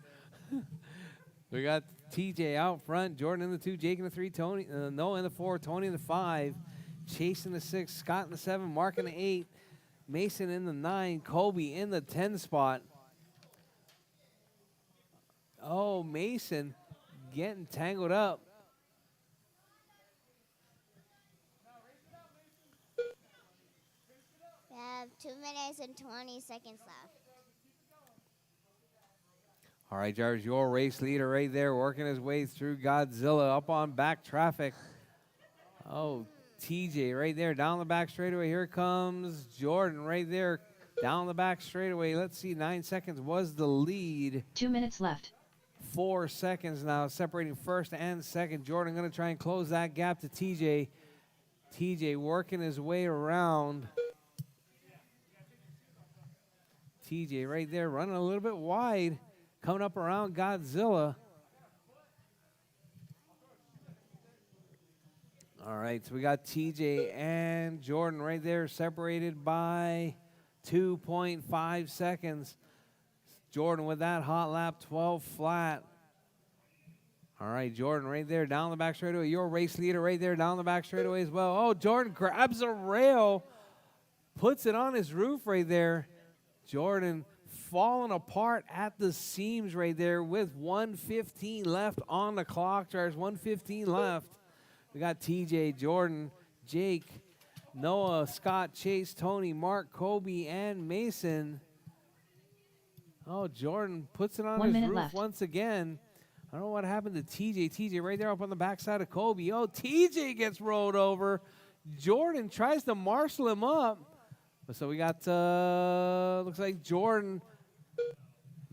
We got TJ out front, Jordan in the 2, Jake in the 3, Tony, Noah in the 4, Tony in the 5, Chase in the 6, Scott in the 7, Mark in the 8, Mason in the 9, Kobe in the 10 spot. Oh, Mason getting tangled up. We have 2 minutes and 20 seconds left. All right, Jarvis, your race leader right there working his way through Godzilla up on back traffic. Oh, TJ right there down the back straightaway. Here comes Jordan right there down the back straightaway. Let's see, 9 seconds was the lead. 2 minutes left. 4 seconds now separating first and second. Jordan going to try and close that gap to TJ. TJ working his way around. TJ right there running a little bit wide. Coming up around Godzilla. All right, so we got TJ and Jordan right there separated by 2.5 seconds. Jordan with that hot lap, 12 flat. All right, Jordan right there down the back straightaway. Your race leader right there down the back straightaway as well. Oh, Jordan grabs a rail, puts it on his roof right there. Jordan falling apart at the seams right there with 1:15 left on the clock. There's 1:15 left. We got TJ, Jordan, Jake, Noah, Scott, Chase, Tony, Mark, Kobe, and Mason. Oh, Jordan puts it on 1 his minute roof left. once again. I don't know what happened to TJ. TJ right there up on the backside of Kobe. Oh, TJ gets rolled over. Jordan tries to marshal him up. So we got, looks like Jordan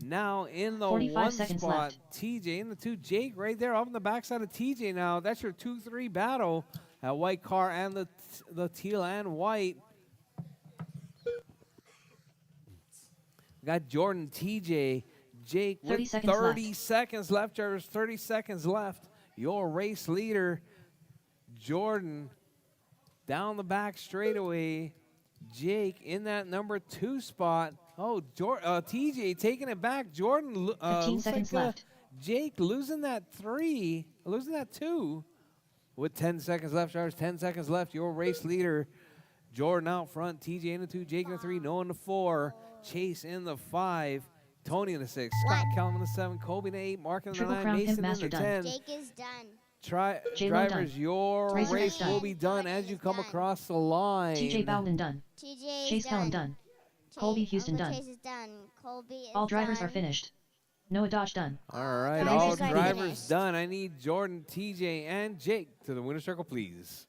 now in the 45 1 seconds spot. left. TJ in the 2. Jake right there up on the backside of TJ now. That's your 2-3 battle. That white car and the teal and white. We got Jordan, TJ, Jake 30 with seconds 30 left. seconds left. There's 30 seconds left. Your race leader, Jordan down the back straightaway. Jake in that number 2 spot. Oh, TJ taking it back. Jordan, 15 looks seconds like, left. Jake losing that 3, losing that 2. With 10 seconds left, drivers, 10 seconds left. Your race leader, Jordan out front. TJ in the 2, Jake in the 3, Noah in the 4, Chase in the 5, Tony in the 6, Scott One. Callum in the 7, Kobe in the 8, Mark in the Triple 9, Crown Pimp Mason in Master the done. 10. Jake is done. J-Lo Drivers, done. your Racer race X done. will be done as you come Done. across the line. TJ Bowden done. TJ is Chase Pelham done. Colby Houston Uncle done. Chase is done. Colby is All drivers done. are finished. Noah Dodge done. All right, drivers all are drivers finished. done. I need Jordan, TJ, and Jake to the winner's circle, please.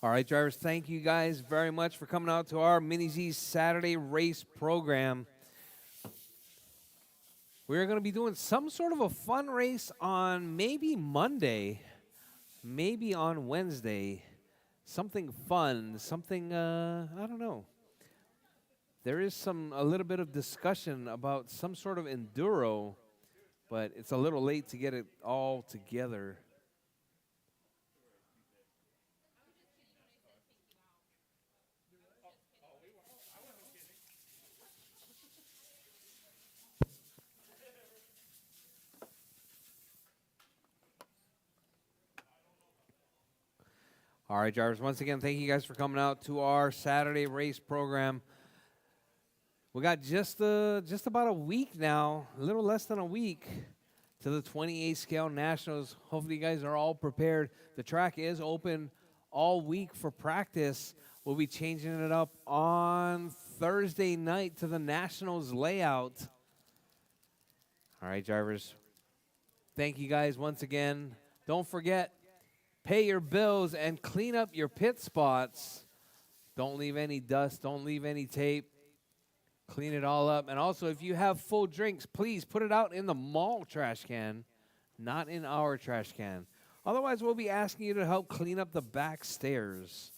All right, drivers, thank you guys very much for coming out to our MiniZ Saturday race program. We're going to be doing some sort of a fun race on maybe Monday, maybe on Wednesday. Something fun, something, I don't know. There is a little bit of discussion about some sort of enduro, but it's a little late to get it all together. All right, drivers, once again, thank you guys for coming out to our Saturday race program. We got just about a week now, a little less than a week, to the 28 scale nationals. Hopefully you guys are all prepared. The track is open all week for practice. We'll be changing it up on Thursday night to the nationals layout. All right, drivers, thank you guys once again. Don't forget, pay your bills and clean up your pit spots. Don't leave any dust. Don't leave any tape. Clean it all up. And also, if you have full drinks, please put it out in the mall trash can, not in our trash can. Otherwise, we'll be asking you to help clean up the back stairs.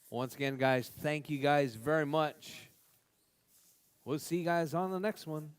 Once again, guys, thank you guys very much. We'll see you guys on the next one.